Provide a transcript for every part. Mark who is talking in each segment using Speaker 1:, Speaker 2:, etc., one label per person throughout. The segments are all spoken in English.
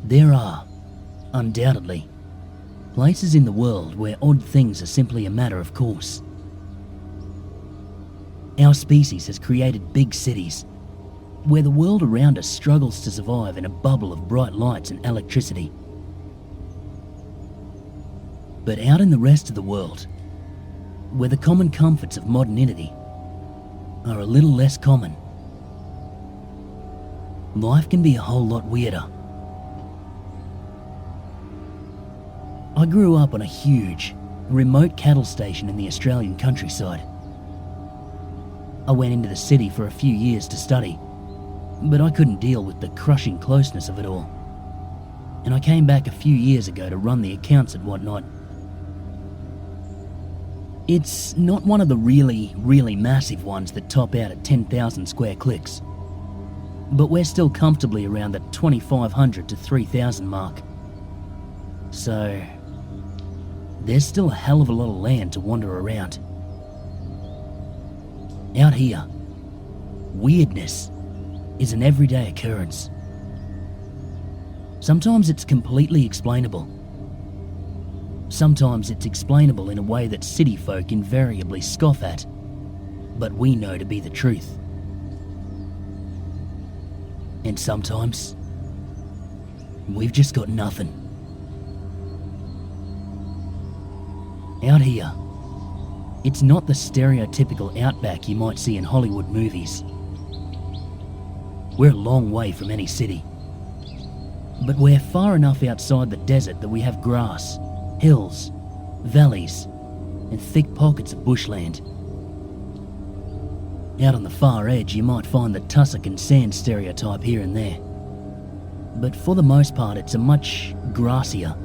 Speaker 1: There are, undoubtedly, places in the world where odd things are simply a matter of course. Our species has created big cities where the world around us struggles to survive in a bubble of bright lights and electricity. But out in the rest of the world, where the common comforts of modernity are a little less common, life can be a whole lot weirder. I grew up on a huge, remote cattle station in the Australian countryside. I went into the city for a few years to study, but I couldn't deal with the crushing closeness of it all. And I came back a few years ago to run the accounts and whatnot. It's not one of the really massive ones that top out at 10,000 square clicks, but we're still comfortably around the 2,500 to 3,000 mark. So there's still a hell of a lot of land to wander around. Out here, weirdness is an everyday occurrence. Sometimes it's completely explainable. Sometimes it's explainable in a way that city folk invariably scoff at, but we know to be the truth. And sometimes, we've just got nothing. Out here, it's not the stereotypical outback you might see in Hollywood movies. We're a long way from any city, but we're far enough outside the desert that we have grass, hills, valleys, and thick pockets of bushland. Out on the far edge, you might find the tussock and sand stereotype here and there, but for the most part it's a much grassier,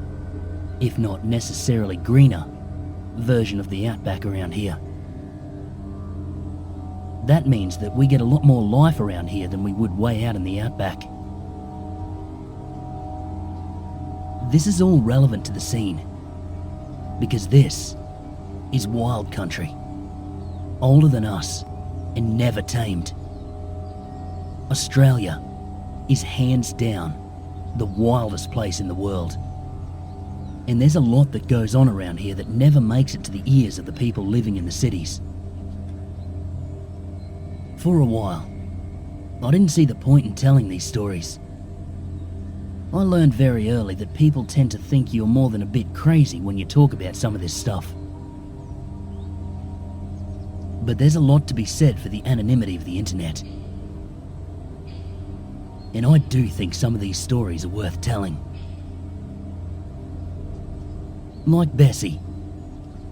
Speaker 1: if not necessarily greener, version of the outback around here. That means that we get a lot more life around here than we would way out in the outback. This is all relevant to the scene, because this is wild country, older than us and never tamed. Australia is hands down the wildest place in the world. And there's a lot that goes on around here that never makes it to the ears of the people living in the cities. For a while, I didn't see the point in telling these stories. I learned very early that people tend to think you're more than a bit crazy when you talk about some of this stuff. But there's a lot to be said for the anonymity of the internet. And I do think some of these stories are worth telling. Like Bessie,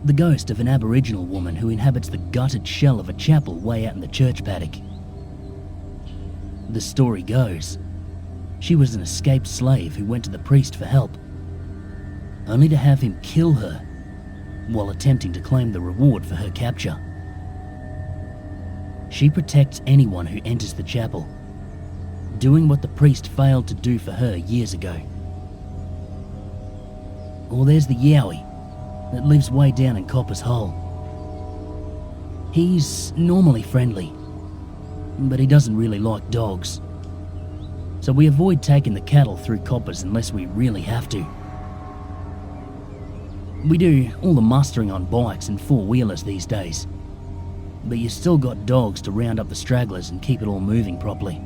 Speaker 1: the ghost of an Aboriginal woman who inhabits the gutted shell of a chapel way out in the church paddock. The story goes, she was an escaped slave who went to the priest for help, only to have him kill her while attempting to claim the reward for her capture. She protects anyone who enters the chapel, doing what the priest failed to do for her years ago. Or there's the Yowie that lives way down in Copper's Hole. He's normally friendly, but he doesn't really like dogs. So we avoid taking the cattle through Coppers unless we really have to. We do all the mustering on bikes and four-wheelers these days, but you still got dogs to round up the stragglers and keep it all moving properly.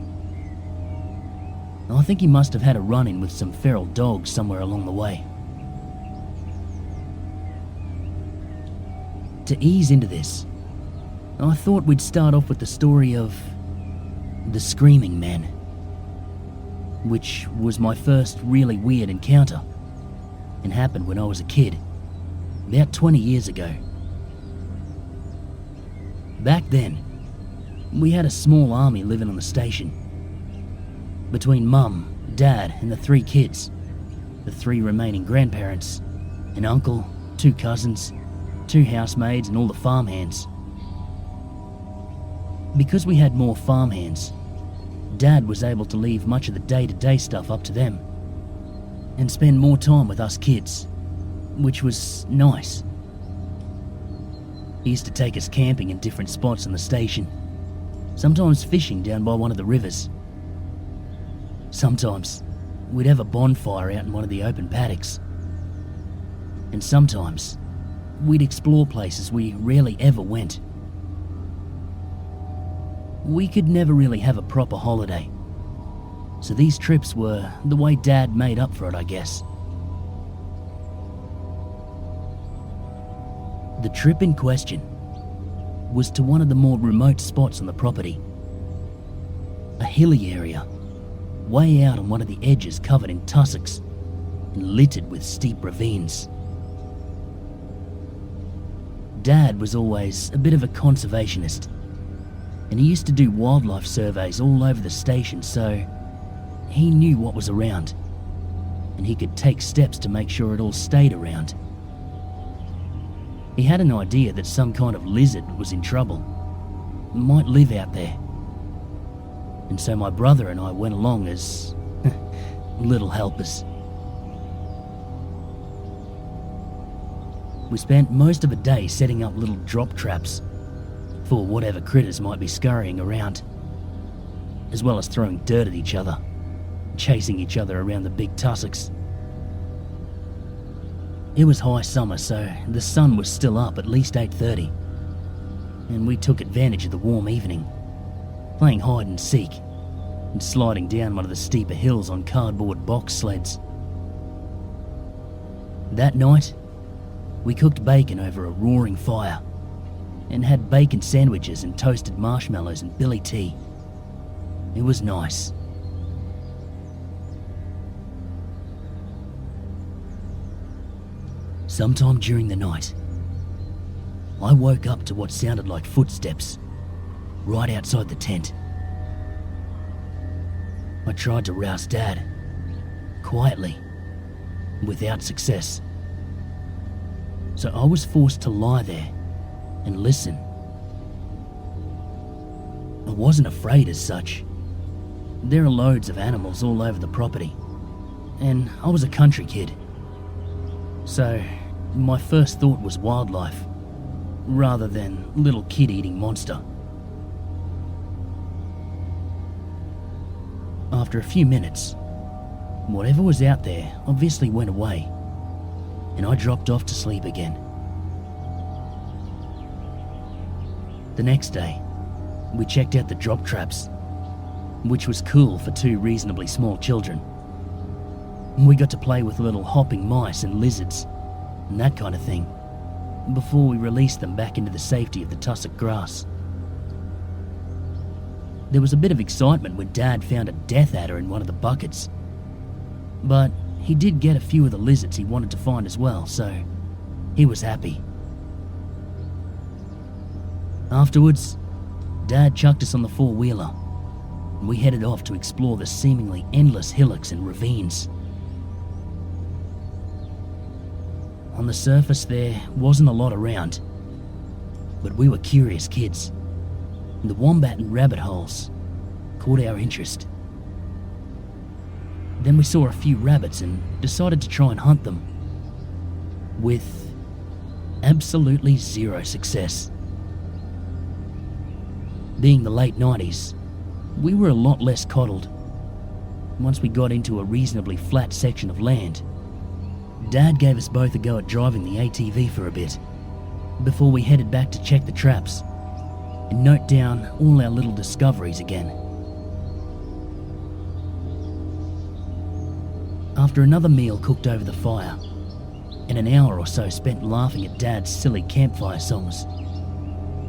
Speaker 1: I think he must have had a run-in with some feral dogs somewhere along the way. To ease into this, I thought we'd start off with the story of the Screaming Men, which was my first really weird encounter and happened when I was a kid, about 20 years ago. Back then, we had a small army living on the station. Between Mum, Dad and the 3 kids, the 3 remaining grandparents, an uncle, 2 cousins, 2 housemaids and all the farmhands. Because we had more farmhands, Dad was able to leave much of the day-to-day stuff up to them and spend more time with us kids, which was nice. He used to take us camping in different spots on the station, sometimes fishing down by one of the rivers. Sometimes we'd have a bonfire out in one of the open paddocks. And sometimes, we'd explore places we rarely ever went. We could never really have a proper holiday, so these trips were the way Dad made up for it, I guess. The trip in question was to one of the more remote spots on the property. A hilly area, way out on one of the edges covered in tussocks and littered with steep ravines. Dad was always a bit of a conservationist, and he used to do wildlife surveys all over the station, so he knew what was around, and he could take steps to make sure it all stayed around. He had an idea that some kind of lizard was in trouble, might live out there. And so my brother and I went along as little helpers. We spent most of a day setting up little drop traps for whatever critters might be scurrying around, as well as throwing dirt at each other, chasing each other around the big tussocks. It was high summer, so the sun was still up at least 8:30, and we took advantage of the warm evening, playing hide and seek and sliding down one of the steeper hills on cardboard box sleds. That night, we cooked bacon over a roaring fire and had bacon sandwiches and toasted marshmallows and billy tea. It was nice. Sometime during the night, I woke up to what sounded like footsteps right outside the tent. I tried to rouse Dad, quietly, without success. So I was forced to lie there and listen. I wasn't afraid as such. There are loads of animals all over the property, and I was a country kid. So my first thought was wildlife, rather than little kid-eating monster. After a few minutes, whatever was out there obviously went away, and I dropped off to sleep again. The next day, we checked out the drop traps, which was cool for two reasonably small children. We got to play with little hopping mice and lizards and that kind of thing before we released them back into the safety of the tussock grass. There was a bit of excitement when Dad found a death adder in one of the buckets, but he did get a few of the lizards he wanted to find as well, so he was happy. Afterwards, Dad chucked us on the four-wheeler, and we headed off to explore the seemingly endless hillocks and ravines. On the surface, there wasn't a lot around, but we were curious kids, and the wombat and rabbit holes caught our interest. Then we saw a few rabbits and decided to try and hunt them, with absolutely zero success. Being the late 90s, we were a lot less coddled. Once we got into a reasonably flat section of land, Dad gave us both a go at driving the ATV for a bit, before we headed back to check the traps and note down all our little discoveries again. After another meal cooked over the fire, and an hour or so spent laughing at Dad's silly campfire songs,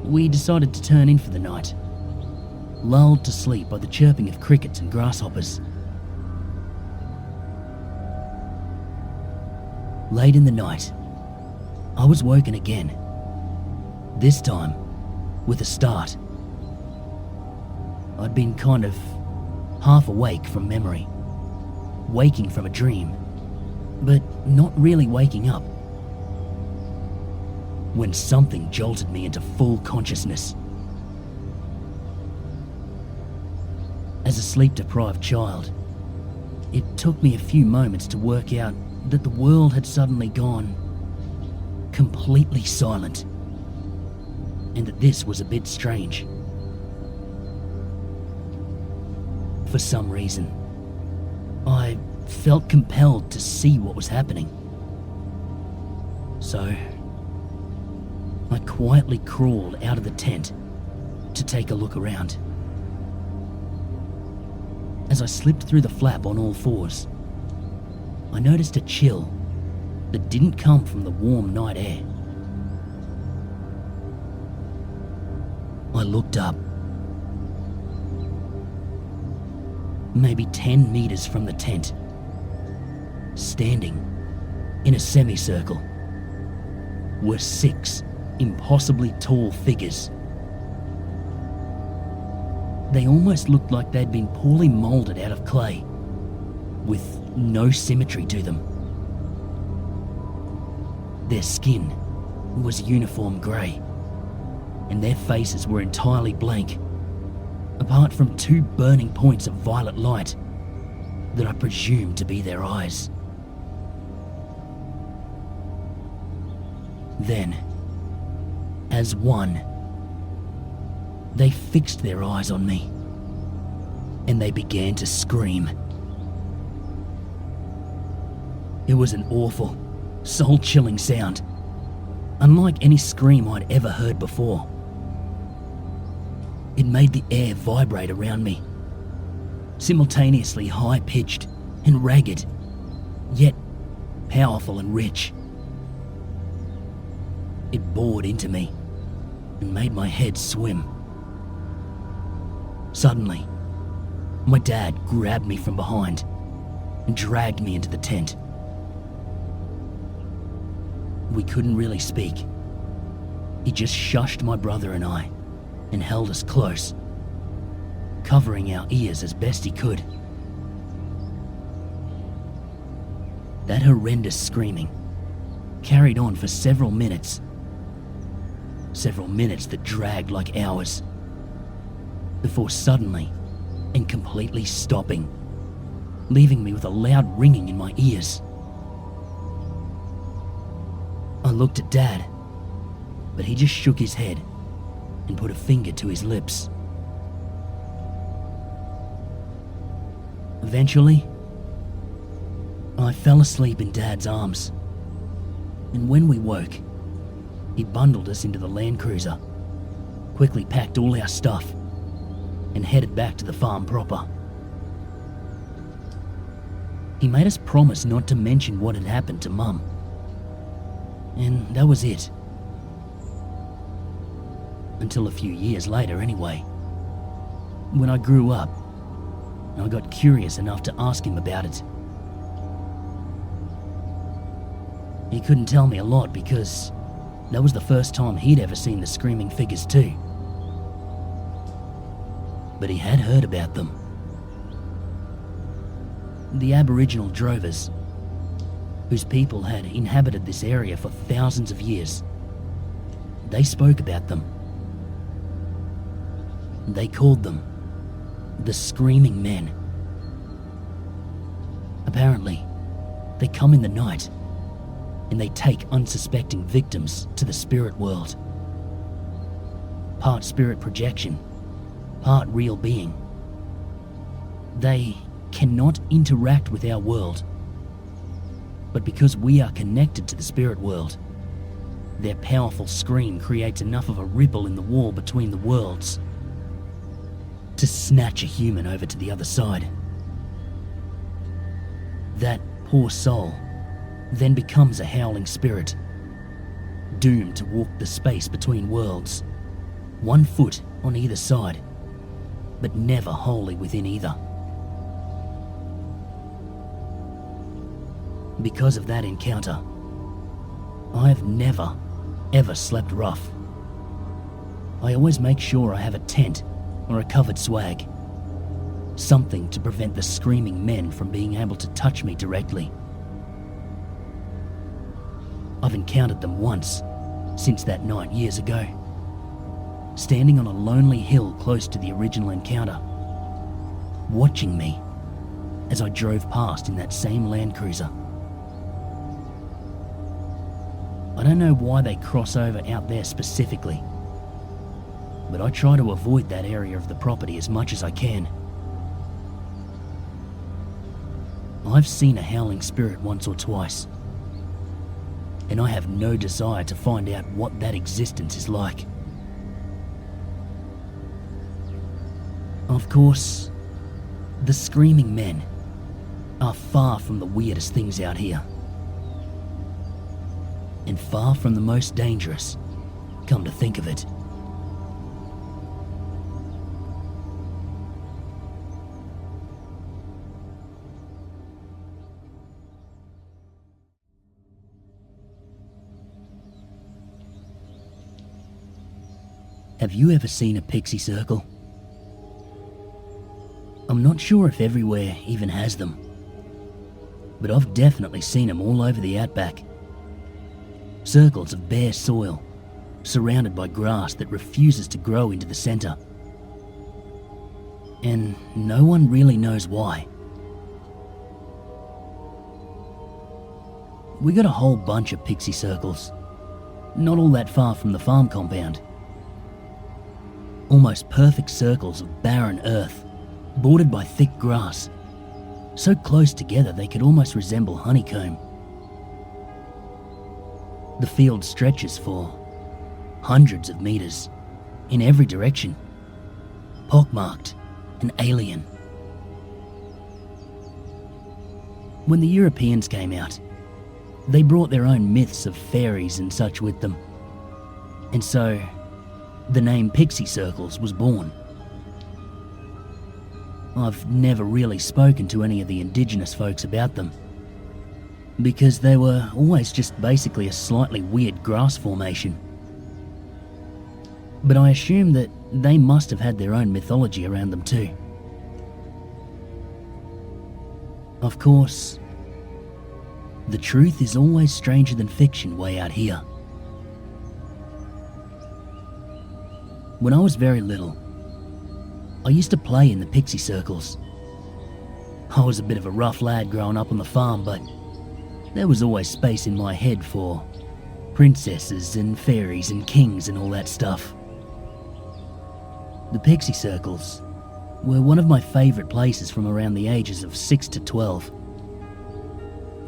Speaker 1: we decided to turn in for the night, lulled to sleep by the chirping of crickets and grasshoppers. Late in the night, I was woken again, this time with a start. I'd been kind of half awake from memory, waking from a dream, but not really waking up, when something jolted me into full consciousness. As a sleep-deprived child, it took me a few moments to work out that the world had suddenly gone completely silent, and that this was a bit strange. For some reason, I felt compelled to see what was happening. So, I quietly crawled out of the tent to take a look around. As I slipped through the flap on all fours, I noticed a chill that didn't come from the warm night air. I looked up. Maybe 10 meters from the tent, standing in a semicircle, were 6 impossibly tall figures. They almost looked like they'd been poorly molded out of clay, with no symmetry to them. Their skin was uniform grey, and their faces were entirely blank, apart from 2 burning points of violet light that I presumed to be their eyes. Then, as one, they fixed their eyes on me, and they began to scream. It was an awful, soul-chilling sound, unlike any scream I'd ever heard before. It made the air vibrate around me, simultaneously high-pitched and ragged, yet powerful and rich. It bored into me and made my head swim. Suddenly, my dad grabbed me from behind and dragged me into the tent. We couldn't really speak. He just shushed my brother and I and held us close, covering our ears as best he could. That horrendous screaming carried on for several minutes that dragged like hours, before suddenly and completely stopping, leaving me with a loud ringing in my ears. I looked at Dad, but he just shook his head and put a finger to his lips. Eventually, I fell asleep in Dad's arms, and when we woke, he bundled us into the Land Cruiser, quickly packed all our stuff, and headed back to the farm proper. He made us promise not to mention what had happened to Mum, and that was it. Until a few years later anyway, when I grew up, I got curious enough to ask him about it. He couldn't tell me a lot because that was the first time he'd ever seen the screaming figures too. But he had heard about them. The Aboriginal drovers, whose people had inhabited this area for thousands of years, they spoke about them. They called them the Screaming Men. Apparently, they come in the night and they take unsuspecting victims to the spirit world. Part spirit projection, part real being. They cannot interact with our world, but because we are connected to the spirit world, their powerful scream creates enough of a ripple in the wall between the worlds to snatch a human over to the other side. That poor soul then becomes a howling spirit, doomed to walk the space between worlds, 1 foot on either side, but never wholly within either. Because of that encounter, I've never, ever slept rough. I always make sure I have a tent or a covered swag, something to prevent the screaming men from being able to touch me directly. I've encountered them once since that night years ago, standing on a lonely hill close to the original encounter, watching me as I drove past in that same Land Cruiser. I don't know why they cross over out there specifically, but I try to avoid that area of the property as much as I can. I've seen a howling spirit once or twice, and I have no desire to find out what that existence is like. Of course, the screaming men are far from the weirdest things out here, and far from the most dangerous, come to think of it. Have you ever seen a pixie circle? I'm not sure if everywhere even has them, but I've definitely seen them all over the Outback. Circles of bare soil, surrounded by grass that refuses to grow into the centre. And no one really knows why. We got a whole bunch of pixie circles, not all that far from the farm compound. Almost perfect circles of barren earth, bordered by thick grass, so close together they could almost resemble honeycomb. The field stretches for hundreds of meters, in every direction, pockmarked and alien. When the Europeans came out, they brought their own myths of fairies and such with them, and so the name Pixie Circles was born. I've never really spoken to any of the indigenous folks about them, because they were always just basically a slightly weird grass formation. But I assume that they must have had their own mythology around them too. Of course, the truth is always stranger than fiction way out here. When I was very little, I used to play in the pixie circles. I was a bit of a rough lad growing up on the farm, but there was always space in my head for princesses and fairies and kings and all that stuff. The pixie circles were one of my favourite places from around the ages of 6 to 12.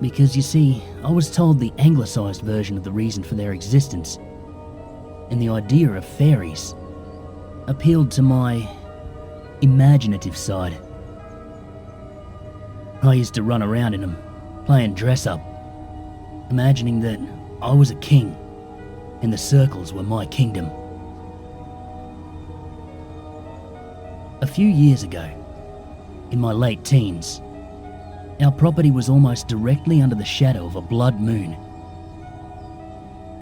Speaker 1: Because you see, I was told the anglicised version of the reason for their existence, and the idea of fairies appealed to my imaginative side. I used to run around in them, playing dress up, imagining that I was a king and the circles were my kingdom. A few years ago, in my late teens, our property was almost directly under the shadow of a blood moon.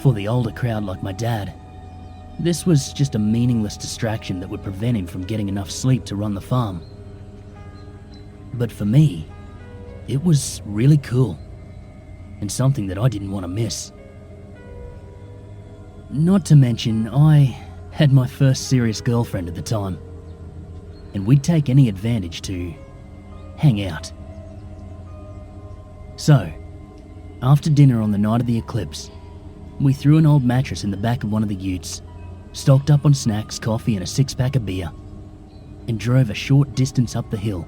Speaker 1: For the older crowd like my dad, this was just a meaningless distraction that would prevent him from getting enough sleep to run the farm. But for me, it was really cool, and something that I didn't want to miss. Not to mention, I had my first serious girlfriend at the time, and we'd take any advantage to hang out. So, after dinner on the night of the eclipse, we threw an old mattress in the back of one of the utes, stocked up on snacks, coffee and a 6-pack of beer, and drove a short distance up the hill,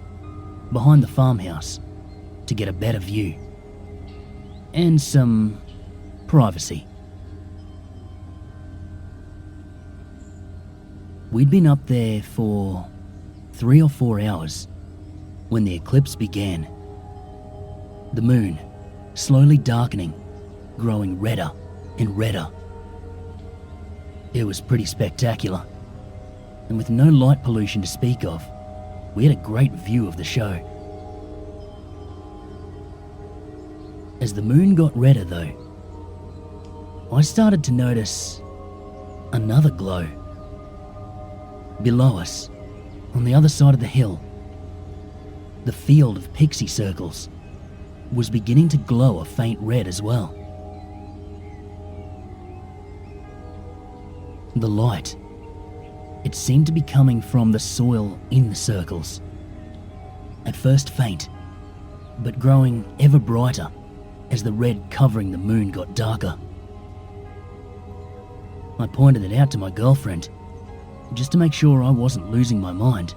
Speaker 1: behind the farmhouse, to get a better view. And some privacy. We'd been up there for 3 or 4 hours when the eclipse began. The moon slowly darkening, growing redder and redder. It was pretty spectacular, and with no light pollution to speak of, we had a great view of the show. As the moon got redder though, I started to notice another glow. Below us, on the other side of the hill, the field of pixie circles was beginning to glow a faint red as well. The light, it seemed to be coming from the soil in the circles. At first faint, but growing ever brighter as the red covering the moon got darker. I pointed it out to my girlfriend, just to make sure I wasn't losing my mind,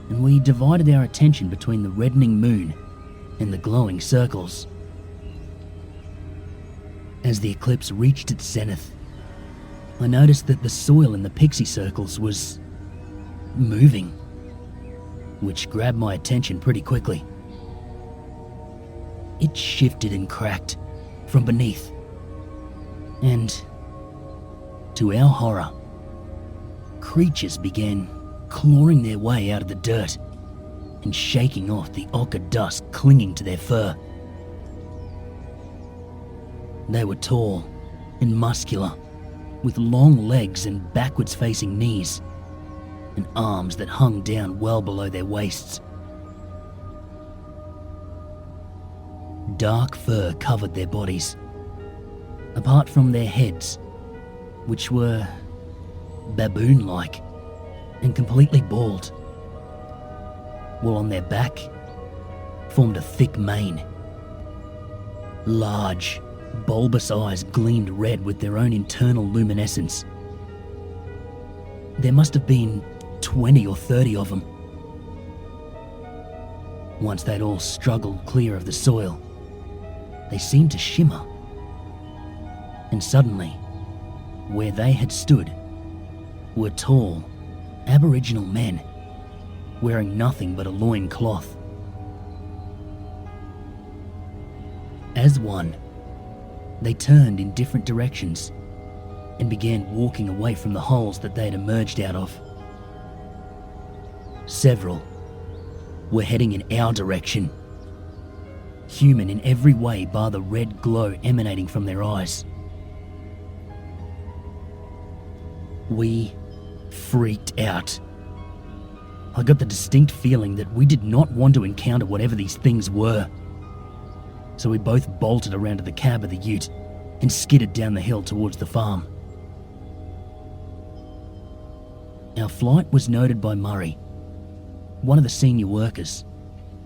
Speaker 1: and we divided our attention between the reddening moon and the glowing circles. As the eclipse reached its zenith, I noticed that the soil in the Pixie circles was moving, which grabbed my attention pretty quickly. It shifted and cracked from beneath, and to our horror, creatures began clawing their way out of the dirt and shaking off the ochre dust clinging to their fur. They were tall and muscular, with long legs and backwards-facing knees, and arms that hung down well below their waists. Dark fur covered their bodies, apart from their heads, which were baboon-like and completely bald, while on their back formed a thick mane. Large, bulbous eyes gleamed red with their own internal luminescence. There must have been 20 or 30 of them. Once they'd all struggled clear of the soil, they seemed to shimmer. And suddenly, where they had stood, were tall, Aboriginal men, wearing nothing but a loin cloth. As one, they turned in different directions and began walking away from the holes that they had emerged out of. Several were heading in our direction, human in every way bar the red glow emanating from their eyes. We freaked out. I got the distinct feeling that we did not want to encounter whatever these things were. So we both bolted around to the cab of the ute and skidded down the hill towards the farm. Our flight was noted by Murray, one of the senior workers,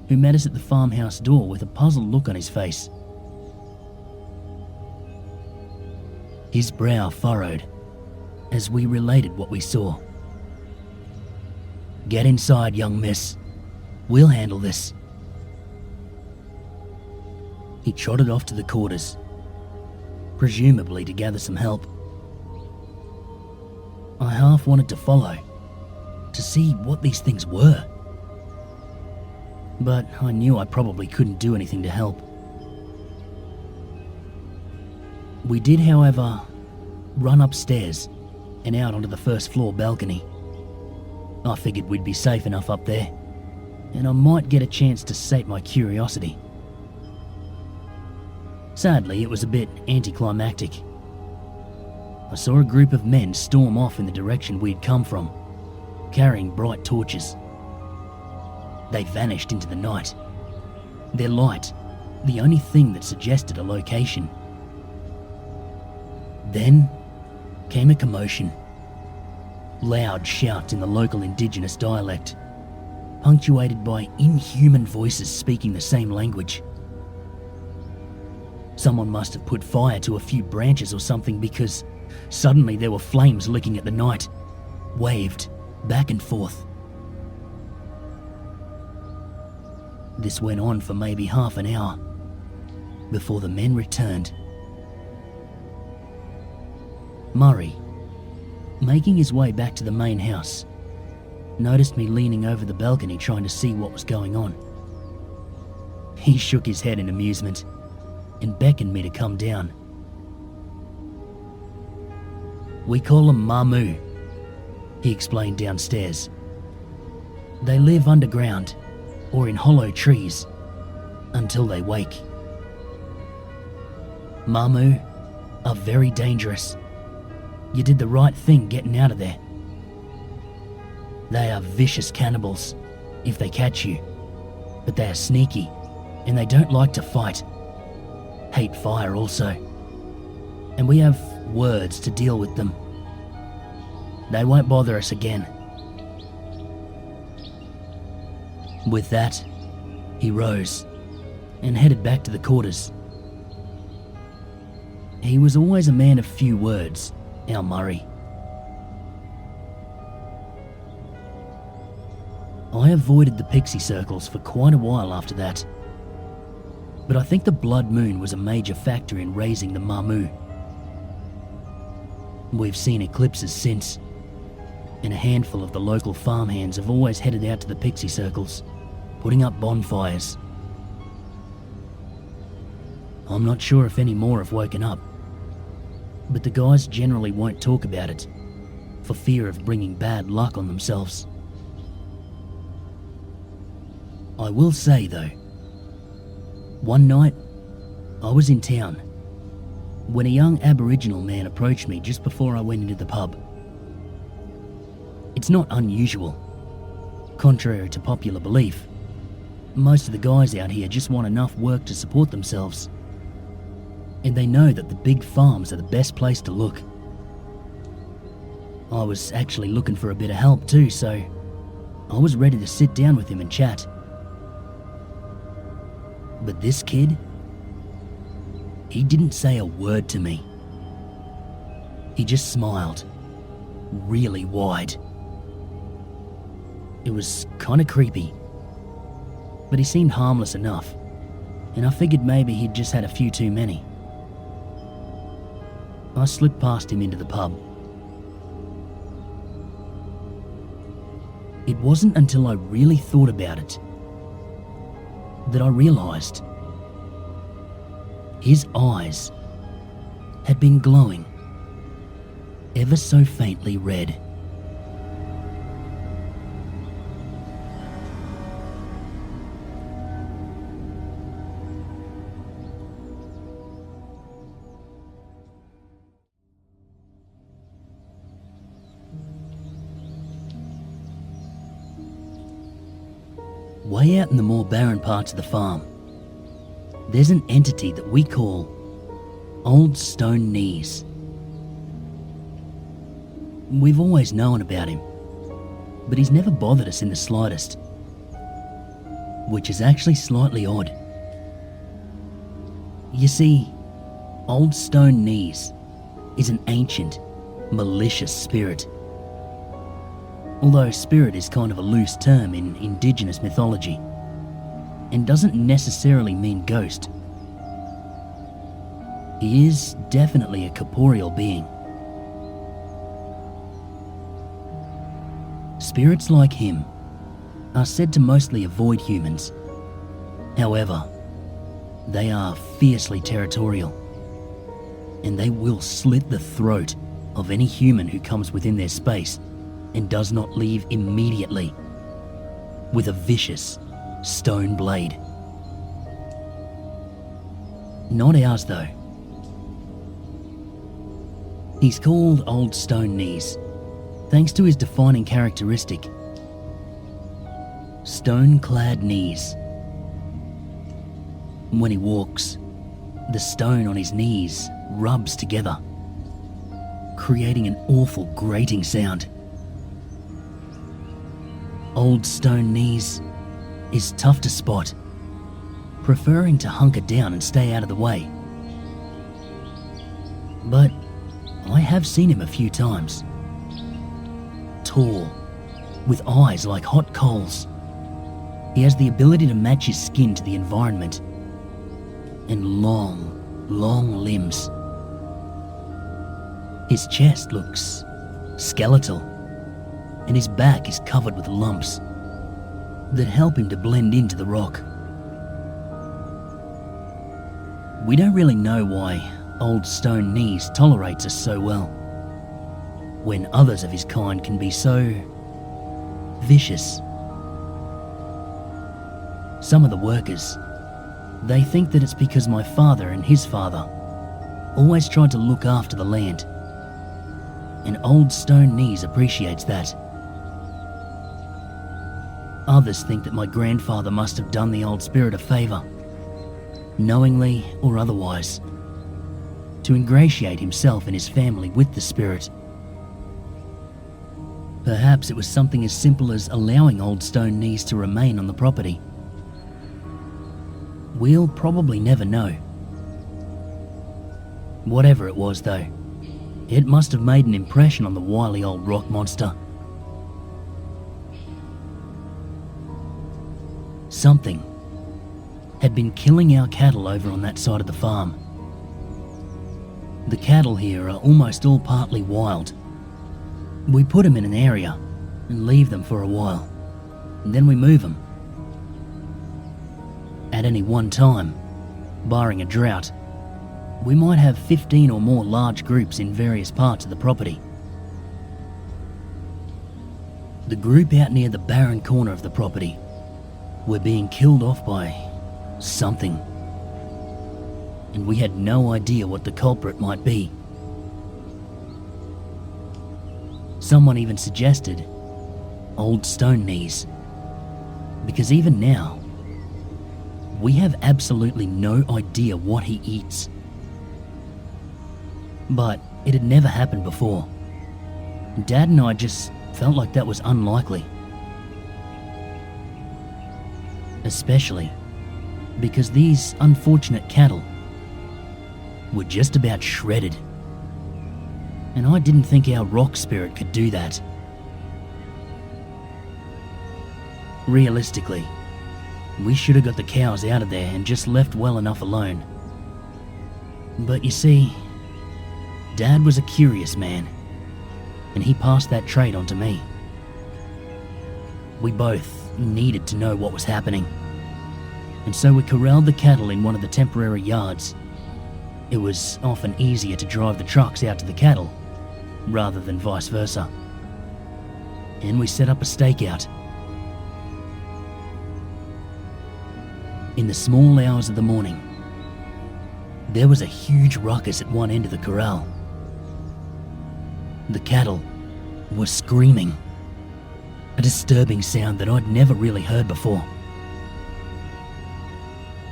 Speaker 1: who met us at the farmhouse door with a puzzled look on his face. His brow furrowed as we related what we saw. "Get inside, young miss. We'll handle this." He trotted off to the quarters, presumably to gather some help. I half wanted to follow, to see what these things were. But I knew I probably couldn't do anything to help. We did, however, run upstairs and out onto the first floor balcony. I figured we'd be safe enough up there, and I might get a chance to sate my curiosity. Sadly, it was a bit anticlimactic. I saw a group of men storm off in the direction we'd come from, carrying bright torches. They vanished into the night, their light the only thing that suggested a location. Then came a commotion. Loud shouts in the local indigenous dialect, punctuated by inhuman voices speaking the same language. Someone must have put fire to a few branches or something, because suddenly there were flames licking at the night, waved back and forth. This went on for maybe half an hour before the men returned. Murray, making his way back to the main house, noticed me leaning over the balcony trying to see what was going on. He shook his head in amusement and beckoned me to come down. "We call them Mamu," he explained downstairs. "They live underground or in hollow trees until they wake. Mamu are very dangerous. You did the right thing getting out of there. They are vicious cannibals if they catch you, but they are sneaky and they don't like to fight. Hate fire also. And we have words to deal with them. They won't bother us again." With that, he rose and headed back to the quarters. He was always a man of few words, our Murray. I avoided the Pixie circles for quite a while after that, but I think the blood moon was a major factor in raising the Mamu. We've seen eclipses since, and a handful of the local farmhands have always headed out to the Pixie circles, putting up bonfires. I'm not sure if any more have woken up, but the guys generally won't talk about it, for fear of bringing bad luck on themselves. I will say though, one night I was in town when a young Aboriginal man approached me just before I went into the pub. It's not unusual. Contrary to popular belief, most of the guys out here just want enough work to support themselves, and they know that the big farms are the best place to look. I was actually looking for a bit of help too, so I was ready to sit down with him and chat. But this kid, he didn't say a word to me. He just smiled, really wide. It was kind of creepy, but he seemed harmless enough, and I figured maybe he'd just had a few too many. I slipped past him into the pub. It wasn't until I really thought about it that I realised his eyes had been glowing ever so faintly red. Way out in the more barren parts of the farm, there's an entity that we call Old Stone Knees. We've always known about him, but he's never bothered us in the slightest, which is actually slightly odd. You see, Old Stone Knees is an ancient, malicious spirit. Although spirit is kind of a loose term in indigenous mythology, and doesn't necessarily mean ghost. He is definitely a corporeal being. Spirits like him are said to mostly avoid humans. However, they are fiercely territorial, and they will slit the throat of any human who comes within their space and does not leave immediately with a vicious stone blade. Not ours though. He's called Old Stone Knees thanks to his defining characteristic: stone-clad knees. When he walks, the stone on his knees rubs together, creating an awful grating sound. Old Stone Knees is tough to spot, preferring to hunker down and stay out of the way. But I have seen him a few times. Tall, with eyes like hot coals. He has the ability to match his skin to the environment, and long, long limbs. His chest looks skeletal, and his back is covered with lumps that help him to blend into the rock. We don't really know why Old Stone Knees tolerates us so well, when others of his kind can be so vicious. Some of the workers, they think that it's because my father and his father always tried to look after the land, and Old Stone Knees appreciates that. Others think that my grandfather must have done the old spirit a favour, knowingly or otherwise, to ingratiate himself and his family with the spirit. Perhaps it was something as simple as allowing Old Stone Knees to remain on the property. We'll probably never know. Whatever it was though, it must have made an impression on the wily old rock monster. Something had been killing our cattle over on that side of the farm. The cattle here are almost all partly wild. We put them in an area and leave them for a while, and then we move them. At any one time, barring a drought, we might have 15 or more large groups in various parts of the property. The group out near the barren corner of the property were being killed off by something, and we had no idea what the culprit might be. Someone even suggested old stone knees, because even now, we have absolutely no idea what he eats. But it had never happened before. Dad and I just felt like that was unlikely. Especially because these unfortunate cattle were just about shredded. And I didn't think our rock spirit could do that. Realistically, we should have got the cows out of there and just left well enough alone. But you see, Dad was a curious man, and he passed that trait on to me. We both needed to know what was happening, and so we corralled the cattle in one of the temporary yards. It was often easier to drive the trucks out to the cattle, rather than vice versa. And we set up a stakeout. In the small hours of the morning, there was a huge ruckus at one end of the corral. The cattle were screaming, a disturbing sound that I'd never really heard before.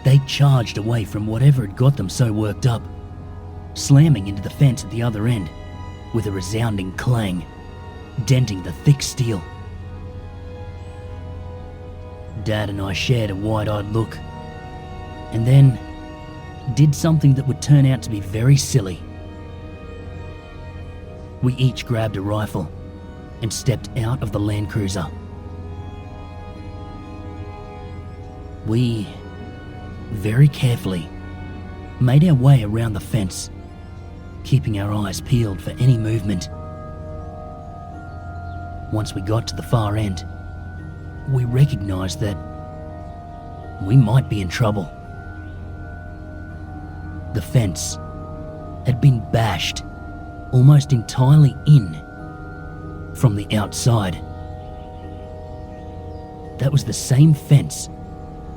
Speaker 1: They charged away from whatever had got them so worked up, slamming into the fence at the other end with a resounding clang, denting the thick steel. Dad and I shared a wide-eyed look, and then did something that would turn out to be very silly. We each grabbed a rifle and stepped out of the Land Cruiser. We very carefully made our way around the fence, keeping our eyes peeled for any movement. Once we got to the far end, we recognized that we might be in trouble. The fence had been bashed almost entirely in from the outside. That was the same fence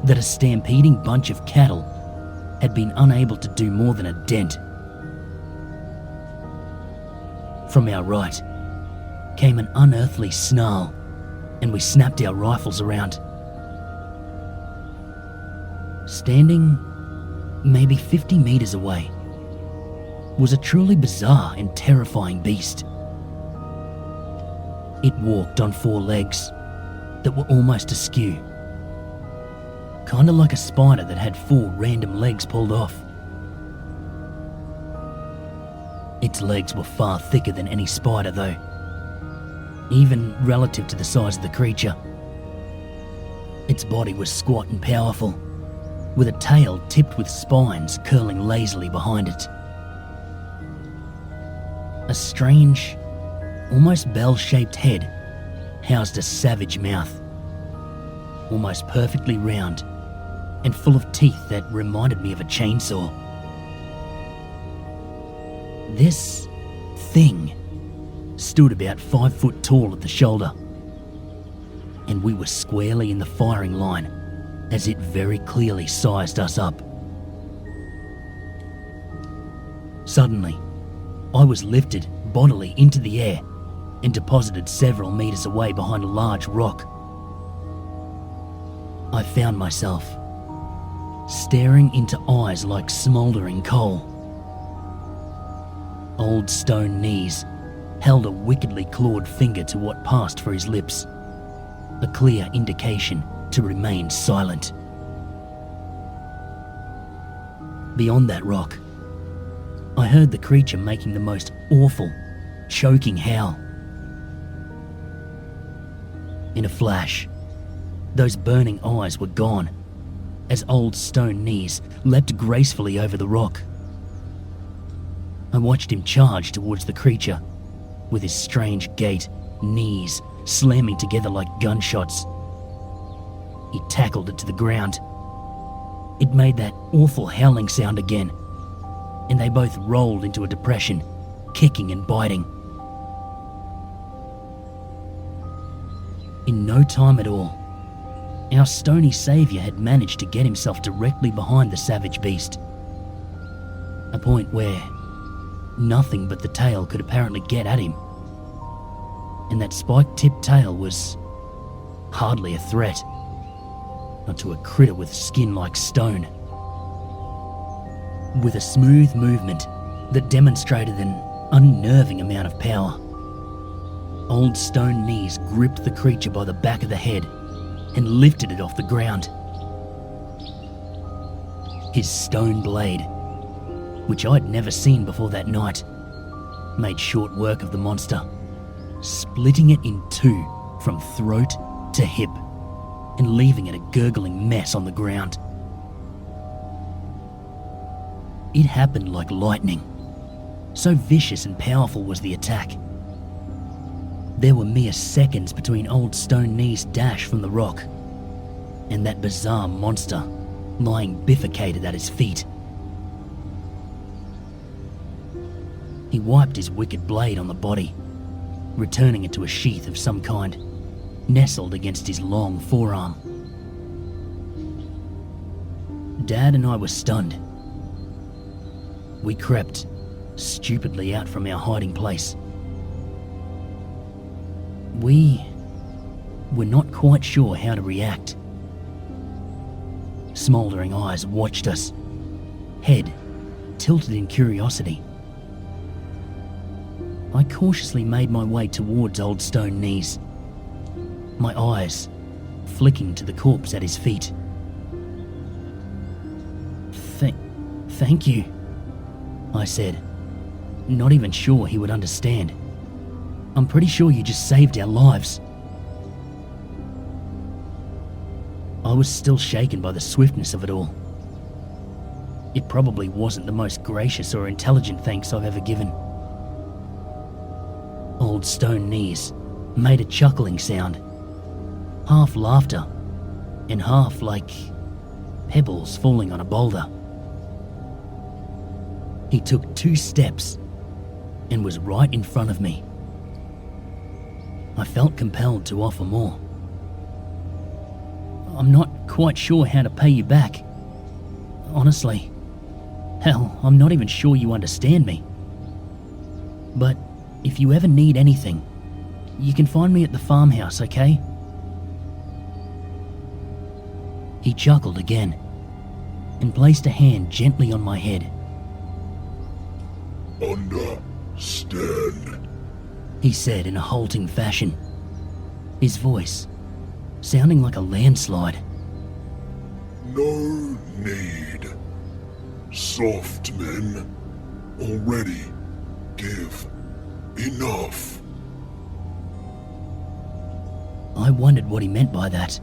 Speaker 1: that a stampeding bunch of cattle had been unable to do more than a dent. From our right came an unearthly snarl, and we snapped our rifles around. Standing maybe 50 meters away was a truly bizarre and terrifying beast. It walked on 4 legs that were almost askew, kinda like a spider that had 4 random legs pulled off. Its legs were far thicker than any spider though, even relative to the size of the creature. Its body was squat and powerful, with a tail tipped with spines curling lazily behind it. A strange, almost bell-shaped head housed a savage mouth, almost perfectly round and full of teeth that reminded me of a chainsaw. This thing stood about 5 foot tall at the shoulder, and we were squarely in the firing line as it very clearly sized us up. Suddenly, I was lifted bodily into the air and deposited several meters away behind a large rock. I found myself staring into eyes like smouldering coal. Old Stone Knees held a wickedly clawed finger to what passed for his lips, a clear indication to remain silent. Beyond that rock, I heard the creature making the most awful, choking howl. In a flash, those burning eyes were gone, as Old Stone Knees leapt gracefully over the rock. I watched him charge towards the creature, with his strange gait, knees slamming together like gunshots. He tackled it to the ground. It made that awful howling sound again, and they both rolled into a depression, kicking and biting. In no time at all, our stony saviour had managed to get himself directly behind the savage beast, a point where nothing but the tail could apparently get at him, and that spike-tipped tail was hardly a threat, not to a critter with skin like stone. With a smooth movement that demonstrated an unnerving amount of power, Old Stone Knees gripped the creature by the back of the head and lifted it off the ground. His stone blade, which I'd never seen before that night, made short work of the monster, splitting it in two from throat to hip and leaving it a gurgling mess on the ground. It happened like lightning. So vicious and powerful was the attack. There were mere seconds between Old Stone Knees' dash from the rock and that bizarre monster lying bifurcated at his feet. He wiped his wicked blade on the body, returning it to a sheath of some kind, nestled against his long forearm. Dad and I were stunned. We crept stupidly out from our hiding place. We were not quite sure how to react. Smouldering eyes watched us, head tilted in curiosity. I cautiously made my way towards Old Stone Knees, my eyes flicking to the corpse at his feet. Thank you, I said, not even sure he would understand. I'm pretty sure you just saved our lives. I was still shaken by the swiftness of it all. It probably wasn't the most gracious or intelligent thanks I've ever given. Old Stone Knees made a chuckling sound, half laughter and half like pebbles falling on a boulder. He took 2 steps and was right in front of me. I felt compelled to offer more. I'm not quite sure how to pay you back. Honestly. Hell, I'm not even sure you understand me. But if you ever need anything, you can find me at the farmhouse, okay? He chuckled again and placed a hand gently on my head.
Speaker 2: Understand,
Speaker 1: he said in a halting fashion, his voice sounding like a landslide.
Speaker 2: no need. Soft men already give enough.
Speaker 1: I wondered what he meant by that.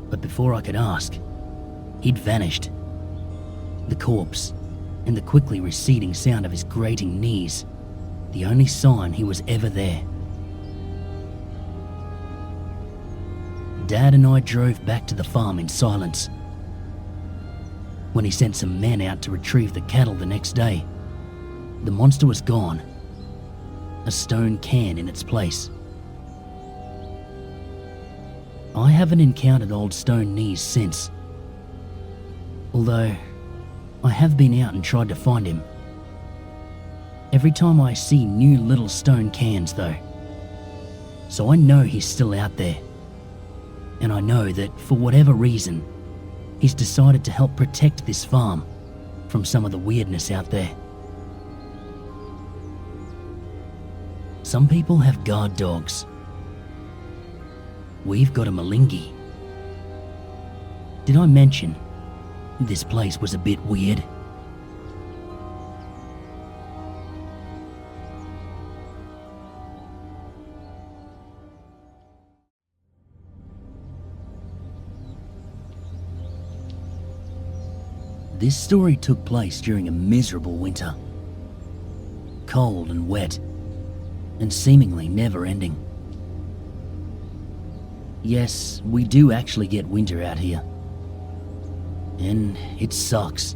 Speaker 1: But before I could ask, he'd vanished. The corpse and the quickly receding sound of his grating knees, the only sign he was ever there. Dad and I drove back to the farm in silence. When he sent some men out to retrieve the cattle the next day, the monster was gone, a stone can in its place. I haven't encountered Old Stone Knees since, although I have been out and tried to find him. Every time I see new little stone cans though, so I know he's still out there. And I know that for whatever reason, he's decided to help protect this farm from some of the weirdness out there. Some people have guard dogs. We've got a Malingi. Did I mention this place was a bit weird? This story took place during a miserable winter. Cold and wet, and seemingly never ending. Yes, we do actually get winter out here. And it sucks.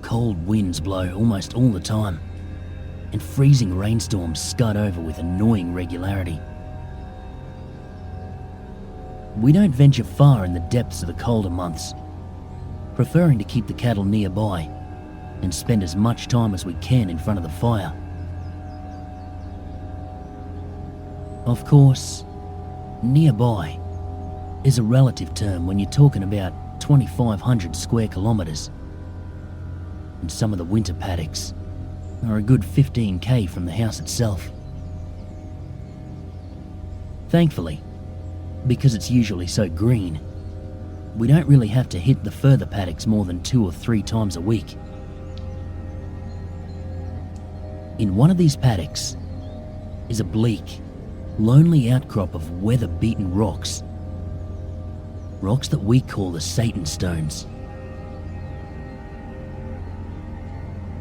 Speaker 1: Cold winds blow almost all the time, and freezing rainstorms scud over with annoying regularity. We don't venture far in the depths of the colder months, preferring to keep the cattle nearby and spend as much time as we can in front of the fire. Of course, nearby is a relative term when you're talking about 2,500 square kilometres, and some of the winter paddocks are a good 15k from the house itself. Thankfully, because it's usually so green, we don't really have to hit the further paddocks more than 2 or 3 times a week. In one of these paddocks is a bleak, lonely outcrop of weather-beaten rocks. Rocks that we call the Satan Stones.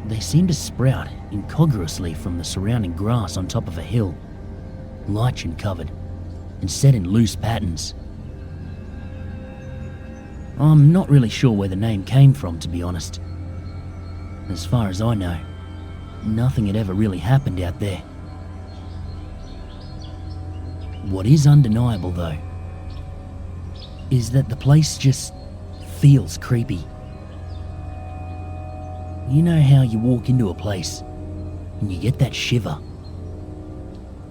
Speaker 1: They seem to sprout incongruously from the surrounding grass on top of a hill, lichen-covered and set in loose patterns. I'm not really sure where the name came from, to be honest. As far as I know, nothing had ever really happened out there. What is undeniable, though, is that the place just feels creepy. You know how you walk into a place and you get that shiver?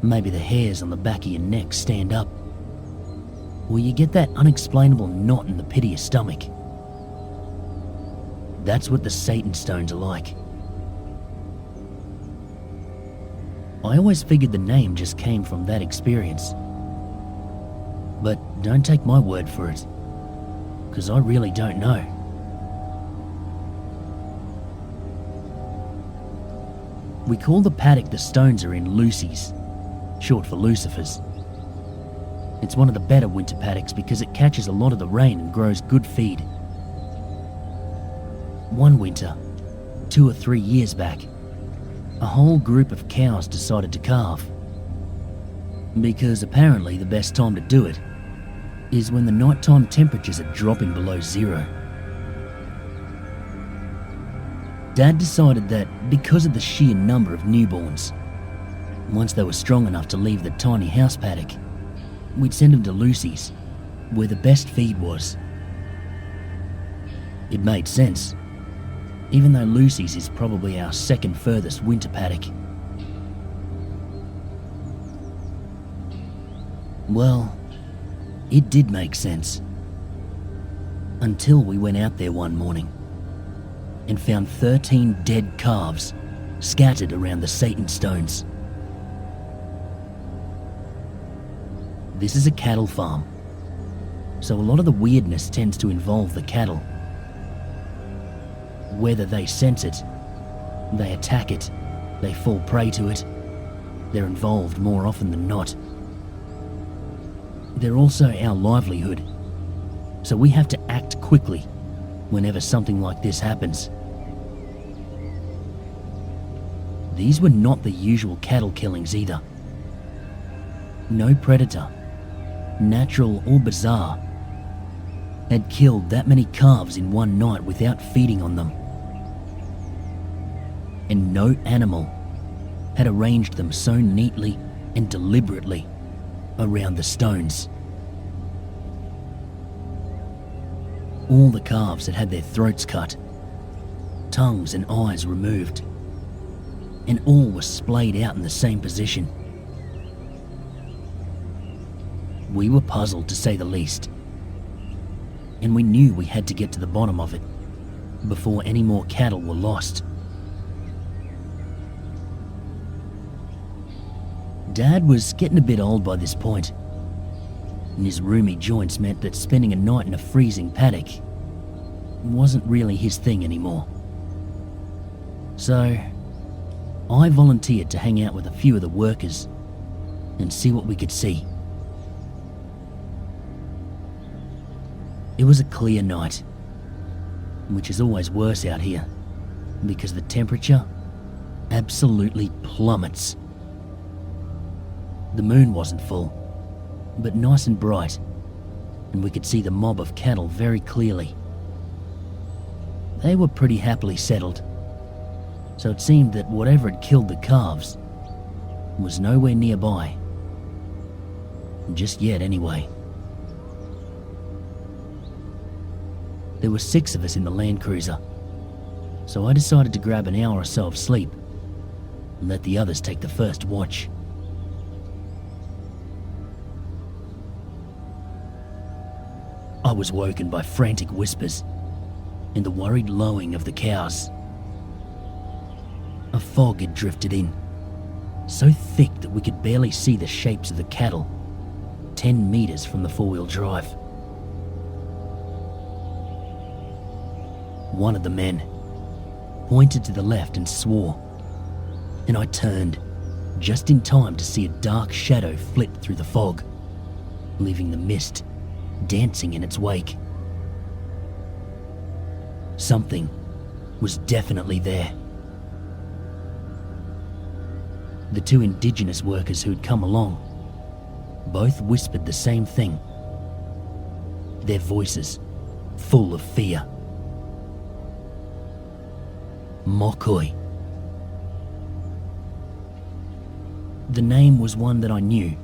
Speaker 1: Maybe the hairs on the back of your neck stand up. Or you get that unexplainable knot in the pit of your stomach. That's what the Satan Stones are like. I always figured the name just came from that experience. But don't take my word for it, because I really don't know. We call the paddock the stones are in Lucy's, short for Lucifers. It's one of the better winter paddocks because it catches a lot of the rain and grows good feed. One winter, 2 or 3 years back, a whole group of cows decided to calve. Because apparently the best time to do it is when the nighttime temperatures are dropping below 0. Dad decided that because of the sheer number of newborns, once they were strong enough to leave the tiny house paddock, we'd send them to Lucy's, where the best feed was. It made sense, even though Lucy's is probably our second furthest winter paddock. Well, it did make sense. Until we went out there one morning and found 13 dead calves scattered around the Satan Stones. This is a cattle farm, so a lot of the weirdness tends to involve the cattle. Whether they sense it, they attack it, they fall prey to it, they're involved more often than not. They're also our livelihood, so we have to act quickly whenever something like this happens. These were not the usual cattle killings either. No predator, natural or bizarre, had killed that many calves in one night without feeding on them. And no animal had arranged them so neatly and deliberately around the stones. All the calves had had their throats cut, tongues and eyes removed, and all were splayed out in the same position. We were puzzled, to say the least, and we knew we had to get to the bottom of it before any more cattle were lost. Dad was getting a bit old by this point, and his roomy joints meant that spending a night in a freezing paddock wasn't really his thing anymore. So I volunteered to hang out with a few of the workers and see what we could see. It was a clear night, which is always worse out here because the temperature absolutely plummets. The moon wasn't full, but nice and bright, and we could see the mob of cattle very clearly. They were pretty happily settled, so it seemed that whatever had killed the calves was nowhere nearby. Just yet, anyway. There were 6 of us in the Land Cruiser, so I decided to grab an hour or so of sleep and let the others take the first watch. I was woken by frantic whispers and the worried lowing of the cows. A fog had drifted in, so thick that we could barely see the shapes of the cattle 10 meters from the 4-wheel drive. One of the men pointed to the left and swore, and I turned just in time to see a dark shadow flit through the fog, leaving the mist dancing in its wake. Something was definitely there. The 2 indigenous workers who had come along both whispered the same thing, their voices full of fear. Mokoi. The name was one that I knew,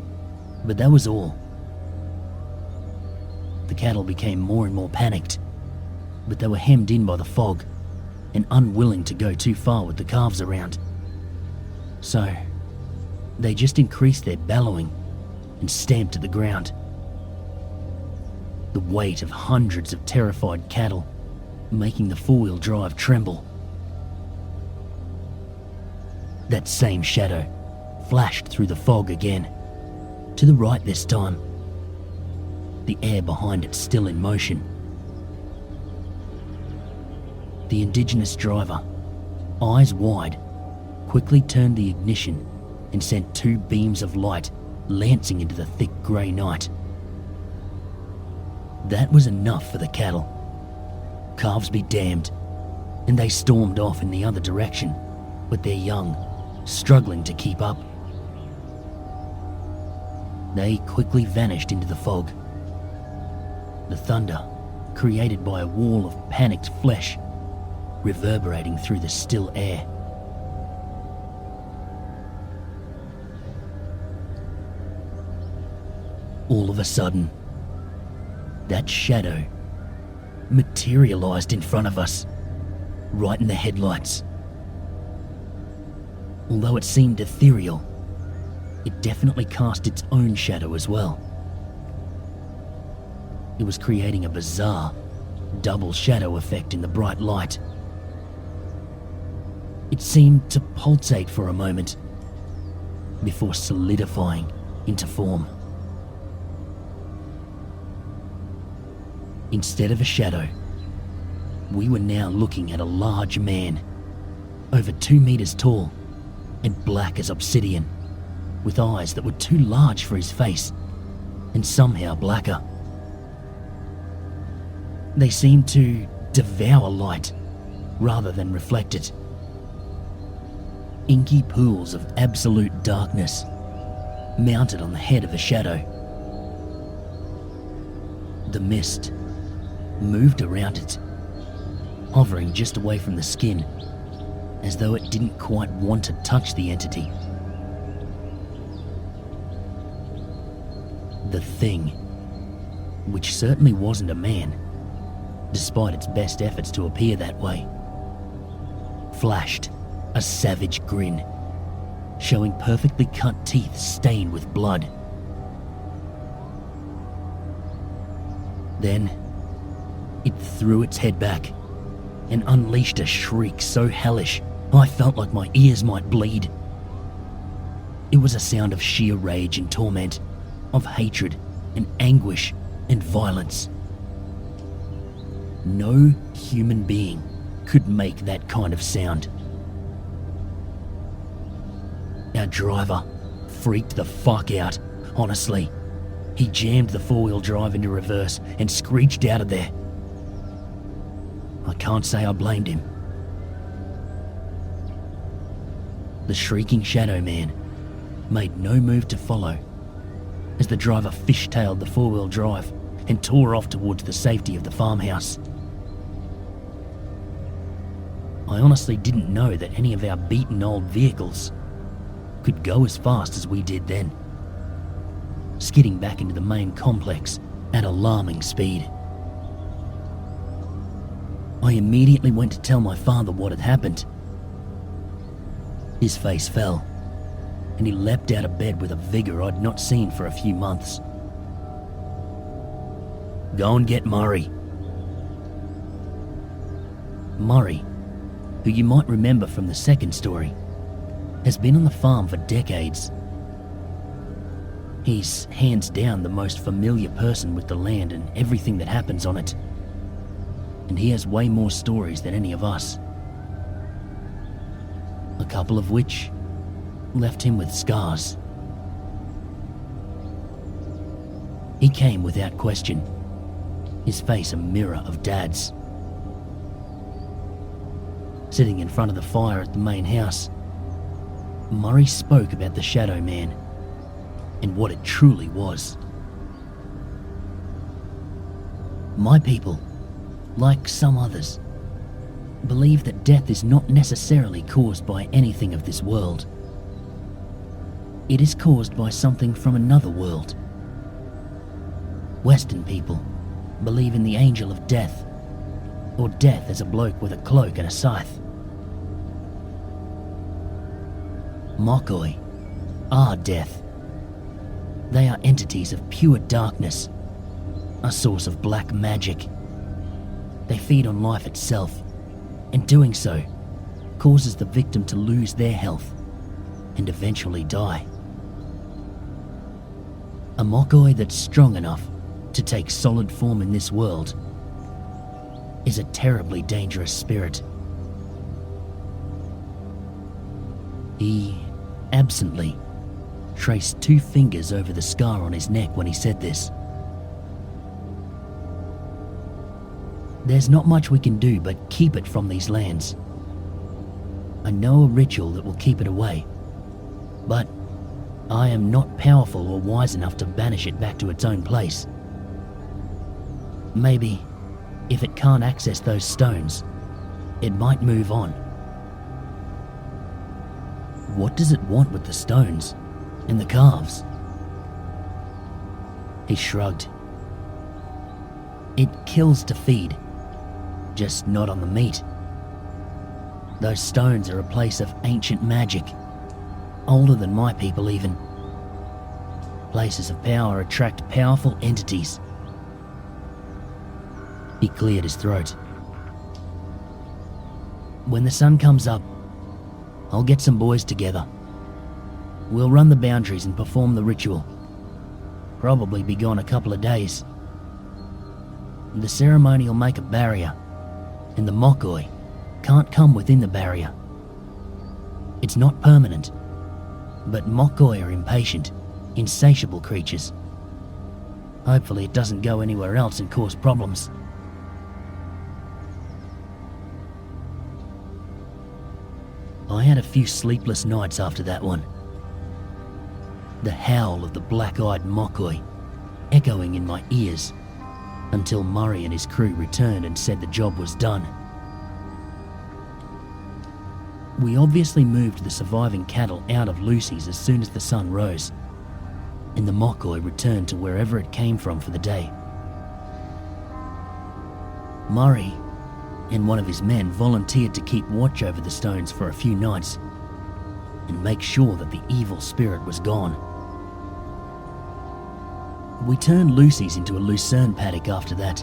Speaker 1: but that was all. The cattle became more and more panicked, but they were hemmed in by the fog and unwilling to go too far with the calves around. So, they just increased their bellowing and stamped at the ground. The weight of hundreds of terrified cattle making the 4-wheel drive tremble. That same shadow flashed through the fog again, to the right this time, the air behind it still in motion. The indigenous driver, eyes wide, quickly turned the ignition and sent 2 beams of light lancing into the thick grey night. That was enough for the cattle. Calves be damned, and they stormed off in the other direction, with their young struggling to keep up. They quickly vanished into the fog. The thunder, created by a wall of panicked flesh, reverberating through the still air. All of a sudden, that shadow materialized in front of us, right in the headlights. Although it seemed ethereal, it definitely cast its own shadow as well. It was creating a bizarre, double shadow effect in the bright light. It seemed to pulsate for a moment, before solidifying into form. Instead of a shadow, we were now looking at a large man, over 2 meters tall and black as obsidian, with eyes that were too large for his face and somehow blacker. They seemed to devour light rather than reflect it. Inky pools of absolute darkness mounted on the head of the shadow. The mist moved around it, hovering just away from the skin, as though it didn't quite want to touch the entity. The thing, which certainly wasn't a man, despite its best efforts to appear that way, flashed a savage grin, showing perfectly cut teeth stained with blood. Then, it threw its head back and unleashed a shriek so hellish I felt like my ears might bleed. It was a sound of sheer rage and torment, of hatred and anguish and violence. No human being could make that kind of sound. Our driver freaked the fuck out, honestly. He jammed the 4-wheel drive into reverse and screeched out of there. I can't say I blamed him. The shrieking shadow man made no move to follow as the driver fishtailed the four-wheel drive and tore off towards the safety of the farmhouse. I honestly didn't know that any of our beaten old vehicles could go as fast as we did then, skidding back into the main complex at alarming speed. I immediately went to tell my father what had happened. His face fell, and he leapt out of bed with a vigour I'd not seen for a few months. "Go and get Murray." Murray, who you might remember from the second story, has been on the farm for decades. He's hands down the most familiar person with the land and everything that happens on it. And he has way more stories than any of us. A couple of which left him with scars. He came without question, his face a mirror of Dad's. Sitting in front of the fire at the main house, Murray spoke about the Shadow Man and what it truly was. My people, like some others, believe that death is not necessarily caused by anything of this world. It is caused by something from another world. Western people believe in the angel of death, or death as a bloke with a cloak and a scythe. Mokoi are death. They are entities of pure darkness, a source of black magic. They feed on life itself, and doing so causes the victim to lose their health and eventually die. A Mokoi that's strong enough to take solid form in this world is a terribly dangerous spirit. He absently traced 2 fingers over the scar on his neck when he said this. There's not much we can do but keep it from these lands. I know a ritual that will keep it away, but I am not powerful or wise enough to banish it back to its own place. Maybe, if it can't access those stones, it might move on. What does it want with the stones and the calves? He shrugged. It kills to feed, just not on the meat. Those stones are a place of ancient magic, older than my people even. Places of power attract powerful entities. He cleared his throat. When the sun comes up, I'll get some boys together. We'll run the boundaries and perform the ritual. Probably be gone a couple of days. The ceremony will make a barrier, and the Mokoi can't come within the barrier. It's not permanent, but Mokoi are impatient, insatiable creatures. Hopefully it doesn't go anywhere else and cause problems. I had a few sleepless nights after that one. The howl of the black-eyed Mokoi echoing in my ears until Murray and his crew returned and said the job was done. We obviously moved the surviving cattle out of Lucy's as soon as the sun rose, and the Mokoi returned to wherever it came from for the day. Murray and one of his men volunteered to keep watch over the stones for a few nights and make sure that the evil spirit was gone. We turned Lucy's into a lucerne paddock after that,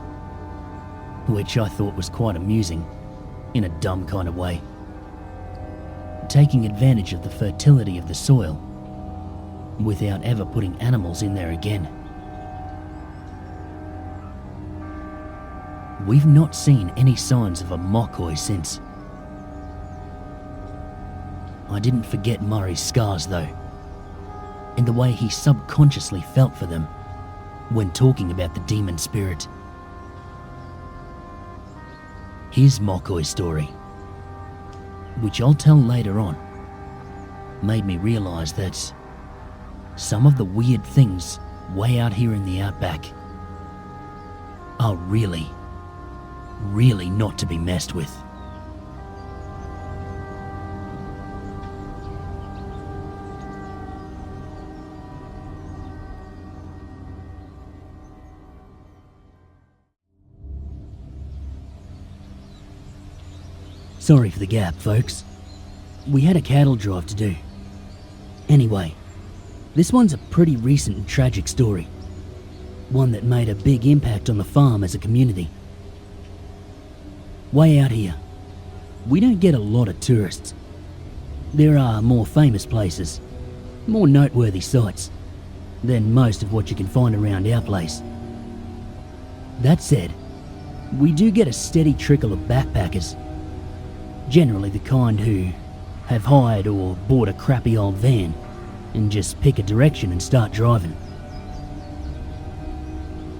Speaker 1: which I thought was quite amusing, in a dumb kind of way. Taking advantage of the fertility of the soil without ever putting animals in there again. We've not seen any signs of a Mokoi since. I didn't forget Murray's scars though, and the way he subconsciously felt for them when talking about the demon spirit. His Mokoi story, which I'll tell later on, made me realise that some of the weird things way out here in the Outback are really, really not to be messed with. Sorry for the gap, folks. We had a cattle drive to do. Anyway, this one's a pretty recent and tragic story. One that made a big impact on the farm as a community. Way out here, we don't get a lot of tourists. There are more famous places, more noteworthy sights, than most of what you can find around our place. That said, we do get a steady trickle of backpackers. Generally the kind who have hired or bought a crappy old van and just pick a direction and start driving.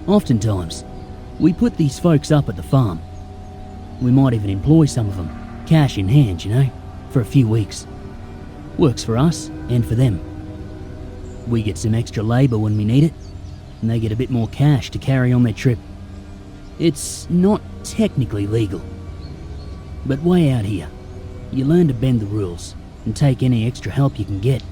Speaker 1: Oftentimes, we put these folks up at the farm. We might even employ some of them, cash in hand, you know, for a few weeks. Works for us and for them. We get some extra labour when we need it, and they get a bit more cash to carry on their trip. It's not technically legal. But way out here, you learn to bend the rules and take any extra help you can get.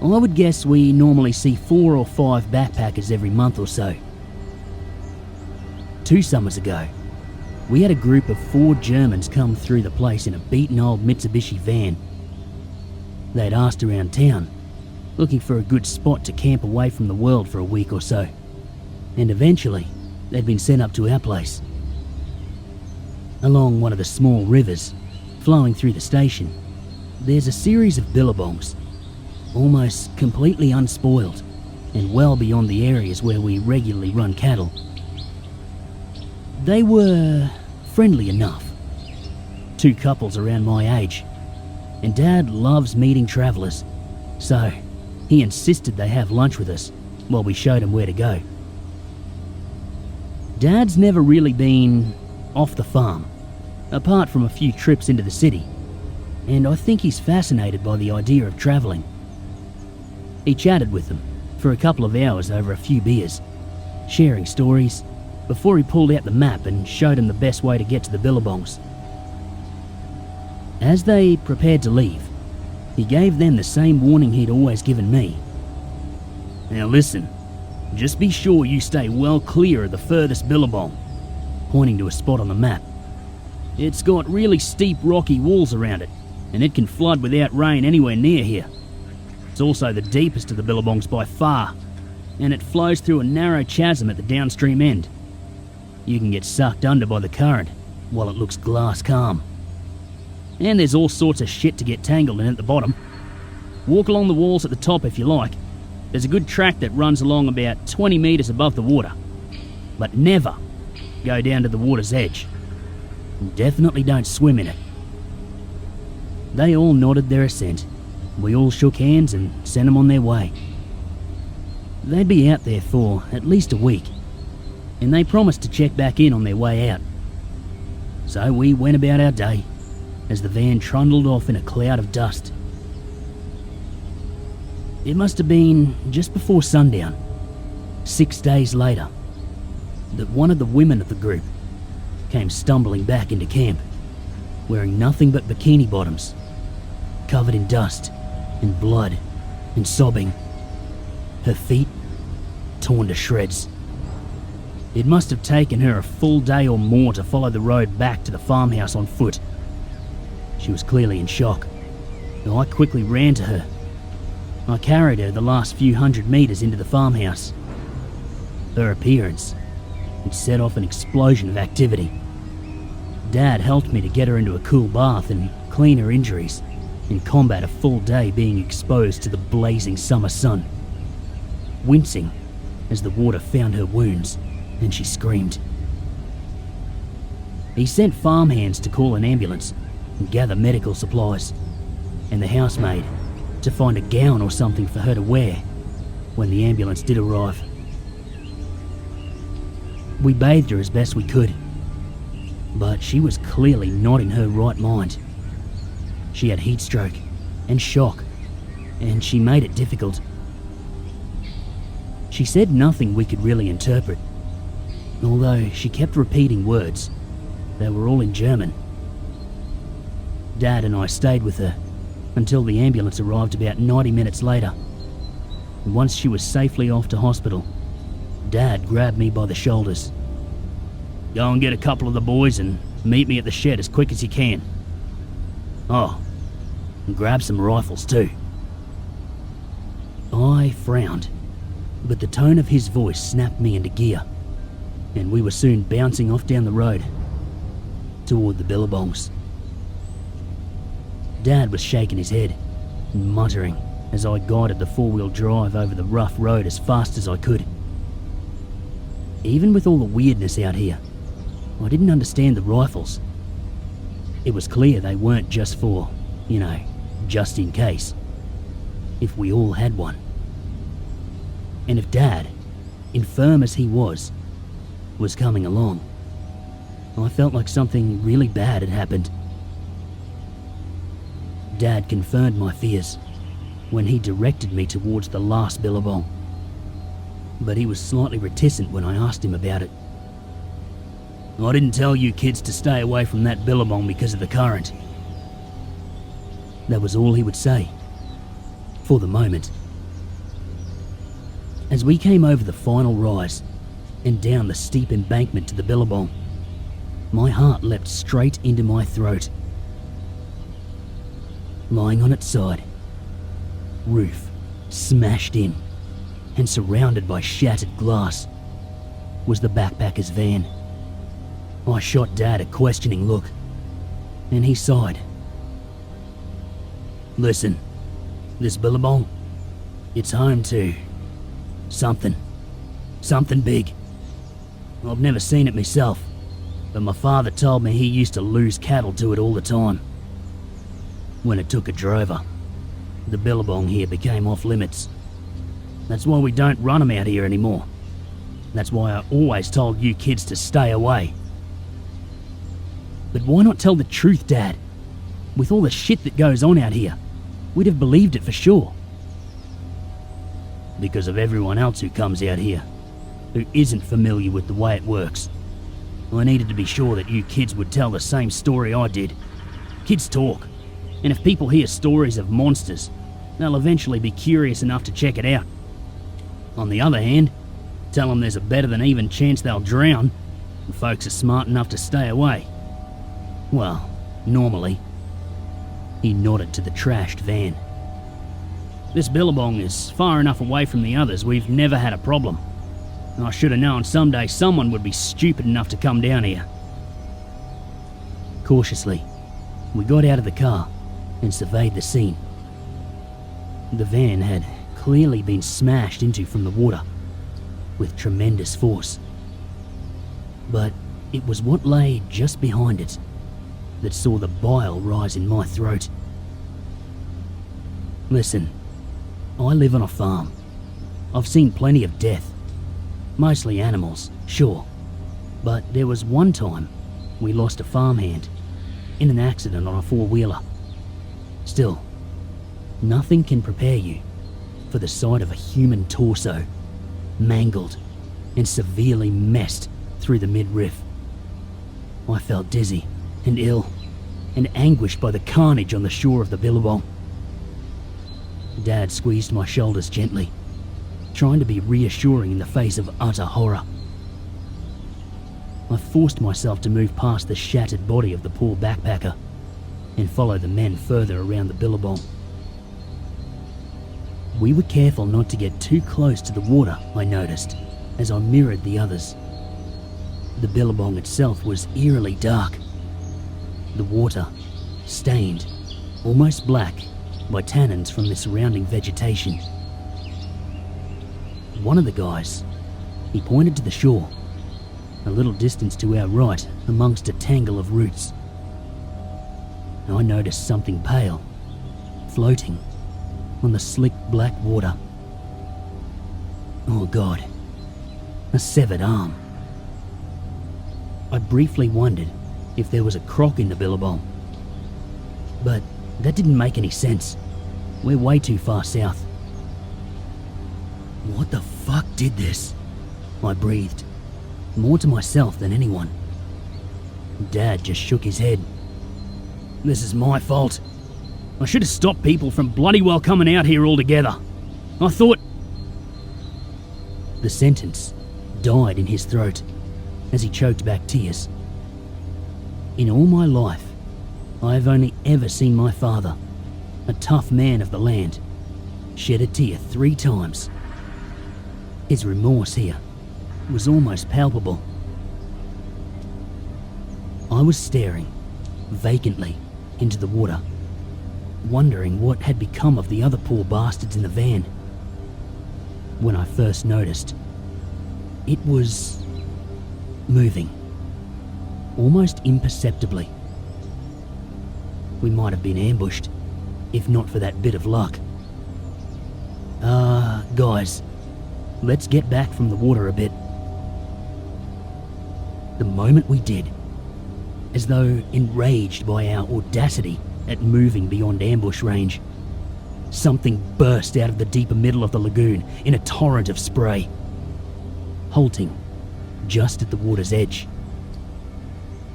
Speaker 1: I would guess we normally see 4 or 5 backpackers every month or so. 2 summers ago, we had a group of 4 Germans come through the place in a beaten old Mitsubishi van. They'd asked around town, looking for a good spot to camp away from the world for a week or so, and eventually they'd been sent up to our place. Along one of the small rivers flowing through the station, there's a series of billabongs, almost completely unspoiled and well beyond the areas where we regularly run cattle. They were friendly enough. 2 couples around my age, and Dad loves meeting travellers, so he insisted they have lunch with us while we showed him where to go. Dad's never really been off the farm, apart from a few trips into the city, and I think he's fascinated by the idea of travelling. He chatted with them for a couple of hours over a few beers, sharing stories, before he pulled out the map and showed them the best way to get to the Billabongs. As they prepared to leave, he gave them the same warning he'd always given me. "Now listen, just be sure you stay well clear of the furthest Billabong," pointing to a spot on the map. "It's got really steep rocky walls around it, and it can flood without rain anywhere near here. It's also the deepest of the Billabongs by far, and it flows through a narrow chasm at the downstream end. You can get sucked under by the current while it looks glass calm. And there's all sorts of shit to get tangled in at the bottom. Walk along the walls at the top if you like. There's a good track that runs along about 20 metres above the water. But never go down to the water's edge. And definitely don't swim in it." They all nodded their assent. We all shook hands and sent them on their way. They'd be out there for at least a week, and they promised to check back in on their way out. So we went about our day as the van trundled off in a cloud of dust. It must have been just before sundown, 6 days later, that one of the women of the group came stumbling back into camp, wearing nothing but bikini bottoms, covered in dust and blood and sobbing, her feet torn to shreds. It must have taken her a full day or more to follow the road back to the farmhouse on foot. She was clearly in shock, and I quickly ran to her. I carried her the last few hundred metres into the farmhouse. Her appearance had set off an explosion of activity. Dad helped me to get her into a cool bath and clean her injuries and combat a full day being exposed to the blazing summer sun, wincing as the water found her wounds and she screamed. He sent farmhands to call an ambulance and gather medical supplies, and the housemaid to find a gown or something for her to wear when the ambulance did arrive. We bathed her as best we could but she was clearly not in her right mind. She had heat stroke and shock, and she made it difficult. She said nothing we could really interpret, although she kept repeating words. They were all in German. Dad and I stayed with her until the ambulance arrived about 90 minutes later. Once she was safely off to hospital, Dad grabbed me by the shoulders. "Go and get a couple of the boys and meet me at the shed as quick as you can. Oh, and grab some rifles too." I frowned, but the tone of his voice snapped me into gear, and we were soon bouncing off down the road toward the Billabongs. Dad was shaking his head and muttering as I guided the four-wheel drive over the rough road as fast as I could. Even with all the weirdness out here, I didn't understand the rifles. It was clear they weren't just for, just in case. If we all had one. And if Dad, infirm as he was coming along, I felt like something really bad had happened. Dad confirmed my fears when he directed me towards the last Billabong, but he was slightly reticent when I asked him about it. "I didn't tell you kids to stay away from that Billabong because of the current." That was all he would say, for the moment. As we came over the final rise and down the steep embankment to the Billabong, my heart leapt straight into my throat. Lying on its side, roof smashed in and surrounded by shattered glass, was the backpacker's van. I shot Dad a questioning look, and he sighed. "Listen, this Billabong, it's home to something big. I've never seen it myself, but my father told me he used to lose cattle to it all the time. When it took a drover, the Billabong here became off limits. That's why we don't run them out here anymore. That's why I always told you kids to stay away." "But why not tell the truth, Dad? With all the shit that goes on out here, we'd have believed it for sure." "Because of everyone else who comes out here, who isn't familiar with the way it works. I needed to be sure that you kids would tell the same story I did. Kids talk, and if people hear stories of monsters, they'll eventually be curious enough to check it out. On the other hand, tell them there's a better than even chance they'll drown, and folks are smart enough to stay away. Well, normally." He nodded to the trashed van. "This Billabong is far enough away from the others we've never had a problem. I should have known someday someone would be stupid enough to come down here." Cautiously, we got out of the car and surveyed the scene. The van had clearly been smashed into from the water with tremendous force. But it was what lay just behind it that saw the bile rise in my throat. Listen, I live on a farm. I've seen plenty of death. Mostly animals, sure. But there was one time we lost a farmhand in an accident on a four-wheeler. Still, nothing can prepare you for the sight of a human torso, mangled and severely messed through the midriff. I felt dizzy and ill and anguished by the carnage on the shore of the Billabong. Dad squeezed my shoulders gently, trying to be reassuring in the face of utter horror. I forced myself to move past the shattered body of the poor backpacker and follow the men further around the Billabong. We were careful not to get too close to the water, I noticed, as I mirrored the others. The Billabong itself was eerily dark. The water, stained, almost black, by tannins from the surrounding vegetation. One of the guys, he pointed to the shore, a little distance to our right amongst a tangle of roots. I noticed something pale, floating on the slick black water. Oh God, a severed arm. I briefly wondered if there was a croc in the Billabong. But that didn't make any sense. We're way too far south. What the fuck did this? I breathed, more to myself than anyone. Dad just shook his head. This is my fault. I should have stopped people from bloody well coming out here altogether. I thought... The sentence died in his throat as he choked back tears. In all my life, I have only ever seen my father, a tough man of the land, shed a tear 3 times. His remorse here was almost palpable. I was staring vacantly into the water, wondering what had become of the other poor bastards in the van. When I first noticed, it was moving, almost imperceptibly. We might have been ambushed, if not for that bit of luck. Guys, let's get back from the water a bit. The moment we did, as though enraged by our audacity at moving beyond ambush range, something burst out of the deeper middle of the lagoon in a torrent of spray, halting just at the water's edge.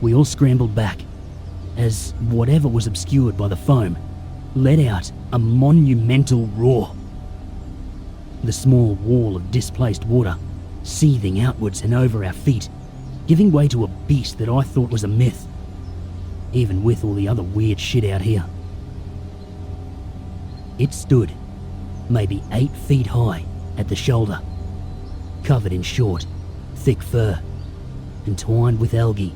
Speaker 1: We all scrambled back as whatever was obscured by the foam let out a monumental roar. The small wall of displaced water seething outwards and over our feet, giving way to a beast that I thought was a myth, even with all the other weird shit out here. It stood maybe 8 feet high at the shoulder, covered in short, thick fur, entwined with algae,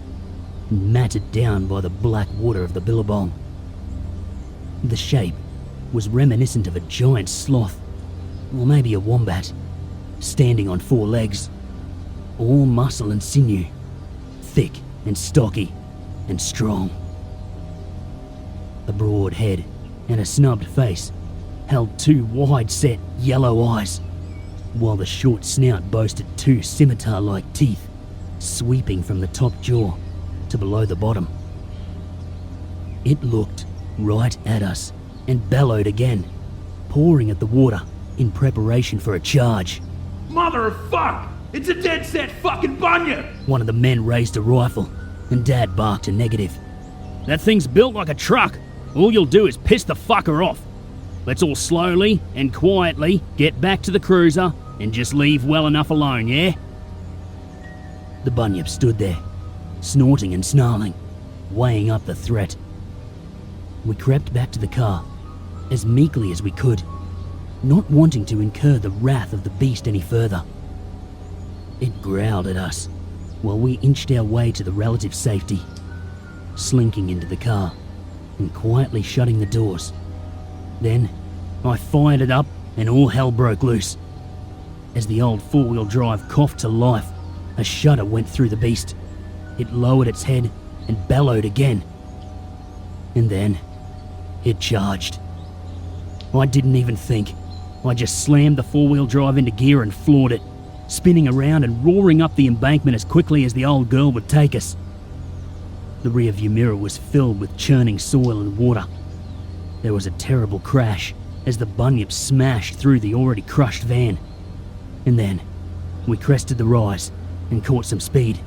Speaker 1: and matted down by the black water of the Billabong. The shape was reminiscent of a giant sloth, or maybe a wombat, standing on 4 legs, all muscle and sinew, thick and stocky and strong. A broad head and a snubbed face held 2 wide-set yellow eyes, while the short snout boasted 2 scimitar-like teeth sweeping from the top jaw to below the bottom. It looked right at us and bellowed again, pawing at the water in preparation for a charge.
Speaker 3: Mother of fuck! It's a dead set fucking bunyip!
Speaker 1: One of the men raised a rifle, and Dad barked a negative. That thing's built like a truck. All you'll do is piss the fucker off. Let's all slowly and quietly get back to the cruiser and just leave well enough alone, yeah? The bunyip stood there, snorting and snarling, weighing up the threat. We crept back to the car, as meekly as we could, not wanting to incur the wrath of the beast any further. It growled at us while we inched our way to the relative safety, slinking into the car and quietly shutting the doors. Then I fired it up and all hell broke loose. As the old 4-wheel drive coughed to life, a shudder went through the beast. It lowered its head and bellowed again. And then it charged. I didn't even think. I just slammed the 4-wheel drive into gear and floored it, spinning around and roaring up the embankment as quickly as the old girl would take us. The rearview mirror was filled with churning soil and water. There was a terrible crash as the bunyip smashed through the already crushed van. And then we crested the rise and caught some speed.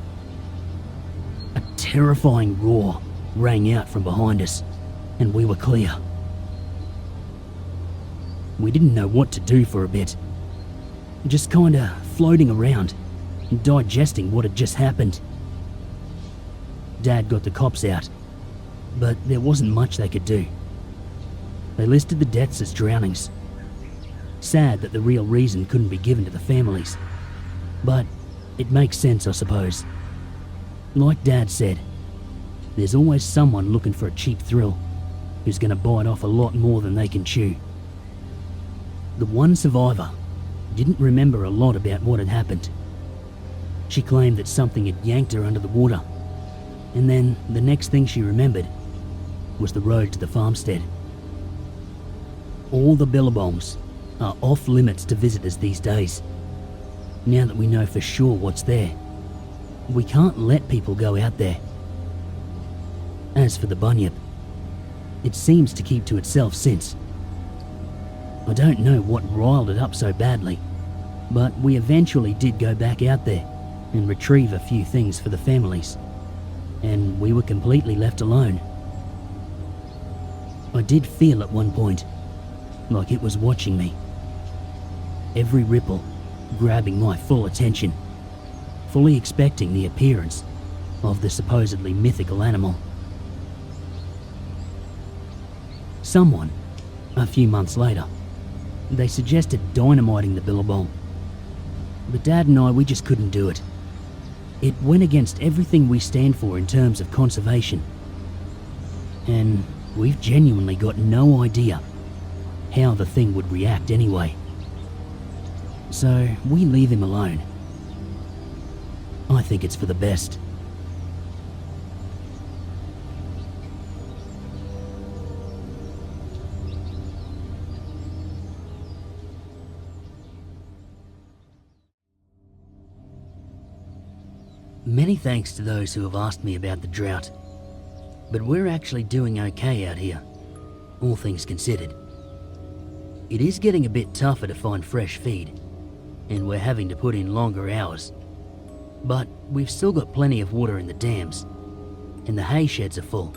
Speaker 1: A terrifying roar rang out from behind us, and we were clear. We didn't know what to do for a bit, just kinda floating around and digesting what had just happened. Dad got the cops out, but there wasn't much they could do. They listed the deaths as drownings. Sad that the real reason couldn't be given to the families, but it makes sense, I suppose. Like Dad said, there's always someone looking for a cheap thrill who's gonna bite off a lot more than they can chew. The one survivor didn't remember a lot about what had happened. She claimed that something had yanked her under the water, and then the next thing she remembered was the road to the farmstead. All the Billabongs are off limits to visitors these days. Now that we know for sure what's there, we can't let people go out there. As for the bunyip, it seems to keep to itself since. I don't know what riled it up so badly, but we eventually did go back out there and retrieve a few things for the families, and we were completely left alone. I did feel at one point like it was watching me, every ripple grabbing my full attention, fully expecting the appearance of the supposedly mythical animal. Someone, a few months later, they suggested dynamiting the Billabong, but Dad and I, we just couldn't do it. It went against everything we stand for in terms of conservation, and we've genuinely got no idea how the thing would react anyway. So we leave him alone. I think it's for the best. Many thanks to those who have asked me about the drought, but we're actually doing okay out here, all things considered. It is getting a bit tougher to find fresh feed, and we're having to put in longer hours, but we've still got plenty of water in the dams, and the hay sheds are full.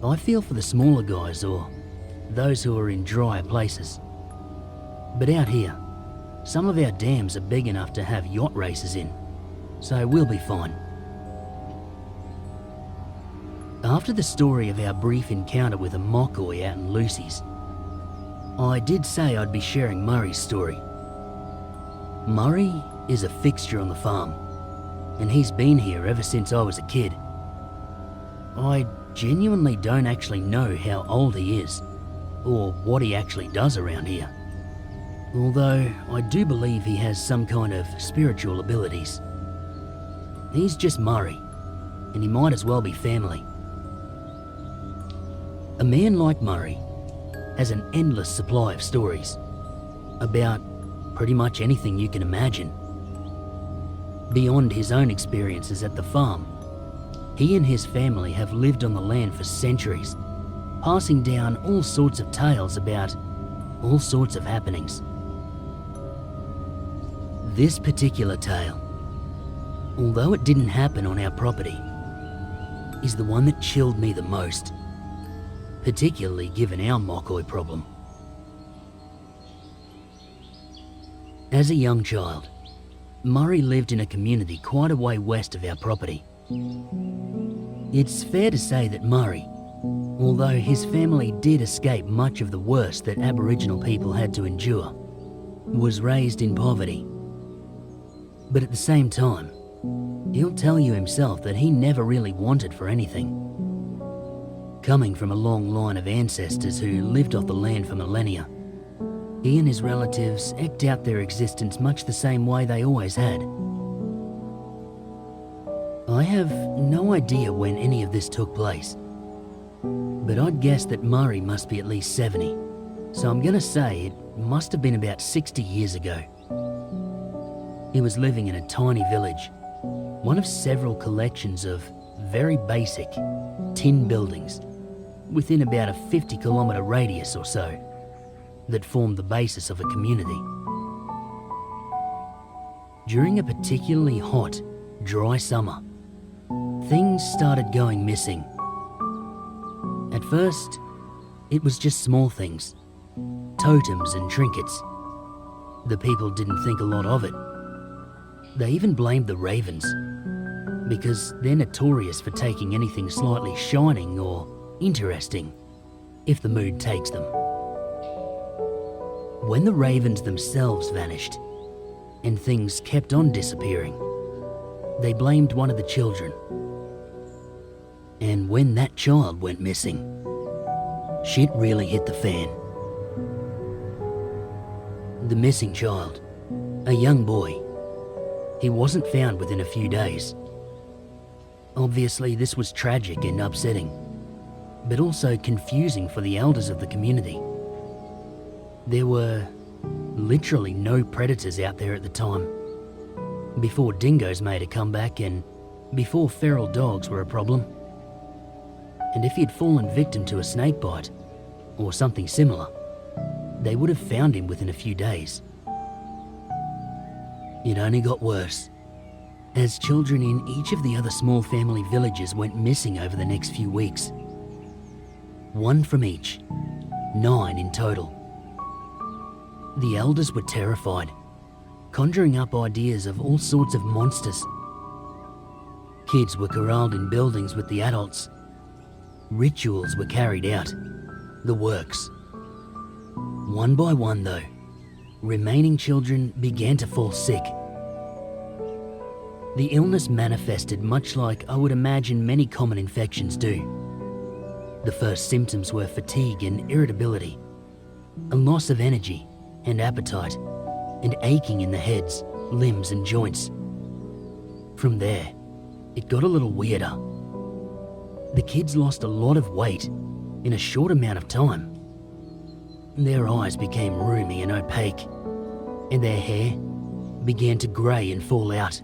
Speaker 1: I feel for the smaller guys or those who are in drier places, but out here, some of our dams are big enough to have yacht races in, so we'll be fine. After the story of our brief encounter with a Mokoi out in Lucy's, I did say I'd be sharing Murray's story. Murray is a fixture on the farm, and he's been here ever since I was a kid. I genuinely don't actually know how old he is, or what he actually does around here, although I do believe he has some kind of spiritual abilities. He's just Murray, and he might as well be family. A man like Murray has an endless supply of stories about pretty much anything you can imagine. Beyond his own experiences at the farm, he and his family have lived on the land for centuries, passing down all sorts of tales about all sorts of happenings. This particular tale, although it didn't happen on our property, is the one that chilled me the most, particularly given our Mokoi problem. As a young child, Murray lived in a community quite a way west of our property. It's fair to say that Murray, although his family did escape much of the worst that Aboriginal people had to endure, was raised in poverty. But at the same time, he'll tell you himself that he never really wanted for anything. Coming from a long line of ancestors who lived off the land for millennia, he and his relatives eked out their existence much the same way they always had. I have no idea when any of this took place, but I'd guess that Murray must be at least 70, so I'm gonna say it must have been about 60 years ago. He was living in a tiny village, one of several collections of very basic tin buildings within about a 50-kilometre radius or so that formed the basis of a community. During a particularly hot, dry summer, things started going missing. At first, it was just small things, totems and trinkets. The people didn't think a lot of it. They even blamed the ravens, because they're notorious for taking anything slightly shining or interesting, if the mood takes them. When the ravens themselves vanished, and things kept on disappearing, they blamed one of the children. And when that child went missing, shit really hit the fan. The missing child, a young boy, he wasn't found within a few days. Obviously, this was tragic and upsetting, but also confusing for the elders of the community. There were literally no predators out there at the time, before dingoes made a comeback and before feral dogs were a problem. and if he had fallen victim to a snake bite or something similar, they would have found him within a few days. It only got worse, as children in each of the other small family villages went missing over the next few weeks. 1 from each, 9 in total. The elders were terrified, conjuring up ideas of all sorts of monsters. Kids were corralled in buildings with the adults. Rituals were carried out, the works. One by one, though, remaining children began to fall sick. The illness manifested much like I would imagine many common infections do. The first symptoms were fatigue and irritability, a loss of energy and appetite, and aching in the heads, limbs and joints. From there, it got a little weirder. The kids lost a lot of weight in a short amount of time. Their eyes became roomy and opaque, and their hair began to grey and fall out.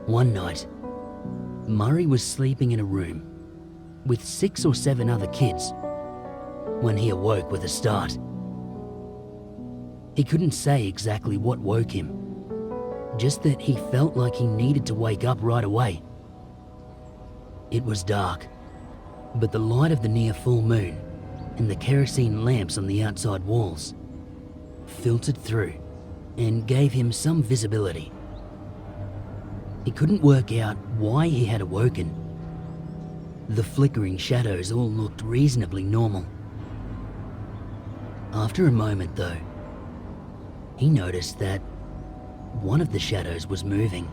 Speaker 1: One night, Murray was sleeping in a room with 6 or 7 other kids when he awoke with a start. He couldn't say exactly what woke him, just that he felt like he needed to wake up right away. It was dark, but the light of the near full moon and the kerosene lamps on the outside walls filtered through and gave him some visibility. He couldn't work out why he had awoken. The flickering shadows all looked reasonably normal. After a moment, though, he noticed that one of the shadows was moving.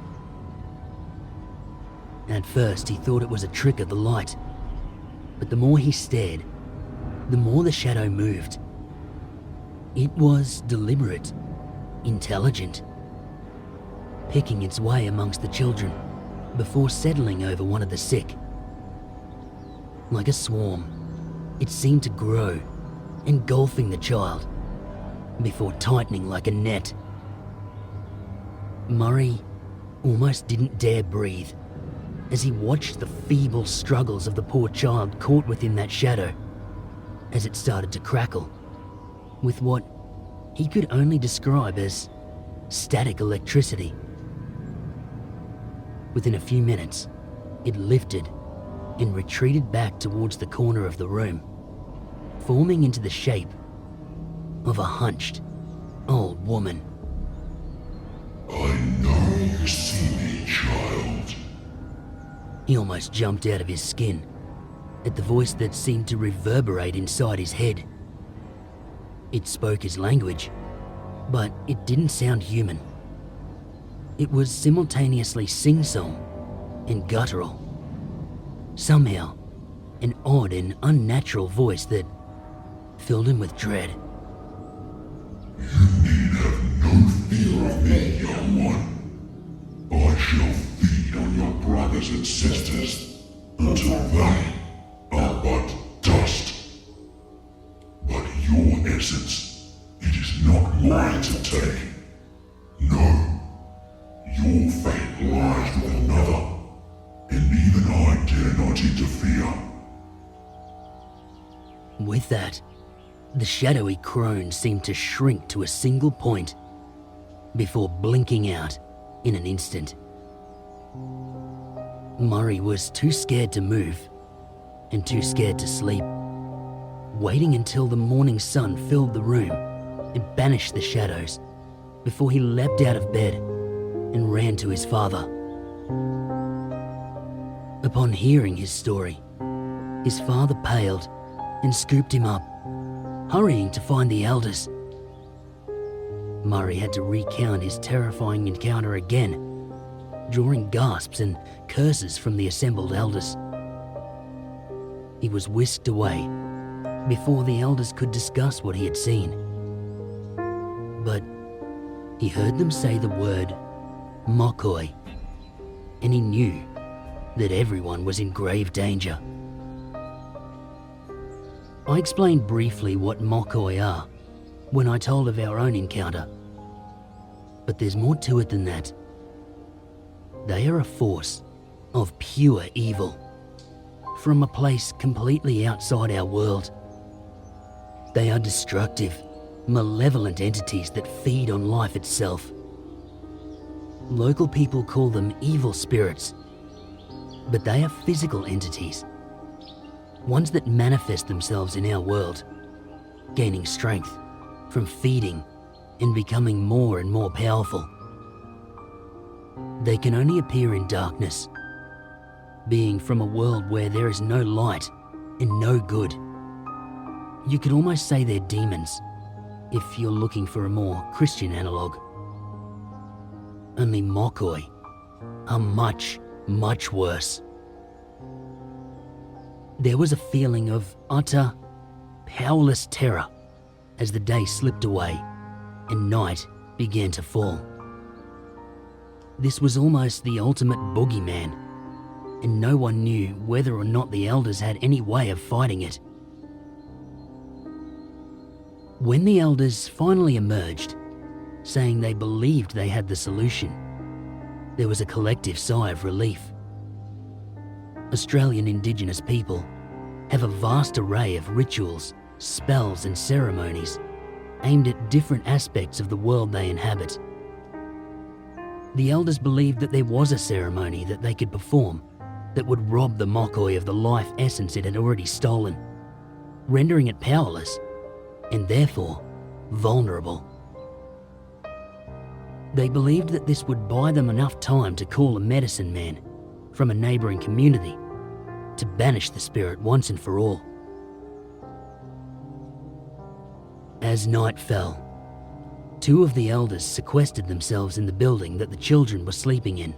Speaker 1: At first, he thought it was a trick of the light, but the more he stared, the more the shadow moved. It was deliberate, intelligent, picking its way amongst the children before settling over one of the sick. Like a swarm, it seemed to grow, engulfing the child, before tightening like a net. Murray almost didn't dare breathe as he watched the feeble struggles of the poor child caught within that shadow as it started to crackle with what he could only describe as static electricity. Within a few minutes, it lifted and retreated back towards the corner of the room, forming into the shape of a hunched old woman.
Speaker 2: I know you see me, child.
Speaker 1: He almost jumped out of his skin at the voice that seemed to reverberate inside his head. It spoke his language, but it didn't sound human. It was simultaneously sing-song and guttural. Somehow, an odd and unnatural voice that filled him with dread.
Speaker 2: You need have no fear of me, young one. I shall feed on your brothers and sisters until they are but dust. But your essence, it is not mine to take. No, your fate lies with another, and even I dare not interfere.
Speaker 1: With that, the shadowy crone seemed to shrink to a single point before blinking out in an instant. Murray was too scared to move and too scared to sleep, waiting until the morning sun filled the room and banished the shadows before he leapt out of bed and ran to his father. Upon hearing his story, his father paled and scooped him up, hurrying to find the elders. Murray had to recount his terrifying encounter again, drawing gasps and curses from the assembled elders. He was whisked away before the elders could discuss what he had seen. But he heard them say the word Mokoi, and he knew that everyone was in grave danger. I explained briefly what Mokoi are when I told of our own encounter, but there's more to it than that. They are a force of pure evil, from a place completely outside our world. They are destructive, malevolent entities that feed on life itself. Local people call them evil spirits, but they are physical entities, ones that manifest themselves in our world, gaining strength from feeding and becoming more and more powerful. They can only appear in darkness, being from a world where there is no light and no good. You could almost say they're demons, if you're looking for a more Christian analogue. Only Mokoi are much, much worse. There was a feeling of utter, powerless terror as the day slipped away and night began to fall. This was almost the ultimate boogeyman, and no one knew whether or not the elders had any way of fighting it. When the elders finally emerged, saying they believed they had the solution, there was a collective sigh of relief. Australian Indigenous people have a vast array of rituals, spells and ceremonies aimed at different aspects of the world they inhabit. The elders believed that there was a ceremony that they could perform that would rob the Mokoi of the life essence it had already stolen, rendering it powerless and therefore vulnerable. They believed that this would buy them enough time to call a medicine man from a neighbouring community to banish the spirit once and for all. As night fell, two of the elders sequestered themselves in the building that the children were sleeping in.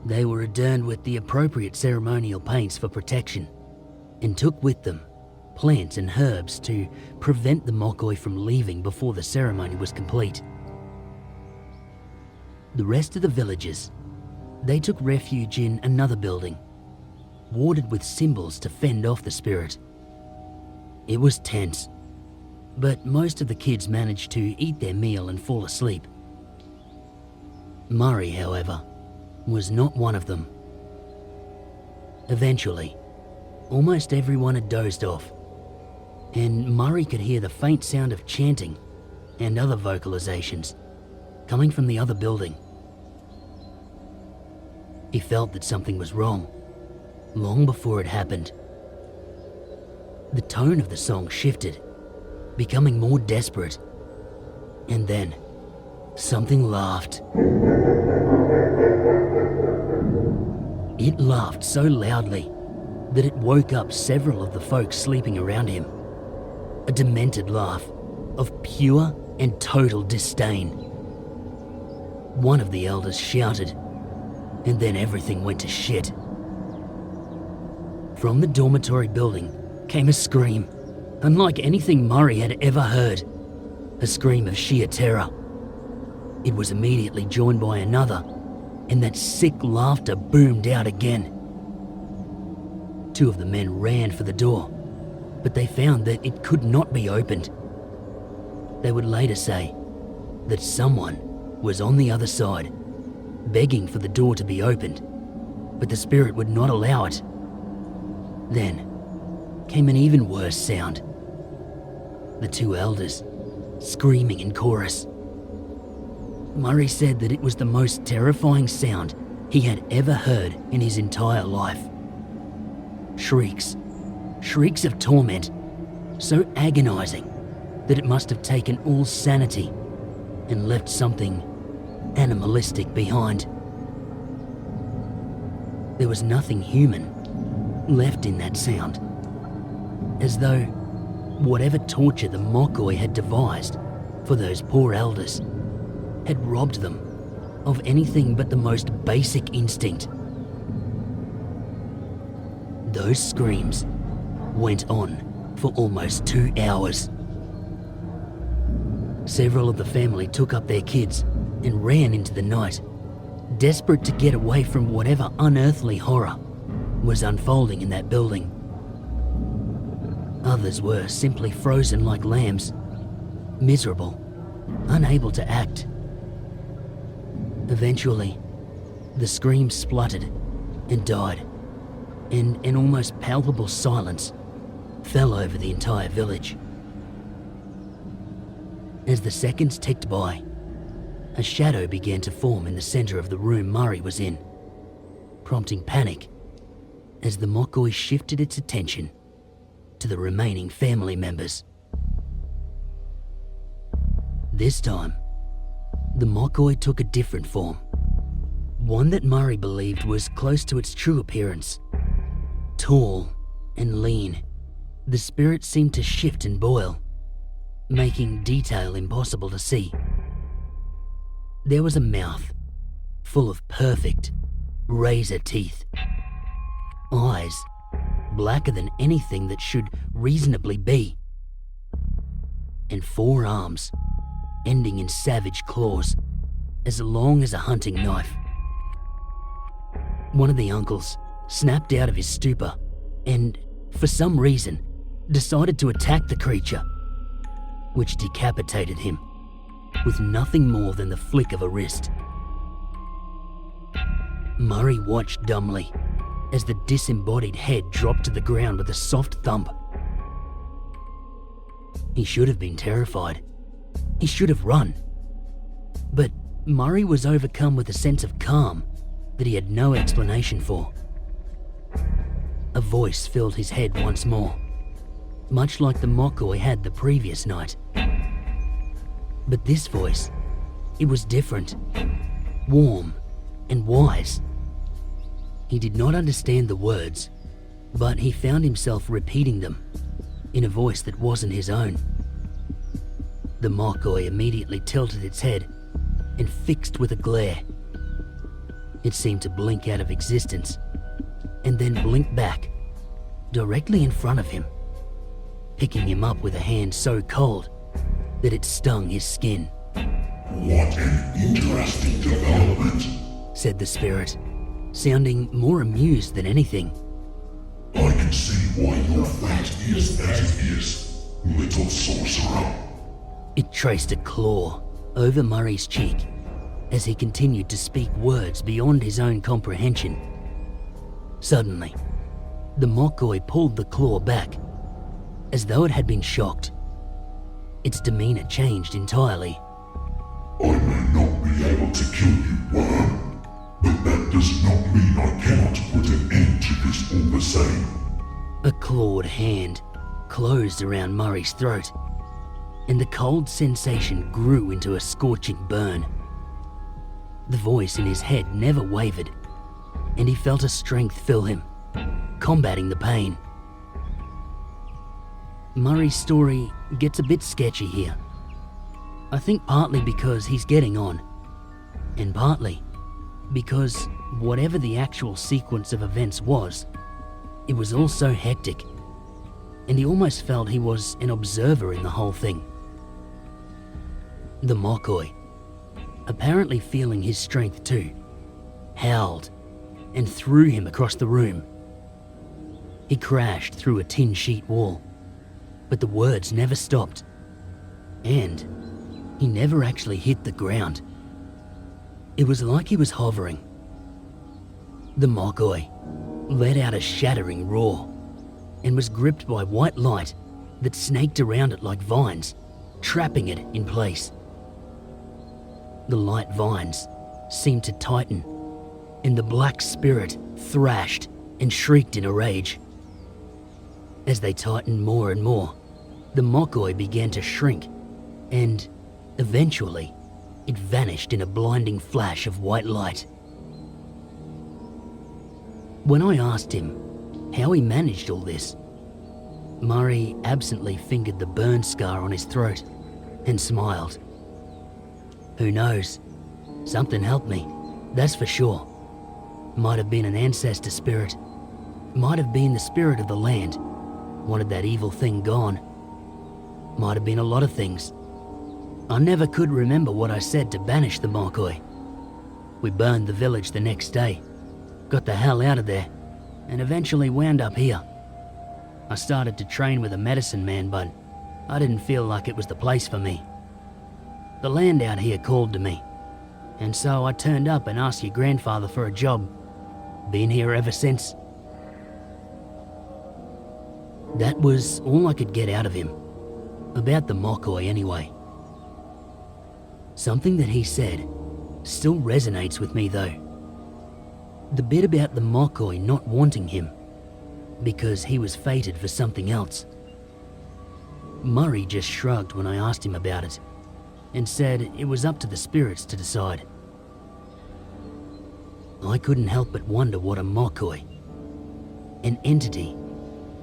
Speaker 1: They were adorned with the appropriate ceremonial paints for protection and took with them plants and herbs to prevent the Mokoi from leaving before the ceremony was complete. The rest of the villagers, they took refuge in another building, warded with symbols to fend off the spirit. It was tense, but most of the kids managed to eat their meal and fall asleep. Murray, however, was not one of them. Eventually, almost everyone had dozed off, and Murray could hear the faint sound of chanting and other vocalizations coming from the other building. He felt that something was wrong long before it happened. The tone of the song shifted, becoming more desperate, and then something laughed. It laughed so loudly that it woke up several of the folks sleeping around him. A demented laugh of pure and total disdain. One of the elders shouted, and then everything went to shit. From the dormitory building came a scream, unlike anything Murray had ever heard. A scream of sheer terror. It was immediately joined by another, and that sick laughter boomed out again. Two of the men ran for the door, but they found that it could not be opened. They would later say that someone was on the other side, begging for the door to be opened, but the spirit would not allow it. Then came an even worse sound. The two elders screaming in chorus. Murray said that it was the most terrifying sound he had ever heard in his entire life. Shrieks of torment, so agonizing that it must have taken all sanity and left something animalistic behind. There was nothing human left in that sound, as though whatever torture the Mokoi had devised for those poor elders had robbed them of anything but the most basic instinct. Those screams went on for almost 2 hours. Several of the family took up their kids and ran into the night, desperate to get away from whatever unearthly horror was unfolding in that building. Others were simply frozen like lambs, miserable, unable to act. Eventually, The scream spluttered and died, and an almost palpable silence fell over the entire village. As the seconds ticked by, a shadow began to form in the center of the room Murray was in, prompting panic as the Mokoi shifted its attention to the remaining family members. This time, the Mokoi took a different form, one that Murray believed was close to its true appearance. Tall and lean, the spirit seemed to shift and boil, making detail impossible to see. There was a mouth full of perfect razor teeth, eyes blacker than anything that should reasonably be, and 4 arms ending in savage claws as long as a hunting knife. One of the uncles snapped out of his stupor and, for some reason, decided to attack the creature, which decapitated him with nothing more than the flick of a wrist. Murray watched dumbly as the disembodied head dropped to the ground with a soft thump. He should have been terrified. He should have run. But Murray was overcome with a sense of calm that he had no explanation for. A voice filled his head once more, much like the Mokoi had the previous night. But this voice, it was different, warm and wise. He did not understand the words, but he found himself repeating them in a voice that wasn't his own. The Mokoi immediately tilted its head and fixed with a glare. It seemed to blink out of existence and then blink back directly in front of him, picking him up with a hand so cold that it stung his skin.
Speaker 2: What an interesting development,
Speaker 1: said the spirit, sounding more amused than anything.
Speaker 2: I can see why your fate is as it is, little sorcerer.
Speaker 1: It traced a claw over Murray's cheek as he continued to speak words beyond his own comprehension. Suddenly, the Mokoi pulled the claw back, as though it had been shocked. Its demeanor changed entirely.
Speaker 2: I may not be able to kill you, worm, but that does not mean I cannot put an end to this all the same.
Speaker 1: A clawed hand closed around Murray's throat, and the cold sensation grew into a scorching burn. The voice in his head never wavered, and he felt a strength fill him, combating the pain. Murray's story gets a bit sketchy here. I think partly because he's getting on, and partly because whatever the actual sequence of events was, it was all so hectic, and he almost felt he was an observer in the whole thing. The Mokoi, apparently feeling his strength too, howled and threw him across the room. He crashed through a tin sheet wall, but the words never stopped, and he never actually hit the ground. It was like he was hovering. The Mokoi let out a shattering roar and was gripped by white light that snaked around it like vines, trapping it in place. The light vines seemed to tighten, and the black spirit thrashed and shrieked in a rage. As they tightened more and more, the Mokoi began to shrink, and eventually it vanished in a blinding flash of white light. When I asked him how he managed all this, Murray absently fingered the burn scar on his throat and smiled. Who knows? Something helped me, that's for sure. Might have been an ancestor spirit. Might have been the spirit of the land. Wanted that evil thing gone. Might have been a lot of things. I never could remember what I said to banish the Mokoi. We burned the village the next day, got the hell out of there, and eventually wound up here. I started to train with a medicine man, but I didn't feel like it was the place for me. The land out here called to me, and so I turned up and asked your grandfather for a job. Been here ever since. That was all I could get out of him. About the Mokoi anyway. Something that he said still resonates with me though. The bit about the Mokoi not wanting him because he was fated for something else. Murray just shrugged when I asked him about it and said it was up to the spirits to decide. I couldn't help but wonder what a Mokoi, an entity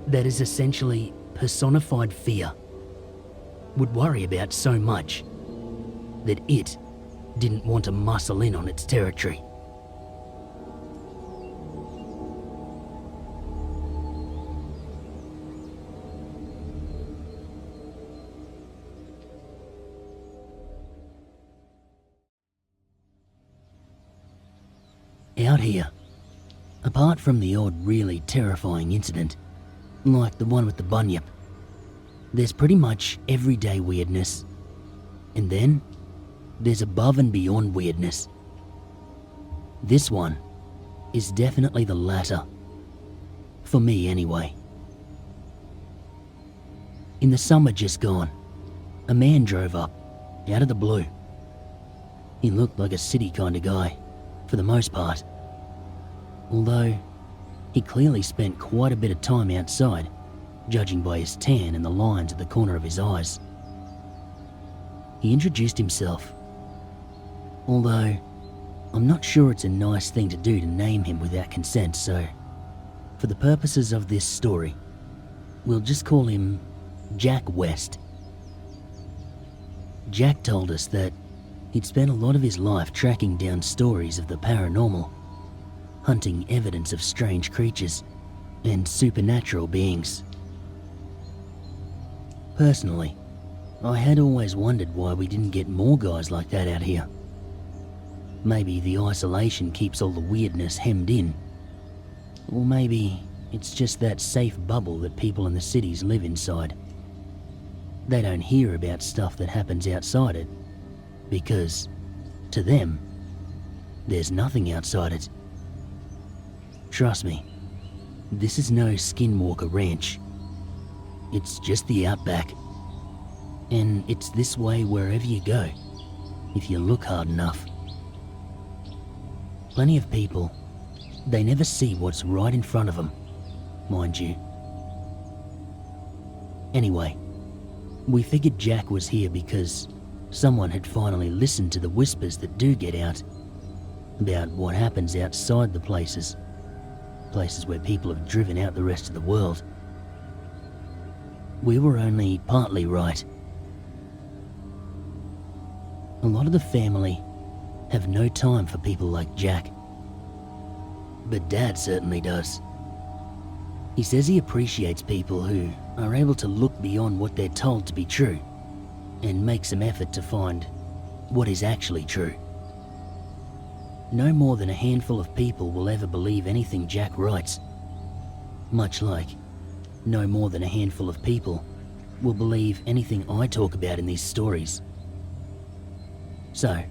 Speaker 1: that is essentially personified fear, would worry about so much that it didn't want to muscle in on its territory. Out here, apart from the odd really terrifying incident, like the one with the bunyip, there's pretty much everyday weirdness. And then there's above and beyond weirdness. This one is definitely the latter. For me anyway. In the summer just gone, a man drove up, out of the blue. He looked like a city kind of guy, for the most part. Although, he clearly spent quite a bit of time outside, judging by his tan and the lines at the corner of his eyes. He introduced himself. Although, I'm not sure it's a nice thing to do to name him without consent, so for the purposes of this story, we'll just call him Jack West. Jack told us that he'd spent a lot of his life tracking down stories of the paranormal, hunting evidence of strange creatures and supernatural beings. Personally, I had always wondered why we didn't get more guys like that out here. Maybe the isolation keeps all the weirdness hemmed in. Or maybe it's just that safe bubble that people in the cities live inside. They don't hear about stuff that happens outside it, because, to them, there's nothing outside it. Trust me, this is no Skinwalker Ranch. It's just the Outback. And it's this way wherever you go, if you look hard enough. Plenty of people, they never see what's right in front of them, mind you. Anyway, we figured Jack was here because someone had finally listened to the whispers that do get out about what happens outside the places where people have driven out the rest of the world. We were only partly right. A lot of the family have no time for people like Jack. But Dad certainly does. He says he appreciates people who are able to look beyond what they're told to be true and make some effort to find what is actually true. No more than a handful of people will ever believe anything Jack writes. Much like no more than a handful of people will believe anything I talk about in these stories. So,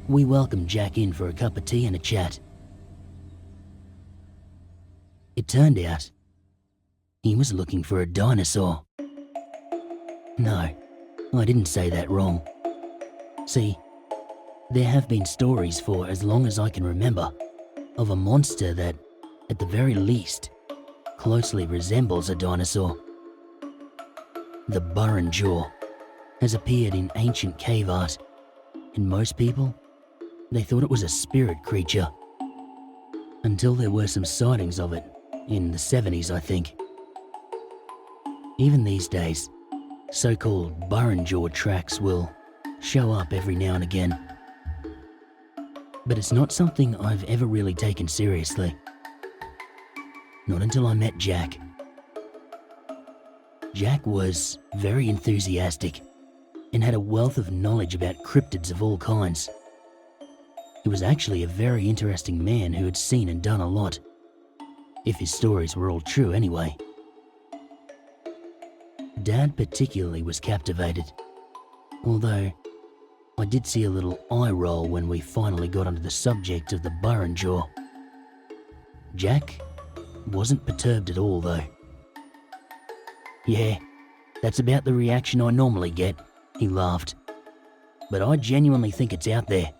Speaker 1: we welcomed Jack in for a cup of tea and a chat. It turned out, he was looking for a dinosaur. No, I didn't say that wrong. See, there have been stories for as long as I can remember of a monster that, at the very least, closely resembles a dinosaur. The Burren Jaw has appeared in ancient cave art, and most people, they thought it was a spirit creature. Until there were some sightings of it in the 70s, I think. Even these days, so-called Burren Jaw tracks will show up every now and again. But it's not something I've ever really taken seriously. Not until I met Jack. Jack was very enthusiastic and had a wealth of knowledge about cryptids of all kinds. He was actually a very interesting man who had seen and done a lot, if his stories were all true anyway. Dad particularly was captivated, although I did see a little eye roll when we finally got onto the subject of the Burrinjaw. Jack wasn't perturbed at all though. "Yeah, that's about the reaction I normally get," he laughed. "But I genuinely think it's out there."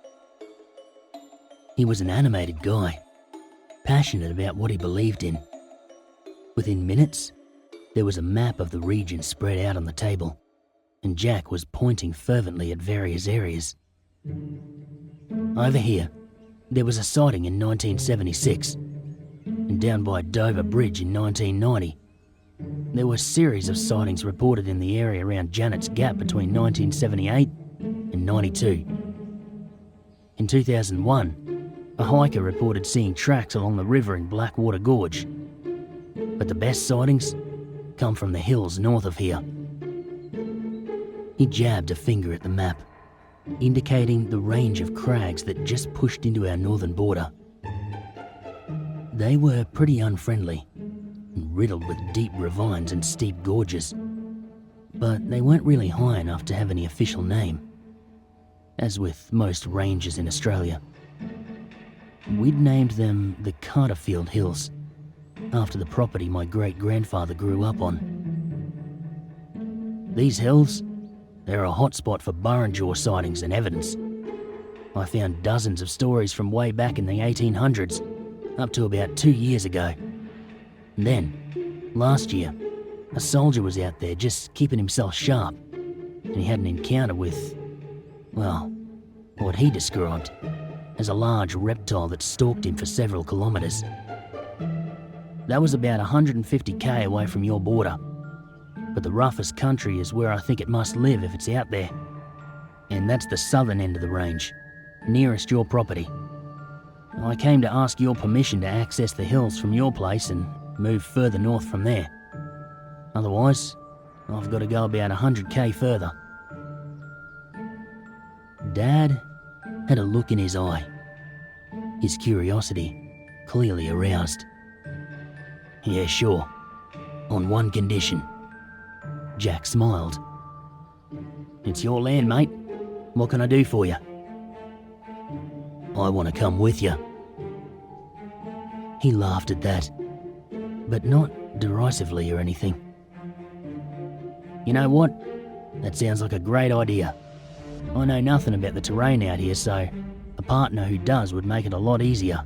Speaker 1: He was an animated guy, passionate about what he believed in. Within minutes, there was a map of the region spread out on the table, and Jack was pointing fervently at various areas. "Over here, there was a sighting in 1976, and down by Dover Bridge in 1990. There were a series of sightings reported in the area around Janet's Gap between 1978 and 92. In 2001, a hiker reported seeing tracks along the river in Blackwater Gorge. But the best sightings come from the hills north of here." He jabbed a finger at the map, indicating the range of crags that just pushed into our northern border. They were pretty unfriendly, and riddled with deep ravines and steep gorges, but they weren't really high enough to have any official name, as with most ranges in Australia. We'd named them the Carterfield Hills, after the property my great-grandfather grew up on. "These hills, they're a hotspot for Burrinjaw sightings and evidence. I found dozens of stories from way back in the 1800s, up to about 2 years ago. And then, last year, a soldier was out there just keeping himself sharp, and he had an encounter with, well, what he described as a large reptile that stalked him for several kilometres. That was about 150k away from your border, but the roughest country is where I think it must live if it's out there. And that's the southern end of the range, nearest your property. I came to ask your permission to access the hills from your place and move further north from there. Otherwise, I've got to go about 100k further." Dad had a look in his eye, his curiosity clearly aroused. "Yeah, sure. On one condition." Jack smiled. "It's your land, mate. What can I do for you?" "I want to come with you." He laughed at that, but not derisively or anything. "You know what? That sounds like a great idea. I know nothing about the terrain out here, so a partner who does would make it a lot easier."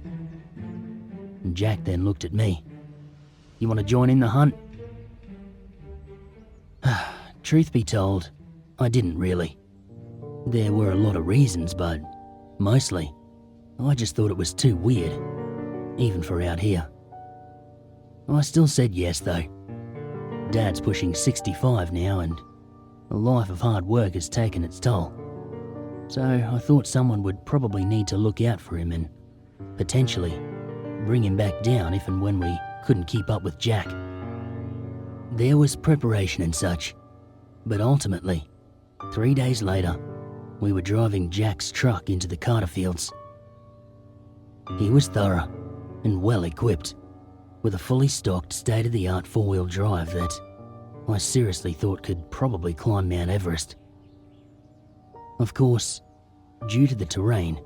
Speaker 1: And Jack then looked at me. "You want to join in the hunt?" Truth be told, I didn't really. There were a lot of reasons, but mostly, I just thought it was too weird, even for out here. I still said yes though. Dad's pushing 65 now, and a life of hard work has taken its toll. So I thought someone would probably need to look out for him and potentially bring him back down if and when we couldn't keep up with Jack. There was preparation and such, but ultimately, 3 days later, we were driving Jack's truck into the Carterfields. He was thorough and well equipped, with a fully stocked state-of-the-art four-wheel drive that I seriously thought could probably climb Mount Everest. Of course, due to the terrain,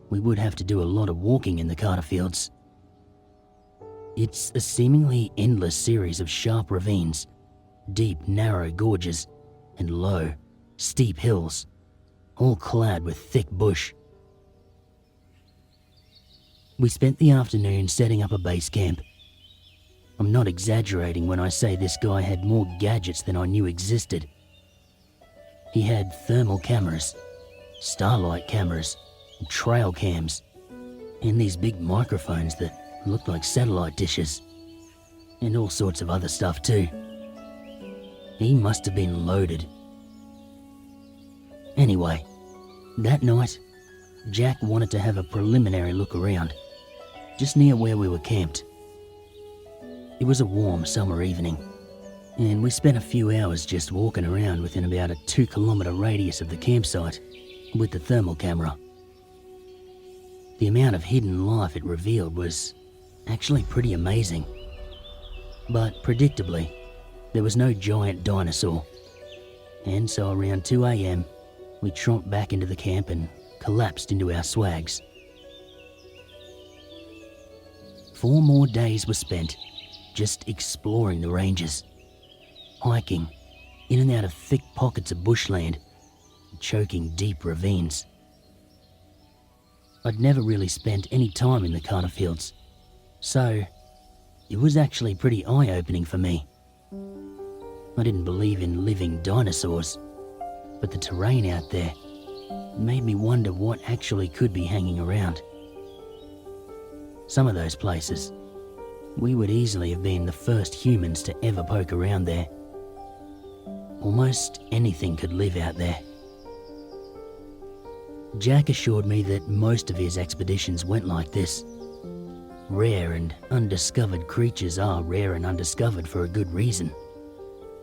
Speaker 1: we would have to do a lot of walking in the Carterfields. It's a seemingly endless series of sharp ravines, deep, narrow gorges, and low, steep hills, all clad with thick bush. We spent the afternoon setting up a base camp. I'm not exaggerating when I say this guy had more gadgets than I knew existed. He had thermal cameras, starlight cameras, trail cams, and these big microphones that looked like satellite dishes, and all sorts of other stuff too. He must have been loaded. Anyway, that night, Jack wanted to have a preliminary look around, just near where we were camped. It was a warm summer evening, and we spent a few hours just walking around within about a 2-kilometre radius of the campsite with the thermal camera. The amount of hidden life it revealed was actually pretty amazing. But predictably, there was no giant dinosaur, and so around 2 a.m, we tromped back into the camp and collapsed into our swags. 4 more days were spent just exploring the ranges, hiking in and out of thick pockets of bushland, choking deep ravines. I'd never really spent any time in the Carterfields, so it was actually pretty eye-opening for me. I didn't believe in living dinosaurs, but the terrain out there made me wonder what actually could be hanging around. Some of those places, we would easily have been the first humans to ever poke around there. Almost anything could live out there. Jack assured me that most of his expeditions went like this. Rare and undiscovered creatures are rare and undiscovered for a good reason.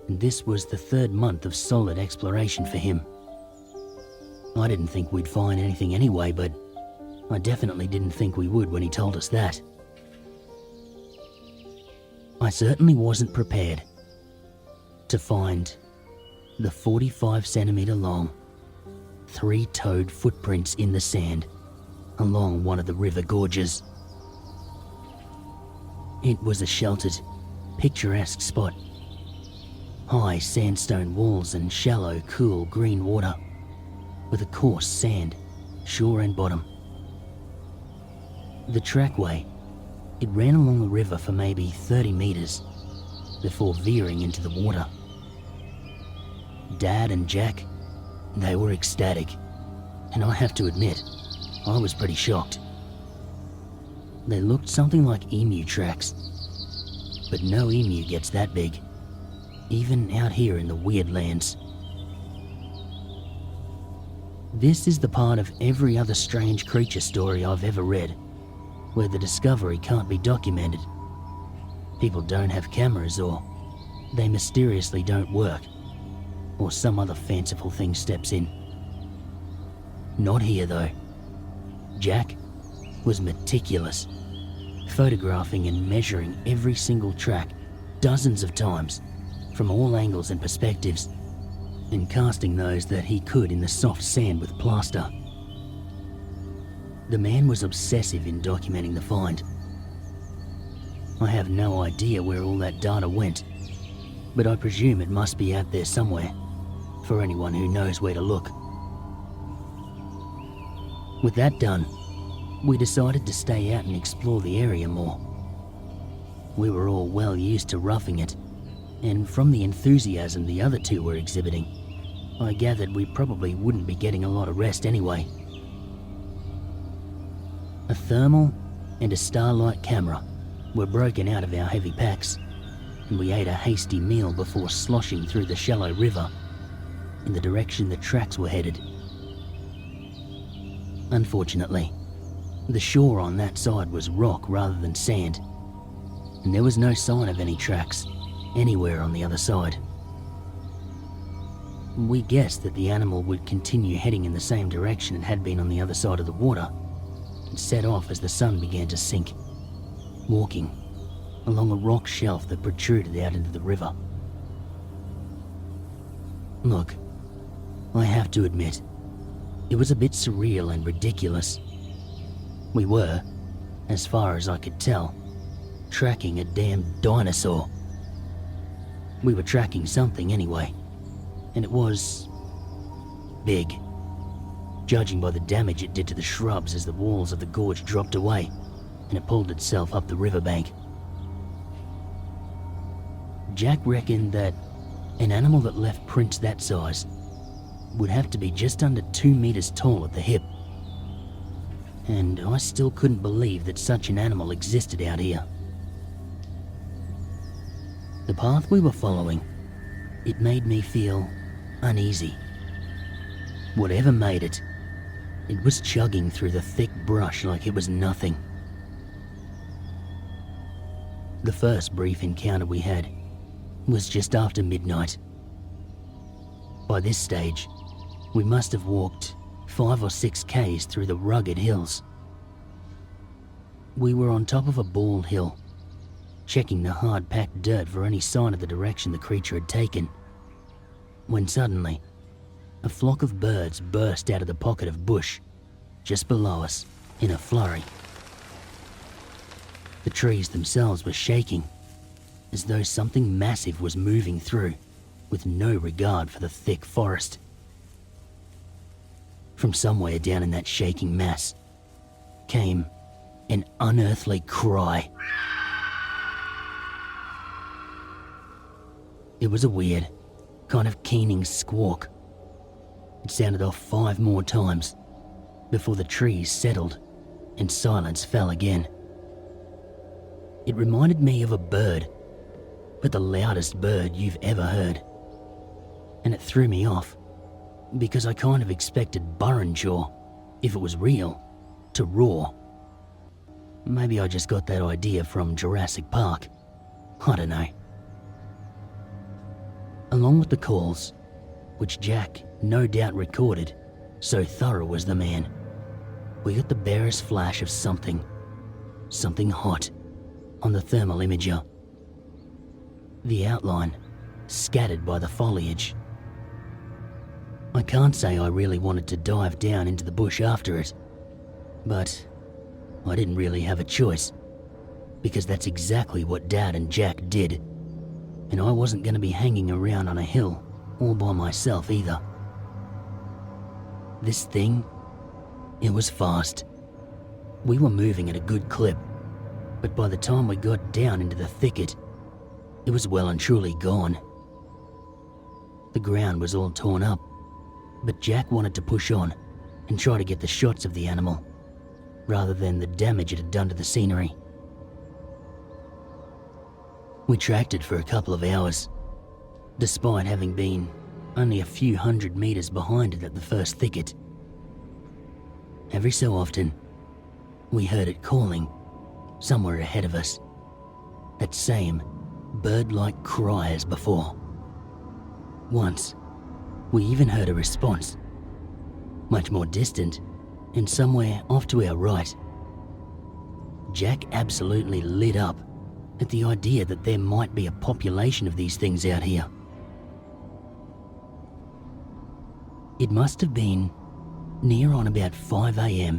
Speaker 1: And this was the 3rd month of solid exploration for him. I didn't think we'd find anything anyway, but I definitely didn't think we would when he told us that. I certainly wasn't prepared to find the 45-centimeter long, 3-toed footprints in the sand along one of the river gorges. It was a sheltered, picturesque spot. High sandstone walls and shallow, cool green water with a coarse sand, shore and bottom. The trackway, it ran along the river for maybe 30 meters before veering into the water. Dad and Jack, they were ecstatic, and I have to admit, I was pretty shocked. They looked something like emu tracks, but no emu gets that big, even out here in the weird lands. This is the part of every other strange creature story I've ever read, where the discovery can't be documented. People don't have cameras, or they mysteriously don't work, or some other fanciful thing steps in. Not here though. Jack was meticulous, photographing and measuring every single track dozens of times from all angles and perspectives, and casting those that he could in the soft sand with plaster. The man was obsessive in documenting the find. I have no idea where all that data went, but I presume it must be out there somewhere, for anyone who knows where to look. With that done, we decided to stay out and explore the area more. We were all well used to roughing it, and from the enthusiasm the other two were exhibiting, I gathered we probably wouldn't be getting a lot of rest anyway. A thermal and a starlight camera were broken out of our heavy packs, and we ate a hasty meal before sloshing through the shallow river in the direction the tracks were headed. Unfortunately, the shore on that side was rock rather than sand, and there was no sign of any tracks anywhere on the other side. We guessed that the animal would continue heading in the same direction it had been on the other side of the water, and set off as the sun began to sink, walking along a rock shelf that protruded out into the river. Look, I have to admit, it was a bit surreal and ridiculous. We were, as far as I could tell, tracking a damn dinosaur. We were tracking something anyway, and it was big, judging by the damage it did to the shrubs as the walls of the gorge dropped away and it pulled itself up the riverbank. Jack reckoned that an animal that left prints that size would have to be just under 2 meters tall at the hip. And I still couldn't believe that such an animal existed out here. The path we were following, it made me feel uneasy. Whatever made it, it was chugging through the thick brush like it was nothing. The first brief encounter we had was just after midnight. By this stage, we must have walked 5 or 6 k's through the rugged hills. We were on top of a bald hill, checking the hard-packed dirt for any sign of the direction the creature had taken, when suddenly, a flock of birds burst out of the pocket of bush just below us in a flurry. The trees themselves were shaking, as though something massive was moving through, with no regard for the thick forest. From somewhere down in that shaking mass came an unearthly cry. It was a weird, kind of keening squawk. It sounded off 5 more times before the trees settled and silence fell again. It reminded me of a bird, but the loudest bird you've ever heard. And it threw me off, because I kind of expected Burrenjaw, if it was real, to roar. Maybe I just got that idea from Jurassic Park. I don't know. Along with the calls, which Jack no doubt recorded, so thorough was the man, we got the barest flash of something hot, on the thermal imager. The outline scattered by the foliage. I can't say I really wanted to dive down into the bush after it, but I didn't really have a choice, because that's exactly what Dad and Jack did, and I wasn't going to be hanging around on a hill all by myself either. This thing, it was fast. We were moving at a good clip, but by the time we got down into the thicket, it was well and truly gone. The ground was all torn up, but Jack wanted to push on and try to get the shots of the animal, rather than the damage it had done to the scenery. We tracked it for a couple of hours, despite having been only a few 100 meters behind it at the first thicket. Every so often, we heard it calling somewhere ahead of us, that same bird-like cry as before. Once, we even heard a response, much more distant and somewhere off to our right. Jack absolutely lit up at the idea that there might be a population of these things out here. It must have been near on about 5 a.m.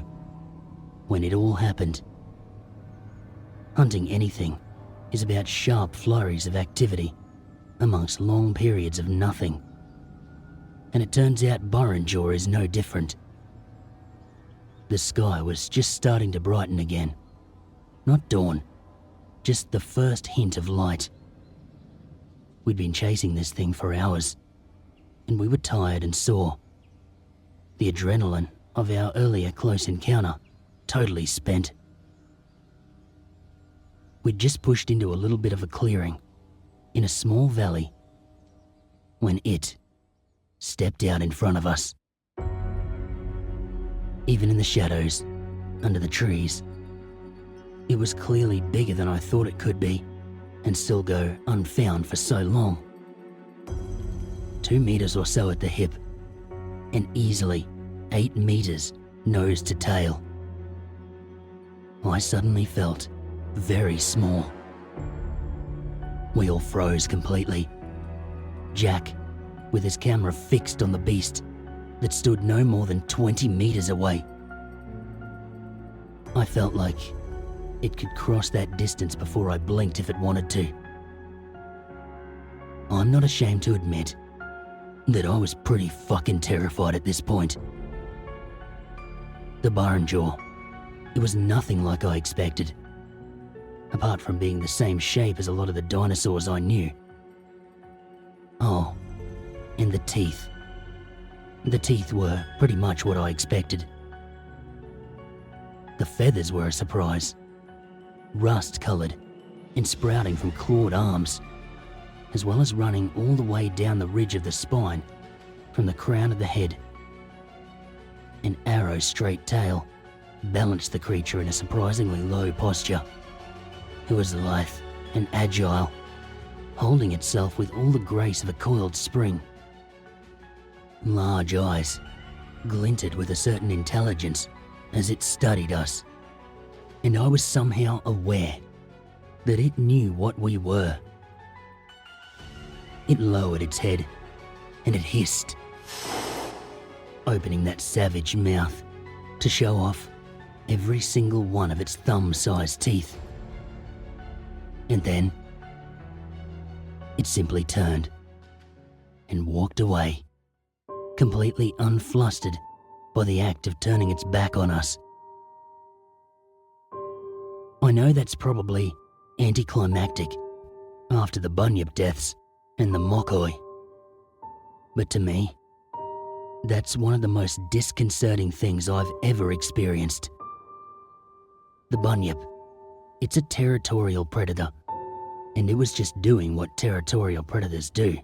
Speaker 1: when it all happened. Hunting anything is about sharp flurries of activity amongst long periods of nothing. And it turns out Burrenjaw is no different. The sky was just starting to brighten again. Not dawn, just the first hint of light. We'd been chasing this thing for hours, and we were tired and sore. The adrenaline of our earlier close encounter totally spent. We'd just pushed into a little bit of a clearing in a small valley when it stepped out in front of us. Even in the shadows, under the trees, it was clearly bigger than I thought it could be, and still go unfound for so long. 2 meters or so at the hip, and easily 8 meters nose to tail. I suddenly felt very small. We all froze completely. Jack, with his camera fixed on the beast that stood no more than 20 meters away. I felt like it could cross that distance before I blinked if it wanted to. I'm not ashamed to admit that I was pretty fucking terrified at this point. The Burrenjaw, it was nothing like I expected, apart from being the same shape as a lot of the dinosaurs I knew. Oh, and the teeth. The teeth were pretty much what I expected. The feathers were a surprise. Rust-coloured and sprouting from clawed arms, as well as running all the way down the ridge of the spine from the crown of the head. An arrow-straight tail balanced the creature in a surprisingly low posture. It was lithe and agile, holding itself with all the grace of a coiled spring. Large eyes glinted with a certain intelligence as it studied us, and I was somehow aware that it knew what we were. It lowered its head and it hissed, opening that savage mouth to show off every single one of its thumb-sized teeth. And then it simply turned and walked away, completely unflustered by the act of turning its back on us. I know that's probably anticlimactic after the bunyip deaths and the Mokoi, but to me, that's one of the most disconcerting things I've ever experienced. The bunyip, it's a territorial predator, and it was just doing what territorial predators do.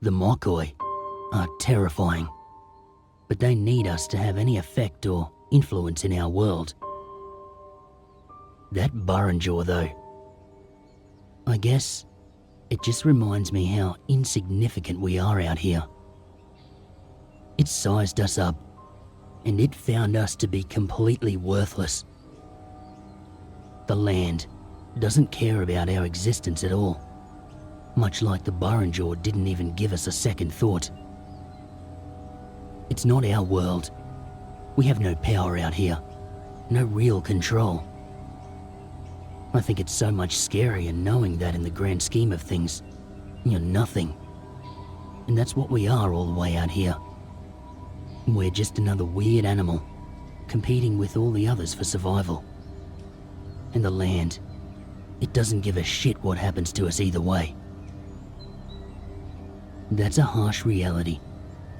Speaker 1: The Mokoi are terrifying, but they need us to have any effect or influence in our world. That Burrinjaw though, I guess it just reminds me how insignificant we are out here. It sized us up, and it found us to be completely worthless. The land doesn't care about our existence at all, much like the Burrinjaw didn't even give us a second thought. It's not our world. We have no power out here, no real control. I think it's so much scarier knowing that in the grand scheme of things, you're nothing. And that's what we are all the way out here. We're just another weird animal, competing with all the others for survival. And the land, it doesn't give a shit what happens to us either way. That's a harsh reality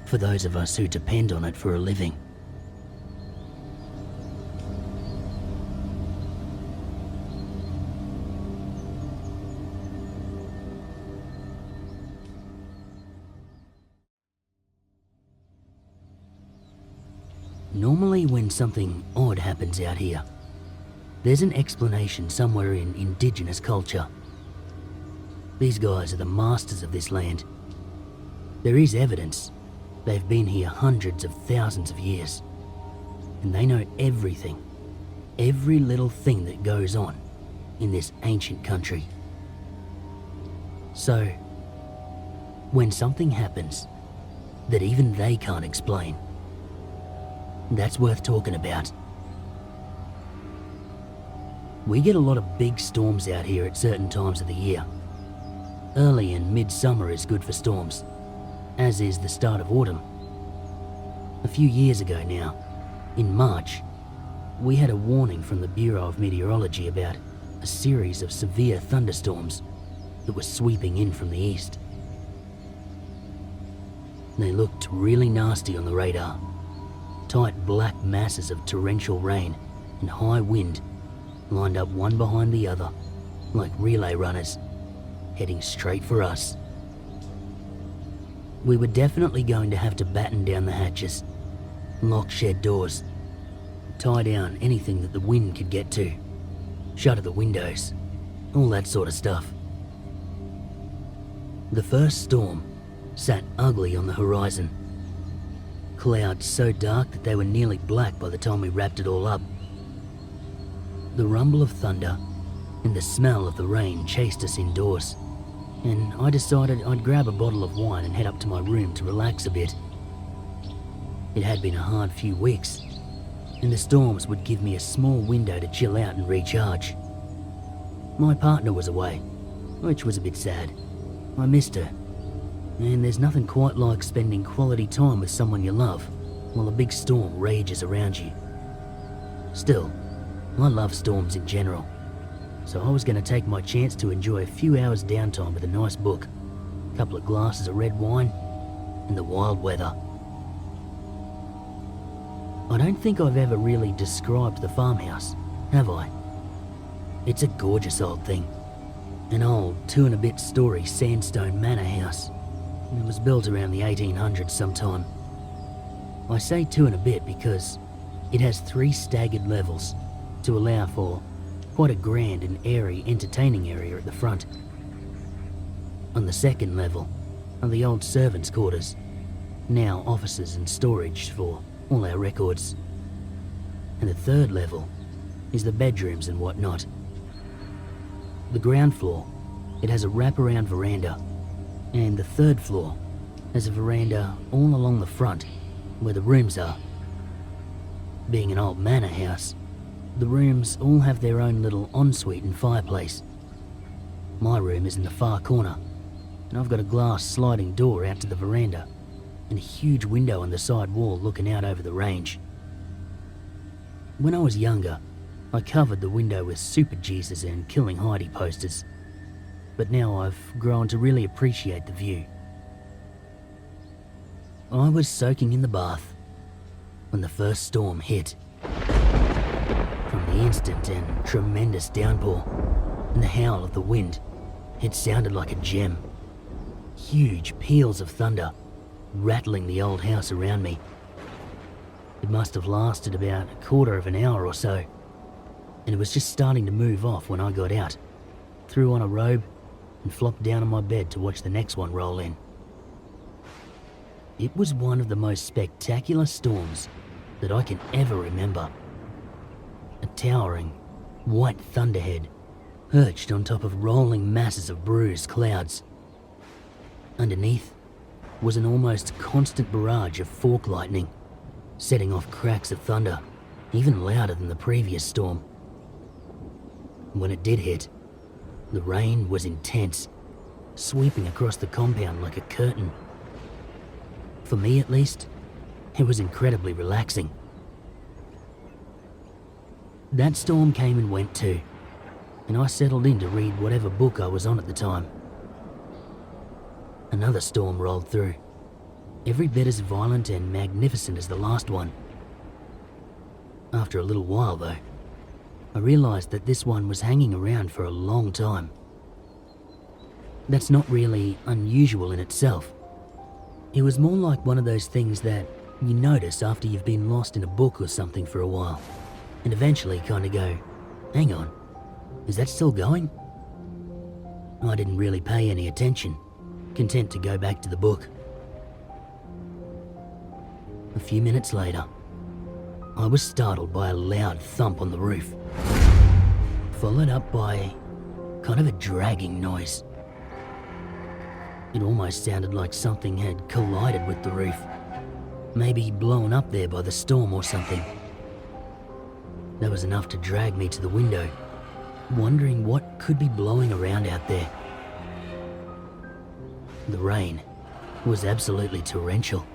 Speaker 1: for those of us who depend on it for a living. Normally when something odd happens out here, there's an explanation somewhere in indigenous culture. These guys are the masters of this land. There is evidence. They've been here hundreds of thousands of years, and they know everything, every little thing that goes on in this ancient country. So, when something happens that even they can't explain, that's worth talking about. We get a lot of big storms out here at certain times of the year. Early and mid-summer is good for storms, as is the start of autumn. A few years ago now, in March, we had a warning from the Bureau of Meteorology about a series of severe thunderstorms that were sweeping in from the east. They looked really nasty on the radar. Tight black masses of torrential rain and high wind lined up one behind the other like relay runners, heading straight for us. We were definitely going to have to batten down the hatches, lock shed doors, tie down anything that the wind could get to, shutter the windows, all that sort of stuff. The first storm sat ugly on the horizon. Clouds so dark that they were nearly black by the time we wrapped it all up. The rumble of thunder and the smell of the rain chased us indoors, and I decided I'd grab a bottle of wine and head up to my room to relax a bit. It had been a hard few weeks, and the storms would give me a small window to chill out and recharge. My partner was away, which was a bit sad. I missed her. And there's nothing quite like spending quality time with someone you love while a big storm rages around you. Still, I love storms in general, so I was going to take my chance to enjoy a few hours downtime with a nice book, a couple of glasses of red wine, and the wild weather. I don't think I've ever really described the farmhouse, have I? It's a gorgeous old thing. An old 2-and-a-bit-story sandstone manor house. It was built around the 1800s sometime. I say 2 and a bit because it has 3 staggered levels to allow for quite a grand and airy entertaining area at the front. On the second level are the old servants' quarters, now offices and storage for all our records. And the third level is the bedrooms and whatnot. The ground floor, it has a wraparound veranda, and the third floor has a veranda all along the front where the rooms are. Being an old manor house, the rooms all have their own little ensuite and fireplace. My room is in the far corner, and I've got a glass sliding door out to the veranda and a huge window on the side wall looking out over the range. When I was younger, I covered the window with Super Jesus and Killing Heidi posters, but now I've grown to really appreciate the view. I was soaking in the bath when the first storm hit. From the instant and tremendous downpour and the howl of the wind, it sounded like a gem. Huge peals of thunder rattling the old house around me. It must have lasted about a quarter of an hour or so, and it was just starting to move off when I got out, threw on a robe, and flopped down on my bed to watch the next one roll in. It was one of the most spectacular storms that I can ever remember. A towering, white thunderhead perched on top of rolling masses of bruised clouds. Underneath was an almost constant barrage of fork lightning, setting off cracks of thunder, even louder than the previous storm. When it did hit, the rain was intense, sweeping across the compound like a curtain. For me at least, it was incredibly relaxing. That storm came and went too, and I settled in to read whatever book I was on at the time. Another storm rolled through, every bit as violent and magnificent as the last one. After a little while though, I realized that this one was hanging around for a long time. That's not really unusual in itself. It was more like one of those things that you notice after you've been lost in a book or something for a while, and eventually kind of go, hang on, is that still going? I didn't really pay any attention, content to go back to the book. A few minutes later, I was startled by a loud thump on the roof, followed up by kind of a dragging noise. It almost sounded like something had collided with the roof, maybe blown up there by the storm or something. That was enough to drag me to the window, wondering what could be blowing around out there. The rain was absolutely torrential.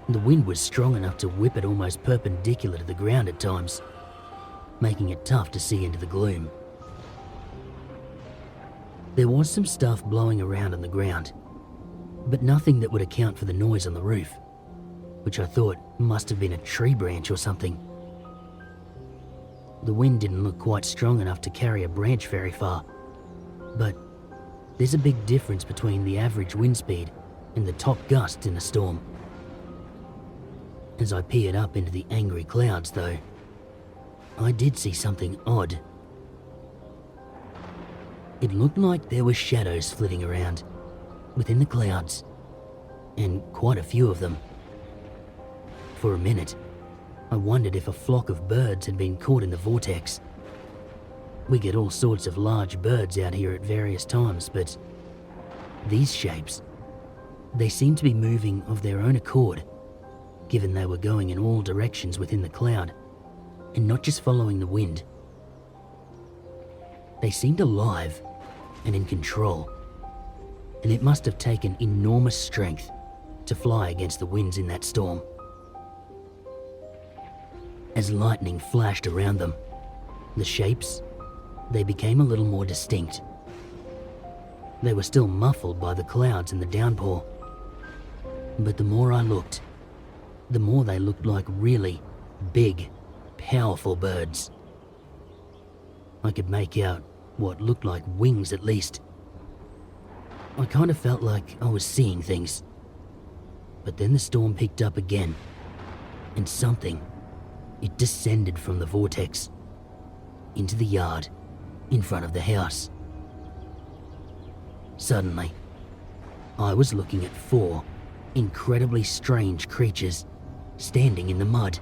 Speaker 1: The wind was strong enough to whip it almost perpendicular to the ground at times, making it tough to see into the gloom. There was some stuff blowing around on the ground, but nothing that would account for the noise on the roof, which I thought must have been a tree branch or something. The wind didn't look quite strong enough to carry a branch very far, but there's a big difference between the average wind speed and the top gust in a storm. As I peered up into the angry clouds though, I did see something odd. It looked like there were shadows flitting around within the clouds, and quite a few of them. For a minute, I wondered if a flock of birds had been caught in the vortex. We get all sorts of large birds out here at various times, but these shapes, they seem to be moving of their own accord, given they were going in all directions within the cloud, and not just following the wind. They seemed alive and in control, and it must have taken enormous strength to fly against the winds in that storm. As lightning flashed around them, the shapes, they became a little more distinct. They were still muffled by the clouds and the downpour, but the more I looked, the more they looked like really big, powerful birds. I could make out what looked like wings at least. I kind of felt like I was seeing things. But then the storm picked up again, and something, it descended from the vortex into the yard in front of the house. Suddenly, I was looking at 4 incredibly strange creatures standing in the mud,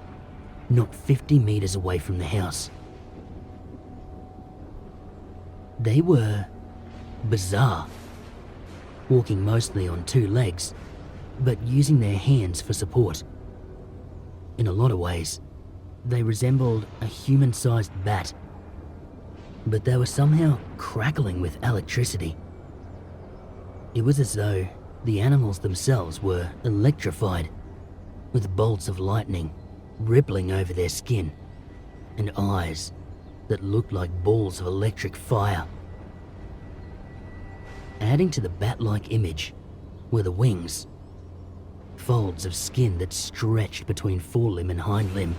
Speaker 1: not 50 meters away from the house. They were bizarre, walking mostly on 2 legs, but using their hands for support. In a lot of ways, they resembled a human-sized bat, but they were somehow crackling with electricity. It was as though the animals themselves were electrified, with bolts of lightning rippling over their skin and eyes that looked like balls of electric fire. Adding to the bat-like image were the wings, folds of skin that stretched between forelimb and hind limb.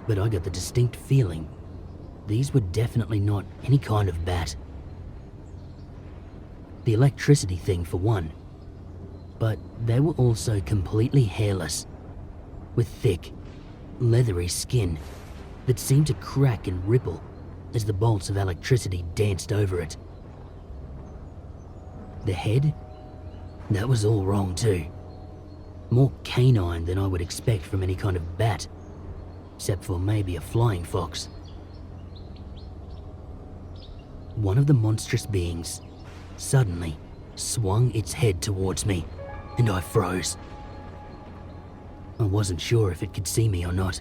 Speaker 1: But I got the distinct feeling these were definitely not any kind of bat. The electricity thing for one, but they were also completely hairless, with thick, leathery skin that seemed to crack and ripple as the bolts of electricity danced over it. The head? That was all wrong too. More canine than I would expect from any kind of bat, except for maybe a flying fox. One of the monstrous beings suddenly swung its head towards me, and I froze. I wasn't sure if it could see me or not,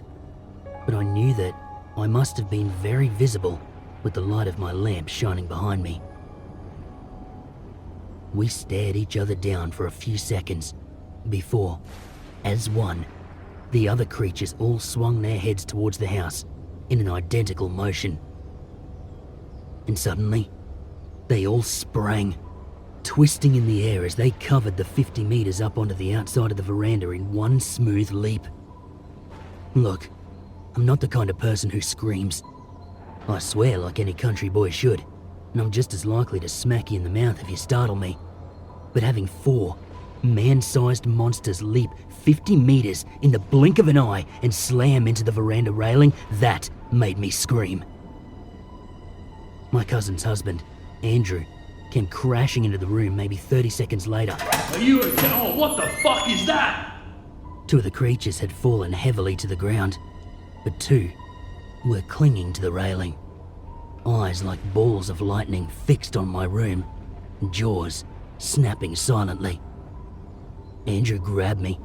Speaker 1: but I knew that I must have been very visible with the light of my lamp shining behind me. We stared each other down for a few seconds before, as one, the other creatures all swung their heads towards the house in an identical motion. And suddenly, they all sprang, twisting in the air as they covered the 50 meters up onto the outside of the veranda in one smooth leap. Look, I'm not the kind of person who screams. I swear like any country boy should, and I'm just as likely to smack you in the mouth if you startle me. But having 4 man-sized monsters leap 50 meters in the blink of an eye and slam into the veranda railing, that made me scream. My cousin's husband, Andrew, came crashing into the room maybe 30 seconds later.
Speaker 3: Are you okay? Oh, what the fuck is that?
Speaker 1: 2 of the creatures had fallen heavily to the ground, but 2 were clinging to the railing, eyes like balls of lightning fixed on my room, jaws snapping silently. Andrew grabbed me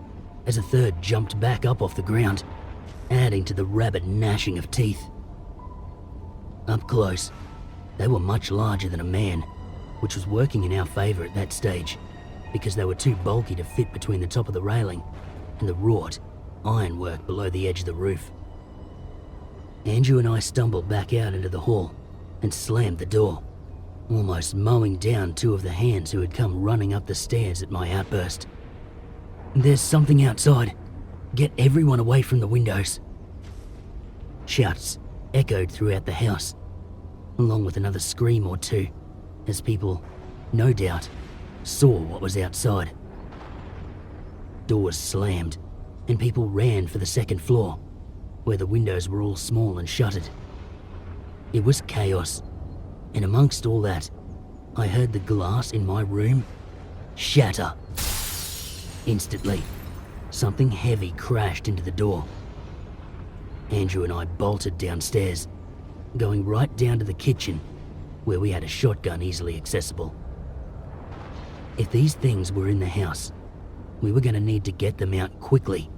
Speaker 1: as a third jumped back up off the ground, adding to the rabid gnashing of teeth. Up close, they were much larger than a man, which was working in our favor at that stage, because they were too bulky to fit between the top of the railing and the wrought ironwork below the edge of the roof. Andrew and I stumbled back out into the hall and slammed the door, almost mowing down 2 of the hands who had come running up the stairs at my outburst. "There's something outside. Get everyone away from the windows." Shouts echoed throughout the house, along with another scream or 2, as people, no doubt, saw what was outside. Doors slammed, and people ran for the second floor, where the windows were all small and shuttered. It was chaos, and amongst all that, I heard the glass in my room shatter. Instantly, something heavy crashed into the door. Andrew and I bolted downstairs, going right down to the kitchen, where we had a shotgun easily accessible. If these things were in the house, we were going to need to get them out quickly.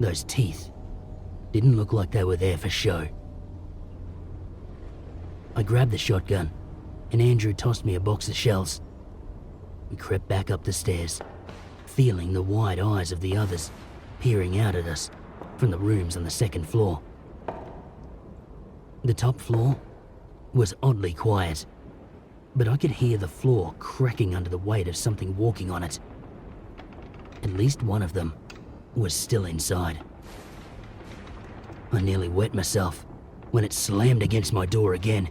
Speaker 1: Those teeth didn't look like they were there for show. I grabbed the shotgun, and Andrew tossed me a box of shells. We crept back up the stairs, feeling the wide eyes of the others peering out at us from the rooms on the second floor. The top floor was oddly quiet, but I could hear the floor cracking under the weight of something walking on it. At least one of them was still inside. I nearly wet myself when it slammed against my door again.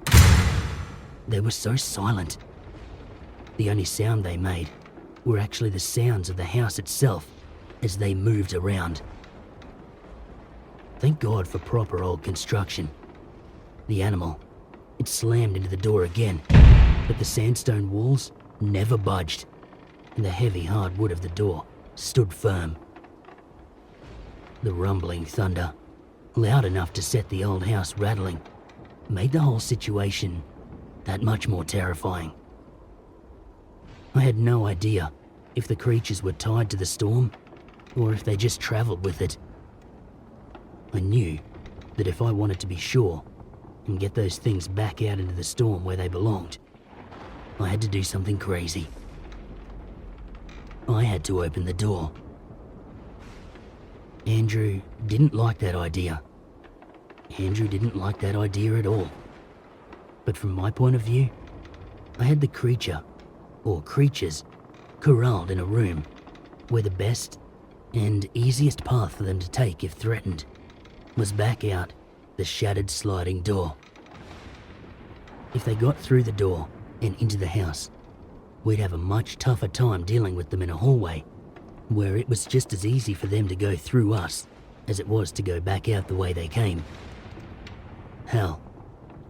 Speaker 1: They were so silent. The only sound they made were actually the sounds of the house itself as they moved around. Thank God for proper old construction. The animal, it slammed into the door again, but the sandstone walls never budged, and the heavy hard wood of the door stood firm. The rumbling thunder, loud enough to set the old house rattling, made the whole situation that much more terrifying. I had no idea if the creatures were tied to the storm or if they just travelled with it. I knew that if I wanted to be sure and get those things back out into the storm where they belonged, I had to do something crazy. I had to open the door. Andrew didn't like that idea. Andrew didn't like that idea at all. But from my point of view, I had the creature, or creatures, corralled in a room where the best and easiest path for them to take if threatened was back out the shattered sliding door. If they got through the door and into the house, we'd have a much tougher time dealing with them in a hallway where it was just as easy for them to go through us as it was to go back out the way they came. Hell,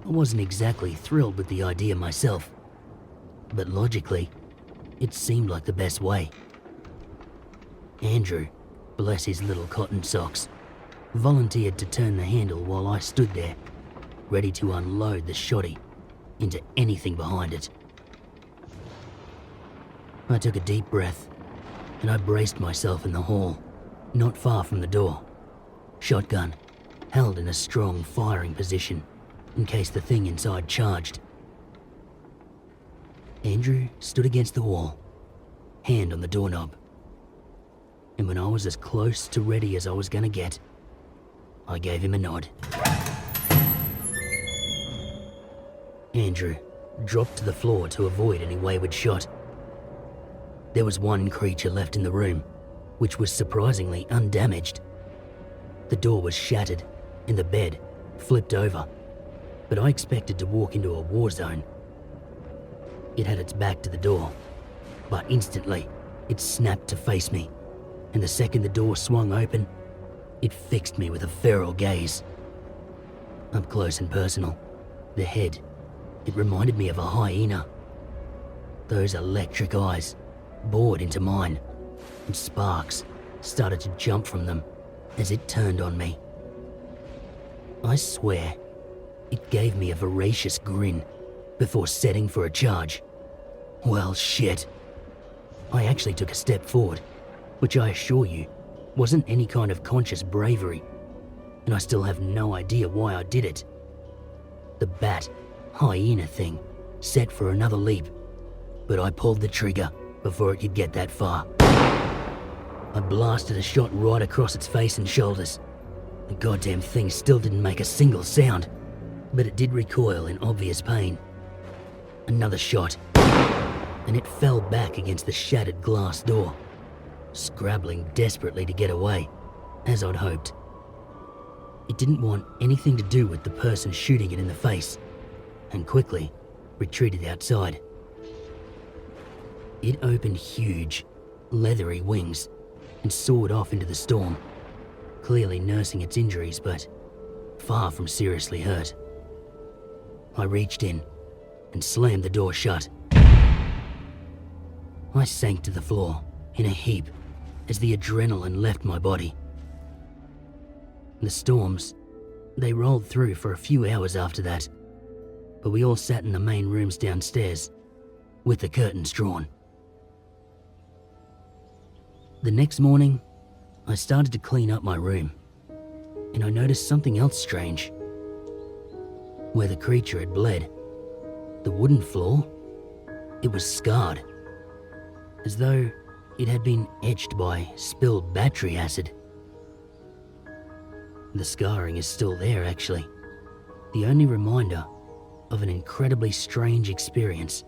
Speaker 1: I wasn't exactly thrilled with the idea myself, but logically, it seemed like the best way. Andrew, bless his little cotton socks, volunteered to turn the handle while I stood there, ready to unload the shoddy into anything behind it. I took a deep breath, and I braced myself in the hall, not far from the door, shotgun held in a strong firing position in case the thing inside charged. Andrew stood against the wall, hand on the doorknob, and when I was as close to ready as I was gonna get, I gave him a nod. Andrew dropped to the floor to avoid any wayward shot. There was one creature left in the room, which was surprisingly undamaged. The door was shattered and the bed flipped over, but I expected to walk into a war zone. It had its back to the door, but instantly it snapped to face me, and the second the door swung open, it fixed me with a feral gaze. Up close and personal, the head, it reminded me of a hyena. Those electric eyes bored into mine, and sparks started to jump from them as it turned on me. I swear, it gave me a voracious grin before setting for a charge. Well, shit. I actually took a step forward, which I assure you wasn't any kind of conscious bravery, and I still have no idea why I did it. The bat, hyena thing set for another leap, but I pulled the trigger before it could get that far. I blasted a shot right across its face and shoulders. The goddamn thing still didn't make a single sound, but it did recoil in obvious pain. Another shot, and it fell back against the shattered glass door, scrabbling desperately to get away, as I'd hoped. It didn't want anything to do with the person shooting it in the face, and quickly retreated outside. It opened huge, leathery wings and soared off into the storm, clearly nursing its injuries but far from seriously hurt. I reached in and slammed the door shut. I sank to the floor in a heap as the adrenaline left my body. The storms, they rolled through for a few hours after that, but we all sat in the main rooms downstairs with the curtains drawn. The next morning, I started to clean up my room, and I noticed something else strange. Where the creature had bled, the wooden floor, it was scarred, as though it had been etched by spilled battery acid. The scarring is still there, actually, the only reminder of an incredibly strange experience,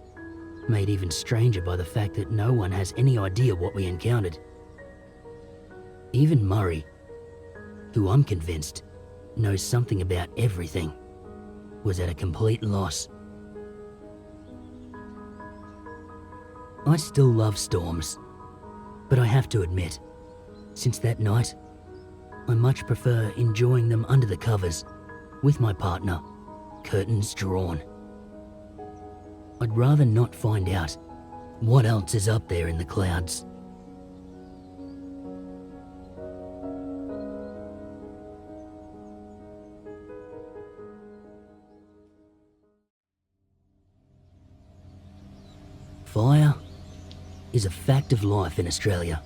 Speaker 1: made even stranger by the fact that no one has any idea what we encountered. Even Murray, who I'm convinced knows something about everything, was at a complete loss. I still love storms, but I have to admit, since that night, I much prefer enjoying them under the covers, with my partner, curtains drawn. I'd rather not find out what else is up there in the clouds. Fire? is a fact of life in Australia.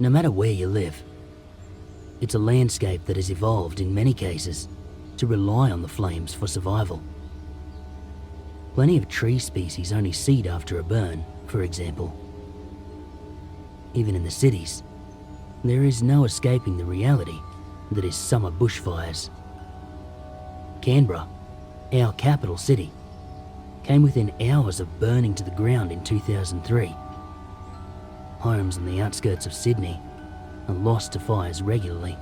Speaker 1: No matter where you live, it's a landscape that has evolved in many cases to rely on the flames for survival. Plenty of tree species only seed after a burn, for example. Even in the cities, there is no escaping the reality that is summer bushfires. Canberra, our capital city, came within hours of burning to the ground in 2003. Homes on the outskirts of Sydney are lost to fires regularly.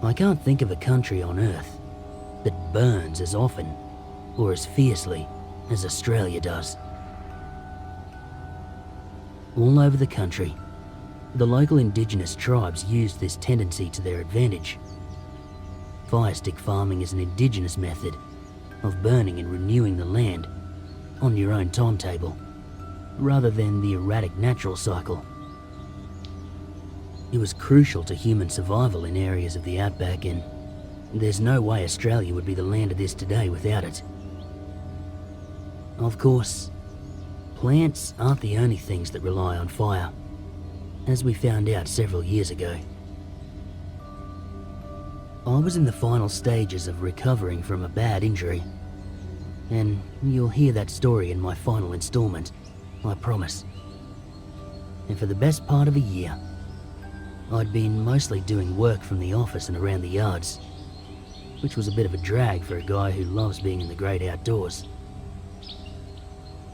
Speaker 1: I can't think of a country on Earth that burns as often or as fiercely as Australia does. All over the country, the local indigenous tribes used this tendency to their advantage. Fire stick farming is an indigenous method of burning and renewing the land on your own timetable, rather than the erratic natural cycle. It was crucial to human survival in areas of the Outback, and there's no way Australia would be the land of this today without it. Of course, plants aren't the only things that rely on fire, as we found out several years ago. I was in the final stages of recovering from a bad injury, and you'll hear that story in my final installment, I promise. And for the best part of a year, I'd been mostly doing work from the office and around the yards, which was a bit of a drag for a guy who loves being in the great outdoors.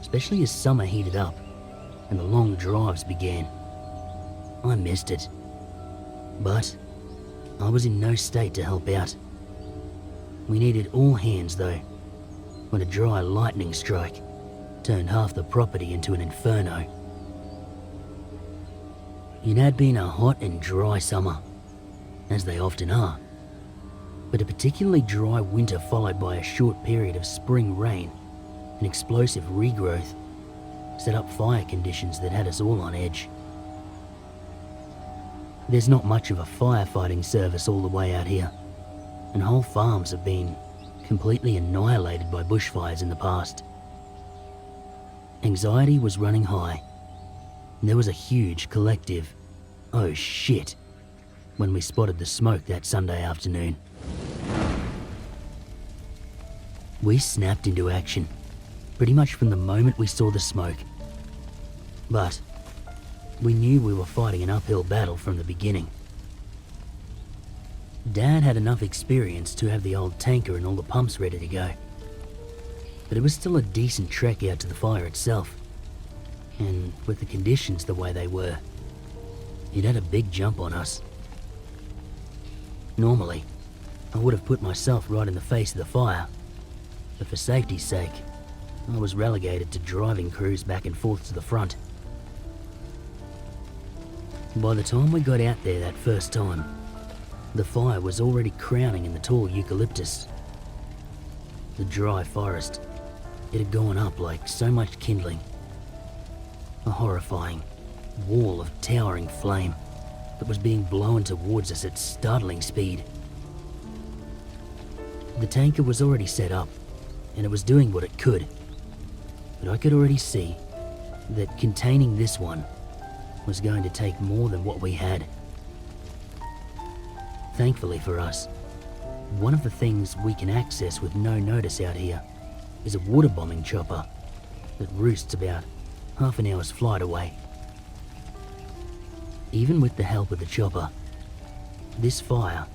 Speaker 1: Especially as summer heated up and the long drives began. I missed it. But I was in no state to help out. We needed all hands though, when a dry lightning strike turned half the property into an inferno. It had been a hot and dry summer, as they often are, but a particularly dry winter followed by a short period of spring rain and explosive regrowth set up fire conditions that had us all on edge. There's not much of a firefighting service all the way out here, and whole farms have been completely annihilated by bushfires in the past. Anxiety was running high. There was a huge collective, "Oh shit," when we spotted the smoke that Sunday afternoon. We snapped into action, pretty much from the moment we saw the smoke. But we knew we were fighting an uphill battle from the beginning. Dad had enough experience to have the old tanker and all the pumps ready to go. But it was still a decent trek out to the fire itself. And with the conditions the way they were, it had a big jump on us. Normally, I would have put myself right in the face of the fire, but for safety's sake, I was relegated to driving crews back and forth to the front. By the time we got out there that first time, the fire was already crowning in the tall eucalyptus. The dry forest, it had gone up like so much kindling. A horrifying wall of towering flame that was being blown towards us at startling speed. The tanker was already set up, and it was doing what it could, but I could already see that containing this one was going to take more than what we had. Thankfully for us, one of the things we can access with no notice out here is a water bombing chopper that roosts about half an hour's flight away. Even with the help of the chopper, this fire,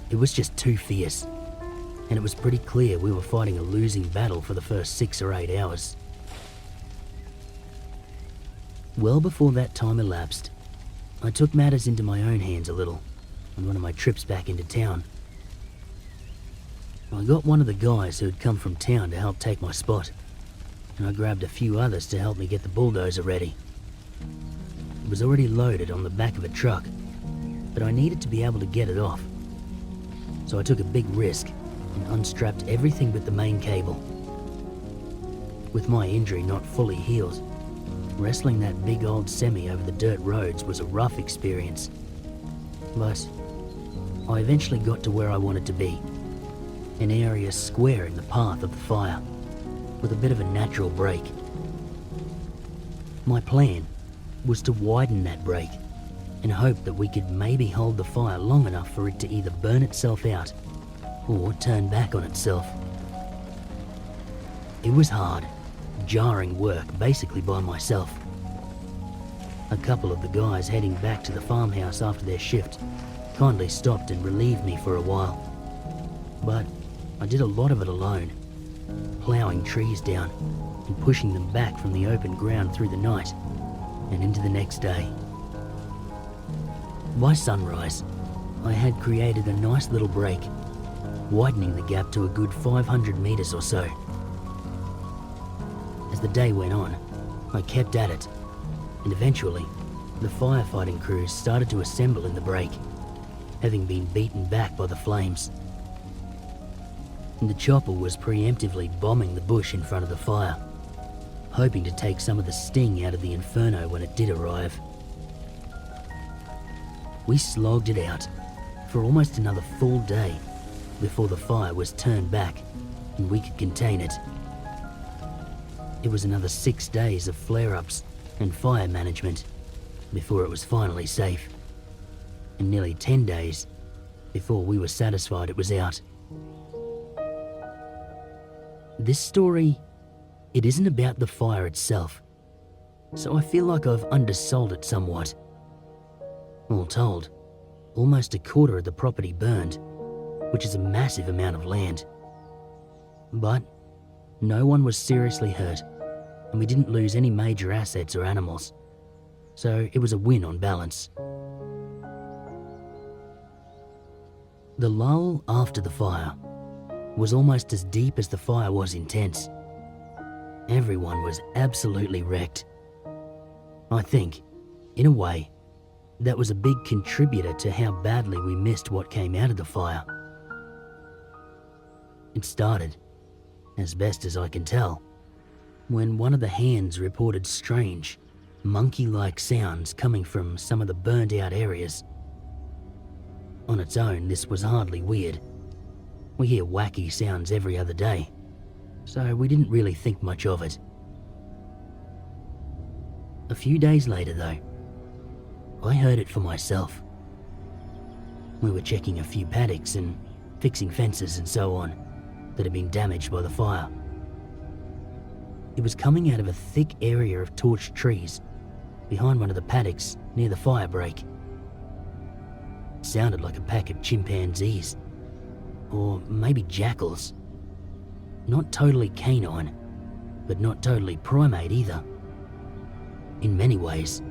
Speaker 1: it was just too fierce, and it was pretty clear we were fighting a losing battle for the first 6 or 8 hours. Well before that time elapsed, I took matters into my own hands a little on one of my trips back into town. I got one of the guys who had come from town to help take my spot, and I grabbed a few others to help me get the bulldozer ready. It was already loaded on the back of a truck, but I needed to be able to get it off. So I took a big risk and unstrapped everything but the main cable. With my injury not fully healed, wrestling that big old semi over the dirt roads was a rough experience. But I eventually got to where I wanted to be, an area square in the path of the fire, with a bit of a natural break. My plan was to widen that break and hope that we could maybe hold the fire long enough for it to either burn itself out or turn back on itself. It was hard, jarring work basically by myself. A couple of the guys heading back to the farmhouse after their shift kindly stopped and relieved me for a while. But I did a lot of it alone, ploughing trees down and pushing them back from the open ground through the night and into the next day. By sunrise, I had created a nice little break, widening the gap to a good 500 meters or so. As the day went on, I kept at it, and eventually, the firefighting crews started to assemble in the break, having been beaten back by the flames. And the chopper was preemptively bombing the bush in front of the fire, hoping to take some of the sting out of the inferno when it did arrive. We slogged it out for almost another full day before the fire was turned back and we could contain it. It was another 6 days of flare-ups and fire management before it was finally safe, and nearly 10 days before we were satisfied it was out. This story, it isn't about the fire itself, so I feel like I've undersold it somewhat. All told, almost a quarter of the property burned, which is a massive amount of land. But no one was seriously hurt, and we didn't lose any major assets or animals, so it was a win on balance. The lull after the fire was almost as deep as the fire was intense. Everyone was absolutely wrecked. I think, in a way, that was a big contributor to how badly we missed what came out of the fire. It started, as best as I can tell, when one of the hands reported strange, monkey-like sounds coming from some of the burned-out areas. On its own, this was hardly weird. We hear wacky sounds every other day, so we didn't really think much of it. A few days later, though, I heard it for myself. We were checking a few paddocks and fixing fences and so on that had been damaged by the fire. It was coming out of a thick area of torched trees behind one of the paddocks near the fire break. It sounded like a pack of chimpanzees, or maybe jackals. Not totally canine, but not totally primate either. In many ways,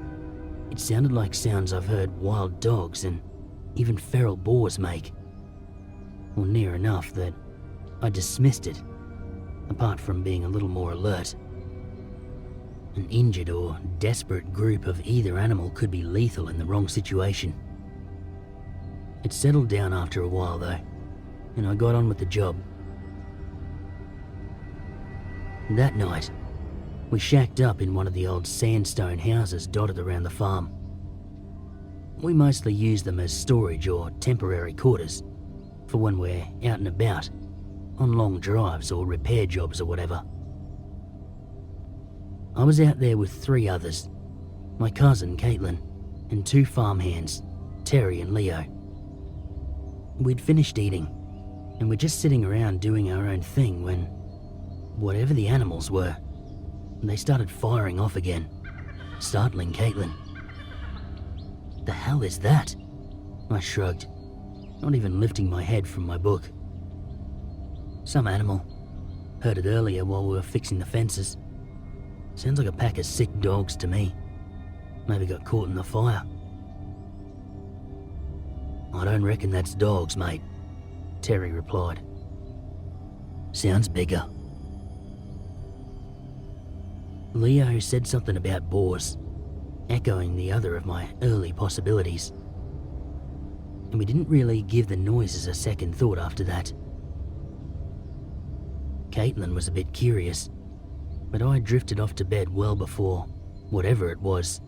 Speaker 1: it sounded like sounds I've heard wild dogs and even feral boars make, or near enough that I dismissed it, apart from being a little more alert. An injured or desperate group of either animal could be lethal in the wrong situation. It settled down after a while though, and I got on with the job. That night, we shacked up in one of the old sandstone houses dotted around the farm. We mostly use them as storage or temporary quarters for when we're out and about, on long drives or repair jobs or whatever. I was out there with 3 others, my cousin Caitlin, and 2 farmhands, Terry and Leo. We'd finished eating, and we're just sitting around doing our own thing when, whatever the animals were, they started firing off again, startling Caitlin. "The hell is that?" I shrugged, not even lifting my head from my book. "Some animal. Heard it earlier while we were fixing the fences. Sounds like a pack of sick dogs to me. Maybe got caught in the fire." "I don't reckon that's dogs, mate," Terry replied. "Sounds bigger." Leo said something about boars, echoing the other of my early possibilities. And we didn't really give the noises a second thought after that. Caitlin was a bit curious, but I drifted off to bed well before, whatever it was,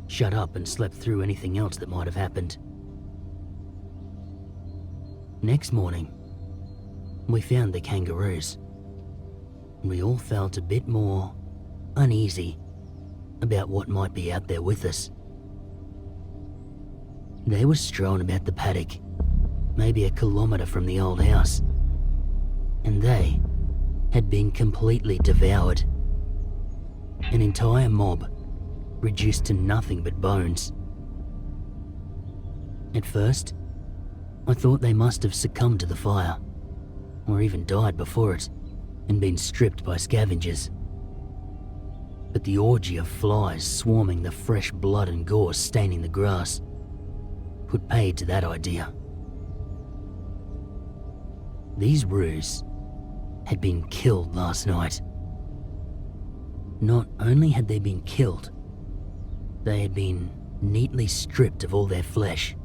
Speaker 1: shut up and slept through anything else that might have happened. Next morning, we found the kangaroos. We all felt a bit more uneasy about what might be out there with us. They were strewn about the paddock, maybe a kilometre from the old house, and they had been completely devoured. An entire mob, reduced to nothing but bones. At first, I thought they must have succumbed to the fire, or even died before it, and been stripped by scavengers. But the orgy of flies swarming the fresh blood and gore staining the grass put paid to that idea. These roos had been killed last night. Not only had they been killed, they had been neatly stripped of all their flesh,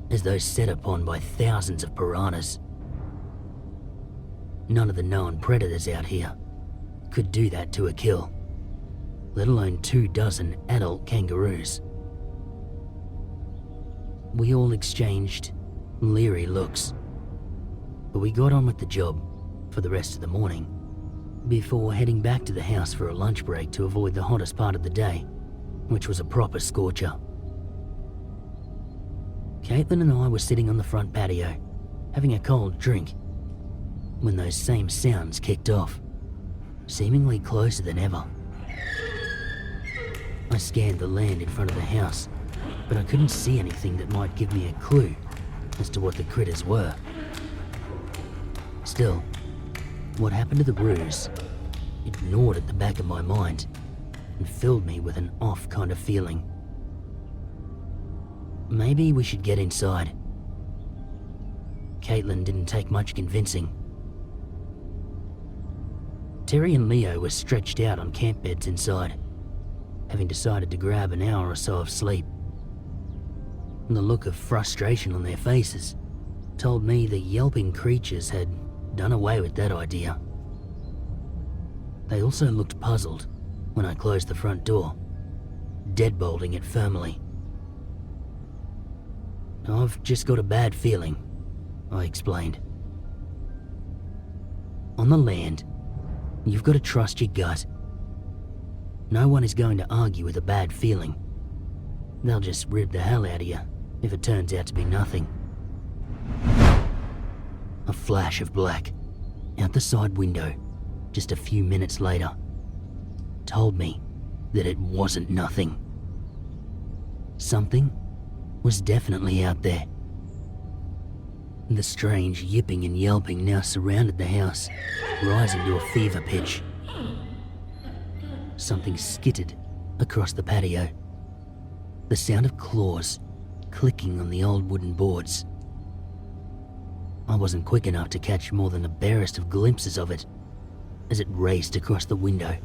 Speaker 1: as though set upon by thousands of piranhas. None of the known predators out here could do that to a kill, let alone 24 adult kangaroos. We all exchanged leery looks, but we got on with the job for the rest of the morning, before heading back to the house for a lunch break to avoid the hottest part of the day, which was a proper scorcher. Caitlin and I were sitting on the front patio, having a cold drink, when those same sounds kicked off, seemingly closer than ever. I scanned the land in front of the house, but I couldn't see anything that might give me a clue as to what the critters were. Still, what happened to the roos, it gnawed at the back of my mind and filled me with an off kind of feeling. Maybe we should get inside. Caitlin didn't take much convincing. Terry and Leo were stretched out on camp beds inside, having decided to grab an hour or so of sleep. And the look of frustration on their faces told me the yelping creatures had done away with that idea. They also looked puzzled when I closed the front door, deadbolting it firmly. "I've just got a bad feeling," I explained. "On the land, you've got to trust your gut. No one is going to argue with a bad feeling. They'll just rib the hell out of you if it turns out to be nothing." A flash of black out the side window just a few minutes later told me that it wasn't nothing. Something was definitely out there. The strange yipping and yelping now surrounded the house, rising to a fever pitch. Something skittered across the patio, the sound of claws clicking on the old wooden boards. I wasn't quick enough to catch more than the barest of glimpses of it as it raced across the window,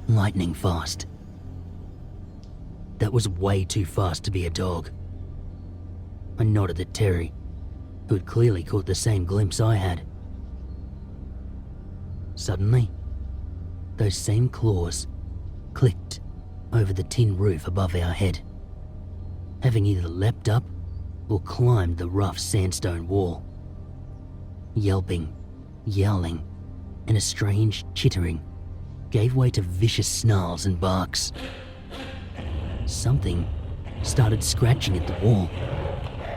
Speaker 1: lightning fast. That was way too fast to be a dog. I nodded at Terry, who had clearly caught the same glimpse I had. Suddenly, those same claws clicked over the tin roof above our head, having either leapt up or climbed the rough sandstone wall. Yelping, yowling, and a strange chittering gave way to vicious snarls and barks. Something started scratching at the wall,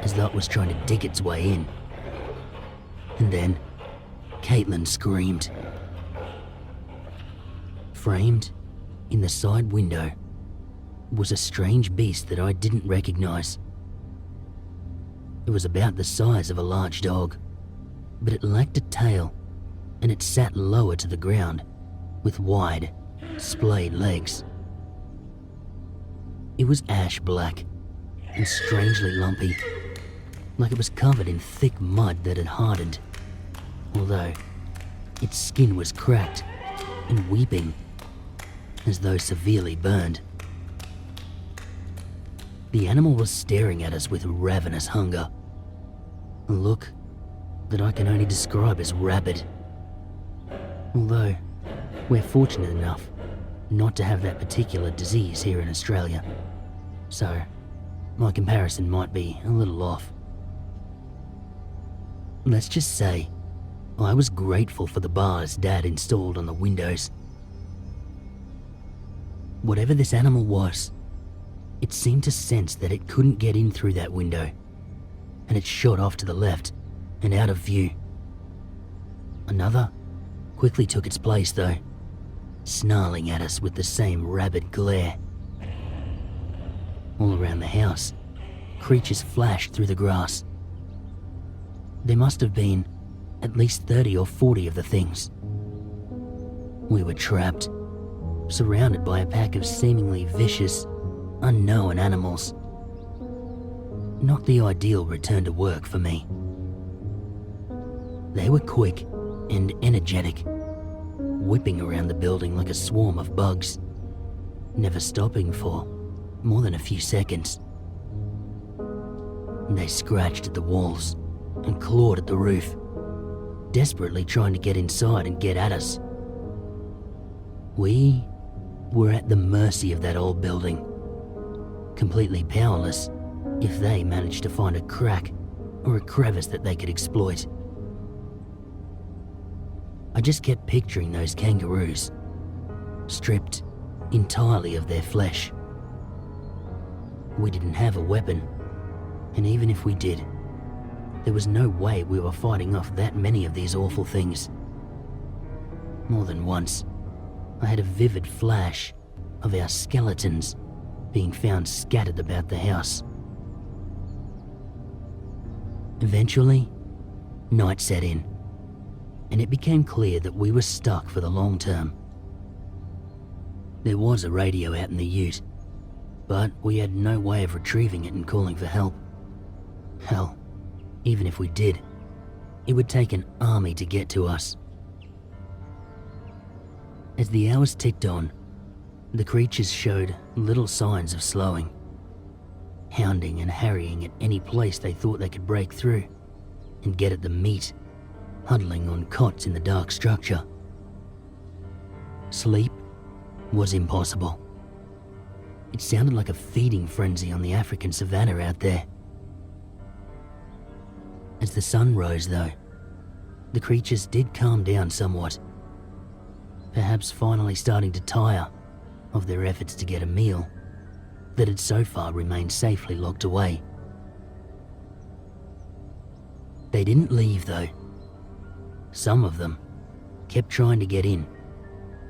Speaker 1: as though it was trying to dig its way in. And then, Caitlin screamed. Framed in the side window was a strange beast that I didn't recognize. It was about the size of a large dog, but it lacked a tail, and it sat lower to the ground, with wide, splayed legs. It was ash black and strangely lumpy, like it was covered in thick mud that had hardened, although its skin was cracked and weeping, as though severely burned. The animal was staring at us with ravenous hunger, a look that I can only describe as rabid. Although, we're fortunate enough not to have that particular disease here in Australia, so my comparison might be a little off. Let's just say, I was grateful for the bars Dad installed on the windows. Whatever this animal was, it seemed to sense that it couldn't get in through that window, and it shot off to the left and out of view. Another quickly took its place though, snarling at us with the same rabid glare. All around the house, creatures flashed through the grass. There must have been at least 30 or 40 of the things. We were trapped, surrounded by a pack of seemingly vicious, unknown animals. Not the ideal return to work for me. They were quick and energetic, whipping around the building like a swarm of bugs, never stopping for more than a few seconds. They scratched at the walls and clawed at the roof, desperately trying to get inside and get at us. We were at the mercy of that old building, completely powerless if they managed to find a crack or a crevice that they could exploit. I just kept picturing those kangaroos, stripped entirely of their flesh. We didn't have a weapon, and even if we did, there was no way we were fighting off that many of these awful things. More than once, I had a vivid flash of our skeletons being found scattered about the house. Eventually, night set in, and it became clear that we were stuck for the long term. There was a radio out in the ute, but we had no way of retrieving it and calling for help. Hell, even if we did, it would take an army to get to us. As the hours ticked on, the creatures showed little signs of slowing, hounding and harrying at any place they thought they could break through and get at the meat, huddling on cots in the dark structure. Sleep was impossible. It sounded like a feeding frenzy on the African savannah out there. As the sun rose though, the creatures did calm down somewhat, perhaps finally starting to tire of their efforts to get a meal that had so far remained safely locked away. They didn't leave though. Some of them kept trying to get in,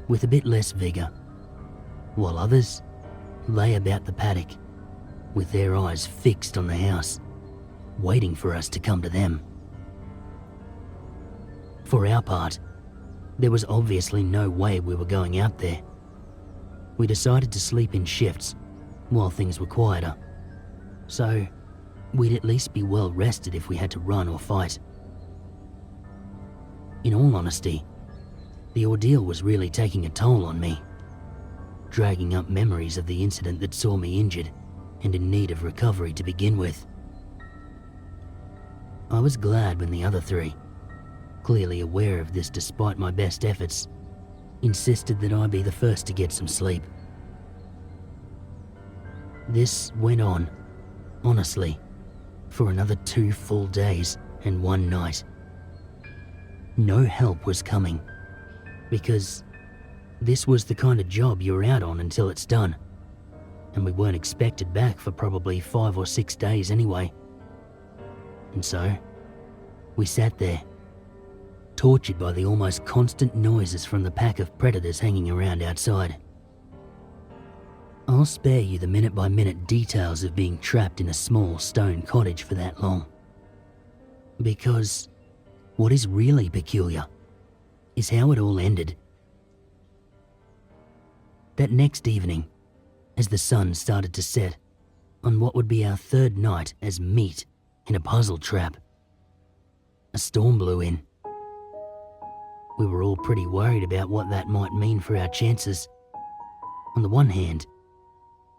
Speaker 1: with a bit less vigor, while others lay about the paddock, with their eyes fixed on the house, waiting for us to come to them. For our part, there was obviously no way we were going out there. We decided to sleep in shifts while things were quieter, so we'd at least be well rested if we had to run or fight. In all honesty, the ordeal was really taking a toll on me, dragging up memories of the incident that saw me injured and in need of recovery to begin with. I was glad when the other three, clearly aware of this despite my best efforts, insisted that I be the first to get some sleep. This went on, honestly, for another 2 full days and 1 night. No help was coming, because this was the kind of job you're out on until it's done, and we weren't expected back for probably 5 or 6 days anyway. And so, we sat there, tortured by the almost constant noises from the pack of predators hanging around outside. I'll spare you the minute-by-minute details of being trapped in a small stone cottage for that long, because what is really peculiar is how it all ended. That next evening, as the sun started to set on what would be our 3rd night as meat in a puzzle trap, a storm blew in. We were all pretty worried about what that might mean for our chances. On the one hand,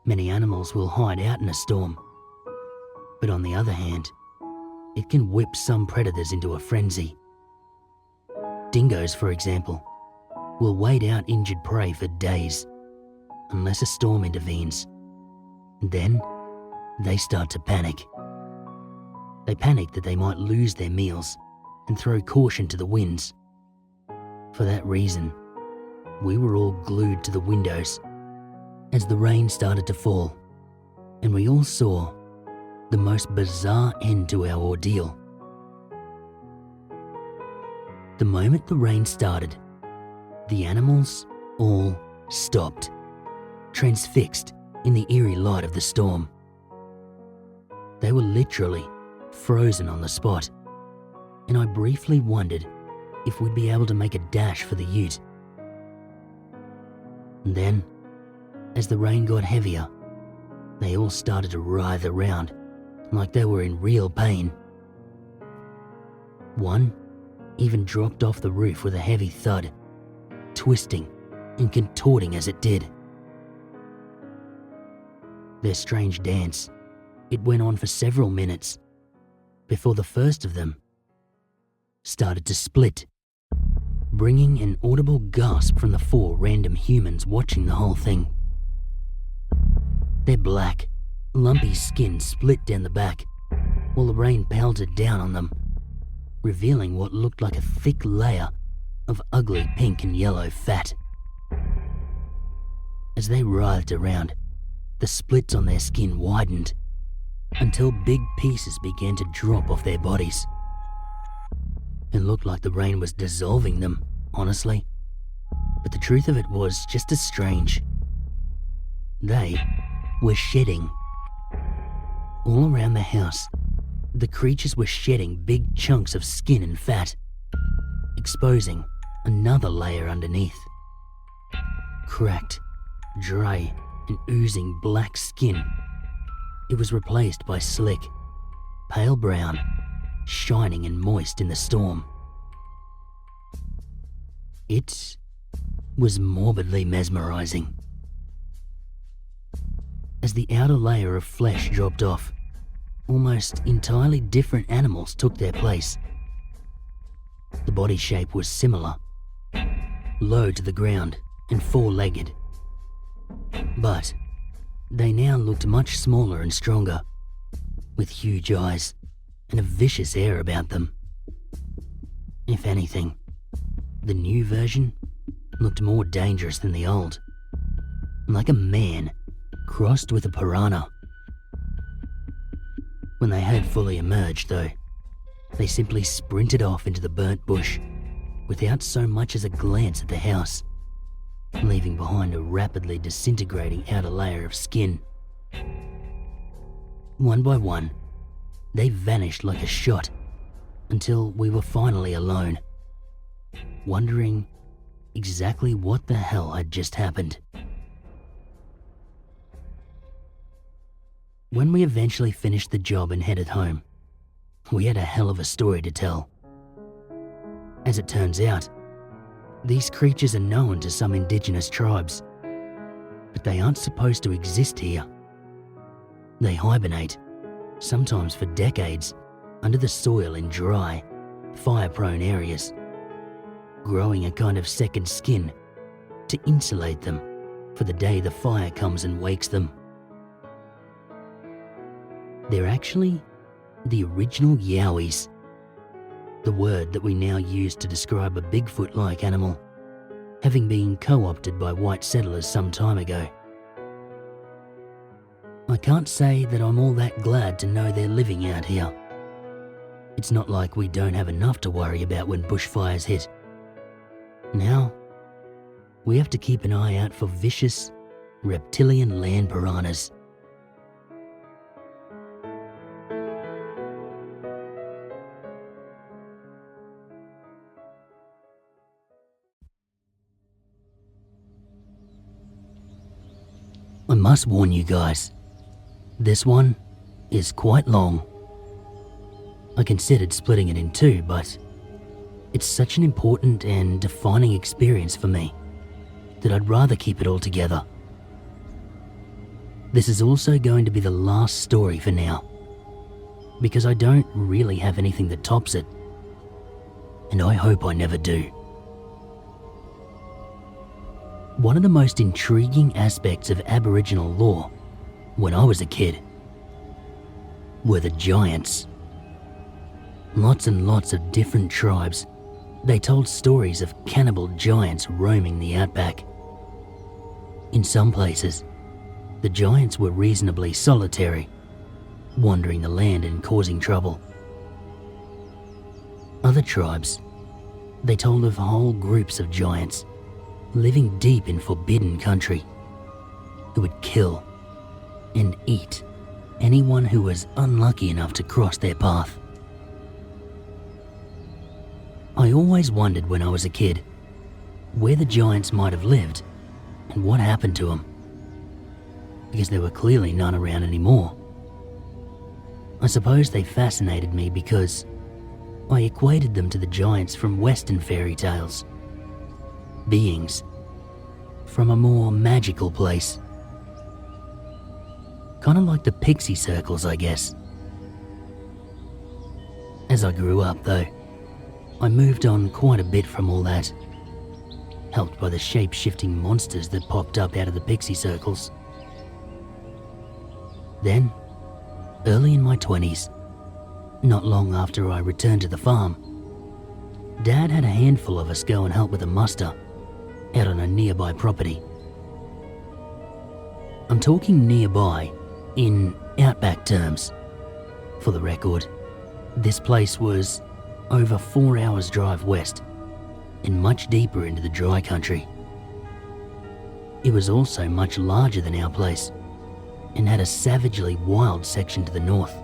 Speaker 1: many animals will hide out in a storm, but on the other hand, it can whip some predators into a frenzy. Dingoes, for example, will wait out injured prey for days, unless a storm intervenes. Then, they start to panic. They panic that they might lose their meals and throw caution to the winds. For that reason, we were all glued to the windows, as the rain started to fall, and we all saw the most bizarre end to our ordeal. The moment the rain started, the animals all stopped, transfixed in the eerie light of the storm. They were literally frozen on the spot, and I briefly wondered if we'd be able to make a dash for the ute. And then, as the rain got heavier, they all started to writhe around like they were in real pain. One even dropped off the roof with a heavy thud, twisting and contorting as it did. Their strange dance, it went on for several minutes before the first of them started to split, bringing an audible gasp from the 4 random humans watching the whole thing. Their black, lumpy skin split down the back while the rain pelted down on them, revealing what looked like a thick layer of ugly pink and yellow fat. As they writhed around, the splits on their skin widened until big pieces began to drop off their bodies. It looked like the rain was dissolving them, honestly, but the truth of it was just as strange. They were shedding. All around the house, the creatures were shedding big chunks of skin and fat, exposing another layer underneath. Cracked, dry, and oozing black skin. It was replaced by slick, pale brown, shining and moist in the storm. It was morbidly mesmerizing. As the outer layer of flesh dropped off, almost entirely different animals took their place. The body shape was similar, low to the ground and 4-legged. But they now looked much smaller and stronger, with huge eyes and a vicious air about them. If anything, the new version looked more dangerous than the old, like a man crossed with a piranha. When they had fully emerged, though, they simply sprinted off into the burnt bush without so much as a glance at the house, leaving behind a rapidly disintegrating outer layer of skin. One by one, they vanished like a shot until we were finally alone, wondering exactly what the hell had just happened. When we eventually finished the job and headed home, we had a hell of a story to tell. As it turns out, these creatures are known to some indigenous tribes, but they aren't supposed to exist here. They hibernate, sometimes for decades, under the soil in dry, fire-prone areas, growing a kind of second skin to insulate them for the day the fire comes and wakes them. They're actually the original Yowies, the word that we now use to describe a Bigfoot-like animal, having been co-opted by white settlers some time ago. I can't say that I'm all that glad to know they're living out here. It's not like we don't have enough to worry about when bushfires hit. Now, we have to keep an eye out for vicious, reptilian land piranhas. I must warn you guys, this one is quite long. I considered splitting it in 2, but it's such an important and defining experience for me that I'd rather keep it all together. This is also going to be the last story for now, because I don't really have anything that tops it, and I hope I never do. One of the most intriguing aspects of Aboriginal lore when I was a kid were the giants. Lots and lots of different tribes, they told stories of cannibal giants roaming the outback. In some places, The giants were reasonably solitary, wandering the land and causing trouble. Other tribes, they told of whole groups of giants living deep in forbidden country who would kill and eat anyone who was unlucky enough to cross their path. I always wondered when I was a kid where the giants might have lived and what happened to them, because there were clearly none around anymore. I suppose they fascinated me because I equated them to the giants from Western fairy tales, beings from a more magical place. Kind of like the Pixie circles, I guess. As I grew up, though, I moved on quite a bit from all that, helped by the shape-shifting monsters that popped up out of the Pixie circles. Then, early in my 20s, not long after I returned to the farm, Dad had a handful of us go and help with a muster out on a nearby property. I'm talking nearby in Outback terms. For the record, this place was over 4 hours drive west and much deeper into the dry country. It was also much larger than our place and had a savagely wild section to the north.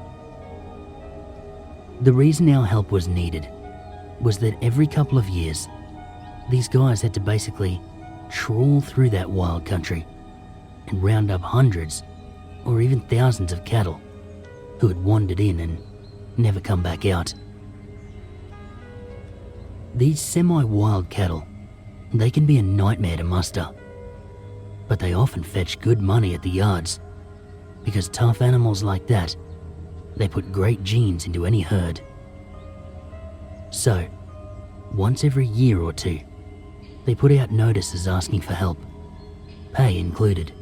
Speaker 1: The reason our help was needed was that every couple of years, these guys had to basically trawl through that wild country and round up hundreds or even thousands of cattle who had wandered in and never come back out. These semi-wild cattle, they can be a nightmare to muster, but they often fetch good money at the yards because tough animals like that, they put great genes into any herd. So, once every year or two, they put out notices asking for help, pay included.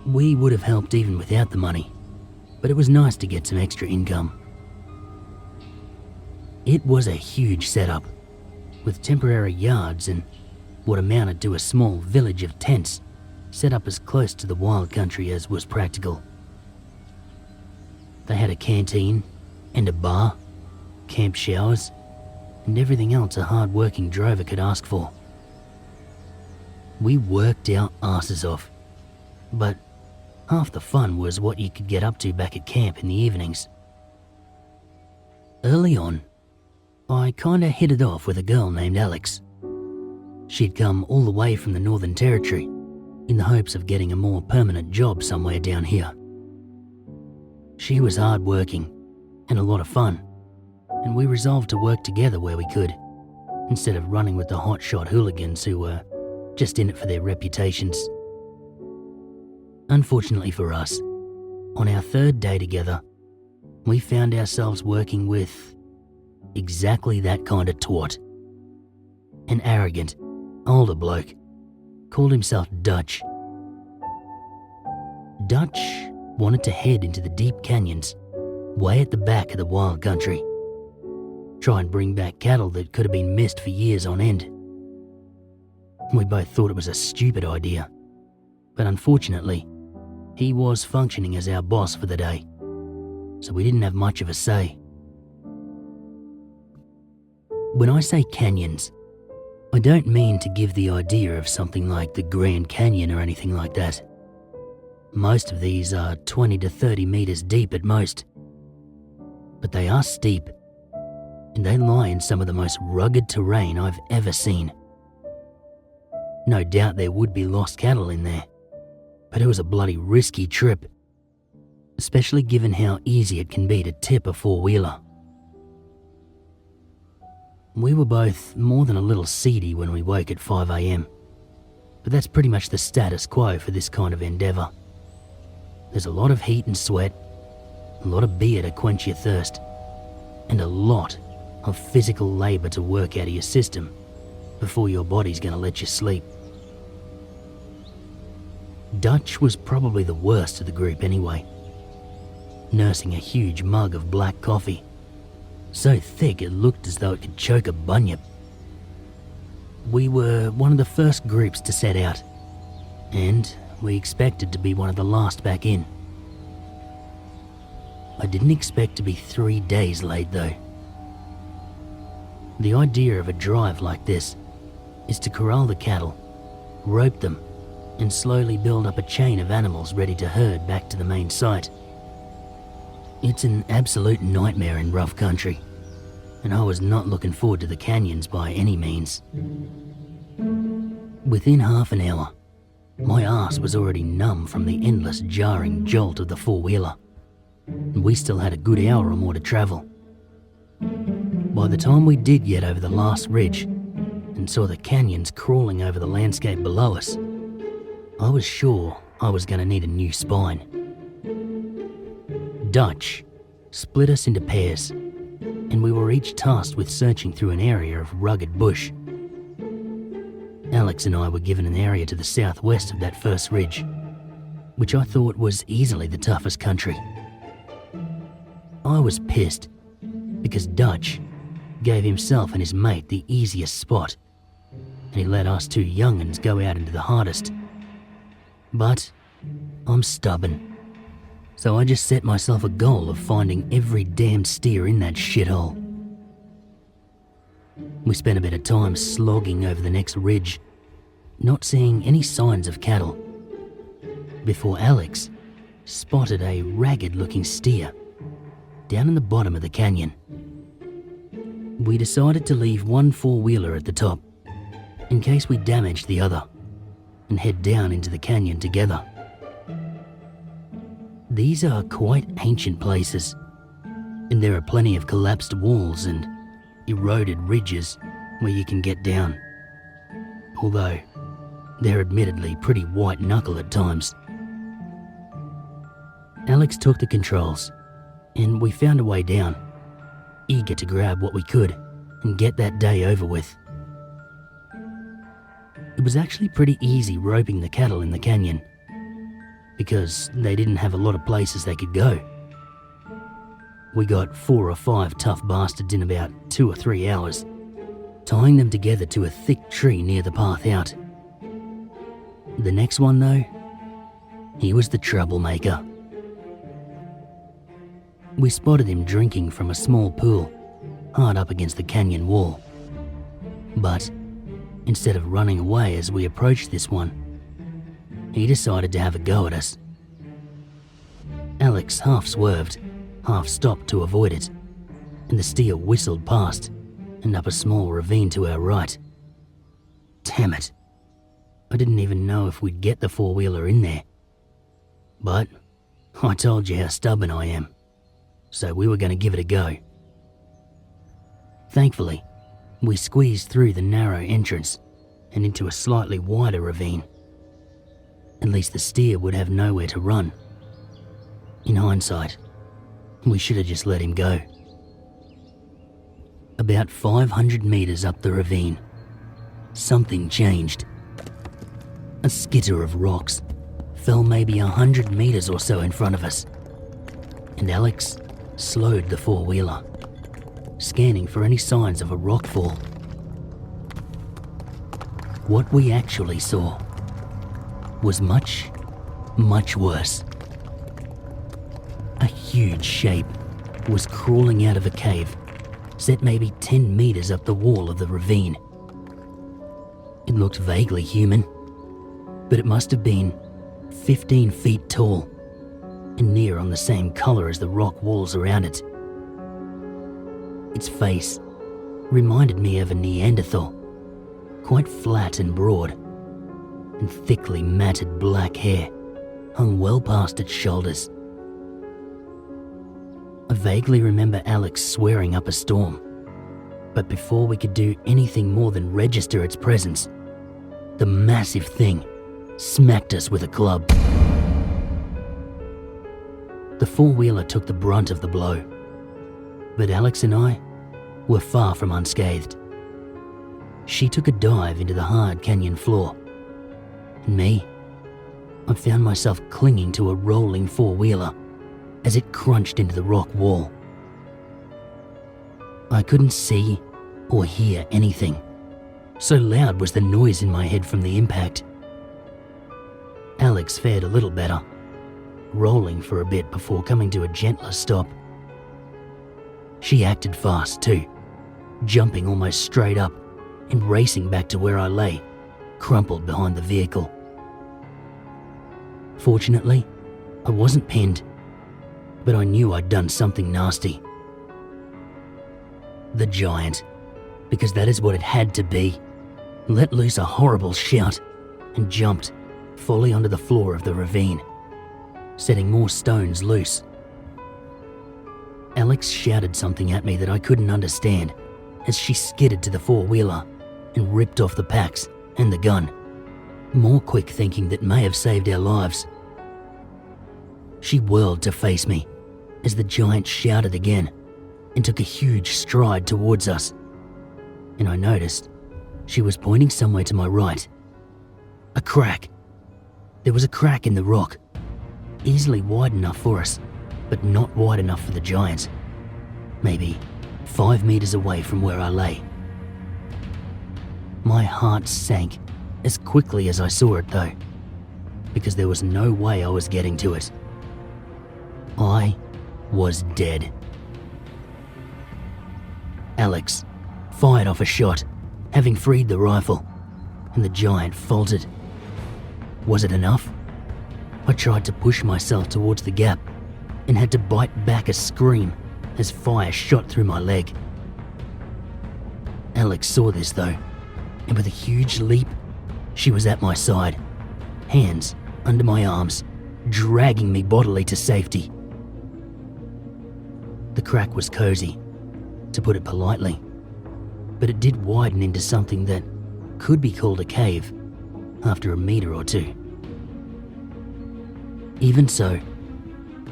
Speaker 1: We would have helped even without the money, but it was nice to get some extra income. It was a huge setup, with temporary yards and what amounted to a small village of tents set up as close to the wild country as was practical. They had a canteen and a bar, camp showers, and everything else a hard-working drover could ask for. We worked our asses off, but half the fun was what you could get up to back at camp in the evenings. Early on, I kinda hit it off with a girl named Alex. She'd come all the way from the Northern Territory in the hopes of getting a more permanent job somewhere down here. She was hard-working and a lot of fun, and we resolved to work together where we could, instead of running with the hotshot hooligans who were just in it for their reputations. Unfortunately for us, on our third day together, we found ourselves working with exactly that kind of twat. An arrogant, older bloke, called himself Dutch. Dutch wanted to head into the deep canyons, way at the back of the wild country, try and bring back cattle that could have been missed for years on end. We both thought it was a stupid idea, but unfortunately, he was functioning as our boss for the day, so we didn't have much of a say. When I say canyons, I don't mean to give the idea of something like the Grand Canyon or anything like that. Most of these are 20 to 30 meters deep at most, but they are steep, and they lie in some of the most rugged terrain I've ever seen. No doubt there would be lost cattle in there, but it was a bloody risky trip, especially given how easy it can be to tip a four-wheeler. We were both more than a little seedy when we woke at 5 a.m, but that's pretty much the status quo for this kind of endeavour. There's a lot of heat and sweat, a lot of beer to quench your thirst, and a lot of physical labour to work out of your system before your body's going to let you sleep. Dutch was probably the worst of the group anyway, nursing a huge mug of black coffee, so thick it looked as though it could choke a bunyip. We were one of the first groups to set out, and we expected to be one of the last back in. I didn't expect to be 3 days late though. The idea of a drive like this is to corral the cattle, rope them, and slowly build up a chain of animals ready to herd back to the main site. It's an absolute nightmare in rough country, and I was not looking forward to the canyons by any means. Within half an hour, my ass was already numb from the endless jarring jolt of the four-wheeler, and we still had a good hour or more to travel. By the time we did get over the last ridge and saw the canyons crawling over the landscape below us, I was sure I was going to need a new spine. Dutch split us into pairs, and we were each tasked with searching through an area of rugged bush. Alex and I were given an area to the southwest of that first ridge, which I thought was easily the toughest country. I was pissed because Dutch gave himself and his mate the easiest spot, and he let us two young'uns go out into the hardest. But I'm stubborn, so I just set myself a goal of finding every damned steer in that shithole. We spent a bit of time slogging over the next ridge, not seeing any signs of cattle, before Alex spotted a ragged-looking steer down in the bottom of the canyon. We decided to leave one four-wheeler at the top, in case we damaged the other, and head down into the canyon together. These are quite ancient places, and there are plenty of collapsed walls and eroded ridges where you can get down, although they're admittedly pretty white-knuckle at times. Alex took the controls, and we found a way down, eager to grab what we could and get that day over with. It was actually pretty easy roping the cattle in the canyon, because they didn't have a lot of places they could go. We got 4 or 5 tough bastards in about 2 or 3 hours, tying them together to a thick tree near the path out. The next one though, he was the troublemaker. We spotted him drinking from a small pool hard up against the canyon wall. But instead of running away as we approached this one, he decided to have a go at us. Alex half swerved, half stopped to avoid it, and the steer whistled past and up a small ravine to our right. Damn it. I didn't even know if we'd get the four-wheeler in there. But I told you how stubborn I am, so we were going to give it a go. Thankfully, we squeezed through the narrow entrance and into a slightly wider ravine. At least the steer would have nowhere to run. In hindsight, we should have just let him go. About 500 meters up the ravine, something changed. A skitter of rocks fell maybe 100 meters or so in front of us, and Alex slowed the four-wheeler, scanning for any signs of a rockfall. What we actually saw was much, much worse. A huge shape was crawling out of a cave, set maybe 10 meters up the wall of the ravine. It looked vaguely human, but it must have been 15 feet tall and near on the same color as the rock walls around it. Its face reminded me of a Neanderthal, quite flat and broad, and thickly matted black hair hung well past its shoulders. I vaguely remember Alex swearing up a storm, but before we could do anything more than register its presence, the massive thing smacked us with a club. The four-wheeler took the brunt of the blow, but Alex and I were far from unscathed. She took a dive into the hard canyon floor, and me, I found myself clinging to a rolling four-wheeler as it crunched into the rock wall. I couldn't see or hear anything, so loud was the noise in my head from the impact. Alex Alex fared a little better, rolling for a bit before coming to a gentler stop. She acted fast too, jumping almost straight up and racing back to where I lay, crumpled behind the vehicle. Fortunately, I wasn't pinned, but I knew I'd done something nasty. The giant, because that is what it had to be, let loose a horrible shout and jumped, fully onto the floor of the ravine, setting more stones loose. Alex shouted something at me that I couldn't understand as she skidded to the four-wheeler and ripped off the packs and the gun, more quick thinking that may have saved our lives. She whirled to face me as the giant shouted again and took a huge stride towards us, and I noticed she was pointing somewhere to my right. A crack. There was a crack in the rock, easily wide enough for us, but not wide enough for the giant. Maybe 5 meters away from where I lay. My heart sank as quickly as I saw it though, because there was no way I was getting to it. I was dead. Alex fired off a shot, having freed the rifle, and the giant faltered. Was it enough? I tried to push myself towards the gap and had to bite back a scream as fire shot through my leg. Alex saw this though, and with a huge leap, she was at my side, hands under my arms, dragging me bodily to safety. The crack was cozy, to put it politely, but it did widen into something that could be called a cave after a meter or two. Even so,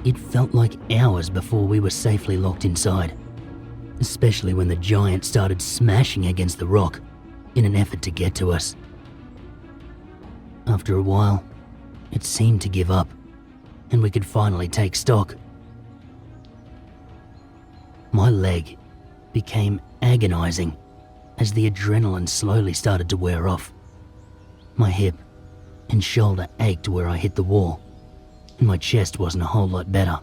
Speaker 1: it felt like hours before we were safely locked inside, especially when the giant started smashing against the rock in an effort to get to us. After a while, it seemed to give up, and we could finally take stock. My leg became agonizing as the adrenaline slowly started to wear off. My hip and shoulder ached where I hit the wall, and my chest wasn't a whole lot better.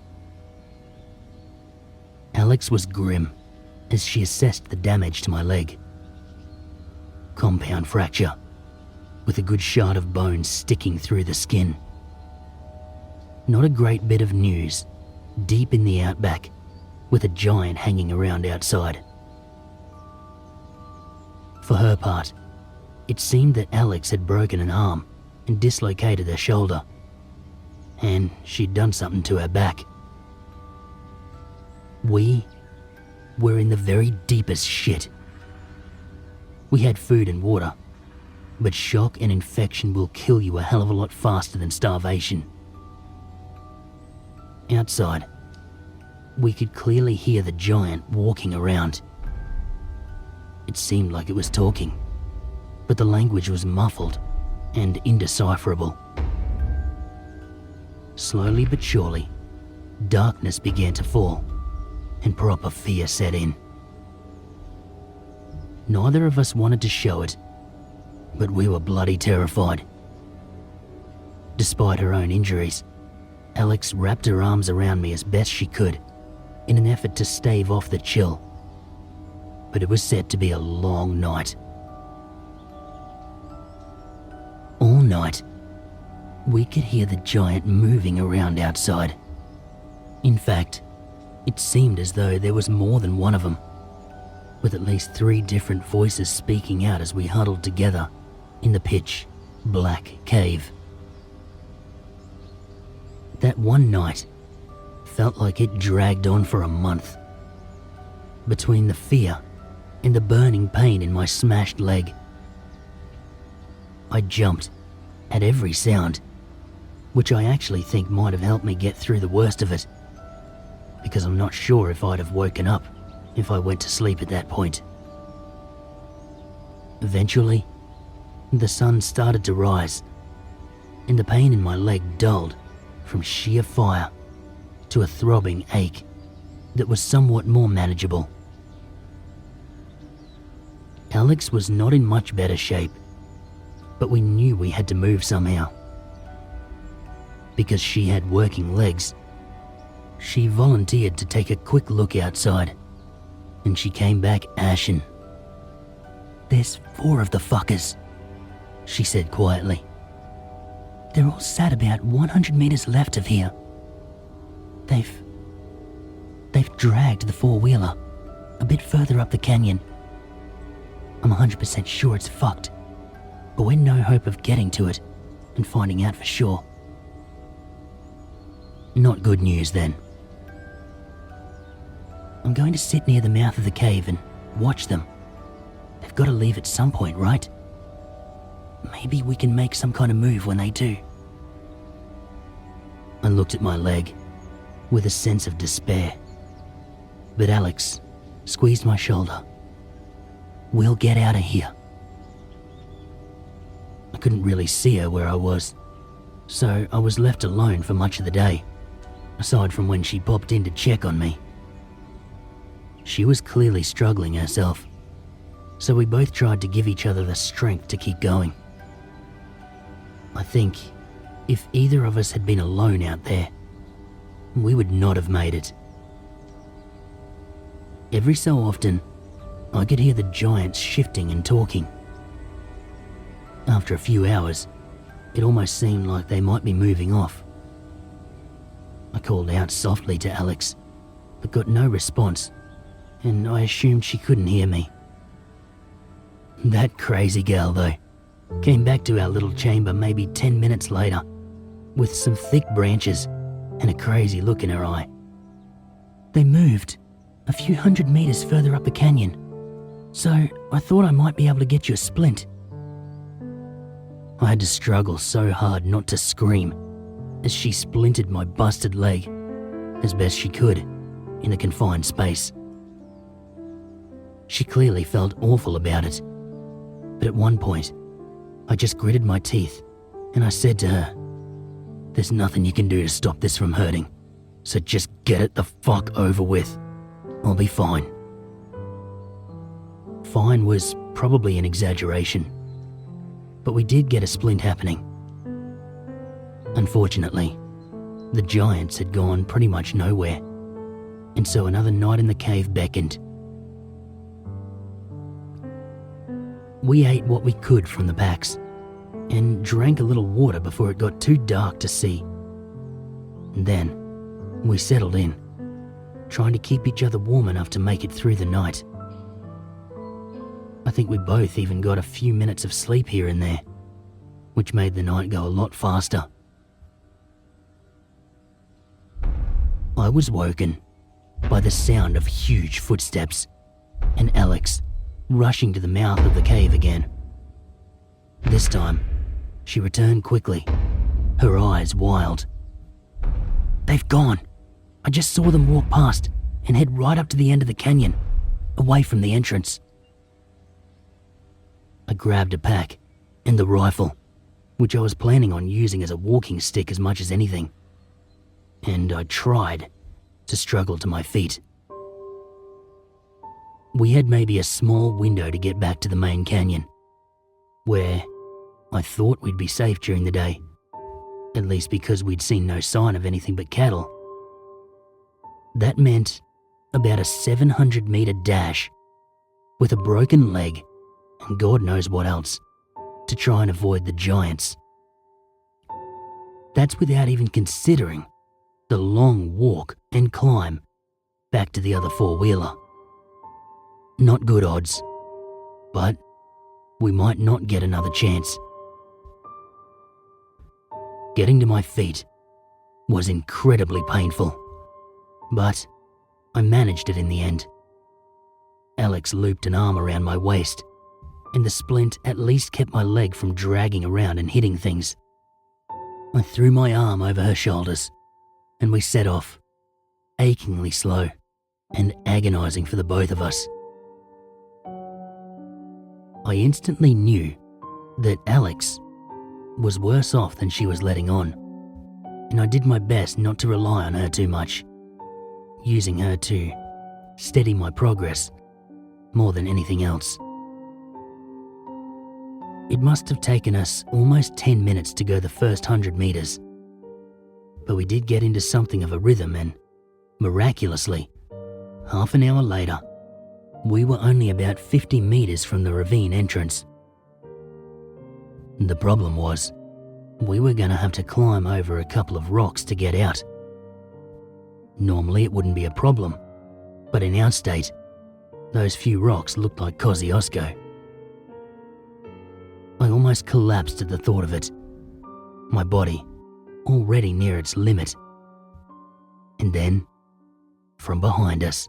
Speaker 1: Alex was grim as she assessed the damage to my leg. Compound fracture, with a good shard of bone sticking through the skin. Not a great bit of news, deep in the outback, with a giant hanging around outside. For her part, it seemed that Alex had broken an arm and dislocated her shoulder, and she'd done something to her back. We were in the very deepest shit. We had food and water, but shock and infection will kill you a hell of a lot faster than starvation. Outside, we could clearly hear the giant walking around. It seemed like it was talking, but the language was muffled and indecipherable. Slowly but surely, darkness began to fall, and proper fear set in. Neither of us wanted to show it, but we were bloody terrified. Despite her own injuries, Alex wrapped her arms around me as best she could in an effort to stave off the chill. But it was set to be a long night. All night, we could hear the giant moving around outside. In fact, it seemed as though there was more than one of them, with at least 3 different voices speaking out as we huddled together in the pitch black cave. That one night felt like it dragged on for a month. Between the fear and the burning pain in my smashed leg, I jumped at every sound, which I actually think might have helped me get through the worst of it, because I'm not sure if I'd have woken up if I went to sleep at that point. Eventually, the sun started to rise, and the pain in my leg dulled from sheer fire to a throbbing ache that was somewhat more manageable. Alex was not in much better shape, but we knew we had to move somehow. because she had working legs, she volunteered to take a quick look outside, and she came back ashen. "There's 4 of the fuckers," she said quietly. "They're all sat about 100 meters left of here. They've dragged the 4-wheeler a bit further up the canyon. I'm 100% sure it's fucked, but we're no hope of getting to it and finding out for sure." Not good news then. "I'm going to sit near the mouth of the cave and watch them. They've got to leave at some point, right? Maybe we can make some kind of move when they do." I looked at my leg with a sense of despair, but Alex squeezed my shoulder. "We'll get out of here." I couldn't really see her where I was, so I was left alone for much of the day, aside from when she popped in to check on me. She was clearly struggling herself, so we both tried to give each other the strength to keep going. I think if either of us had been alone out there, we would not have made it. Every so often, I could hear the giants shifting and talking. After a few hours, it almost seemed like they might be moving off. I called out softly to Alex, but got no response, and I assumed she couldn't hear me. That crazy girl, though, came back to our little chamber maybe 10 minutes later, with some thick branches and a crazy look in her eye. "They moved a few 100 meters further up the canyon, so I thought I might be able to get you a splint." I had to struggle so hard not to scream as she splinted my busted leg as best she could in the confined space. She clearly felt awful about it, but at one point, I just gritted my teeth and I said to her, "There's nothing you can do to stop this from hurting, so just get it the fuck over with. I'll be fine." Fine was probably an exaggeration, but we did get a splint happening. Unfortunately, the giants had gone pretty much nowhere, and so another night in the cave beckoned. We ate what we could from the packs, and drank a little water before it got too dark to see. And then, we settled in, trying to keep each other warm enough to make it through the night. I think we both even got a few minutes of sleep here and there, which made the night go a lot faster. I was woken by the sound of huge footsteps, and Alex rushing to the mouth of the cave again. This time, she returned quickly, her eyes wild. "They've gone. I just saw them walk past and head right up to the end of the canyon, away from the entrance." I grabbed a pack and the rifle, which I was planning on using as a walking stick as much as anything, and I tried to struggle to my feet. We had maybe a small window to get back to the main canyon, where I thought we'd be safe during the day, at least because we'd seen no sign of anything but cattle. That meant about a 700-meter dash with a broken leg and God knows what else to try and avoid the giants. That's without even considering the long walk and climb back to the other 4-wheeler. Not good odds, but we might not get another chance. Getting to my feet was incredibly painful, but I managed it in the end. Alex looped an arm around my waist, and the splint at least kept my leg from dragging around and hitting things. I threw my arm over her shoulders, and we set off, achingly slow and agonizing for the both of us. I instantly knew that Alex was worse off than she was letting on, and I did my best not to rely on her too much, using her to steady my progress more than anything else. It must have taken us almost 10 minutes to go the first 100 meters, but we did get into something of a rhythm, and miraculously, half an hour later, we were only about 50 meters from the ravine entrance. The problem was, we were going to have to climb over a couple of rocks to get out. Normally it wouldn't be a problem, but in our state, those few rocks looked like Kosciuszko. I almost collapsed at the thought of it, my body already near its limit. And then, from behind us,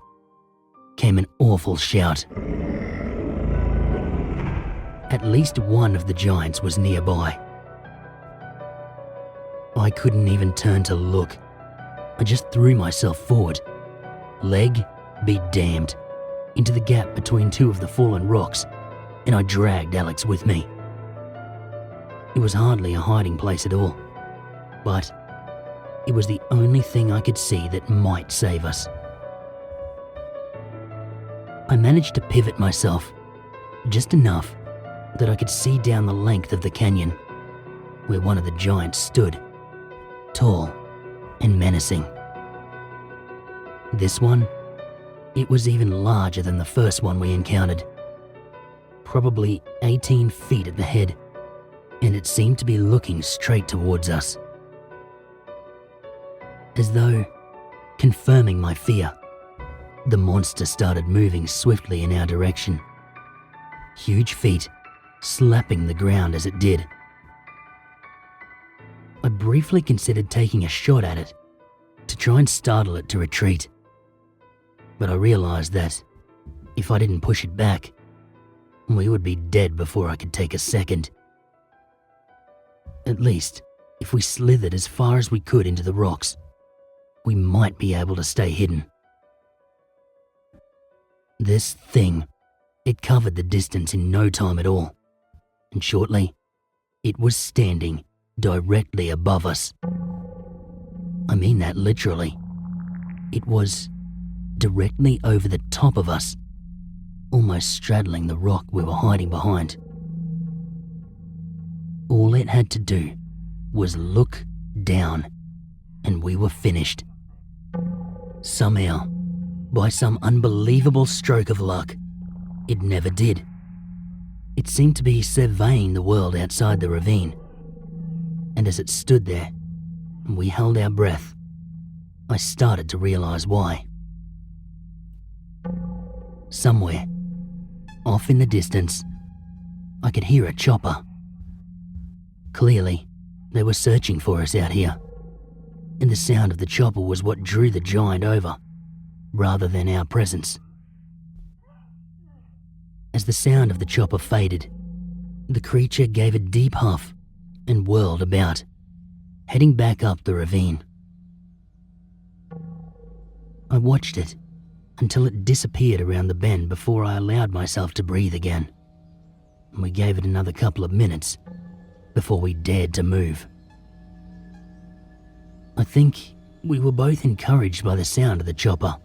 Speaker 1: came an awful shout. At least one of the giants was nearby. I couldn't even turn to look. I just threw myself forward, leg be damned, into the gap between two of the fallen rocks, and I dragged Alex with me. It was hardly a hiding place at all, but it was the only thing I could see that might save us. I managed to pivot myself, just enough that I could see down the length of the canyon, where one of the giants stood, tall and menacing. This one, it was even larger than the first one we encountered, probably 18 feet at the head, and it seemed to be looking straight towards us. As though confirming my fear, the monster started moving swiftly in our direction, huge feet slapping the ground as it did. I briefly considered taking a shot at it to try and startle it to retreat, but I realized that if I didn't push it back, we would be dead before I could take a second. At least, if we slithered as far as we could into the rocks, we might be able to stay hidden. This thing, it covered the distance in no time at all, and shortly, it was standing directly above us. I mean that literally. It was directly over the top of us, almost straddling the rock we were hiding behind. All it had to do was look down, and we were finished. Somehow, by some unbelievable stroke of luck, it never did. It seemed to be surveying the world outside the ravine, and as it stood there, and we held our breath, I started to realize why. Somewhere, off in the distance, I could hear a chopper. Clearly, they were searching for us out here, and the sound of the chopper was what drew the giant over, rather than our presence. As the sound of the chopper faded, the creature gave a deep huff and whirled about, heading back up the ravine. I watched it until it disappeared around the bend before I allowed myself to breathe again. We gave it another couple of minutes before we dared to move. I think we were both encouraged by the sound of the chopper,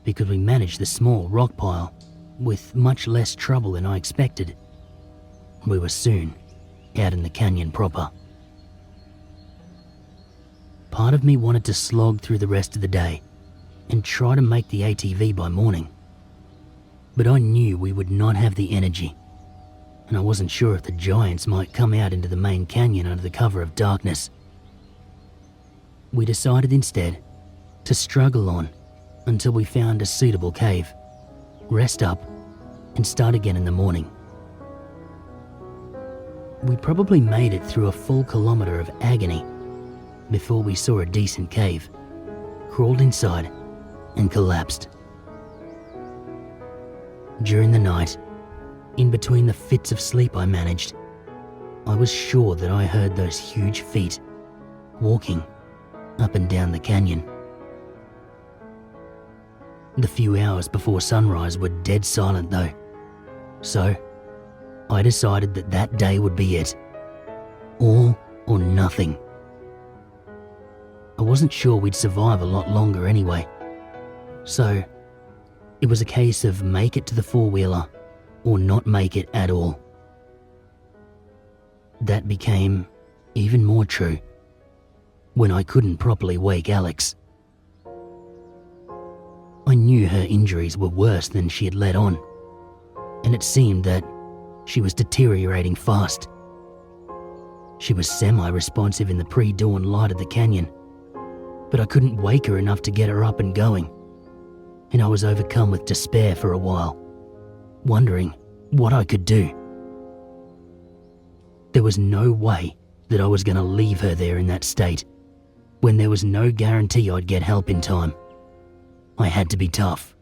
Speaker 1: because we managed the small rock pile with much less trouble than I expected. We were soon out in the canyon proper. Part of me wanted to slog through the rest of the day and try to make the ATV by morning, but I knew we would not have the energy, and I wasn't sure if the giants might come out into the main canyon under the cover of darkness. We decided instead to struggle on until we found a suitable cave, rest up, and start again in the morning. We probably made it through a full kilometer of agony before we saw a decent cave, crawled inside, and collapsed. During the night, in between the fits of sleep I managed, I was sure that I heard those huge feet walking up and down the canyon. The few hours before sunrise were dead silent though, so I decided that that day would be it. All or nothing. I wasn't sure we'd survive a lot longer anyway, so it was a case of make it to the four-wheeler or not make it at all. That became even more true when I couldn't properly wake Alex. I knew her injuries were worse than she had let on, and it seemed that she was deteriorating fast. She was semi-responsive in the pre-dawn light of the canyon, but I couldn't wake her enough to get her up and going, and I was overcome with despair for a while, wondering what I could do. There was no way that I was going to leave her there in that state, when there was no guarantee I'd get help in time. I had to be tough.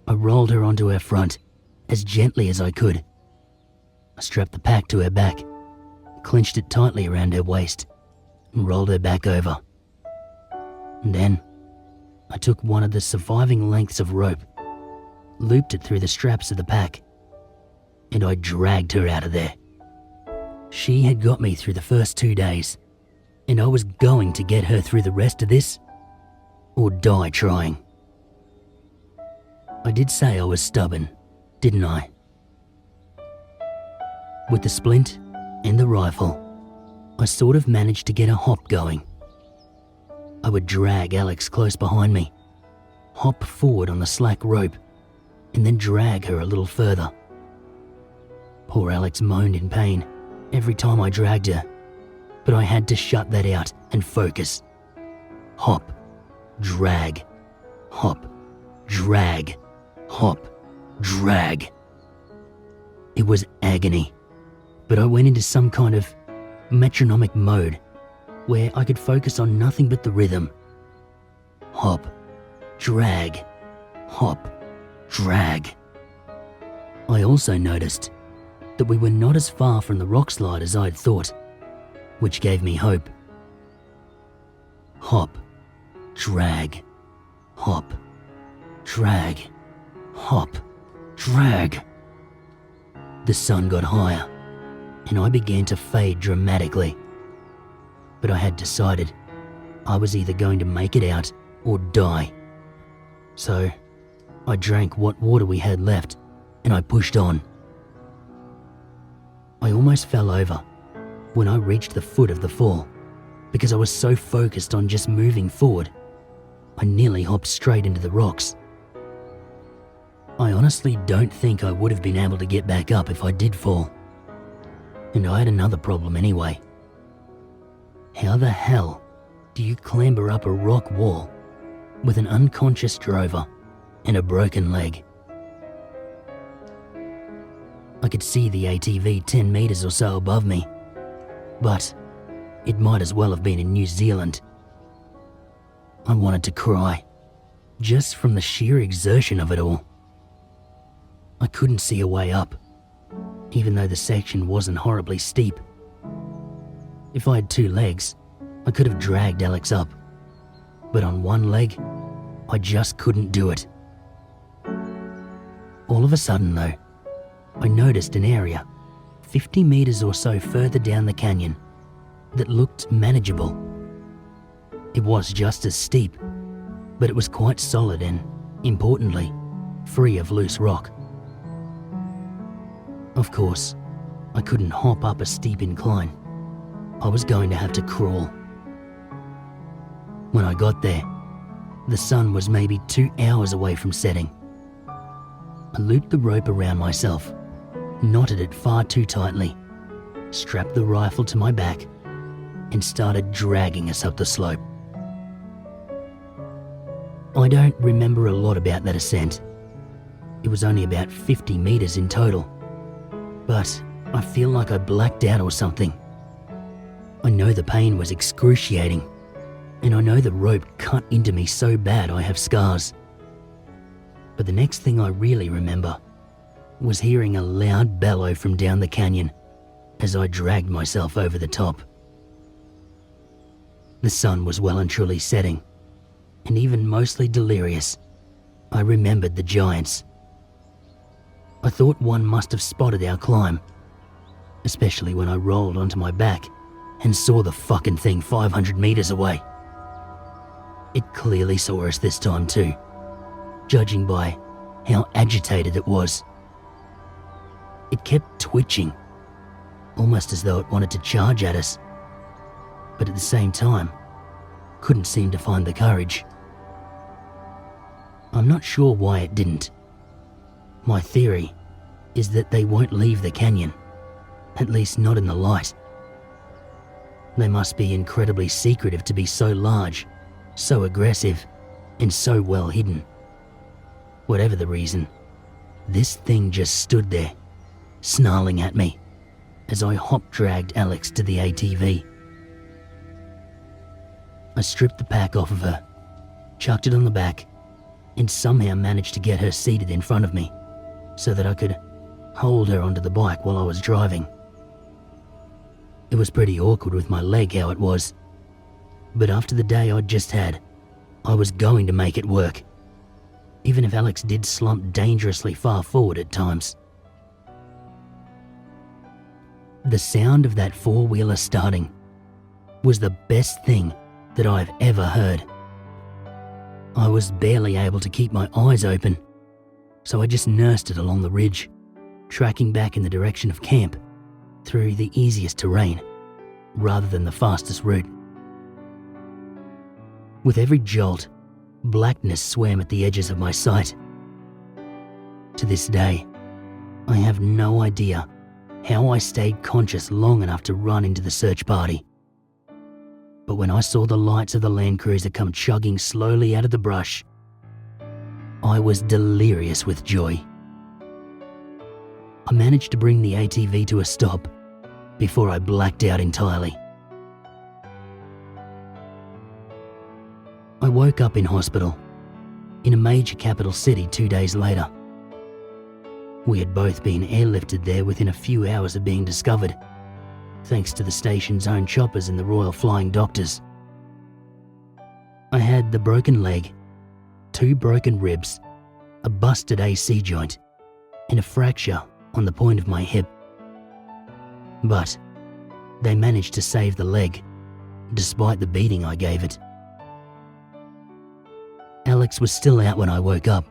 Speaker 1: I rolled her onto her front as gently as I could. I strapped the pack to her back, clenched it tightly around her waist, and rolled her back over. And then, I took one of the surviving lengths of rope, looped it through the straps of the pack, and I dragged her out of there. She had got me through the first 2 days, and I was going to get her through the rest of this, or die trying. I did say I was stubborn, didn't I? With the splint and the rifle, I sort of managed to get a hop going. I would drag Alex close behind me, hop forward on the slack rope, and then drag her a little further. Poor Alex moaned in pain every time I dragged her, but I had to shut that out and focus. Hop, drag, hop, drag, hop, drag. It was agony, but I went into some kind of metronomic mode where I could focus on nothing but the rhythm. Hop, drag, hop, drag. I also noticed that we were not as far from the rock slide as I'd thought, which gave me hope. Hop, drag, hop, drag, hop, drag. The sun got higher, and I began to fade dramatically. But I had decided I was either going to make it out or die. So I drank what water we had left, and I pushed on. I almost fell over when I reached the foot of the fall because I was so focused on just moving forward. I nearly hopped straight into the rocks. I honestly don't think I would have been able to get back up if I did fall. And I had another problem anyway. How the hell do you clamber up a rock wall with an unconscious drover and a broken leg? I could see the ATV 10 meters or so above me, but it might as well have been in New Zealand. I wanted to cry, just from the sheer exertion of it all. I couldn't see a way up, even though the section wasn't horribly steep. If I had 2 legs, I could have dragged Alex up, but on one leg, I just couldn't do it. All of a sudden though, I noticed an area 50 meters or so further down the canyon that looked manageable. It was just as steep, but it was quite solid and, importantly, free of loose rock. Of course, I couldn't hop up a steep incline. I was going to have to crawl. When I got there, the sun was maybe 2 hours away from setting. I looped the rope around myself, knotted it far too tightly, strapped the rifle to my back, and started dragging us up the slope. I don't remember a lot about that ascent. It was only about 50 meters in total, but I feel like I blacked out or something. I know the pain was excruciating, and I know the rope cut into me so bad I have scars. But the next thing I really remember was hearing a loud bellow from down the canyon as I dragged myself over the top. The sun was well and truly setting, and even mostly delirious, I remembered the giants. I thought one must have spotted our climb, especially when I rolled onto my back and saw the fucking thing 500 meters away. It clearly saw us this time too, judging by how agitated it was. It kept twitching, almost as though it wanted to charge at us. but at the same time, couldn't seem to find the courage. I'm not sure why it didn't. My theory is that they won't leave the canyon, at least not in the light. They must be incredibly secretive to be so large, so aggressive, and so well hidden. Whatever the reason, this thing just stood there, snarling at me, as I hop-dragged Alex to the ATV. I stripped the pack off of her, chucked it on the back, and somehow managed to get her seated in front of me so that I could hold her onto the bike while I was driving. It was pretty awkward with my leg how it was, but after the day I'd just had, I was going to make it work, even if Alex did slump dangerously far forward at times. The sound of that four-wheeler starting was the best thing that I've ever heard. I was barely able to keep my eyes open, so I just nursed it along the ridge, tracking back in the direction of camp through the easiest terrain rather than the fastest route. With every jolt, blackness swam at the edges of my sight. To this day, I have no idea how I stayed conscious long enough to run into the search party. But when I saw the lights of the Land Cruiser come chugging slowly out of the brush, I was delirious with joy. I managed to bring the ATV to a stop before I blacked out entirely. I woke up in hospital, in a major capital city 2 days later. We had both been airlifted there within a few hours of being discovered, thanks to the station's own choppers and the Royal Flying Doctors. I had the broken leg, 2 broken ribs, a busted AC joint, and a fracture on the point of my hip. But they managed to save the leg, despite the beating I gave it. Alex was still out when I woke up.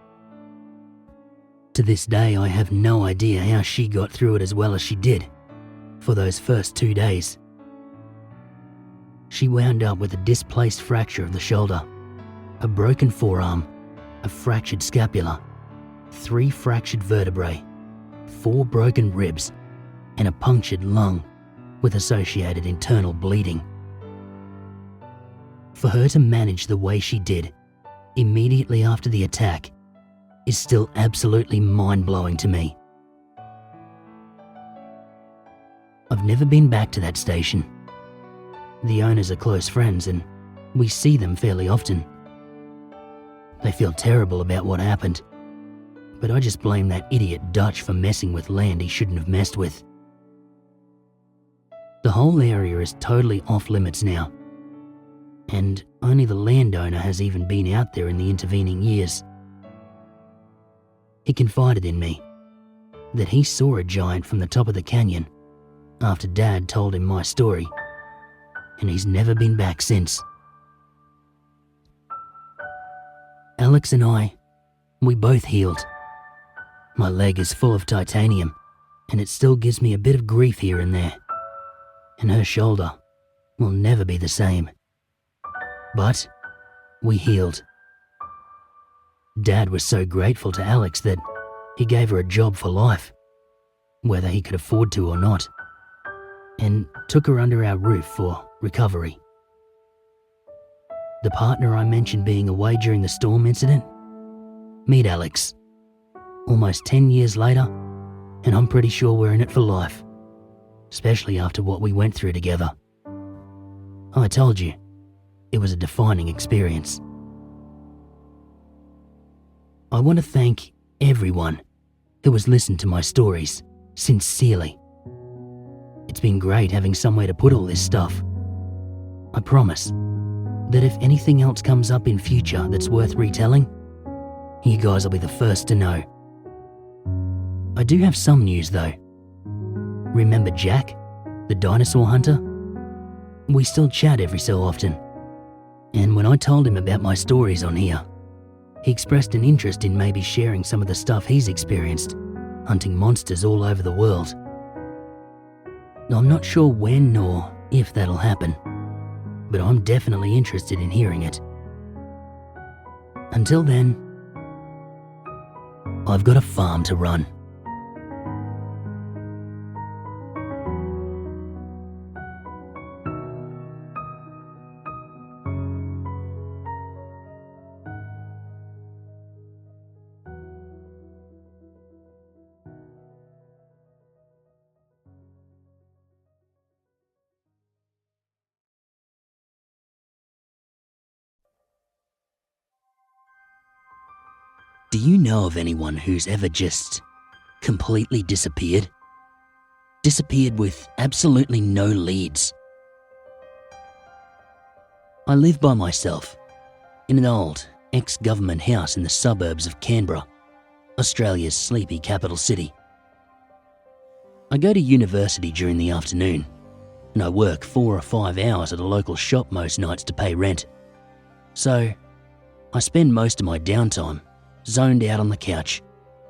Speaker 1: To this day, I have no idea how she got through it as well as she did for those first 2 days. She wound up with a displaced fracture of the shoulder, a broken forearm, a fractured scapula, 3 fractured vertebrae, 4 broken ribs, and a punctured lung with associated internal bleeding. For her to manage the way she did immediately after the attack is still absolutely mind-blowing to me. I've never been back to that station. The owners are close friends and we see them fairly often. They feel terrible about what happened, but I just blame that idiot Dutch for messing with land he shouldn't have messed with. The whole area is totally off limits now, and only the landowner has even been out there in the intervening years. He confided in me that he saw a giant from the top of the canyon after Dad told him my story, and he's never been back since. Alex and I, we both healed. My leg is full of titanium, and it still gives me a bit of grief here and there, and her shoulder will never be the same. But we healed. Dad was so grateful to Alex that he gave her a job for life, whether he could afford to or not, and took her under our roof for recovery. The partner I mentioned being away during the storm incident? Meet Alex. Almost 10 years later, and I'm pretty sure we're in it for life, especially after what we went through together. I told you, it was a defining experience. I want to thank everyone who has listened to my stories, sincerely. It's been great having somewhere to put all this stuff. I promise that if anything else comes up in future that's worth retelling, you guys will be the first to know. I do have some news though. Remember Jack, the dinosaur hunter? We still chat every so often. And when I told him about my stories on here, he expressed an interest in maybe sharing some of the stuff he's experienced, hunting monsters all over the world. I'm not sure when or if that'll happen, but I'm definitely interested in hearing it. Until then, I've got a farm to run. Do you know of anyone who's ever just completely disappeared? Disappeared with absolutely no leads. I live by myself in an old ex-government house in the suburbs of Canberra, Australia's sleepy capital city. I go to university during the afternoon, and I work 4 or 5 hours at a local shop most nights to pay rent. So, I spend most of my downtime zoned out on the couch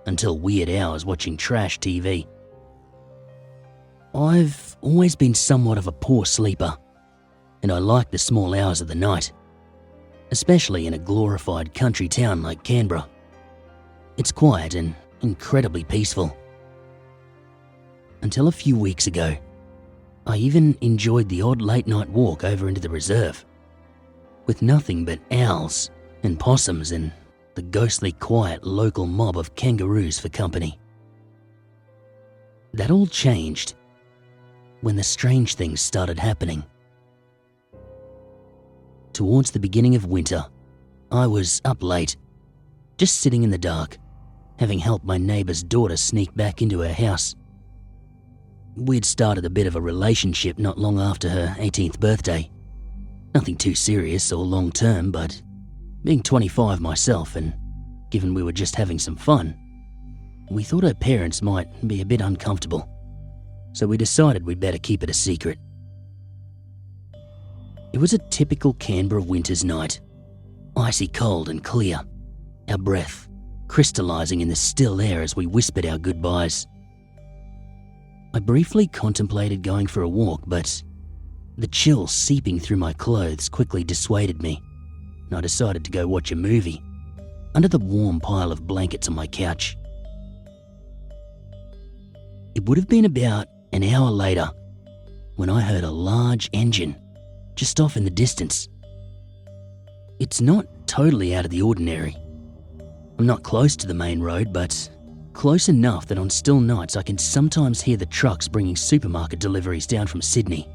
Speaker 1: until weird hours watching trash TV. I've always been somewhat of a poor sleeper, and I like the small hours of the night, especially in a glorified country town like Canberra. It's quiet and incredibly peaceful. Until a few weeks ago, I even enjoyed the odd late night walk over into the reserve, with nothing but owls and possums and the ghostly quiet local mob of kangaroos for company. That all changed when the strange things started happening. Towards the beginning of winter, I was up late, just sitting in the dark, having helped my neighbour's daughter sneak back into her house. We'd started a bit of a relationship not long after her 18th birthday. Nothing too serious or long term, but being 25 myself, and given we were just having some fun, we thought her parents might be a bit uncomfortable, so we decided we'd better keep it a secret. It was a typical Canberra winter's night, icy cold and clear, our breath crystallising in the still air as we whispered our goodbyes. I briefly contemplated going for a walk, but the chill seeping through my clothes quickly dissuaded me, and I decided to go watch a movie under the warm pile of blankets on my couch. It would have been about an hour later when I heard a large engine just off in the distance. It's not totally out of the ordinary. I'm not close to the main road, but close enough that on still nights I can sometimes hear the trucks bringing supermarket deliveries down from Sydney.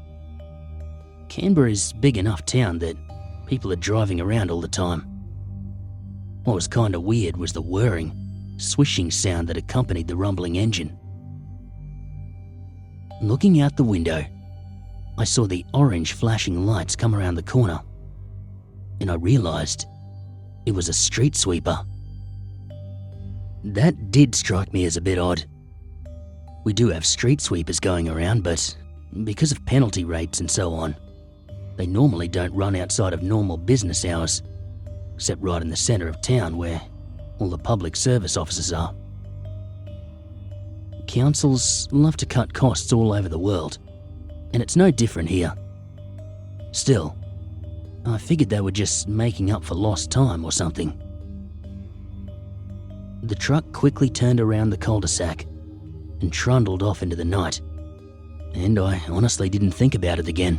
Speaker 1: Canberra is a big enough town that people are driving around all the time. What was kinda weird was the whirring, swishing sound that accompanied the rumbling engine. Looking out the window, I saw the orange flashing lights come around the corner, and I realised it was a street sweeper. That did strike me as a bit odd. We do have street sweepers going around, but because of penalty rates and so on, they normally don't run outside of normal business hours, except right in the centre of town where all the public service offices are. Councils love to cut costs all over the world, and it's no different here. Still, I figured they were just making up for lost time or something. The truck quickly turned around the cul-de-sac and trundled off into the night, and I honestly didn't think about it again.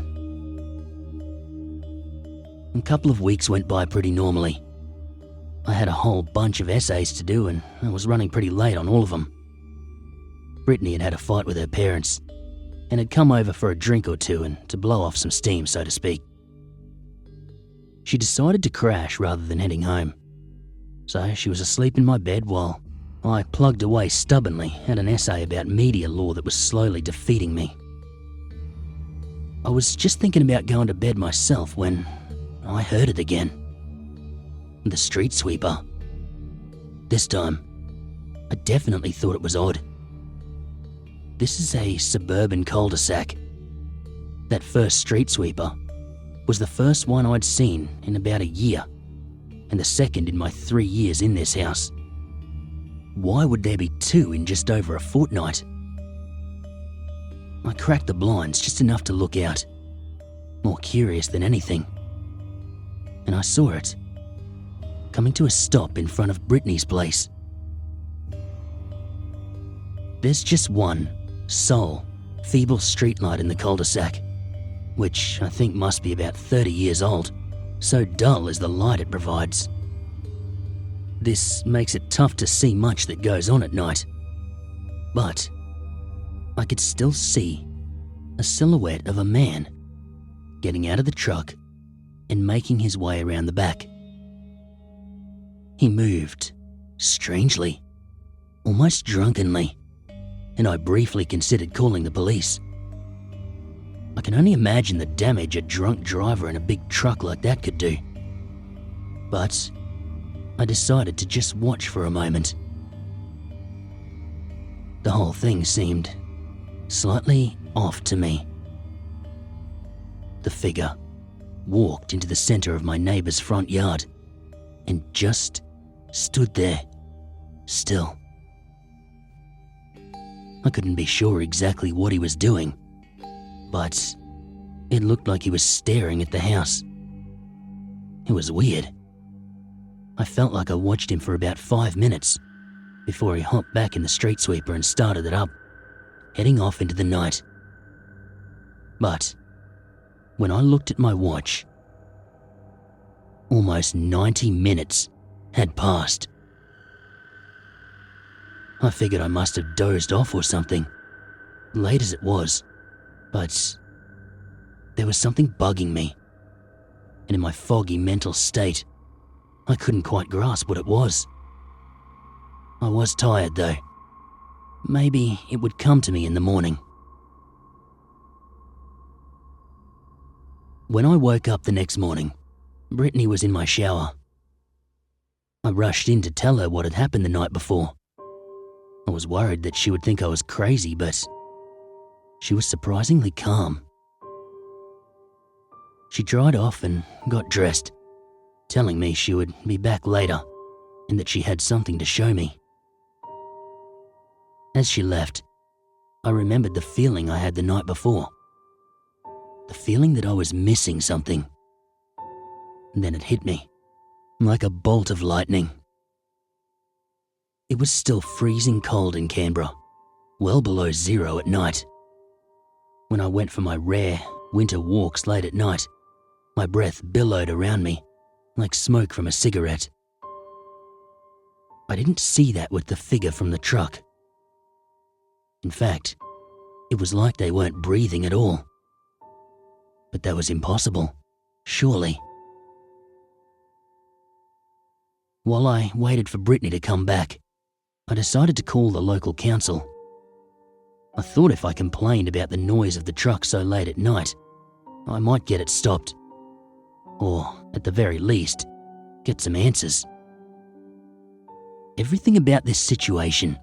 Speaker 1: A couple of weeks went by pretty normally. I had a whole bunch of essays to do, and I was running pretty late on all of them. Brittany had had a fight with her parents and had come over for a drink or two and to blow off some steam, so to speak. She decided to crash rather than heading home, so she was asleep in my bed while I plugged away stubbornly at an essay about media law that was slowly defeating me. I was just thinking about going to bed myself when I heard it again. The street sweeper. This time, I definitely thought it was odd. This is a suburban cul-de-sac. That first street sweeper was the first one I'd seen in about a year, and the second in my 3 years in this house. Why would there be two in just over a fortnight? I cracked the blinds just enough to look out. more curious than anything. And I saw it, coming to a stop in front of Brittany's place. There's just one sole, feeble streetlight in the cul-de-sac, which I think must be about 30 years old, so dull is the light it provides. This makes it tough to see much that goes on at night, but I could still see a silhouette of a man getting out of the truck and making his way around the back. He moved, strangely, almost drunkenly, and I briefly considered calling the police. I can only imagine the damage a drunk driver in a big truck like that could do. But I decided to just watch for a moment. The whole thing seemed slightly off to me. The figure walked into the center of my neighbor's front yard and just stood there, still. I couldn't be sure exactly what he was doing, but it looked like he was staring at the house. It was weird. I felt like I watched him for about 5 minutes before he hopped back in the street sweeper and started it up, heading off into the night. But when I looked at my watch, almost 90 minutes had passed. I figured I must have dozed off or something, late as it was, but there was something bugging me, and in my foggy mental state, I couldn't quite grasp what it was. I was tired though. Maybe it would come to me in the morning. When I woke up the next morning, Brittany was in my shower. I rushed in to tell her what had happened the night before. I was worried that she would think I was crazy, but she was surprisingly calm. She dried off and got dressed, telling me she would be back later and that she had something to show me. As she left, I remembered the feeling I had the night before. The feeling that I was missing something. And then it hit me, like a bolt of lightning. It was still freezing cold in Canberra, well below zero at night. When I went for my rare winter walks late at night, my breath billowed around me like smoke from a cigarette. I didn't see that with the figure from the truck. In fact, it was like they weren't breathing at all. But that was impossible, surely. While I waited for Brittany to come back, I decided to call the local council. I thought if I complained about the noise of the truck so late at night, I might get it stopped. Or, at the very least, get some answers. Everything about this situation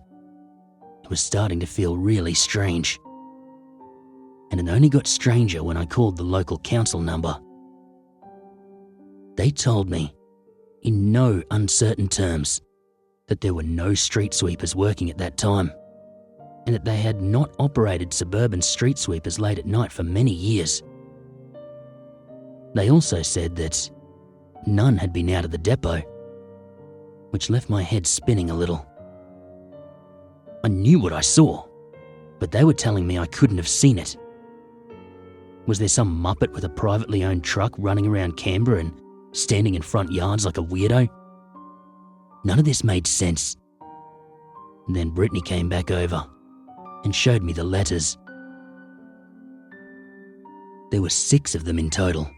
Speaker 1: was starting to feel really strange. And it only got stranger when I called the local council number. They told me, in no uncertain terms, that there were no street sweepers working at that time, and that they had not operated suburban street sweepers late at night for many years. They also said that none had been out of the depot, which left my head spinning a little. I knew what I saw, but they were telling me I couldn't have seen it. Was there some muppet with a privately owned truck running around Canberra and standing in front yards like a weirdo? None of this made sense. Then Brittany came back over and showed me the letters. There were 6 of them in total.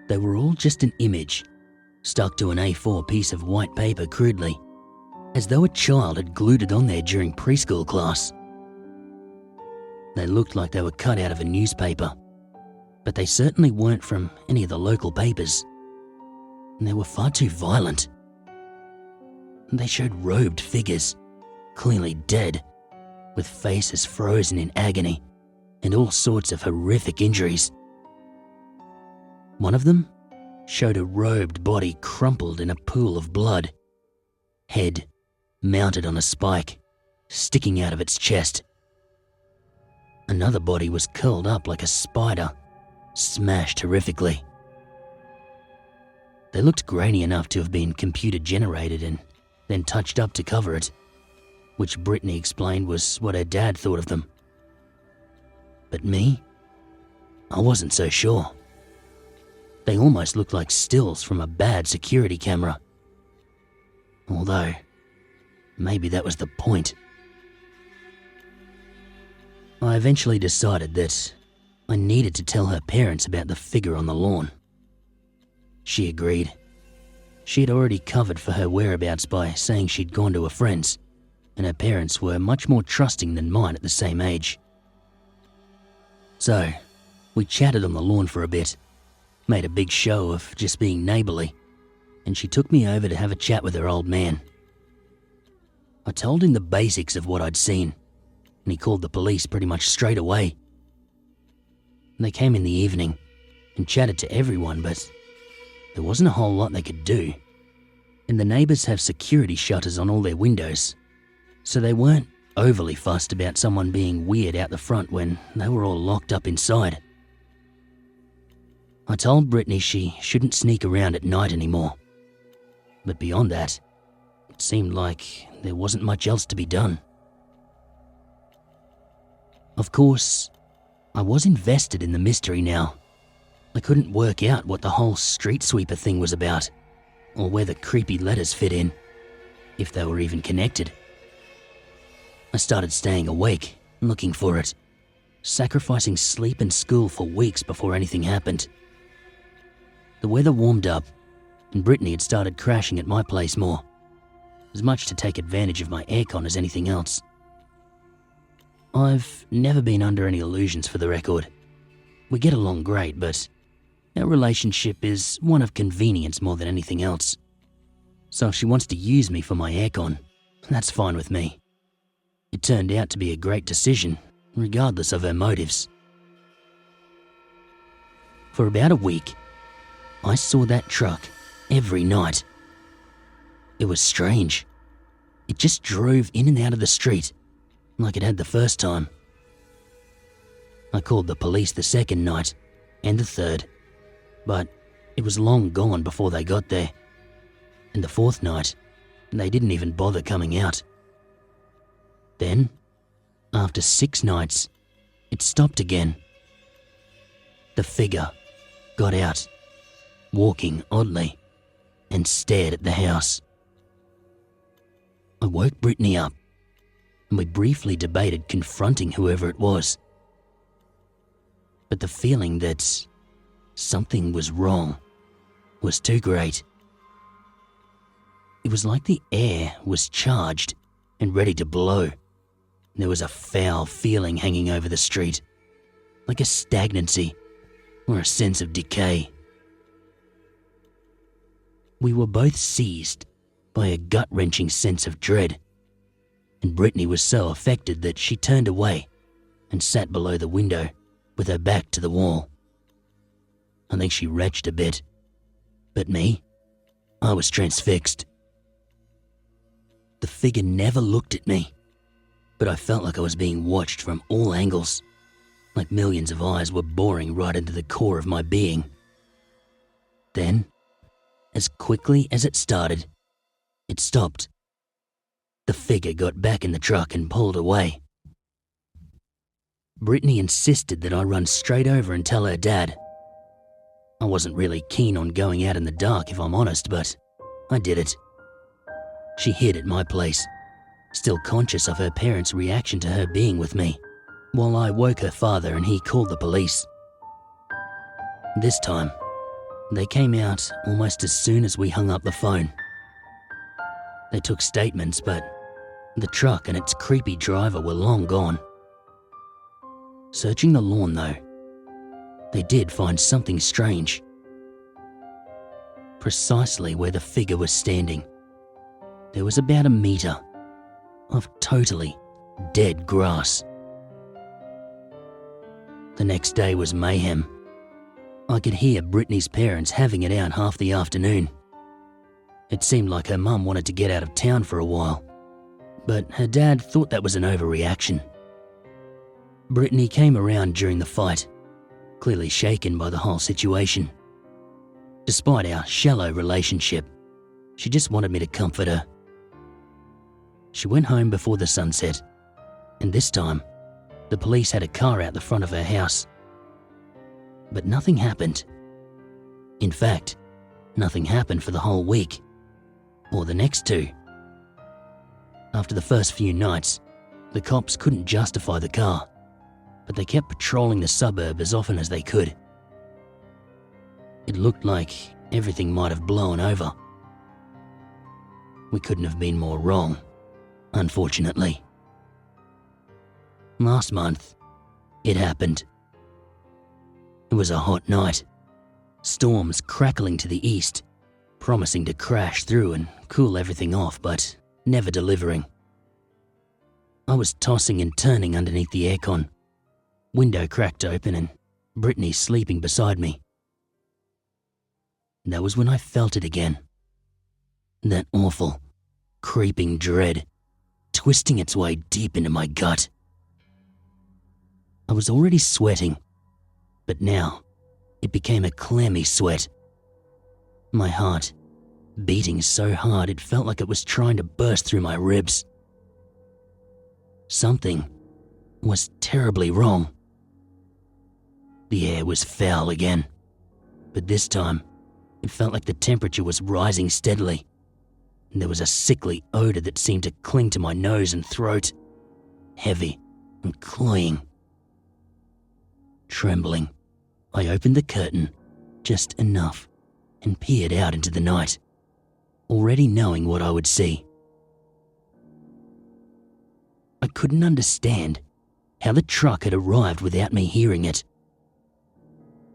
Speaker 1: They were all just an image, stuck to an A4 piece of white paper crudely, as though a child had glued it on there during preschool class. They looked like they were cut out of a newspaper, but they certainly weren't from any of the local papers. And they were far too violent. They showed robed figures, clearly dead, with faces frozen in agony and all sorts of horrific injuries. One of them showed a robed body crumpled in a pool of blood, head mounted on a spike, sticking out of its chest. Another body was curled up like a spider, smashed horrifically. They looked grainy enough to have been computer generated and then touched up to cover it, which Brittany explained was what her dad thought of them. But me? I wasn't so sure. They almost looked like stills from a bad security camera. Although, maybe that was the point. I eventually decided that I needed to tell her parents about the figure on the lawn. She agreed. She had already covered for her whereabouts by saying she'd gone to a friend's, and her parents were much more trusting than mine at the same age. So, we chatted on the lawn for a bit, made a big show of just being neighbourly, and she took me over to have a chat with her old man. I told him the basics of what I'd seen, and he called the police pretty much straight away. They came in the evening and chatted to everyone, but there wasn't a whole lot they could do, and the neighbours have security shutters on all their windows, so they weren't overly fussed about someone being weird out the front when they were all locked up inside. I told Brittany she shouldn't sneak around at night anymore, but beyond that, it seemed like there wasn't much else to be done. Of course, I was invested in the mystery now. I couldn't work out what the whole street sweeper thing was about, or where the creepy letters fit in, if they were even connected. I started staying awake, looking for it, sacrificing sleep and school for weeks before anything happened. The weather warmed up, and Brittany had started crashing at my place more, as much to take advantage of my aircon as anything else. I've never been under any illusions, for the record. We get along great, but our relationship is one of convenience more than anything else. So if she wants to use me for my aircon, that's fine with me. It turned out to be a great decision, regardless of her motives. For about a week, I saw that truck every night. It was strange. It just drove in and out of the street, like it had the first time. I called the police the second night, and the third, but it was long gone before they got there. And the fourth night, they didn't even bother coming out. Then, after 6 nights, it stopped again. The figure got out, walking oddly, and stared at the house. I woke Brittany up, and we briefly debated confronting whoever it was. But the feeling that something was wrong was too great. It was like the air was charged and ready to blow. There was a foul feeling hanging over the street, like a stagnancy or a sense of decay. We were both seized by a gut-wrenching sense of dread, and Brittany was so affected that she turned away and sat below the window with her back to the wall. I think she retched a bit, but me, I was transfixed. The figure never looked at me, but I felt like I was being watched from all angles, like millions of eyes were boring right into the core of my being. Then, as quickly as it started, it stopped. The figure got back in the truck and pulled away. Brittany insisted that I run straight over and tell her dad. I wasn't really keen on going out in the dark, if I'm honest, but I did it. She hid at my place, still conscious of her parents' reaction to her being with me, while I woke her father and he called the police. This time, they came out almost as soon as we hung up the phone. They took statements, but the truck and its creepy driver were long gone. Searching the lawn, though, they did find something strange. Precisely where the figure was standing, there was about 1 meter of totally dead grass. The next day was mayhem. I could hear Brittany's parents having it out half the afternoon. It seemed like her mum wanted to get out of town for a while, but her dad thought that was an overreaction. Brittany came around during the fight, clearly shaken by the whole situation. Despite our shallow relationship, she just wanted me to comfort her. She went home before the sunset, and this time, the police had a car out the front of her house. But nothing happened. In fact, nothing happened for the whole week, or the next 2. After the first few nights, the cops couldn't justify the car, but they kept patrolling the suburb as often as they could. It looked like everything might have blown over. We couldn't have been more wrong, unfortunately. Last month, it happened. It was a hot night, storms crackling to the east, promising to crash through and cool everything off, but never delivering. I was tossing and turning underneath the aircon, window cracked open and Brittany sleeping beside me. That was when I felt it again. That awful, creeping dread, twisting its way deep into my gut. I was already sweating, but now it became a clammy sweat. My heart beating so hard it felt like it was trying to burst through my ribs. Something was terribly wrong. The air was foul again, but this time it felt like the temperature was rising steadily, and there was a sickly odor that seemed to cling to my nose and throat, heavy and cloying. Trembling, I opened the curtain just enough and peered out into the night, already knowing what I would see. I couldn't understand how the truck had arrived without me hearing it.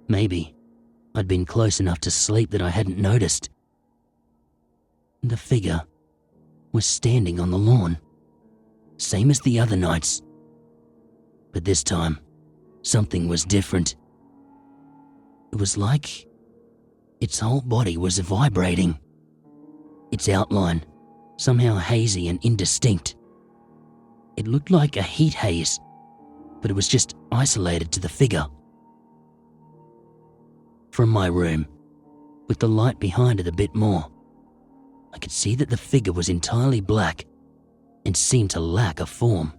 Speaker 1: Maybe I'd been close enough to sleep that I hadn't noticed. The figure was standing on the lawn, same as the other nights. But this time, something was different. It was like its whole body was vibrating. Its outline, somehow hazy and indistinct. It looked like a heat haze, but it was just isolated to the figure. From my room, with the light behind it a bit more, I could see that the figure was entirely black and seemed to lack a form.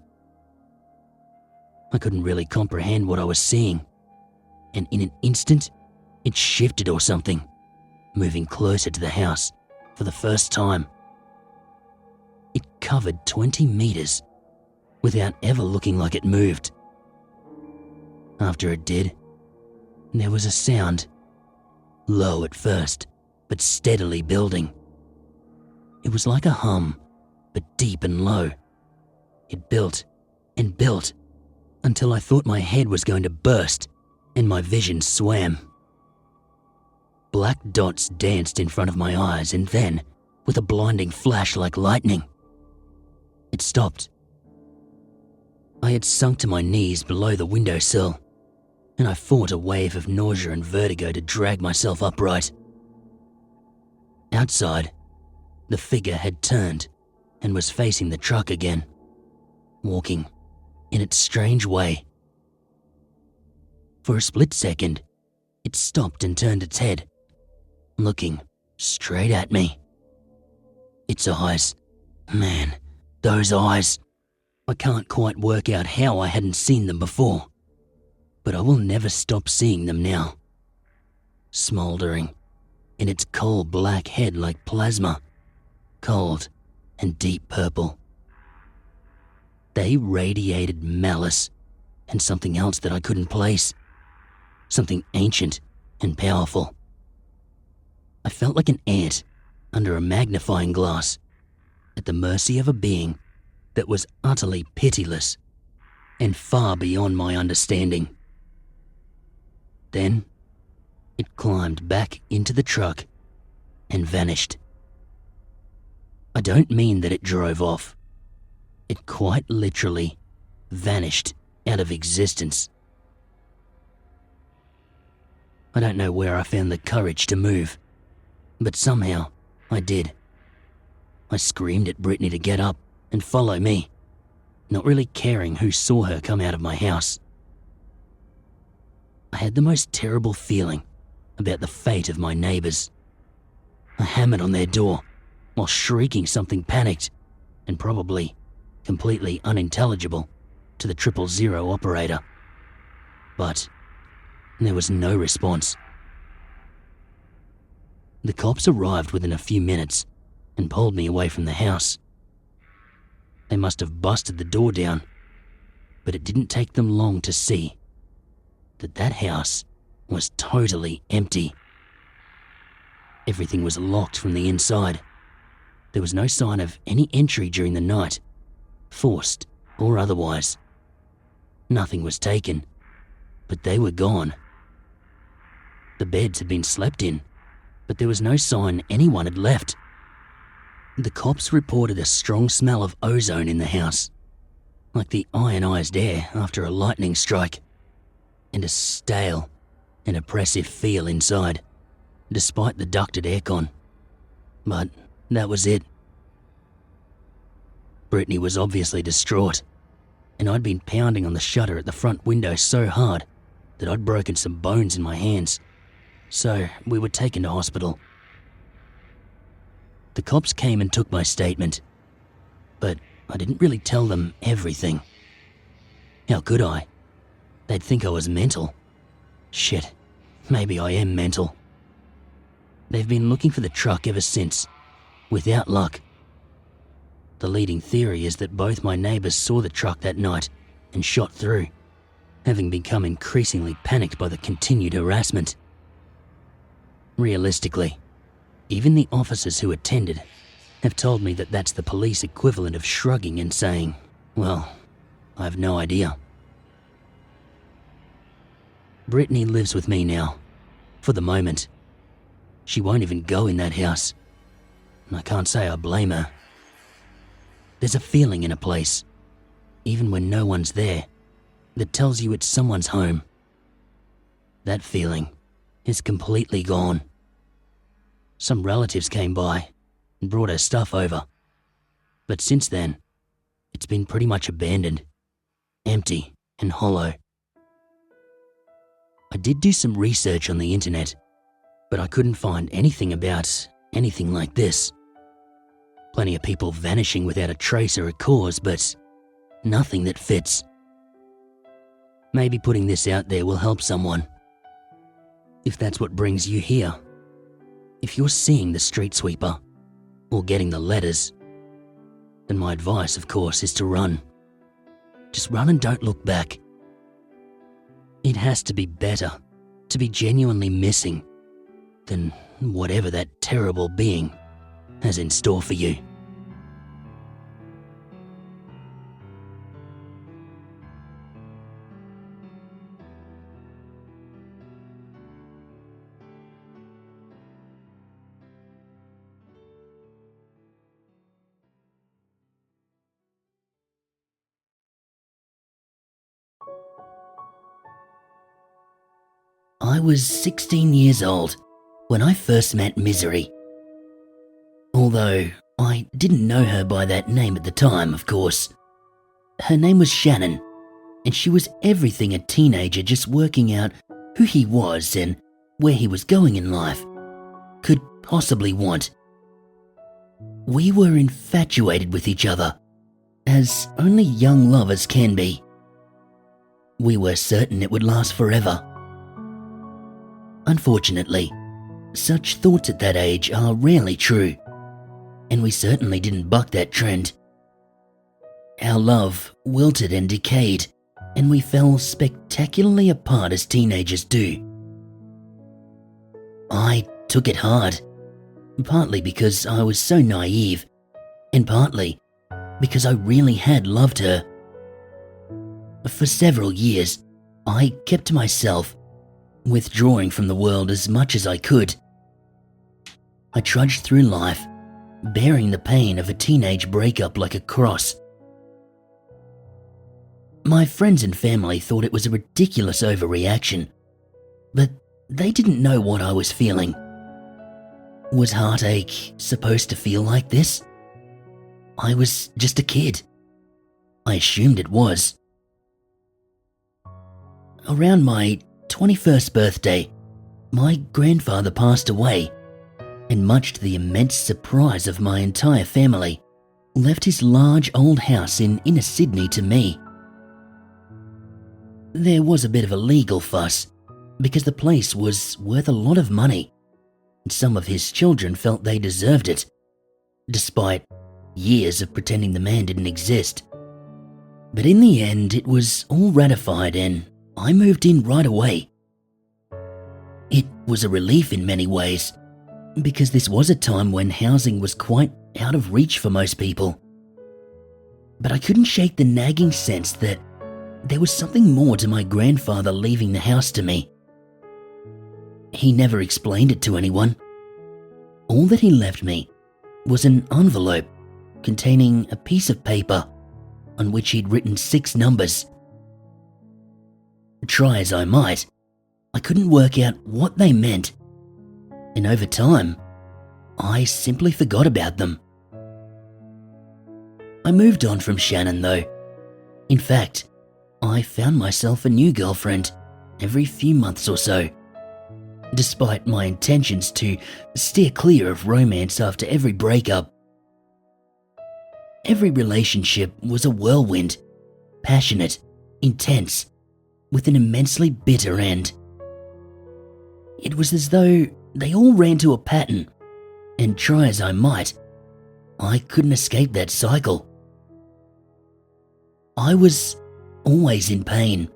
Speaker 1: I couldn't really comprehend what I was seeing, and in an instant, it shifted or something, moving closer to the house for the first time. It covered 20 meters without ever looking like it moved. After it did, there was a sound, low at first, but steadily building. It was like a hum, but deep and low. It built and built until I thought my head was going to burst and my vision swam. Black dots danced in front of my eyes, and then, with a blinding flash like lightning, it stopped. I had sunk to my knees below the windowsill, and I fought a wave of nausea and vertigo to drag myself upright. Outside, the figure had turned and was facing the truck again, walking in its strange way. For a split second, it stopped and turned its head, looking straight at me. Its eyes, man, those eyes. I can't quite work out how I hadn't seen them before, but I will never stop seeing them now. Smouldering in its coal black head like plasma, cold and deep purple. They radiated malice and something else that I couldn't place, something ancient and powerful. I felt like an ant under a magnifying glass, at the mercy of a being that was utterly pitiless and far beyond my understanding. Then, it climbed back into the truck and vanished. I don't mean that it drove off. It quite literally vanished out of existence. I don't know where I found the courage to move, but somehow I did. I screamed at Brittany to get up and follow me, not really caring who saw her come out of my house. I had the most terrible feeling about the fate of my neighbours. I hammered on their door while shrieking something panicked and probably completely unintelligible to the 000 operator. But there was no response. The cops arrived within a few minutes and pulled me away from the house. They must have busted the door down, but it didn't take them long to see that that house was totally empty. Everything was locked from the inside. There was no sign of any entry during the night, forced or otherwise. Nothing was taken, but they were gone. The beds had been slept in, but there was no sign anyone had left. The cops reported a strong smell of ozone in the house, like the ionized air after a lightning strike, and a stale and oppressive feel inside, despite the ducted aircon. But that was it. Brittany was obviously distraught, and I'd been pounding on the shutter at the front window so hard that I'd broken some bones in my hands, so we were taken to hospital. The cops came and took my statement, but I didn't really tell them everything. How could I? They'd think I was mental. Shit, maybe I am mental. They've been looking for the truck ever since, without luck. The leading theory is that both my neighbours saw the truck that night and shot through, having become increasingly panicked by the continued harassment. Realistically, even the officers who attended have told me that that's the police equivalent of shrugging and saying, well, I have no idea. Brittany lives with me now, for the moment. She won't even go in that house, and I can't say I blame her. There's a feeling in a place, even when no one's there, that tells you it's someone's home. That feeling is completely gone. Some relatives came by and brought her stuff over, but since then, it's been pretty much abandoned, empty and hollow. I did do some research on the internet, but I couldn't find anything about anything like this. Plenty of people vanishing without a trace or a cause, but nothing that fits. Maybe putting this out there will help someone. If that's what brings you here, if you're seeing the street sweeper or getting the letters, then my advice, of course, is to run. Just run and don't look back. It has to be better to be genuinely missing than whatever that terrible being has in store for you. I was 16 years old when I first met Misery. Although I didn't know her by that name at the time, of course. Her name was Shannon, and she was everything a teenager just working out who he was and where he was going in life could possibly want. We were infatuated with each other, as only young lovers can be. We were certain it would last forever. Unfortunately, such thoughts at that age are rarely true, and we certainly didn't buck that trend. Our love wilted and decayed, and we fell spectacularly apart as teenagers do. I took it hard, partly because I was so naive, and partly because I really had loved her. For several years, I kept to myself, withdrawing from the world as much as I could. I trudged through life, bearing the pain of a teenage breakup like a cross. My friends and family thought it was a ridiculous overreaction, but they didn't know what I was feeling. Was heartache supposed to feel like this? I was just a kid. I assumed it was. Around my 21st birthday, my grandfather passed away, and much to the immense surprise of my entire family, left his large old house in inner Sydney to me. There was a bit of a legal fuss, because the place was worth a lot of money, and some of his children felt they deserved it, despite years of pretending the man didn't exist. But in the end, it was all ratified and I moved in right away. It was a relief in many ways, because this was a time when housing was quite out of reach for most people. But I couldn't shake the nagging sense that there was something more to my grandfather leaving the house to me. He never explained it to anyone. All that he left me was an envelope containing a piece of paper on which he'd written 6 numbers. Try as I might, I couldn't work out what they meant, and over time, I simply forgot about them. I moved on from Shannon though. In fact, I found myself a new girlfriend every few months or so, despite my intentions to steer clear of romance after every breakup. Every relationship was a whirlwind, passionate, intense, with an immensely bitter end. It was as though they all ran to a pattern, and try as I might, I couldn't escape that cycle. I was always in pain,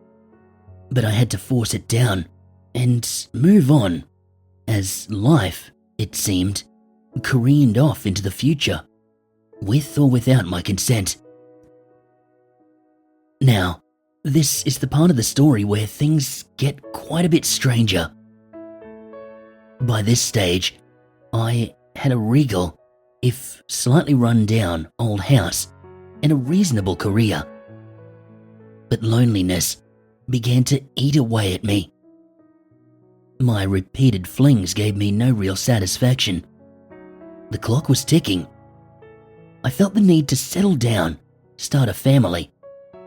Speaker 1: but I had to force it down and move on, as life, it seemed, careened off into the future, with or without my consent. Now, this is the part of the story where things get quite a bit stranger. By this stage, I had a regal, if slightly run down, old house and a reasonable career. But loneliness began to eat away at me. My repeated flings gave me no real satisfaction. The clock was ticking. I felt the need to settle down, start a family,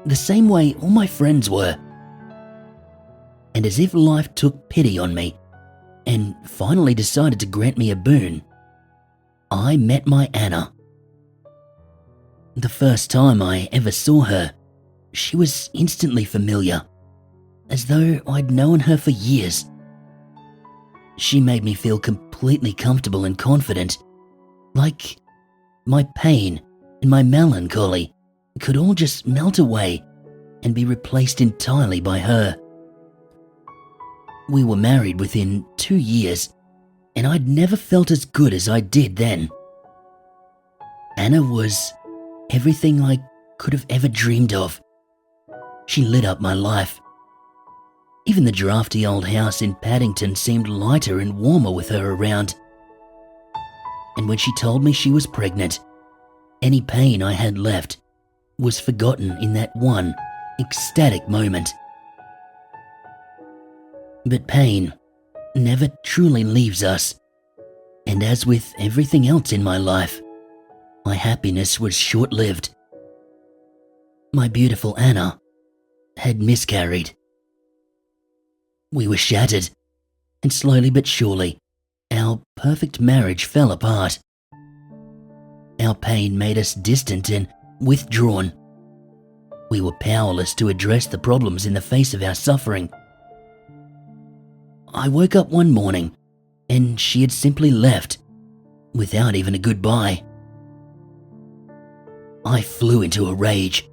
Speaker 1: the same way all my friends were. And as if life took pity on me and finally decided to grant me a boon, I met my Anna. The first time I ever saw her, she was instantly familiar, as though I'd known her for years. She made me feel completely comfortable and confident, like my pain and my melancholy could all just melt away and be replaced entirely by her. We were married within 2 years, and I'd never felt as good as I did then. Anna was everything I could have ever dreamed of. She lit up my life. Even the drafty old house in Paddington seemed lighter and warmer with her around. And when she told me she was pregnant, any pain I had left was forgotten in that one ecstatic moment. But pain never truly leaves us, and as with everything else in my life, my happiness was short-lived. My beautiful Anna had miscarried. We were shattered, and slowly but surely, our perfect marriage fell apart. Our pain made us distant and withdrawn. We were powerless to address the problems in the face of our suffering. I woke up one morning, and she had simply left, without even a goodbye. I flew into a rage,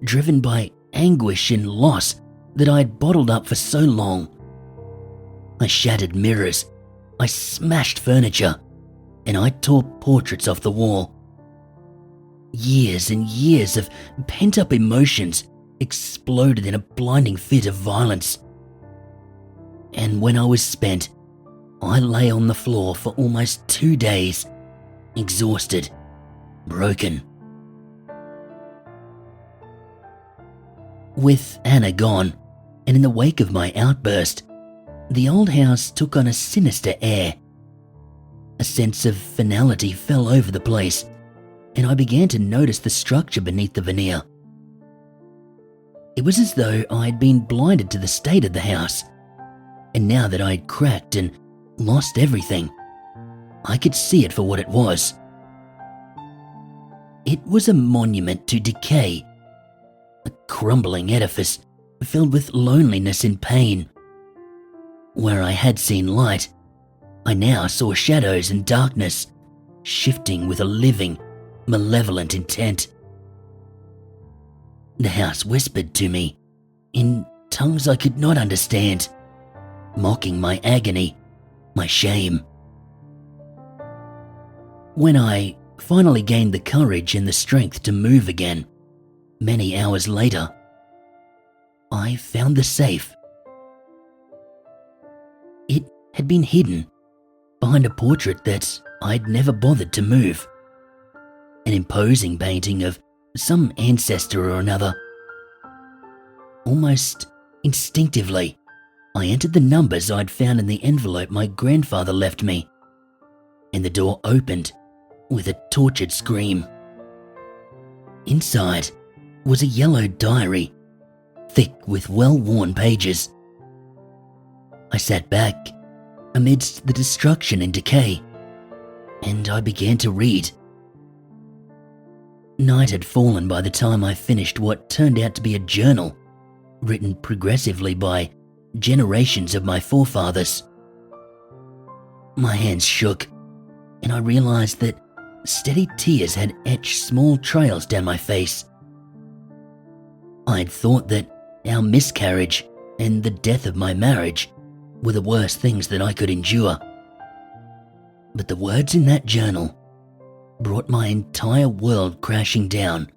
Speaker 1: driven by anguish and loss that I had bottled up for so long. I shattered mirrors, I smashed furniture, and I tore portraits off the wall. Years and years of pent-up emotions exploded in a blinding fit of violence. And when I was spent, I lay on the floor for almost 2 days, exhausted, broken. With Anna gone, and in the wake of my outburst, the old house took on a sinister air. A sense of finality fell over the place, and I began to notice the structure beneath the veneer. It was as though I had been blinded to the state of the house, and now that I'd cracked and lost everything, I could see it for what it was. It was a monument to decay, a crumbling edifice filled with loneliness and pain. Where I had seen light, I now saw shadows and darkness, shifting with a living, malevolent intent. The house whispered to me, in tongues I could not understand, mocking my agony, my shame. When I finally gained the courage and the strength to move again, many hours later, I found the safe. It had been hidden behind a portrait that I'd never bothered to move. An imposing painting of some ancestor or another. Almost instinctively, I entered the numbers I'd found in the envelope my grandfather left me, and the door opened with a tortured scream. Inside was a yellow diary, thick with well-worn pages. I sat back amidst the destruction and decay, and I began to read. Night had fallen by the time I finished what turned out to be a journal, written progressively by generations of my forefathers. My hands shook, and I realized that steady tears had etched small trails down my face. I'd thought that our miscarriage and the death of my marriage were the worst things that I could endure. But the words in that journal brought my entire world crashing down,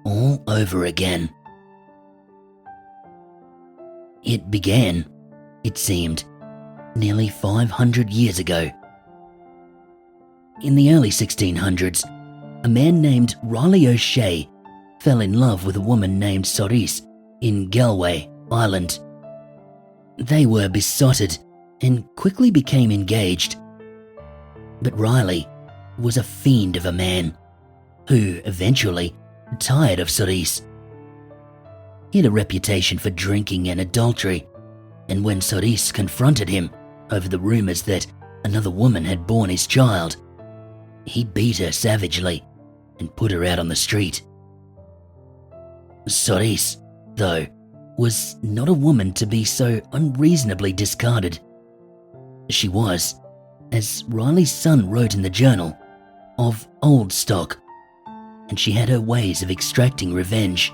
Speaker 1: all over again. It began, it seemed, nearly 500 years ago. In the early 1600s, a man named Riley O'Shea fell in love with a woman named Cerise in Galway, Ireland. They were besotted and quickly became engaged. But Riley was a fiend of a man who eventually tired of Cerise. He had a reputation for drinking and adultery, and when Cerise confronted him over the rumours that another woman had borne his child, he beat her savagely and put her out on the street. Cerise, though, was not a woman to be so unreasonably discarded. She was, as Riley's son wrote in the journal, of old stock, and she had her ways of extracting revenge.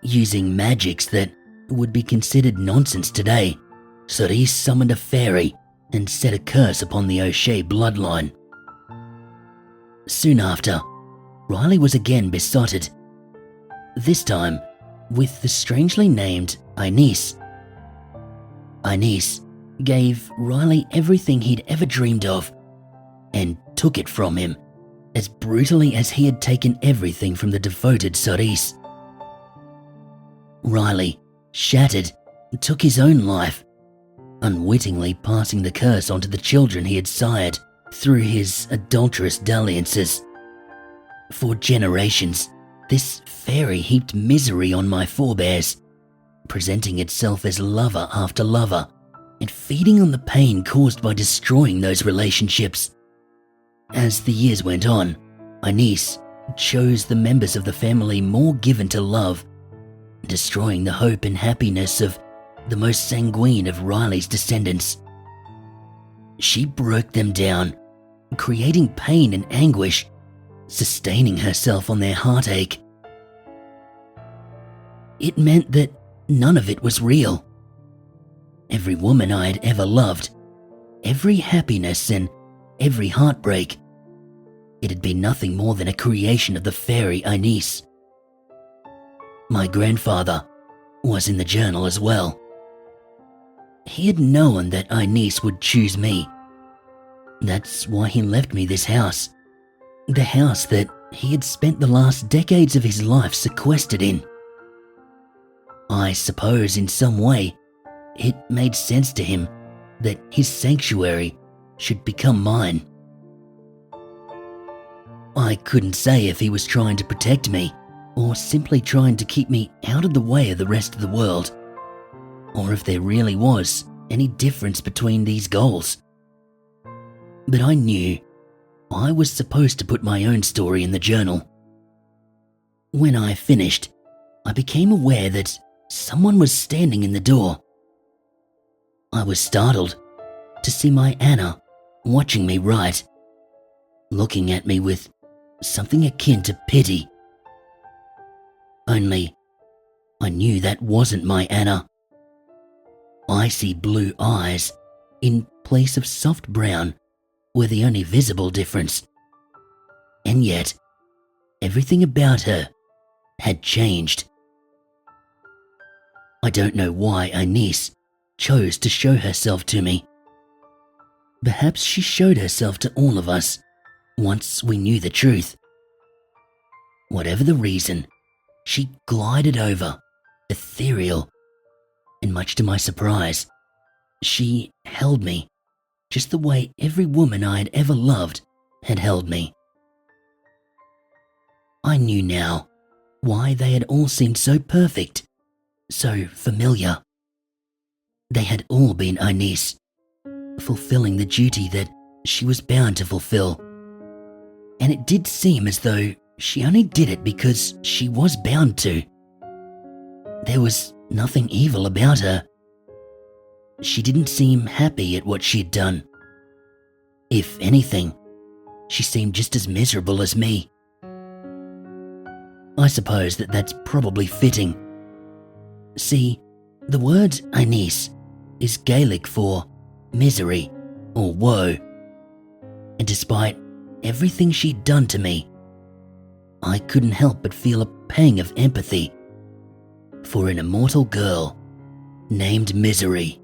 Speaker 1: Using magics that would be considered nonsense today, Cerise summoned a fairy and set a curse upon the O'Shea bloodline. Soon after, Riley was again besotted, this time with the strangely named Inez. Inez gave Riley everything he'd ever dreamed of and took it from him as brutally as he had taken everything from the devoted Cerise. Riley, shattered, took his own life, unwittingly passing the curse onto the children he had sired through his adulterous dalliances. For generations, this fairy heaped misery on my forebears, presenting itself as lover after lover and feeding on the pain caused by destroying those relationships. As the years went on, Inez chose the members of the family more given to love, destroying the hope and happiness of the most sanguine of Riley's descendants. She broke them down, creating pain and anguish, sustaining herself on their heartache. It meant that none of it was real. Every woman I had ever loved, every happiness and every heartbreak, it had been nothing more than a creation of the fairy Inez. My grandfather was in the journal as well. He had known that Inez would choose me. That's why he left me this house, the house that he had spent the last decades of his life sequestered in. I suppose in some way it made sense to him that his sanctuary should become mine. I couldn't say if he was trying to protect me or simply trying to keep me out of the way of the rest of the world. or if there really was any difference between these goals. But I knew I was supposed to put my own story in the journal. When I finished, I became aware that someone was standing in the door. I was startled to see my Anna watching me write, looking at me with something akin to pity. Only, I knew that wasn't my Anna. Icy blue eyes in place of soft brown were the only visible difference. And yet, everything about her had changed. I don't know why Inez chose to show herself to me. Perhaps she showed herself to all of us once we knew the truth. Whatever the reason, she glided over, ethereal, and much to my surprise, she held me just the way every woman I had ever loved had held me. I knew now why they had all seemed so perfect, so familiar. They had all been Inez, fulfilling the duty that she was bound to fulfill. And it did seem as though she only did it because she was bound to. There was nothing evil about her. She didn't seem happy at what she'd done. If anything, she seemed just as miserable as me. I suppose that's probably fitting. See, the word Inez is Gaelic for misery or woe. And despite everything she'd done to me, I couldn't help but feel a pang of empathy for an immortal girl named Misery.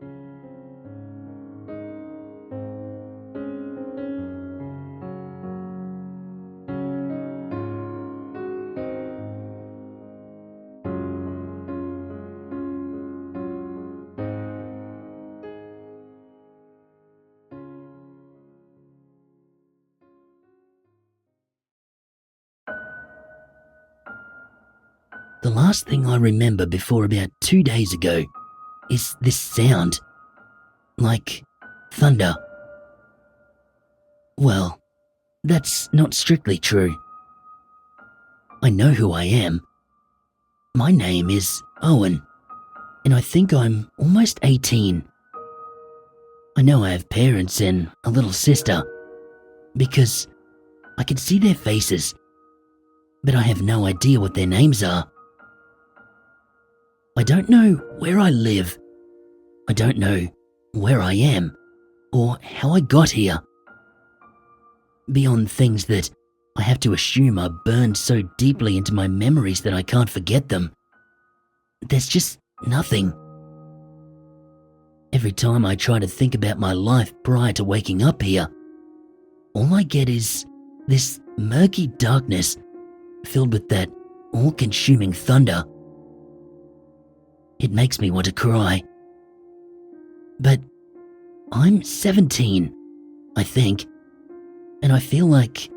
Speaker 1: The last thing I remember before about 2 days ago is this sound, like thunder. Well, that's not strictly true. I know who I am. My name is Owen, and I think I'm almost 18. I know I have parents and a little sister, because I can see their faces, but I have no idea what their names are. I don't know where I live. I don't know where I am or how I got here. Beyond things that I have to assume are burned so deeply into my memories that I can't forget them, there's just nothing. Every time I try to think about my life prior to waking up here, all I get is this murky darkness filled with that all-consuming thunder. It makes me want to cry. But I'm 17, I think, and I feel like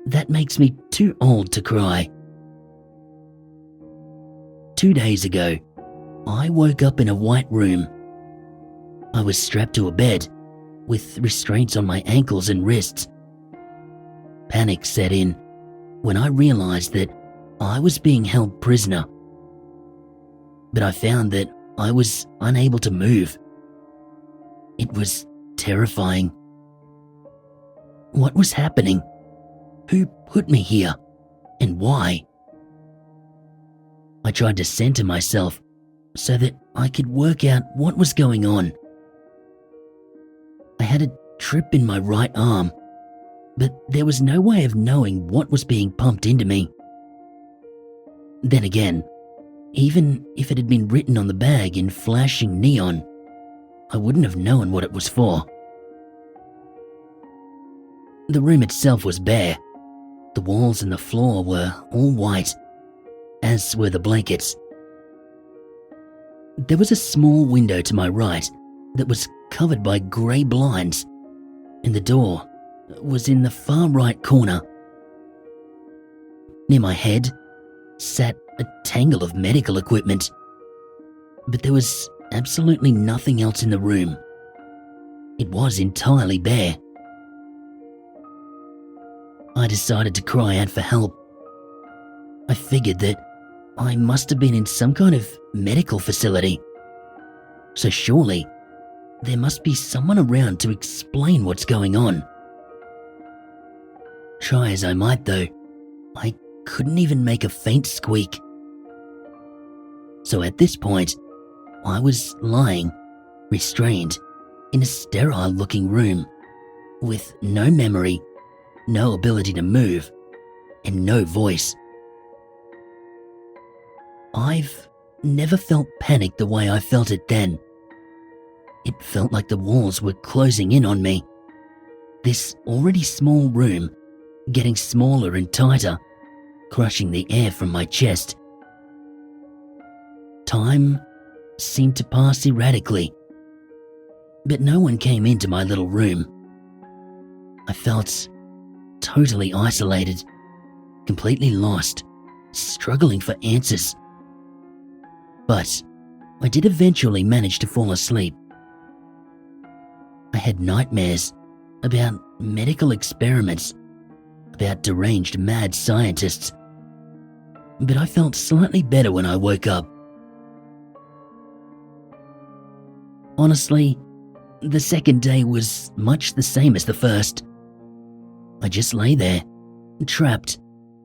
Speaker 1: that makes me too old to cry. 2 days ago, I woke up in a white room. I was strapped to a bed, with restraints on my ankles and wrists. Panic set in when I realized that I was being held prisoner. But I found that I was unable to move. It was terrifying. What was happening? Who put me here? And why? I tried to center myself so that I could work out what was going on. I had a trip in my right arm, but there was no way of knowing what was being pumped into me. Then again, even if it had been written on the bag in flashing neon, I wouldn't have known what it was for. The room itself was bare. The walls and the floor were all white, as were the blankets. There was a small window to my right that was covered by grey blinds, and the door was in the far right corner. Near my head sat a tangle of medical equipment, but there was absolutely nothing else in the room. It was entirely bare. I decided to cry out for help. I figured that I must have been in some kind of medical facility. So surely, there must be someone around to explain what's going on. Try as I might though, I couldn't even make a faint squeak. So at this point, I was lying, restrained, in a sterile-looking room, with no memory, no ability to move, and no voice. I've never felt panic the way I felt it then. It felt like the walls were closing in on me. This already small room getting smaller and tighter, crushing the air from my chest. Time seemed to pass erratically, but no one came into my little room. I felt totally isolated, completely lost, struggling for answers. But I did eventually manage to fall asleep. I had nightmares about medical experiments, about deranged mad scientists, but I felt slightly better when I woke up. Honestly, the second day was much the same as the first. I just lay there, trapped,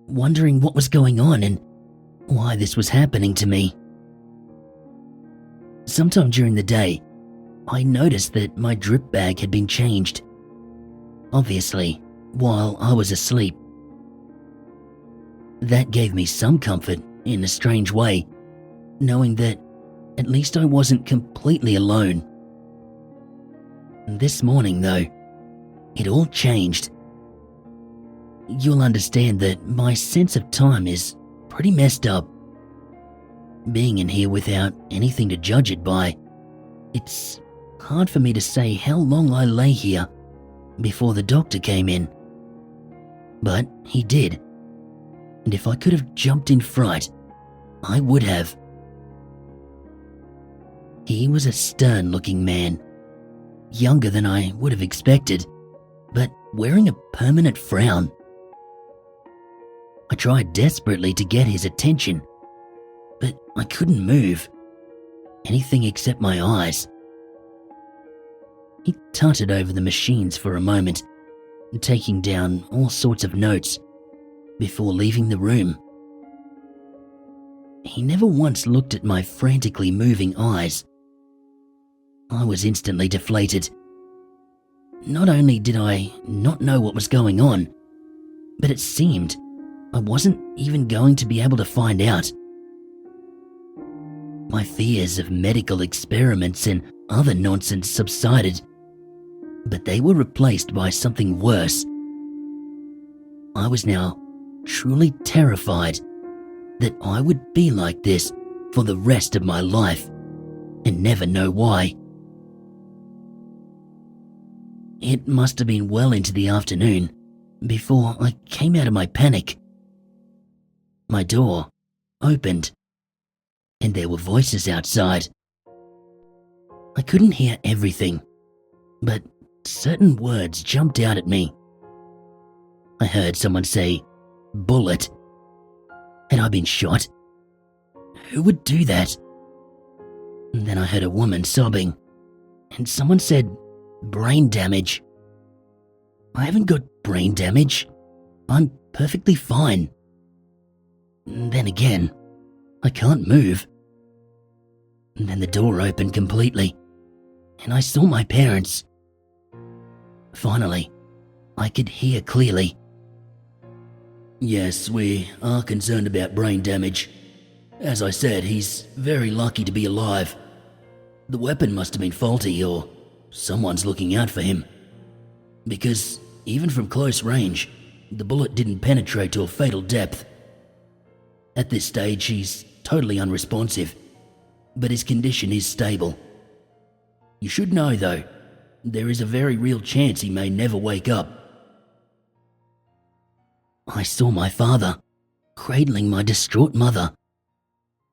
Speaker 1: wondering what was going on and why this was happening to me. Sometime during the day, I noticed that my drip bag had been changed. Obviously, while I was asleep. That gave me some comfort in a strange way, knowing that at least I wasn't completely alone. This morning, though, it all changed. You'll understand that my sense of time is pretty messed up. Being in here without anything to judge it by, it's hard for me to say how long I lay here before the doctor came in. But he did, and if I could have jumped in fright, I would have. He was a stern-looking man, younger than I would have expected, but wearing a permanent frown. I tried desperately to get his attention, but I couldn't move, anything except my eyes. He tutted over the machines for a moment, taking down all sorts of notes before leaving the room. He never once looked at my frantically moving eyes. I was instantly deflated. Not only did I not know what was going on, but it seemed I wasn't even going to be able to find out. My fears of medical experiments and other nonsense subsided, but they were replaced by something worse. I was now truly terrified that I would be like this for the rest of my life and never know why. It must have been well into the afternoon before I came out of my panic. My door opened, and there were voices outside. I couldn't hear everything, but certain words jumped out at me. I heard someone say, "Bullet." Had I been shot? Who would do that? And then I heard a woman sobbing, and someone said, "Brain damage." I haven't got brain damage. I'm perfectly fine. And then again, I can't move. And then the door opened completely, and I saw my parents. Finally, I could hear clearly. "Yes, we are concerned about brain damage. As I said, he's very lucky to be alive. The weapon must have been faulty, or someone's looking out for him. Because even from close range, the bullet didn't penetrate to a fatal depth. At this stage, he's totally unresponsive, but his condition is stable. You should know, though, there is a very real chance he may never wake up." I saw my father cradling my distraught mother,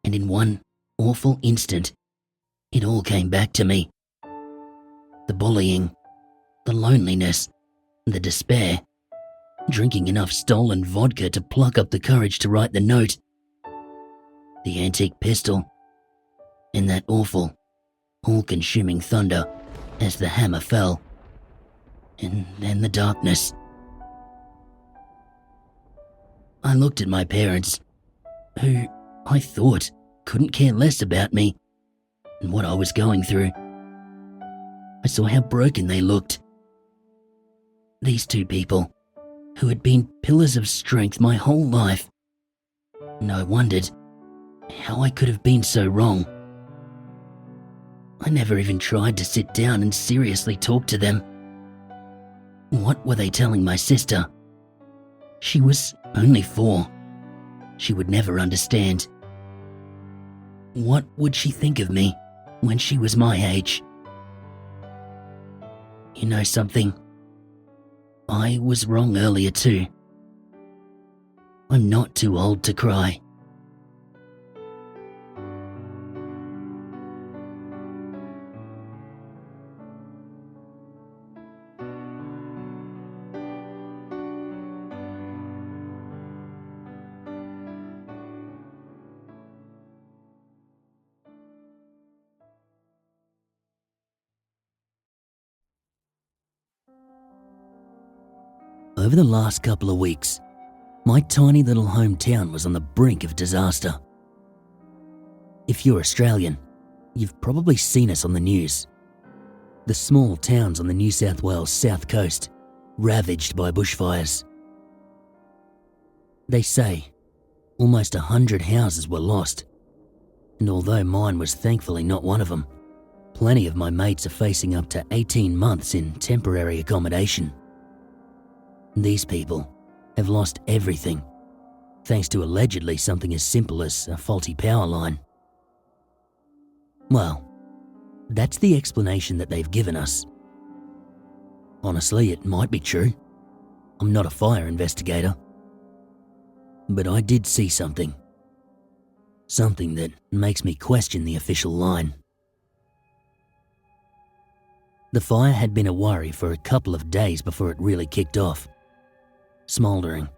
Speaker 1: and in one awful instant, It all came back to me. The bullying, the loneliness, the despair, drinking enough stolen vodka to pluck up the courage to write the note, the antique pistol, and that awful, all-consuming thunder as the hammer fell, and then the darkness. I looked at my parents, who I thought couldn't care less about me and what I was going through. I saw how broken they looked. These two people, who had been pillars of strength my whole life, and I wondered how I could have been so wrong. I never even tried to sit down and seriously talk to them. What were they telling my sister? She was only 4. She would never understand. What would she think of me when she was my age? You know something? I was wrong earlier too. I'm not too old to cry. Over the last couple of weeks, my tiny little hometown was on the brink of disaster. If you're Australian, you've probably seen us on the news. The small towns on the New South Wales south coast, ravaged by bushfires. They say almost 100 houses were lost, and although mine was thankfully not one of them, plenty of my mates are facing up to 18 months in temporary accommodation. These people have lost everything, thanks to allegedly something as simple as a faulty power line. Well, that's the explanation that they've given us. Honestly, it might be true. I'm not a fire investigator. But I did see something. Something that makes me question the official line. The fire had been a worry for a couple of days before it really kicked off. Smouldering,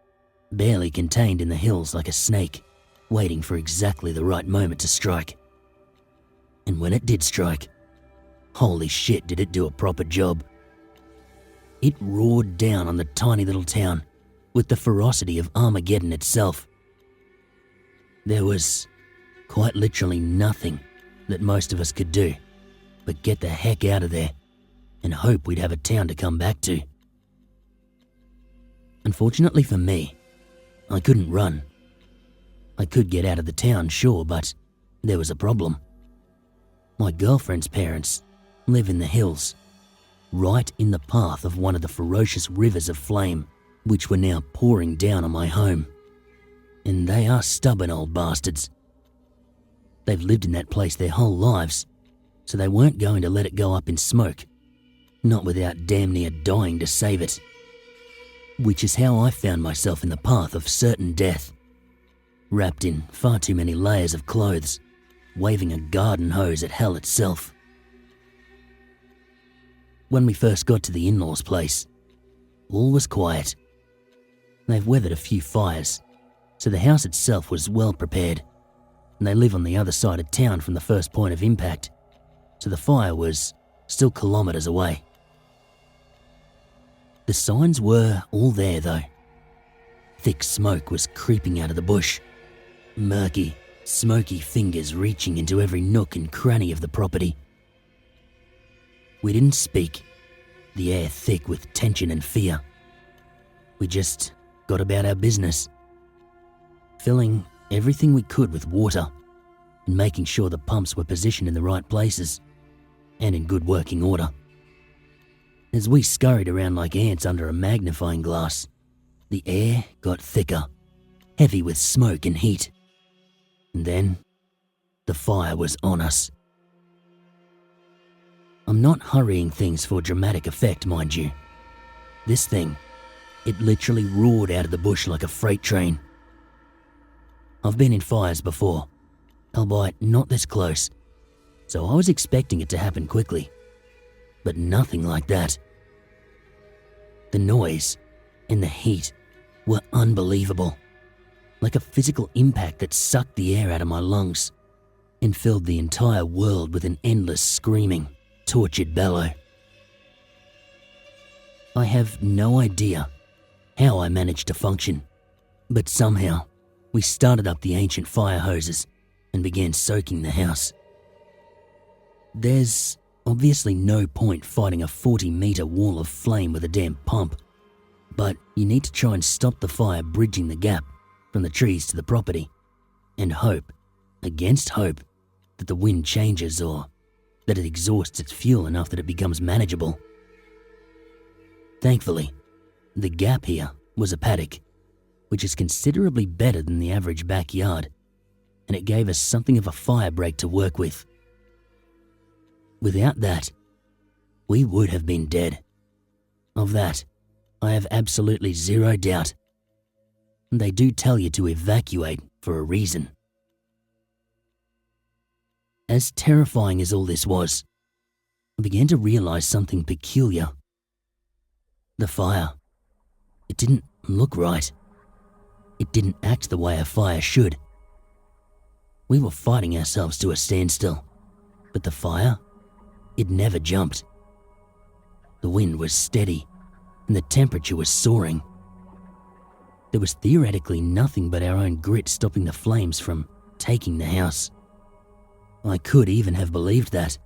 Speaker 1: barely contained in the hills like a snake, waiting for exactly the right moment to strike. And when it did strike, holy shit did it do a proper job. It roared down on the tiny little town with the ferocity of Armageddon itself. There was quite literally nothing that most of us could do but get the heck out of there and hope we'd have a town to come back to. Unfortunately for me, I couldn't run. I could get out of the town, sure, but there was a problem. My girlfriend's parents live in the hills, right in the path of one of the ferocious rivers of flame which were now pouring down on my home. And they are stubborn old bastards. They've lived in that place their whole lives, so they weren't going to let it go up in smoke, not without damn near dying to save it. Which is how I found myself in the path of certain death, wrapped in far too many layers of clothes, waving a garden hose at hell itself. When we first got to the in-laws' place, all was quiet. They've weathered a few fires, so the house itself was well prepared, and they live on the other side of town from the first point of impact, so the fire was still kilometres away. The signs were all there though. Thick smoke was creeping out of the bush, murky, smoky fingers reaching into every nook and cranny of the property. We didn't speak, the air thick with tension and fear. We just got about our business, filling everything we could with water and making sure the pumps were positioned in the right places and in good working order. As we scurried around like ants under a magnifying glass, the air got thicker, heavy with smoke and heat. And then, the fire was on us. I'm not hurrying things for dramatic effect, mind you. This thing, it literally roared out of the bush like a freight train. I've been in fires before, albeit not this close, so I was expecting it to happen quickly. But nothing like that. The noise and the heat were unbelievable, like a physical impact that sucked the air out of my lungs and filled the entire world with an endless screaming, tortured bellow. I have no idea how I managed to function, but somehow we started up the ancient fire hoses and began soaking the house. There's obviously no point fighting a 40-meter wall of flame with a damn pump, but you need to try and stop the fire bridging the gap from the trees to the property and hope, against hope, that the wind changes or that it exhausts its fuel enough that it becomes manageable. Thankfully, the gap here was a paddock, which is considerably better than the average backyard, and it gave us something of a fire break to work with. Without that, we would have been dead. Of that, I have absolutely zero doubt. They do tell you to evacuate for a reason. As terrifying as all this was, I began to realize something peculiar. The fire. It didn't look right. It didn't act the way a fire should. We were fighting ourselves to a standstill, but the fire, it never jumped. The wind was steady, and the temperature was soaring. There was theoretically nothing but our own grit stopping the flames from taking the house. I could even have believed that,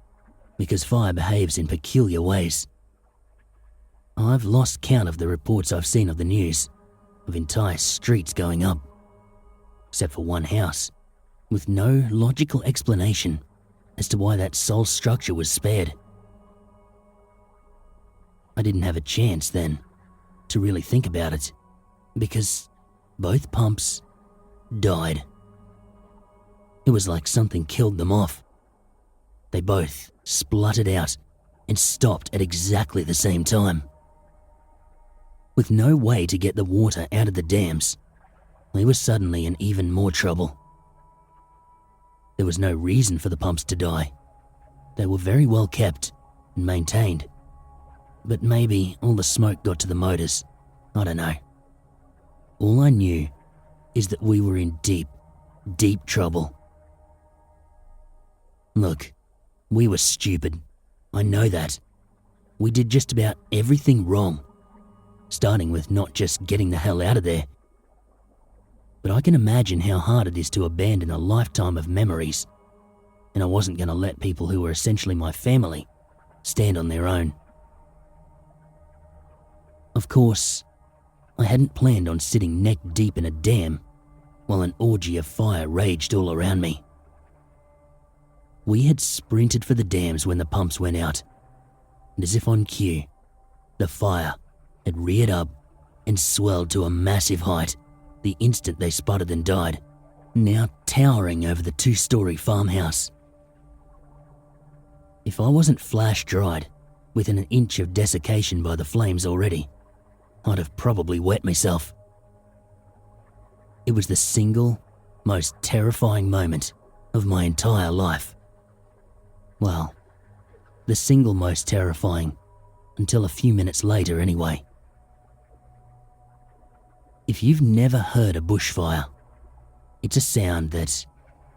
Speaker 1: because fire behaves in peculiar ways. I've lost count of the reports I've seen of the news, of entire streets going up, except for one house, with no logical explanation as to why that sole structure was spared. I didn't have a chance then to really think about it, because both pumps died. It was like something killed them off. They both spluttered out and stopped at exactly the same time. With no way to get the water out of the dams, we were suddenly in even more trouble. There was no reason for the pumps to die. They were very well kept and maintained. But maybe all the smoke got to the motors. I don't know. All I knew is that we were in deep, deep trouble. Look, we were stupid. I know that. We did just about everything wrong, starting with not just getting the hell out of there. But I can imagine how hard it is to abandon a lifetime of memories, and I wasn't going to let people who were essentially my family stand on their own. Of course, I hadn't planned on sitting neck deep in a dam while an orgy of fire raged all around me. We had sprinted for the dams when the pumps went out, and as if on cue, the fire had reared up and swelled to a massive height the instant they sputtered and died, now towering over the 2-story farmhouse. If I wasn't flash-dried within an inch of desiccation by the flames already, I'd have probably wet myself. It was the single most terrifying moment of my entire life. Well, the single most terrifying until a few minutes later anyway. If you've never heard a bushfire, it's a sound that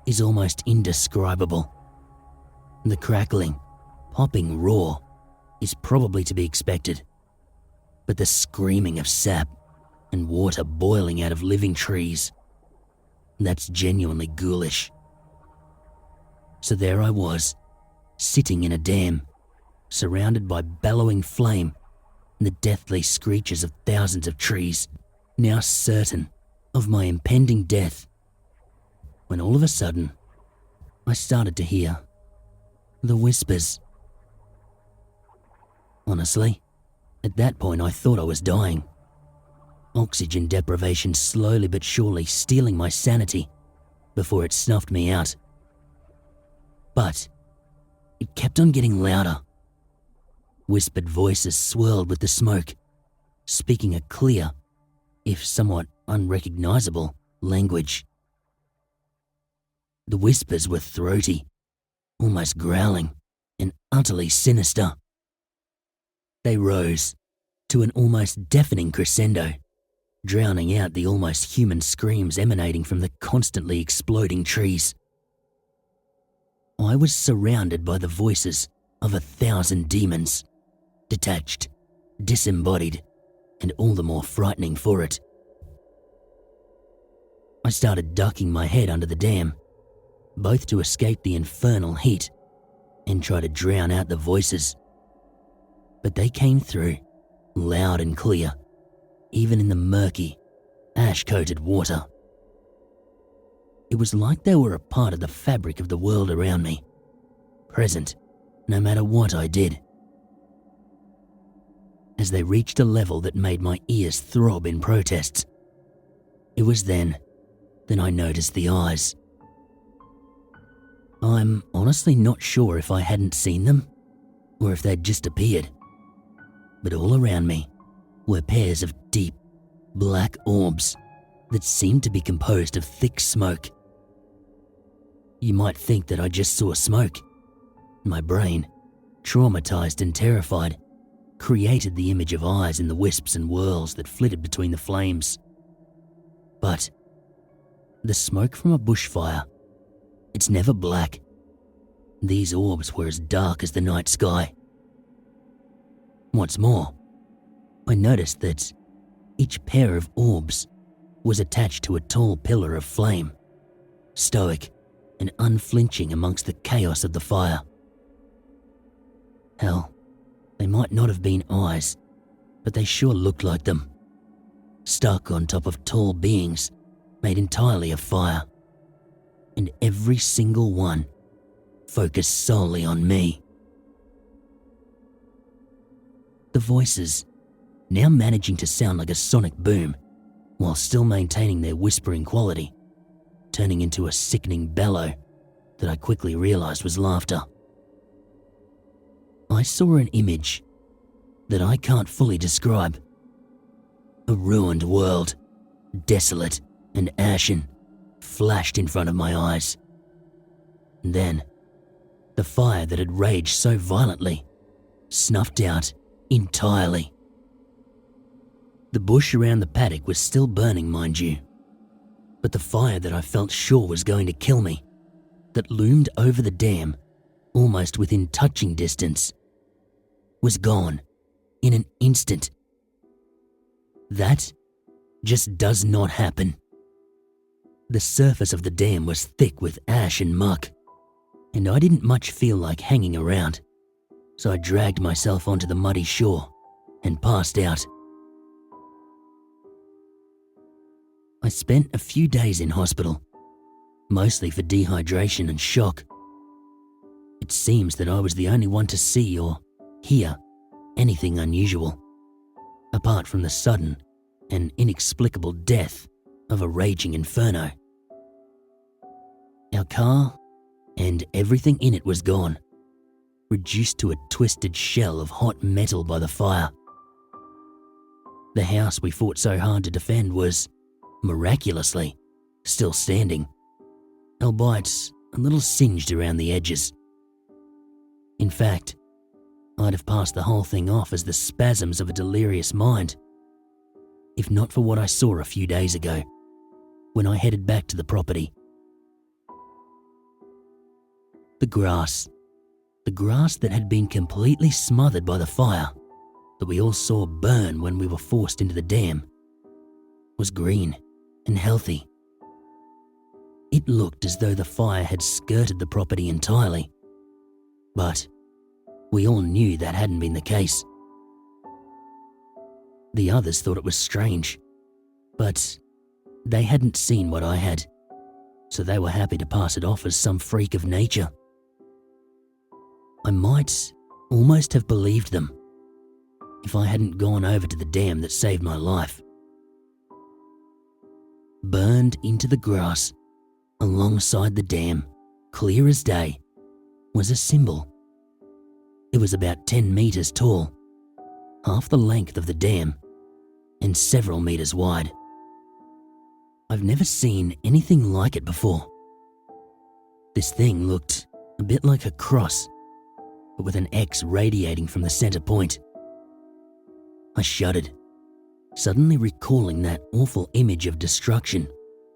Speaker 1: is almost indescribable. The crackling, popping roar is probably to be expected, but the screaming of sap and water boiling out of living trees, that's genuinely ghoulish. So there I was, sitting in a dam, surrounded by bellowing flame and the deathly screeches of thousands of trees, now certain of my impending death, when all of a sudden I started to hear the whispers. Honestly, at that point I thought I was dying. Oxygen deprivation slowly but surely stealing my sanity before it snuffed me out. But it kept on getting louder. Whispered voices swirled with the smoke, speaking a clear, if somewhat unrecognizable, language. The whispers were throaty, almost growling and utterly sinister. They rose to an almost deafening crescendo, drowning out the almost human screams emanating from the constantly exploding trees. I was surrounded by the voices of 1,000 demons, detached, disembodied, and all the more frightening for it. I started ducking my head under the dam, both to escape the infernal heat and try to drown out the voices. But they came through, loud and clear, even in the murky, ash-coated water. It was like they were a part of the fabric of the world around me, present no matter what I did. As they reached a level that made my ears throb in protests, it was then I noticed the eyes. I'm honestly not sure if I hadn't seen them or if they'd just appeared, but all around me were pairs of deep, black orbs that seemed to be composed of thick smoke. You might think that I just saw smoke. My brain, traumatized and terrified, created the image of eyes in the wisps and whirls that flitted between the flames. But the smoke from a bushfire, it's never black. These orbs were as dark as the night sky. What's more, I noticed that each pair of orbs was attached to a tall pillar of flame, stoic and unflinching amongst the chaos of the fire. Hell, they might not have been eyes, but they sure looked like them, stuck on top of tall beings made entirely of fire, and every single one focused solely on me. The voices, now managing to sound like a sonic boom while still maintaining their whispering quality, turning into a sickening bellow that I quickly realized was laughter. I saw an image that I can't fully describe. A ruined world, desolate and ashen, flashed in front of my eyes. And then, the fire that had raged so violently snuffed out entirely. The bush around the paddock was still burning, mind you, but the fire that I felt sure was going to kill me, that loomed over the dam, almost within touching distance, was gone in an instant. That just does not happen. The surface of the dam was thick with ash and muck, and I didn't much feel like hanging around, so I dragged myself onto the muddy shore and passed out. I spent a few days in hospital, mostly for dehydration and shock. It seems that I was the only one to see or hear anything unusual, apart from the sudden and inexplicable death of a raging inferno. Our car and everything in it was gone, reduced to a twisted shell of hot metal by the fire. The house we fought so hard to defend was, miraculously, still standing, albeit a little singed around the edges. In fact, I'd have passed the whole thing off as the spasms of a delirious mind, if not for what I saw a few days ago, when I headed back to the property. The grass that had been completely smothered by the fire that we all saw burn when we were forced into the dam, was green and healthy. It looked as though the fire had skirted the property entirely, but we all knew that hadn't been the case. The others thought it was strange, but they hadn't seen what I had, so they were happy to pass it off as some freak of nature. I might almost have believed them if I hadn't gone over to the dam that saved my life. Burned into the grass alongside the dam, clear as day, was a symbol. It was about 10 meters tall, half the length of the dam, and several meters wide. I've never seen anything like it before. This thing looked a bit like a cross, but with an X radiating from the center point. I shuddered, suddenly recalling that awful image of destruction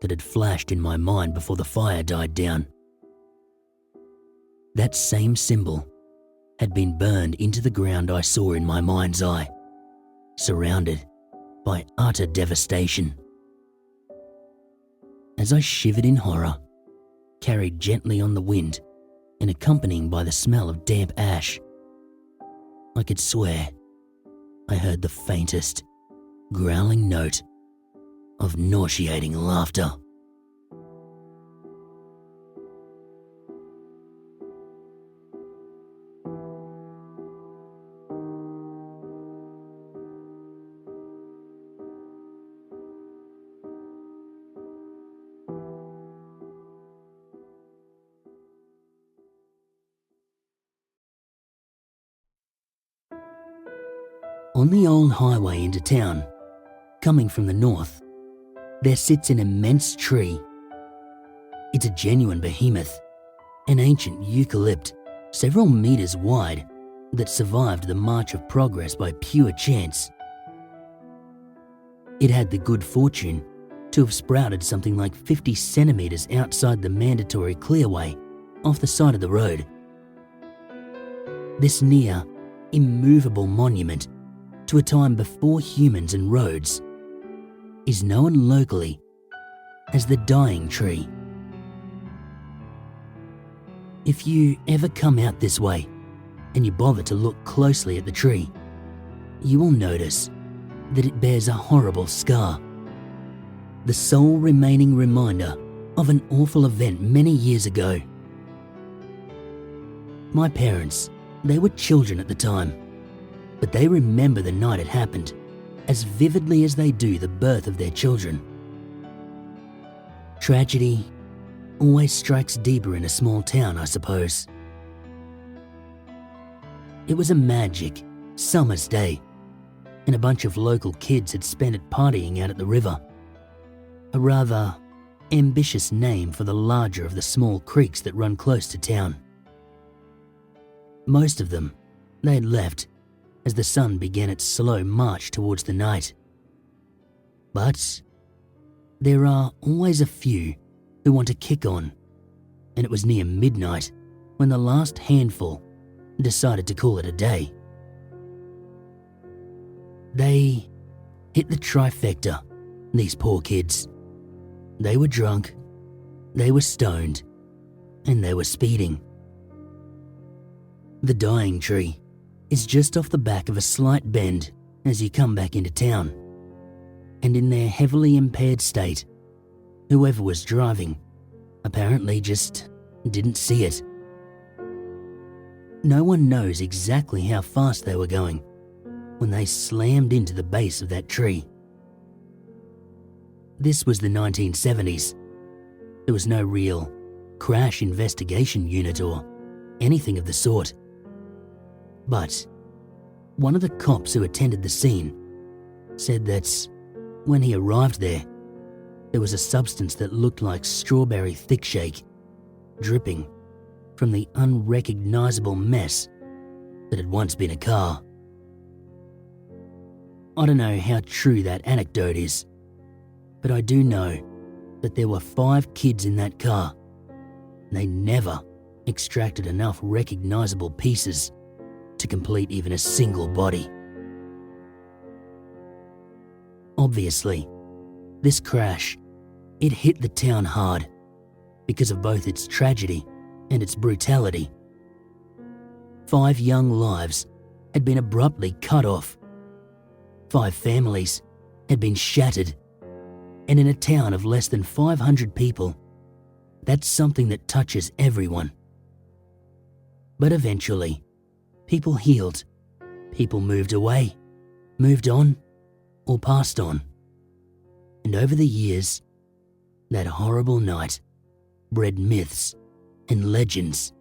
Speaker 1: that had flashed in my mind before the fire died down. That same symbol had been burned into the ground I saw in my mind's eye, surrounded by utter devastation. As I shivered in horror, carried gently on the wind and accompanied by the smell of damp ash, I could swear I heard the faintest, growling note of nauseating laughter. On the old highway into town, coming from the north, there sits an immense tree. It's a genuine behemoth, an ancient eucalypt several meters wide that survived the march of progress by pure chance. It had the good fortune to have sprouted something like 50 centimeters outside the mandatory clearway off the side of the road. This near, immovable monument to a time before humans and roads is known locally as the Dying Tree. If you ever come out this way and you bother to look closely at the tree, you will notice that it bears a horrible scar, the sole remaining reminder of an awful event many years ago. My parents, they were children at the time, but they remember the night it happened as vividly as they do the birth of their children. Tragedy always strikes deeper in a small town, I suppose. It was a magic summer's day, and a bunch of local kids had spent it partying out at the river, a rather ambitious name for the larger of the small creeks that run close to town. Most of them, they had left as the sun began its slow march towards the night. But there are always a few who want to kick on, and it was near midnight when the last handful decided to call it a day. They hit the trifecta, these poor kids. They were drunk, they were stoned, and they were speeding. The Dying Tree is just off the back of a slight bend as you come back into town, and in their heavily impaired state, whoever was driving apparently just didn't see it. No one knows exactly how fast they were going when they slammed into the base of that tree. This was the 1970s. There was no real crash investigation unit or anything of the sort. But one of the cops who attended the scene said that when he arrived there was a substance that looked like strawberry thickshake dripping from the unrecognizable mess that had once been a car. I don't know how true that anecdote is, but I do know that there were 5 kids in that car. They never extracted enough recognizable pieces to complete even a single body. Obviously, this crash, it hit the town hard because of both its tragedy and its brutality. 5 young lives had been abruptly cut off. 5 families had been shattered, and in a town of less than 500 people, that's something that touches everyone. But eventually, people healed, people moved away, moved on, or passed on. And over the years, that horrible night bred myths and legends.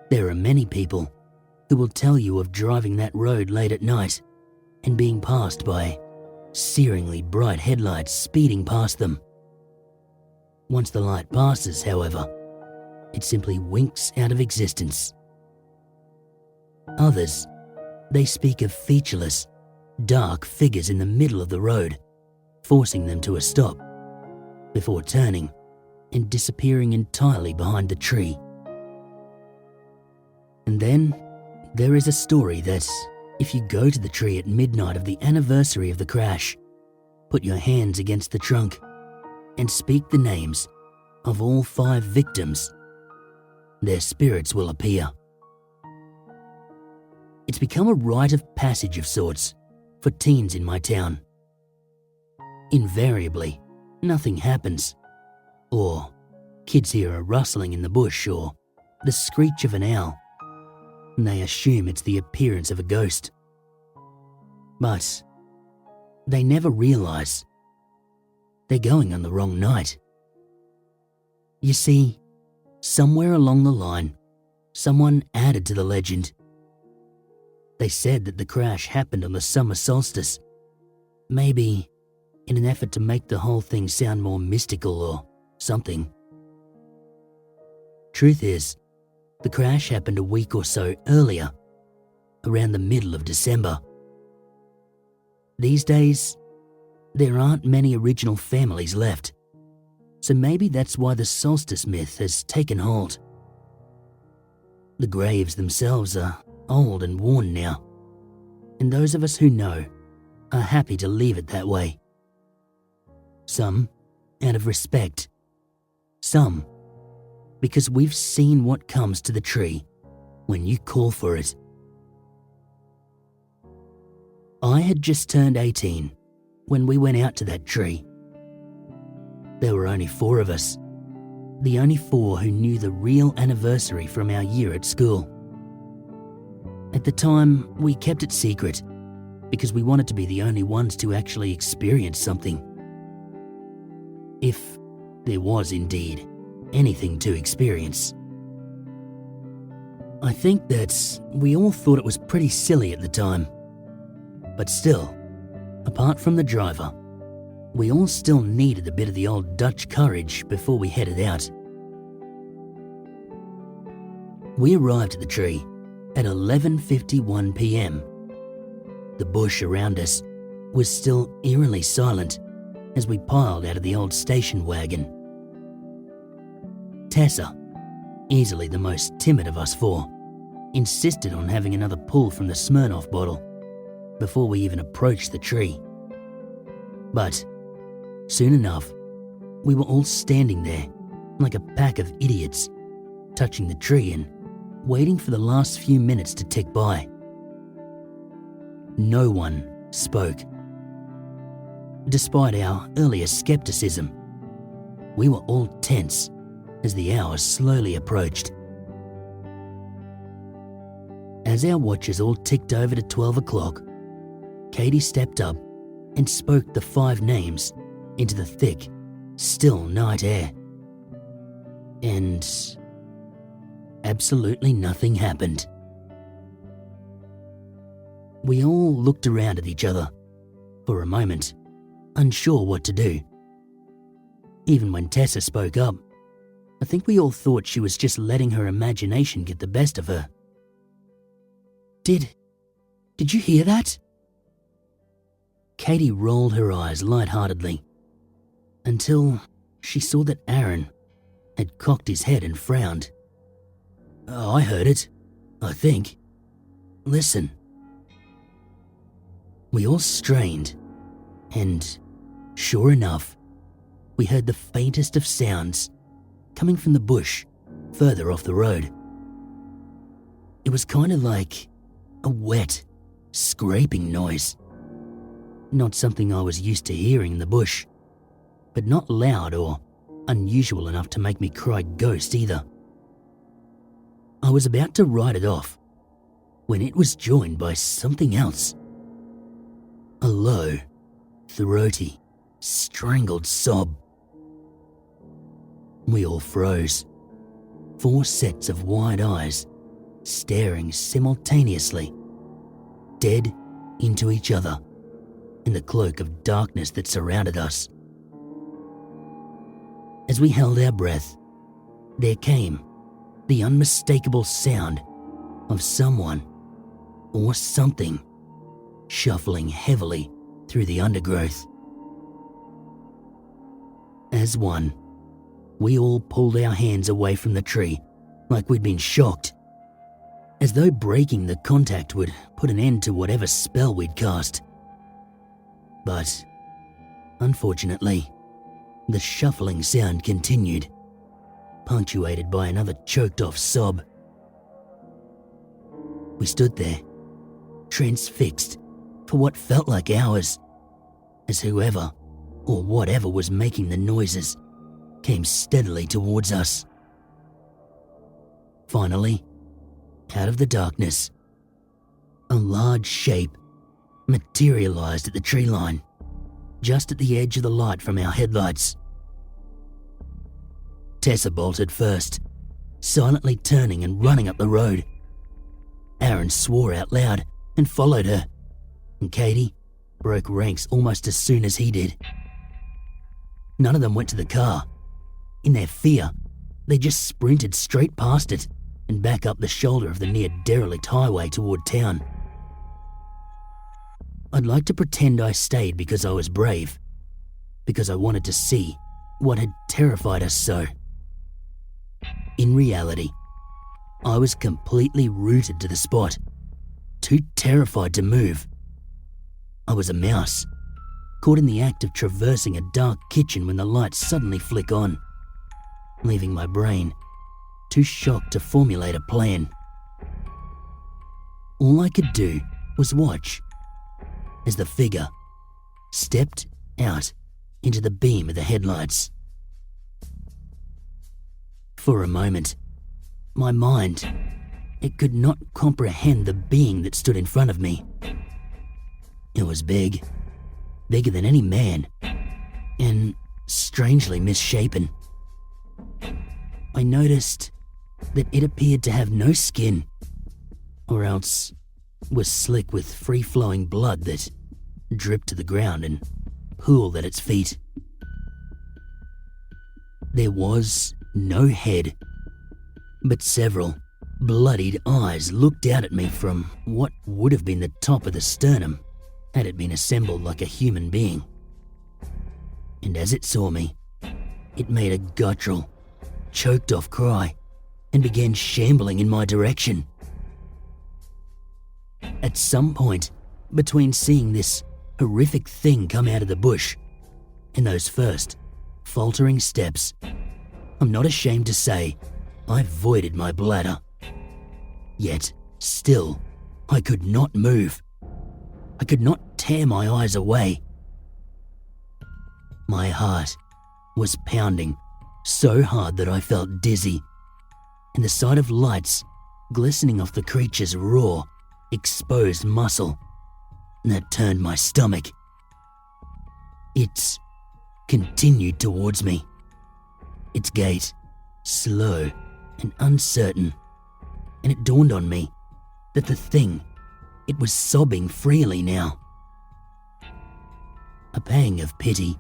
Speaker 1: There are many people who will tell you of driving that road late at night and being passed by searingly bright headlights speeding past them. Once the light passes, however, it simply winks out of existence. Others, they speak of featureless, dark figures in the middle of the road, forcing them to a stop, before turning and disappearing entirely behind the tree. And then there is a story that if you go to the tree at midnight of the anniversary of the crash, put your hands against the trunk, and speak the names of all 5 victims, their spirits will appear. It's become a rite of passage of sorts for teens in my town. Invariably, nothing happens, or kids hear a rustling in the bush or the screech of an owl, and they assume it's the appearance of a ghost. But they never realise they're going on the wrong night. You see, somewhere along the line, someone added to the legend. They said that the crash happened on the summer solstice, maybe in an effort to make the whole thing sound more mystical or something. Truth is, the crash happened a week or so earlier, around the middle of December. These days, there aren't many original families left, so maybe that's why the solstice myth has taken hold. The graves themselves are old and worn now, and those of us who know are happy to leave it that way. Some out of respect, some because we've seen what comes to the tree when you call for it. I had just turned 18 when we went out to that tree. There were only 4 of us, the only 4 who knew the real anniversary from our year at school. At the time, we kept it secret because we wanted to be the only ones to actually experience something. If there was indeed anything to experience. I think that we all thought it was pretty silly at the time. But still, apart from the driver, we all still needed a bit of the old Dutch courage before we headed out. We arrived at the tree at 11:51 p.m. The bush around us was still eerily silent as we piled out of the old station wagon. Tessa, easily the most timid of us 4, insisted on having another pull from the Smirnoff bottle before we even approached the tree. But soon enough, we were all standing there like a pack of idiots, touching the tree and waiting for the last few minutes to tick by. No one spoke. Despite our earlier skepticism, we were all tense as the hours slowly approached. As our watches all ticked over to 12 o'clock, Katie stepped up and spoke the 5 names into the thick, still night air. And absolutely nothing happened. We all looked around at each other for a moment, unsure what to do. Even when Tessa spoke up, I think we all thought she was just letting her imagination get the best of her. Did you hear that? Katie rolled her eyes lightheartedly until she saw that Aaron had cocked his head and frowned. Oh, I heard it, I think. Listen. We all strained, and sure enough, we heard the faintest of sounds coming from the bush further off the road. It was kind of like a wet, scraping noise. Not something I was used to hearing in the bush, but not loud or unusual enough to make me cry ghost either. I was about to write it off when it was joined by something else. A low, throaty, strangled sob. We all froze, 4 sets of wide eyes staring simultaneously, dead into each other in the cloak of darkness that surrounded us. As we held our breath, there came the unmistakable sound of someone or something shuffling heavily through the undergrowth. As one, we all pulled our hands away from the tree like we'd been shocked, as though breaking the contact would put an end to whatever spell we'd cast. But, unfortunately, the shuffling sound continued, punctuated by another choked-off sob. We stood there, transfixed, for what felt like hours, as whoever or whatever was making the noises came steadily towards us. Finally, out of the darkness, a large shape materialized at the tree line, just at the edge of the light from our headlights. Tessa bolted first, silently turning and running up the road. Aaron swore out loud and followed her, and Katie broke ranks almost as soon as he did. None of them went to the car. In their fear, they just sprinted straight past it and back up the shoulder of the near derelict highway toward town. I'd like to pretend I stayed because I was brave, because I wanted to see what had terrified us so. In reality, I was completely rooted to the spot, too terrified to move. I was a mouse, caught in the act of traversing a dark kitchen when the lights suddenly flick on, leaving my brain too shocked to formulate a plan. All I could do was watch as the figure stepped out into the beam of the headlights. For a moment, my mind, it could not comprehend the being that stood in front of me. It was big, bigger than any man, and strangely misshapen. I noticed that it appeared to have no skin, or else was slick with free-flowing blood that dripped to the ground and pooled at its feet. There was no head, but several bloodied eyes looked out at me from what would have been the top of the sternum had it been assembled like a human being. And as it saw me, it made a guttural, choked-off cry and began shambling in my direction. At some point between seeing this horrific thing come out of the bush and those first faltering steps, I'm not ashamed to say I voided my bladder. Yet, still, I could not move. I could not tear my eyes away. My heart was pounding so hard that I felt dizzy, and the sight of lights glistening off the creature's raw, exposed muscle that turned my stomach. It continued towards me, its gait slow and uncertain, and it dawned on me that the thing, it was sobbing freely now. A pang of pity,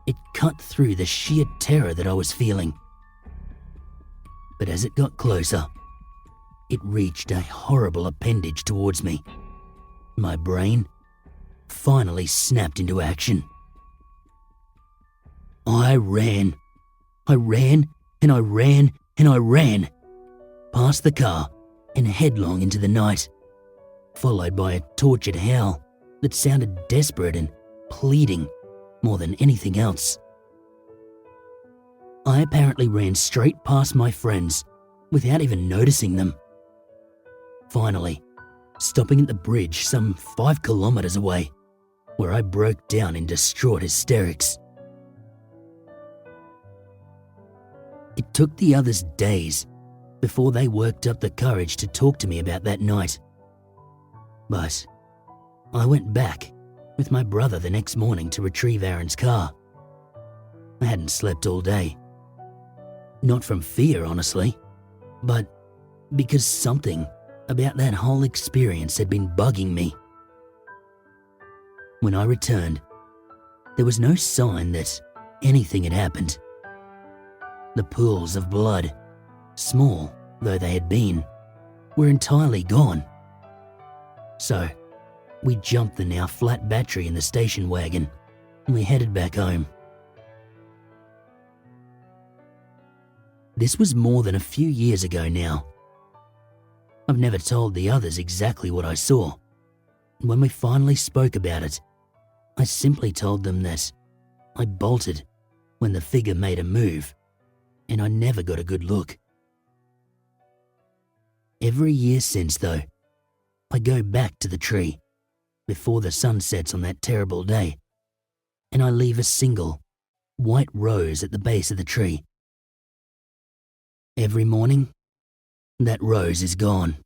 Speaker 1: it cut through the sheer terror that I was feeling. But as it got closer, it reached a horrible appendage towards me. My brain finally snapped into action. I ran. I ran and I ran and I ran, past the car and headlong into the night, followed by a tortured howl that sounded desperate and pleading more than anything else. I apparently ran straight past my friends without even noticing them. Finally, stopping at the bridge some 5 kilometers away, where I broke down in distraught hysterics. It took the others days before they worked up the courage to talk to me about that night. But I went back with my brother the next morning to retrieve Aaron's car. I hadn't slept all day. Not from fear, honestly, but because something about that whole experience had been bugging me. When I returned, there was no sign that anything had happened. The pools of blood, small though they had been, were entirely gone. So, we jumped the now flat battery in the station wagon and we headed back home. This was more than a few years ago now. I've never told the others exactly what I saw. When we finally spoke about it, I simply told them that I bolted when the figure made a move, and I never got a good look. Every year since, though, I go back to the tree before the sun sets on that terrible day, and I leave a single white rose at the base of the tree. Every morning, that rose is gone.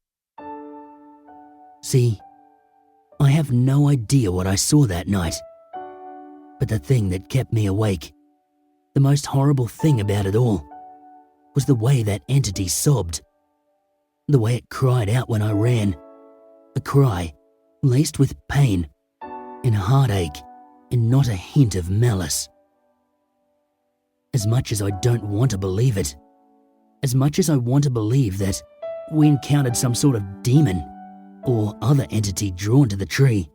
Speaker 1: See, I have no idea what I saw that night, but the thing that kept me awake, the most horrible thing about it all, was the way that entity sobbed, the way it cried out when I ran, a cry laced with pain and heartache and not a hint of malice. As much as I don't want to believe it, as much as I want to believe that we encountered some sort of demon or other entity drawn to the tree,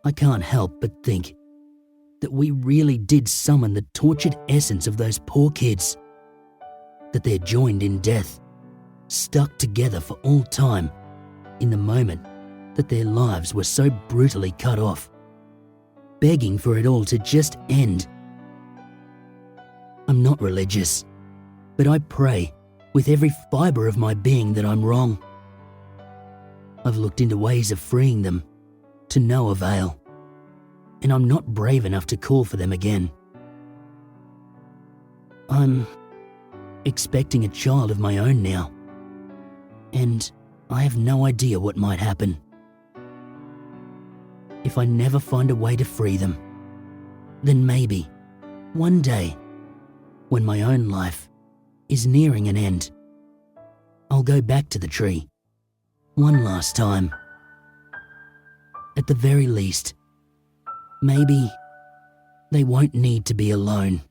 Speaker 1: I can't help but think that we really did summon the tortured essence of those poor kids, that they're joined in death, stuck together for all time in the moment that their lives were so brutally cut off, begging for it all to just end. I'm not religious, but I pray with every fibre of my being that I'm wrong. I've looked into ways of freeing them, to no avail, and I'm not brave enough to call for them again. I'm expecting a child of my own now, and I have no idea what might happen. If I never find a way to free them, then maybe, one day, when my own life is nearing an end, I'll go back to the tree, one last time. At the very least, maybe they won't need to be alone.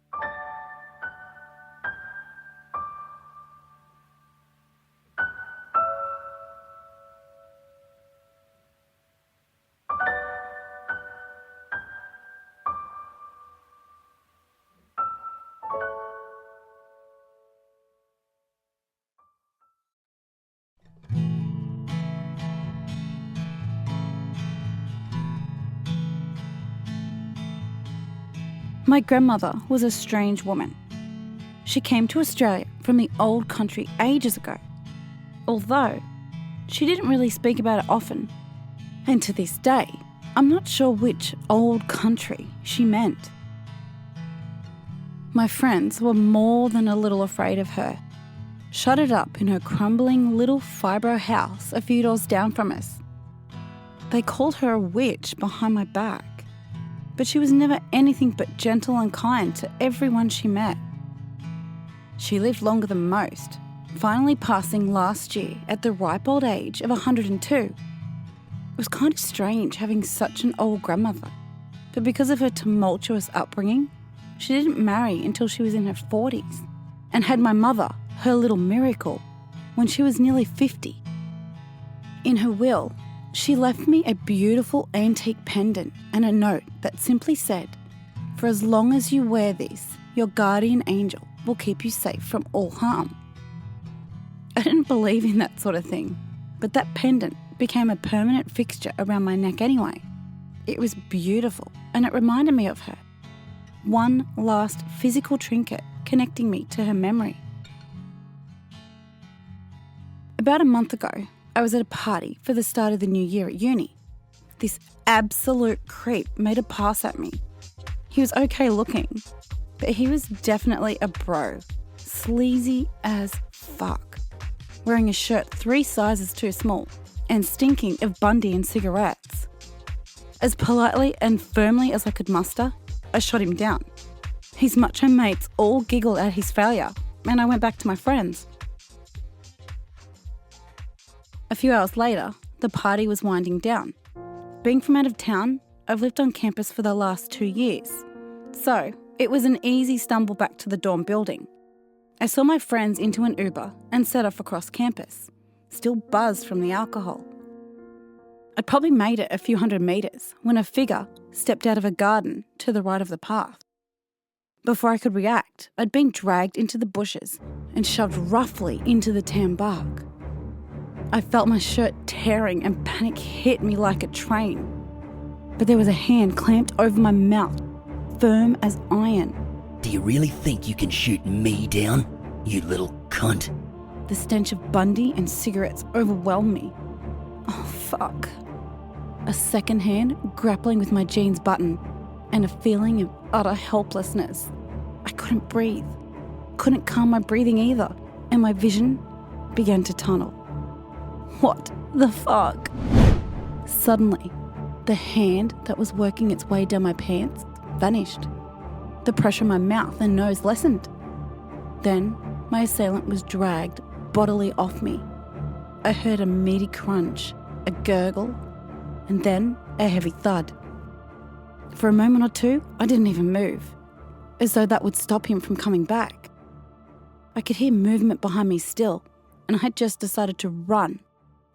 Speaker 4: My grandmother was a strange woman. She came to Australia from the old country ages ago, although she didn't really speak about it often. And to this day, I'm not sure which old country she meant. My friends were more than a little afraid of her, shuttered up in her crumbling little fibro house a few doors down from us. They called her a witch behind my back, but she was never anything but gentle and kind to everyone she met. She lived longer than most, finally passing last year at the ripe old age of 102. It was kind of strange having such an old grandmother, but because of her tumultuous upbringing, she didn't marry until she was in her 40s and had my mother, her little miracle, when she was nearly 50. In her will, she left me a beautiful antique pendant and a note that simply said, "For as long as you wear this, your guardian angel will keep you safe from all harm." I didn't believe in that sort of thing, but that pendant became a permanent fixture around my neck anyway. It was beautiful and it reminded me of her. One last physical trinket connecting me to her memory. About a month ago, I was at a party for the start of the new year at uni. This absolute creep made a pass at me. He was okay looking, but he was definitely a bro, sleazy as fuck, wearing a shirt 3 sizes too small and stinking of Bundy and cigarettes. As politely and firmly as I could muster, I shot him down. His macho mates all giggled at his failure, and I went back to my friends. A few hours later, the party was winding down. Being from out of town, I've lived on campus for the last 2 years, so it was an easy stumble back to the dorm building. I saw my friends into an Uber and set off across campus, still buzzed from the alcohol. I'd probably made it a few hundred metres when a figure stepped out of a garden to the right of the path. Before I could react, I'd been dragged into the bushes and shoved roughly into the tan bark. I felt my shirt tearing and panic hit me like a train. But there was a hand clamped over my mouth, firm as iron.
Speaker 1: Do you really think you can shoot me down, you little cunt?
Speaker 4: The stench of Bundy and cigarettes overwhelmed me. Oh, fuck. A second hand grappling with my jeans button and a feeling of utter helplessness. I couldn't breathe. Couldn't calm my breathing either, and my vision began to tunnel. What the fuck? Suddenly, the hand that was working its way down my pants vanished. The pressure in my mouth and nose lessened. Then, my assailant was dragged bodily off me. I heard a meaty crunch, a gurgle, and then a heavy thud. For a moment or two, I didn't even move, as though that would stop him from coming back. I could hear movement behind me still, and I had just decided to run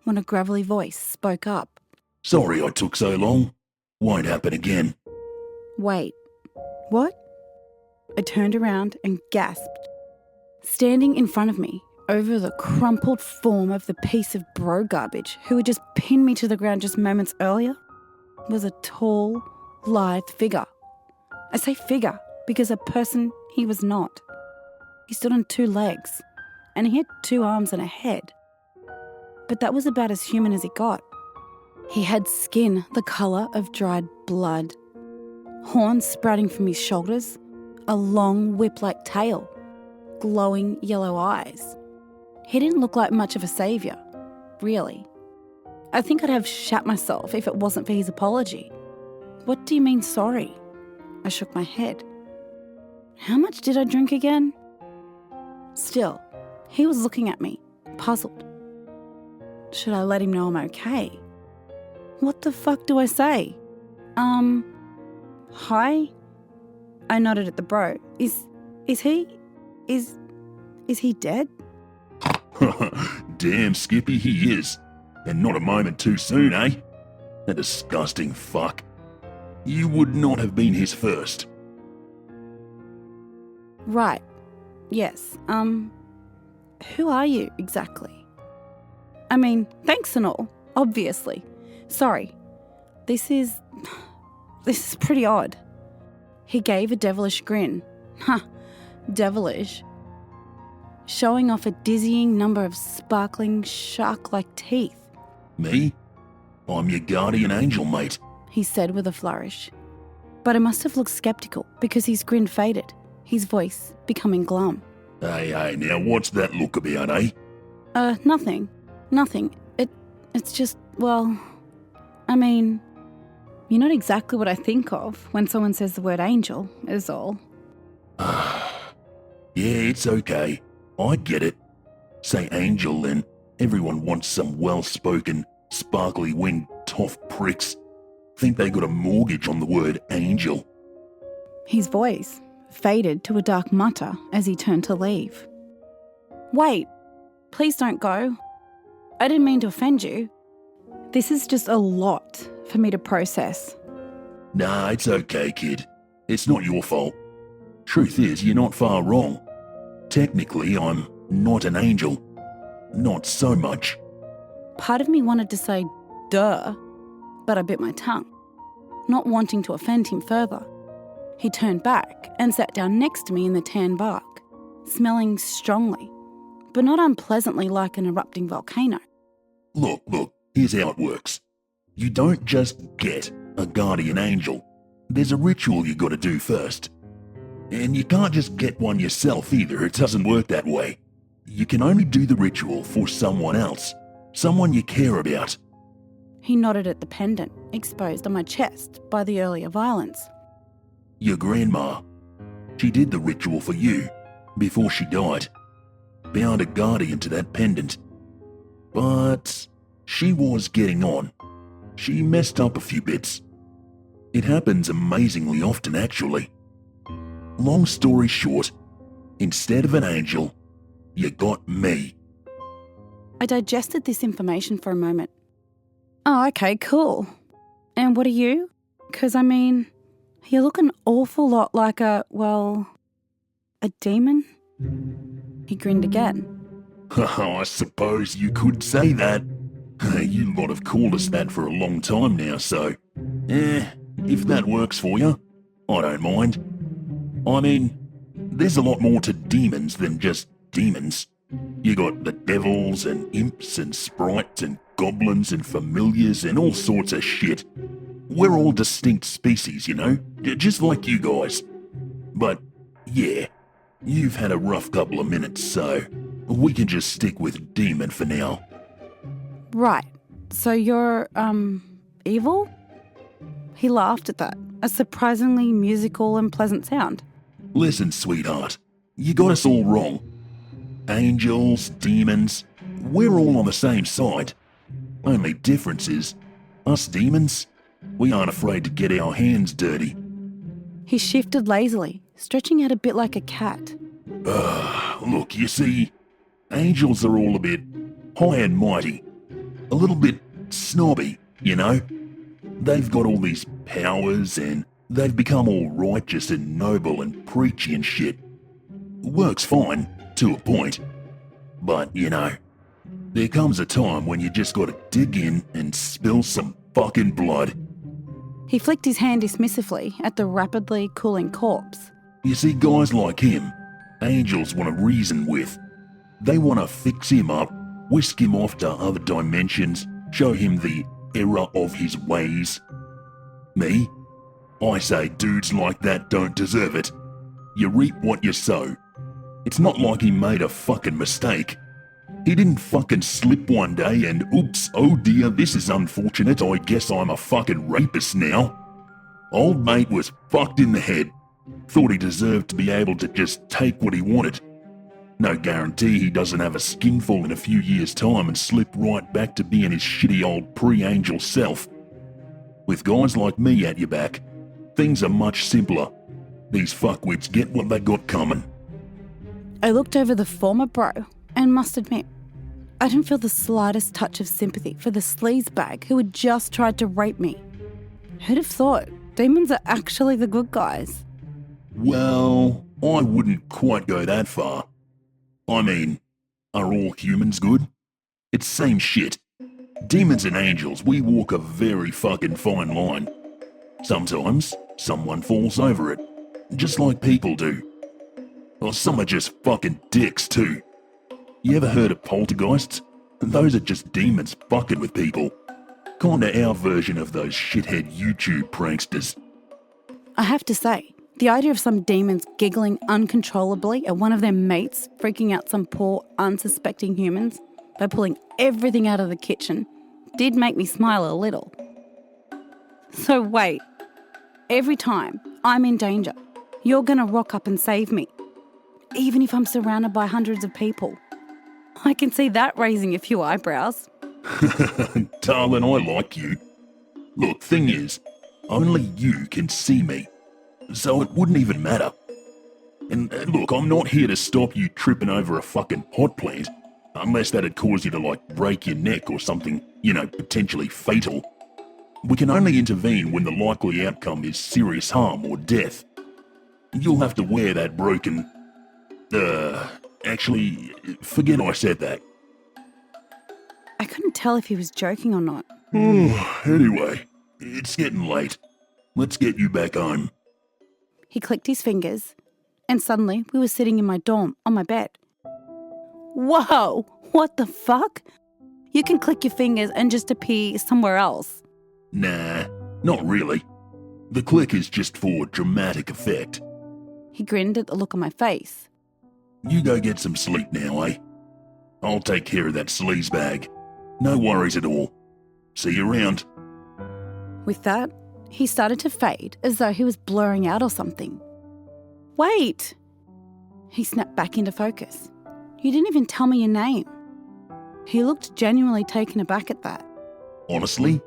Speaker 4: when a gravelly voice spoke up.
Speaker 2: Sorry I took so long. Won't happen again.
Speaker 4: Wait, what? I turned around and gasped. Standing in front of me, over the crumpled form of the piece of bro garbage who had just pinned me to the ground just moments earlier, was a tall, lithe figure. I say figure because a person he was not. He stood on 2 legs, and he had 2 arms and a head. But that was about as human as he got. He had skin the colour of dried blood, horns sprouting from his shoulders, a long whip-like tail, glowing yellow eyes. He didn't look like much of a saviour, really. I think I'd have shat myself if it wasn't for his apology. What do you mean sorry? I shook my head. How much did I drink again? Still, he was looking at me, puzzled. Should I let him know I'm okay? What the fuck do I say? Hi? I nodded at the bro. Is he dead?
Speaker 2: Damn, Skippy, he is. And not a moment too soon, eh? A disgusting fuck. You would not have been his first.
Speaker 4: Right. Yes. Who are you exactly? I mean, thanks and all, obviously. Sorry. This is pretty odd. He gave a devilish grin. Devilish. Showing off a dizzying number of sparkling shark-like teeth.
Speaker 2: Me? I'm your guardian angel, mate.
Speaker 4: He said with a flourish. But I must have looked sceptical because his grin faded, his voice becoming glum.
Speaker 2: Hey, now what's that look about, eh?
Speaker 4: Nothing. It's just, well, I mean, you're not exactly what I think of when someone says the word angel, is all.
Speaker 2: Yeah, it's okay. I get it. Say angel then. Everyone wants some well-spoken, sparkly-winged toff pricks. Think they got a mortgage on the word angel.
Speaker 4: His voice faded to a dark mutter as he turned to leave. Wait, please don't go. I didn't mean to offend you. This is just a lot for me to process.
Speaker 2: Nah, it's okay, kid. It's not your fault. Truth is, you're not far wrong. Technically, I'm not an angel. Not so much.
Speaker 4: Part of me wanted to say, duh, but I bit my tongue, not wanting to offend him further. He turned back and sat down next to me in the tan bark, smelling strongly, but not unpleasantly like an erupting volcano.
Speaker 2: Look, here's how it works. You don't just get a guardian angel. There's a ritual you gotta do first. And you can't just get one yourself either, it doesn't work that way. You can only do the ritual for someone else, someone you care about.
Speaker 4: He nodded at the pendant, exposed on my chest by the earlier violence.
Speaker 2: Your grandma. She did the ritual for you, before she died. Bound a guardian to that pendant. But she was getting on. She messed up a few bits. It happens amazingly often, actually. Long story short, Instead of an angel, you got me.
Speaker 4: I digested this information for a moment. Oh, okay, cool. And what are you? 'Cause I mean, you look an awful lot like a demon? He grinned again.
Speaker 2: I suppose you could say that. You lot have called us that for a long time now, so... if that works for you, I don't mind. I mean, there's a lot more to demons than just demons. You got the devils and imps and sprites and goblins and familiars and all sorts of shit. We're all distinct species, you know, just like you guys. But, yeah, you've had a rough couple of minutes, so we can just stick with demon for now.
Speaker 4: Right. So you're, evil? He laughed at that, a surprisingly musical and pleasant sound.
Speaker 2: Listen, sweetheart, you got us all wrong. Angels, demons, we're all on the same side. Only difference is, us demons, we aren't afraid to get our hands dirty.
Speaker 4: He shifted lazily, stretching out a bit like a cat.
Speaker 2: Look, you see, angels are all a bit high and mighty. A little bit snobby, you know? They've got all these powers and they've become all righteous and noble and preachy and shit. Works fine, to a point. But, you know, there comes a time when you just gotta dig in and spill some fucking blood.
Speaker 4: He flicked his hand dismissively at the rapidly cooling corpse.
Speaker 2: You see, guys like him, angels want to reason with. They want to fix him up, whisk him off to other dimensions, show him the error of his ways. Me? I say dudes like that don't deserve it. You reap what you sow. It's not like he made a fucking mistake. He didn't fucking slip one day and oops, oh dear, this is unfortunate, I guess I'm a fucking rapist now. Old mate was fucked in the head. Thought he deserved to be able to just take what he wanted. No guarantee he doesn't have a skinful in a few years' time and slip right back to being his shitty old pre-angel self. With guys like me at your back, things are much simpler. These fuckwits get what they got coming.
Speaker 4: I looked over the former bro and must admit, I didn't feel the slightest touch of sympathy for the sleazebag who had just tried to rape me. Who'd have thought demons are actually the good guys?
Speaker 2: Well, I wouldn't quite go that far. I mean, are all humans good? It's same shit. Demons and angels, we walk a very fucking fine line. Sometimes, someone falls over it, just like people do. Or some are just fucking dicks too. You ever heard of poltergeists? Those are just demons fucking with people. Kinda our version of those shithead YouTube pranksters.
Speaker 4: I have to say, the idea of some demons giggling uncontrollably at one of their mates freaking out some poor, unsuspecting humans by pulling everything out of the kitchen did make me smile a little. So wait, every time I'm in danger, you're gonna rock up and save me, even if I'm surrounded by hundreds of people. I can see that raising a few eyebrows.
Speaker 2: Darling, I like you. Look, thing is, only you can see me, so it wouldn't even matter. And look, I'm not here to stop you tripping over a fucking pot plant, unless that'd cause you to, like, break your neck or something, you know, potentially fatal. We can only intervene when the likely outcome is serious harm or death. You'll have to wear that broken... Actually, forget I said that.
Speaker 4: I couldn't tell if he was joking or not.
Speaker 2: Anyway, it's getting late. Let's get you back home.
Speaker 4: He clicked his fingers, and suddenly we were sitting in my dorm on my bed. Whoa! What the fuck? You can click your fingers and just appear somewhere else.
Speaker 2: Nah, not really. The click is just for dramatic effect.
Speaker 4: He grinned at the look on my face.
Speaker 2: You go get some sleep now, eh? I'll take care of that sleazebag. No worries at all. See you around.
Speaker 4: With that, he started to fade as though he was blurring out or something. Wait! He snapped back into focus. You didn't even tell me your name. He looked genuinely taken aback at that.
Speaker 2: Honestly,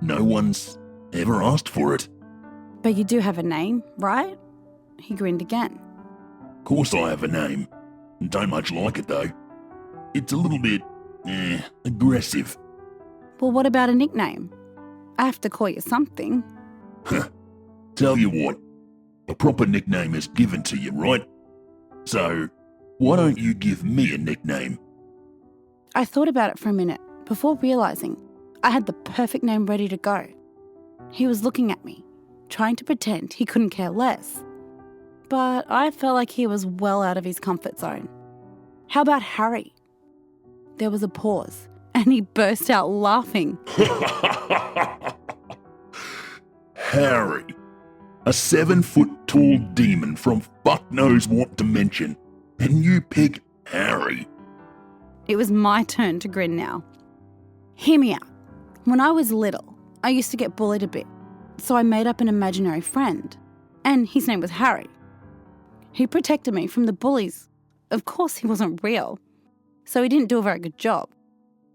Speaker 2: no one's ever asked for it.
Speaker 4: But you do have a name, right? He grinned again.
Speaker 2: Course I have a name. Don't much like it though. It's a little bit, aggressive.
Speaker 4: Well, what about a nickname? I have to call you something.
Speaker 2: Tell you what, a proper nickname is given to you, right? So, why don't you give me a nickname?
Speaker 4: I thought about it for a minute before realising I had the perfect name ready to go. He was looking at me, trying to pretend he couldn't care less. But I felt like he was well out of his comfort zone. How about Harry? There was a pause, and he burst out laughing.
Speaker 2: Harry. A 7-foot-tall demon from fuck knows what dimension. And you pick Harry.
Speaker 4: It was my turn to grin now. Hear me out. When I was little, I used to get bullied a bit, so I made up an imaginary friend, and his name was Harry. He protected me from the bullies. Of course, he wasn't real, so he didn't do a very good job.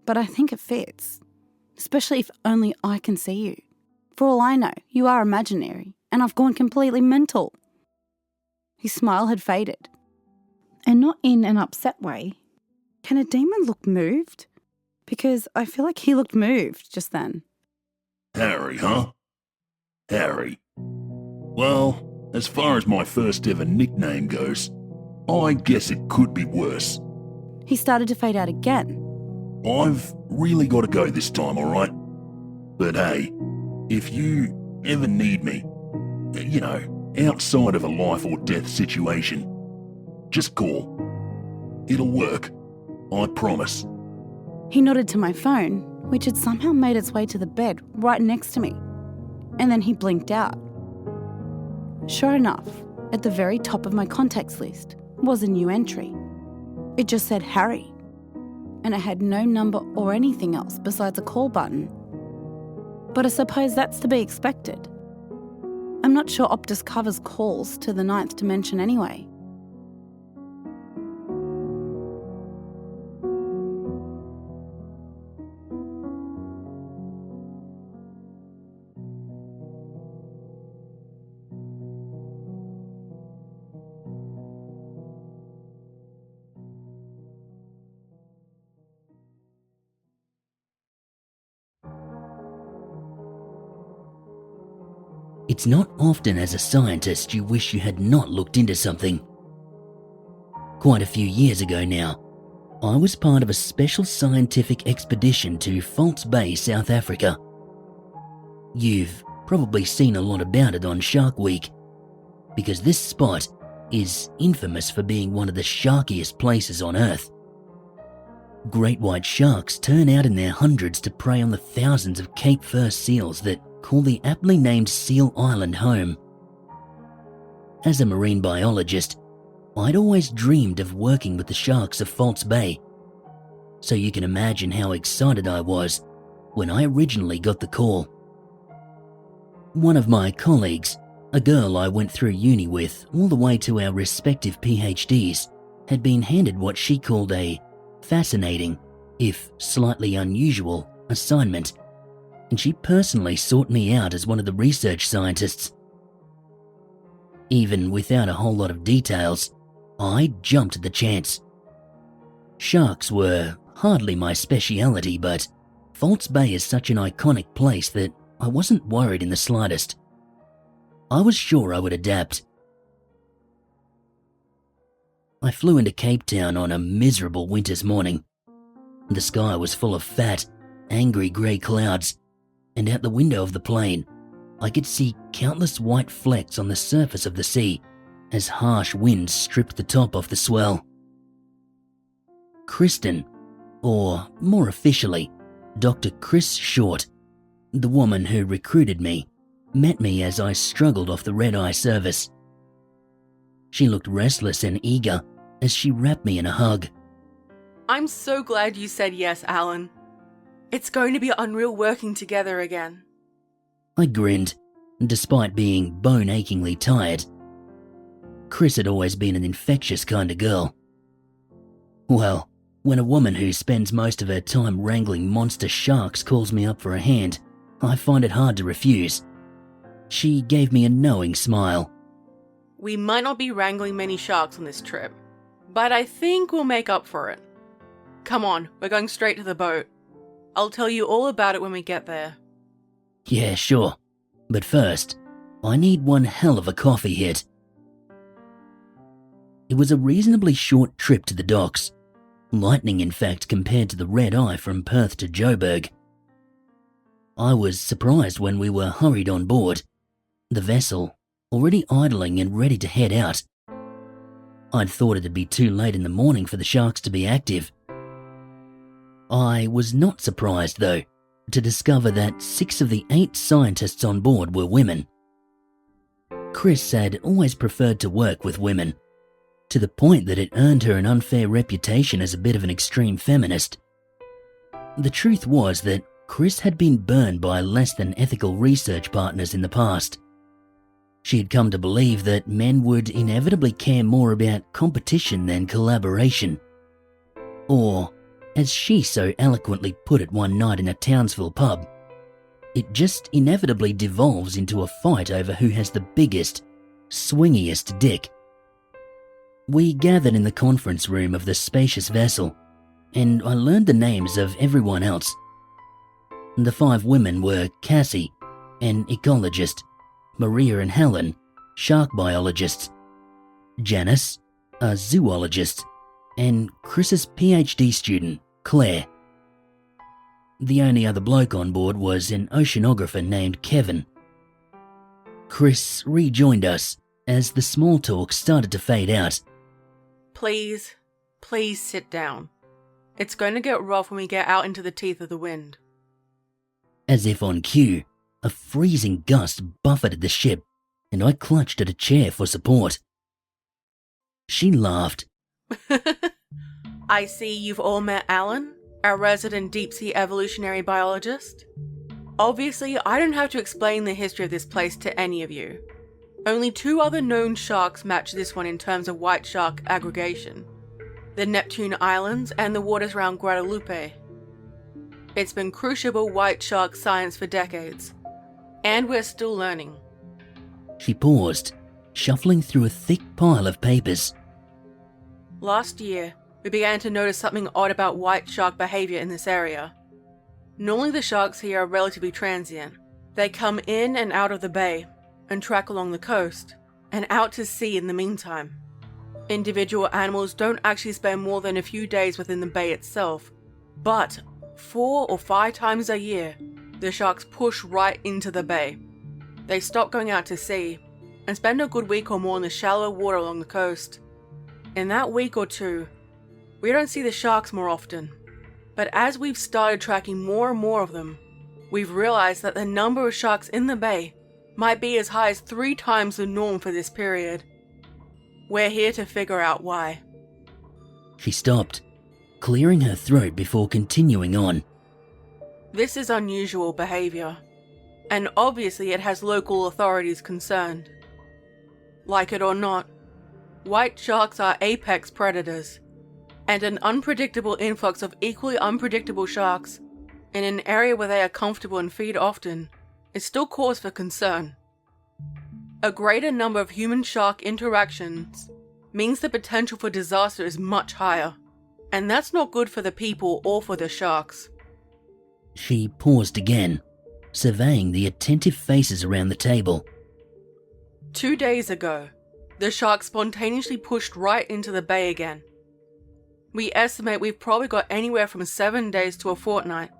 Speaker 4: But I think it fits, especially if only I can see you. For all I know, you are imaginary, and I've gone completely mental. His smile had faded, and not in an upset way. Can a demon look moved? Because I feel like he looked moved just then.
Speaker 2: Harry, huh? Harry. Well, as far as my first ever nickname goes, I guess it could be worse.
Speaker 4: He started to fade out again.
Speaker 2: I've really got to go this time, alright? But hey, if you ever need me, you know, outside of a life or death situation, just call. It'll work. I promise.
Speaker 4: He nodded to my phone, which had somehow made its way to the bed right next to me. And then he blinked out. Sure enough, at the very top of my contacts list was a new entry. It just said Harry, and it had no number or anything else besides a call button. But I suppose that's to be expected. I'm not sure Optus covers calls to the 9th dimension anyway.
Speaker 1: It's not often as a scientist you wish you had not looked into something. Quite a few years ago now, I was part of a special scientific expedition to False Bay, South Africa. You've probably seen a lot about it on Shark Week, because this spot is infamous for being one of the sharkiest places on Earth. Great white sharks turn out in their hundreds to prey on the thousands of Cape Fur seals that call the aptly named Seal Island home. As a marine biologist, I'd always dreamed of working with the sharks of False Bay, so you can imagine how excited I was when I originally got the call. One of my colleagues, a girl I went through uni with all the way to our respective PhDs, had been handed what she called a fascinating, if slightly unusual, assignment, and she personally sought me out as one of the research scientists. Even without a whole lot of details, I jumped at the chance. Sharks were hardly my speciality, but False Bay is such an iconic place that I wasn't worried in the slightest. I was sure I would adapt. I flew into Cape Town on a miserable winter's morning. The sky was full of fat, angry grey clouds, and out the window of the plane, I could see countless white flecks on the surface of the sea as harsh winds stripped the top off the swell. Kristen, or more officially, Dr. Chris Short, the woman who recruited me, met me as I struggled off the red-eye service. She looked restless and eager as she wrapped me in a hug.
Speaker 5: I'm so glad you said yes, Alan. It's going to be unreal working together again.
Speaker 1: I grinned, despite being bone-achingly tired. Chris had always been an infectious kind of girl. Well, when a woman who spends most of her time wrangling monster sharks calls me up for a hand, I find it hard to refuse. She gave me a knowing smile.
Speaker 5: We might not be wrangling many sharks on this trip, but I think we'll make up for it. Come on, we're going straight to the boat. I'll tell you all about it when we get there.
Speaker 1: Yeah, sure. But first, I need one hell of a coffee hit. It was a reasonably short trip to the docks. Lightning, in fact, compared to the red eye from Perth to Joburg. I was surprised when we were hurried on board, the vessel already idling and ready to head out. I'd thought it'd be too late in the morning for the sharks to be active. I was not surprised, though, to discover that 6 of the 8 scientists on board were women. Chris had always preferred to work with women, to the point that it earned her an unfair reputation as a bit of an extreme feminist. The truth was that Chris had been burned by less than ethical research partners in the past. She had come to believe that men would inevitably care more about competition than collaboration. Or, as she so eloquently put it one night in a Townsville pub, it just inevitably devolves into a fight over who has the biggest, swingiest dick. We gathered in the conference room of the spacious vessel, and I learned the names of everyone else. The 5 women were Cassie, an ecologist, Maria and Helen, shark biologists, Janice, a zoologist, and Chris's PhD student, Claire. The only other bloke on board was an oceanographer named Kevin. Chris rejoined us as the small talk started to fade out.
Speaker 5: Please sit down. It's going to get rough when we get out into the teeth of the wind.
Speaker 1: As if on cue, a freezing gust buffeted the ship, and I clutched at a chair for support. She laughed.
Speaker 5: I see you've all met Alan, our resident deep-sea evolutionary biologist. Obviously, I don't have to explain the history of this place to any of you. Only 2 other known sharks match this one in terms of white shark aggregation: the Neptune Islands and the waters around Guadalupe. It's been crucible white shark science for decades, and we're still learning.
Speaker 1: She paused, shuffling through a thick pile of papers.
Speaker 5: Last year, we began to notice something odd about white shark behavior in this area. Normally the sharks here are relatively transient. They come in and out of the bay, and track along the coast, and out to sea in the meantime. Individual animals don't actually spend more than a few days within the bay itself, but 4 or 5 times a year, the sharks push right into the bay. They stop going out to sea, and spend a good week or more in the shallow water along the coast. In that week or 2, we don't see the sharks more often, but as we've started tracking more and more of them, we've realized that the number of sharks in the bay might be as high as 3 times the norm for this period. We're here to figure out why.
Speaker 1: She stopped, clearing her throat before continuing on.
Speaker 5: This is unusual behavior, and obviously it has local authorities concerned. Like it or not, white sharks are apex predators, and an unpredictable influx of equally unpredictable sharks in an area where they are comfortable and feed often is still cause for concern. A greater number of human-shark interactions means the potential for disaster is much higher, and that's not good for the people or for the sharks.
Speaker 1: She paused again, surveying the attentive faces around the table.
Speaker 5: 2 days ago, the shark spontaneously pushed right into the bay again. We estimate we've probably got anywhere from 7 days to a fortnight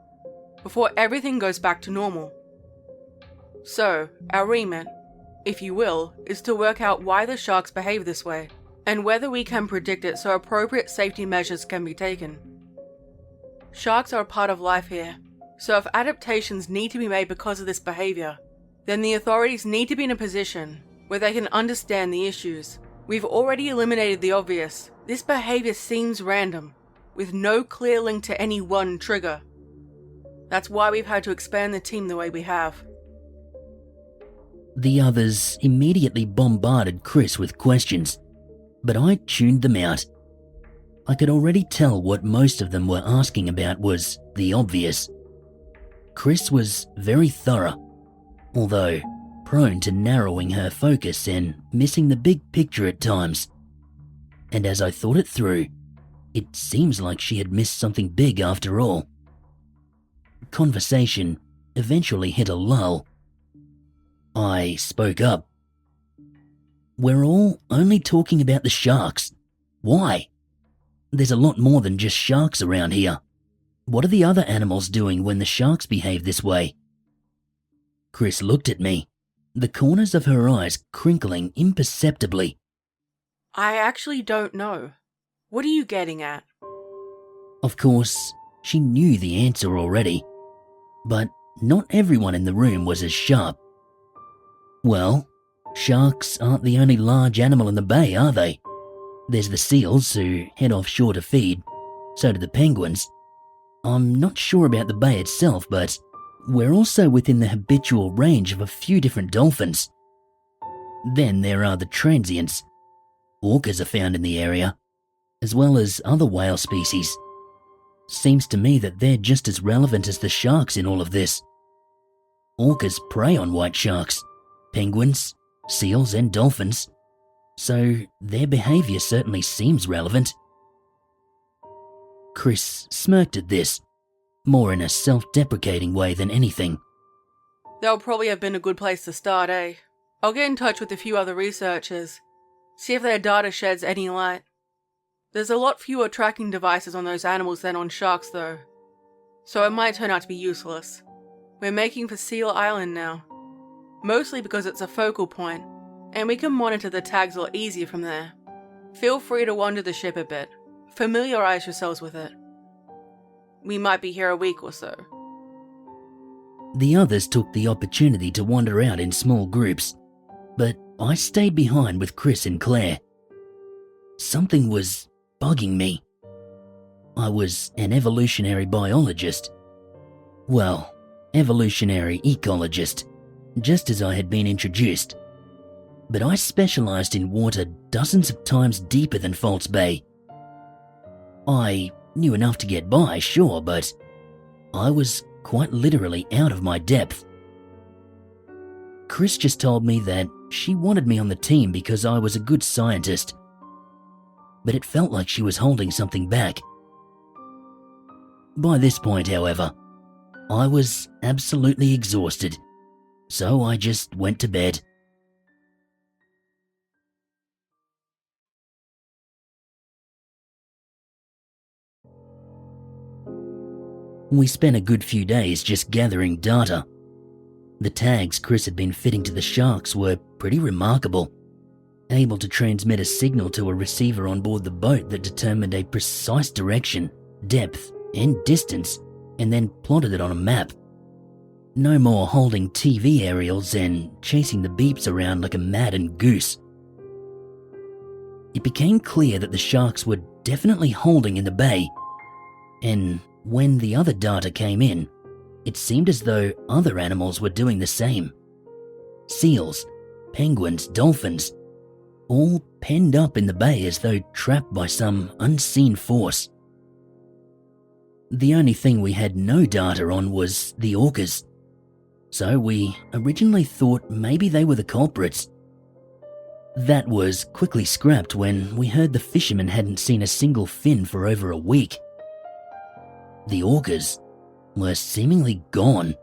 Speaker 5: before everything goes back to normal. So, our remit, if you will, is to work out why the sharks behave this way, and whether we can predict it so appropriate safety measures can be taken. Sharks are a part of life here, so if adaptations need to be made because of this behavior, then the authorities need to be in a position where they can understand the issues. We've already eliminated the obvious. This behavior seems random, with no clear link to any one trigger. That's why we've had to expand the team the way we have.
Speaker 1: The others immediately bombarded Chris with questions, but I tuned them out. I could already tell what most of them were asking about was the obvious. Chris was very thorough, although prone to narrowing her focus and missing the big picture at times. And as I thought it through, it seems like she had missed something big after all. Conversation eventually hit a lull. I spoke up. "We're all only talking about the sharks. Why? There's a lot more than just sharks around here. What are the other animals doing when the sharks behave this way?" Chris looked at me, the corners of her eyes crinkling imperceptibly.
Speaker 5: I actually don't know. What are you getting at?
Speaker 1: Of course, she knew the answer already, but not everyone in the room was as sharp. "Well, sharks aren't the only large animal in the bay, are they? There's the seals who head offshore to feed, so do the penguins. I'm not sure about the bay itself, but we're also within the habitual range of a few different dolphins. Then there are the transients. Orcas are found in the area, as well as other whale species. Seems to me that they're just as relevant as the sharks in all of this. Orcas prey on white sharks, penguins, seals and dolphins, so their behaviour certainly seems relevant." Chris smirked at this, more in a self-deprecating way than anything.
Speaker 5: That'll probably have been a good place to start, eh? I'll get in touch with a few other researchers, see if their data sheds any light. There's a lot fewer tracking devices on those animals than on sharks though, so it might turn out to be useless. We're making for Seal Island now, mostly because it's a focal point, and we can monitor the tags a lot easier from there. Feel free to wander the ship a bit, familiarize yourselves with it. We might be here a week or so.
Speaker 1: The others took the opportunity to wander out in small groups, but I stayed behind with Chris and Claire. Something was bugging me. I was an evolutionary biologist. Well, evolutionary ecologist, just as I had been introduced. But I specialised in water dozens of times deeper than Faults Bay. I knew enough to get by, sure, but I was quite literally out of my depth. Chris just told me that she wanted me on the team because I was a good scientist, but it felt like she was holding something back. By this point, however, I was absolutely exhausted, so I just went to bed. We spent a good few days just gathering data. The tags Chris had been fitting to the sharks were pretty remarkable, able to transmit a signal to a receiver on board the boat that determined a precise direction, depth, and distance, and then plotted it on a map. No more holding TV aerials and chasing the beeps around like a maddened goose. It became clear that the sharks were definitely holding in the bay, and when the other data came in, it seemed as though other animals were doing the same. Seals, penguins, dolphins, all penned up in the bay as though trapped by some unseen force. The only thing we had no data on was the orcas, so we originally thought maybe they were the culprits. That was quickly scrapped when we heard the fishermen hadn't seen a single fin for over a week. The orcas were seemingly gone.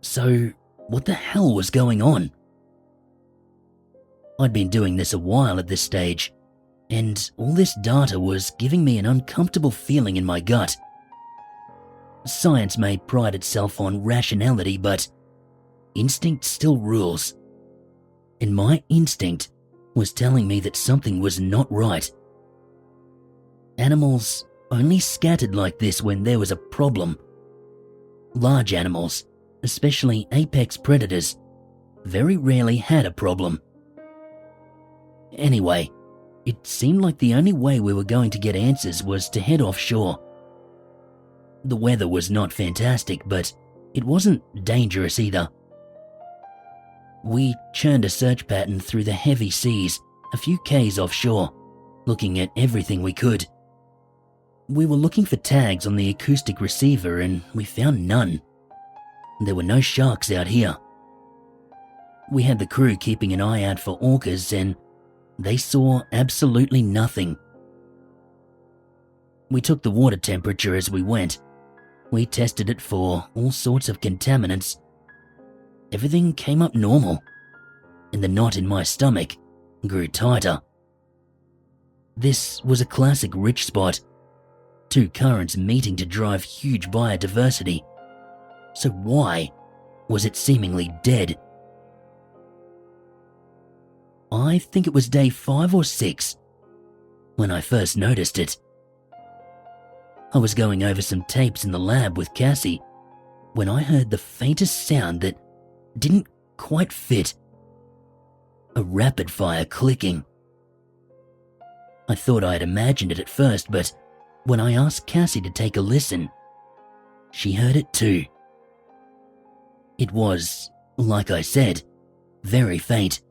Speaker 1: So, what the hell was going on? I'd been doing this a while at this stage, and all this data was giving me an uncomfortable feeling in my gut. Science may pride itself on rationality, but instinct still rules. And my instinct was telling me that something was not right. Animals only scattered like this when there was a problem. Large animals, especially apex predators, very rarely had a problem. Anyway, it seemed like the only way we were going to get answers was to head offshore. The weather was not fantastic, but it wasn't dangerous either. We churned a search pattern through the heavy seas, a few k's offshore, looking at everything we could. We were looking for tags on the acoustic receiver and we found none. There were no sharks out here. We had the crew keeping an eye out for orcas and they saw absolutely nothing. We took the water temperature as we went. We tested it for all sorts of contaminants. Everything came up normal, and the knot in my stomach grew tighter. This was a classic rich spot, two currents meeting to drive huge biodiversity. So why was it seemingly dead? I think it was day 5 or 6 when I first noticed it. I was going over some tapes in the lab with Cassie when I heard the faintest sound that didn't quite fit. A rapid-fire clicking. I thought I had imagined it at first, but when I asked Cassie to take a listen, she heard it too. It was, like I said, very faint,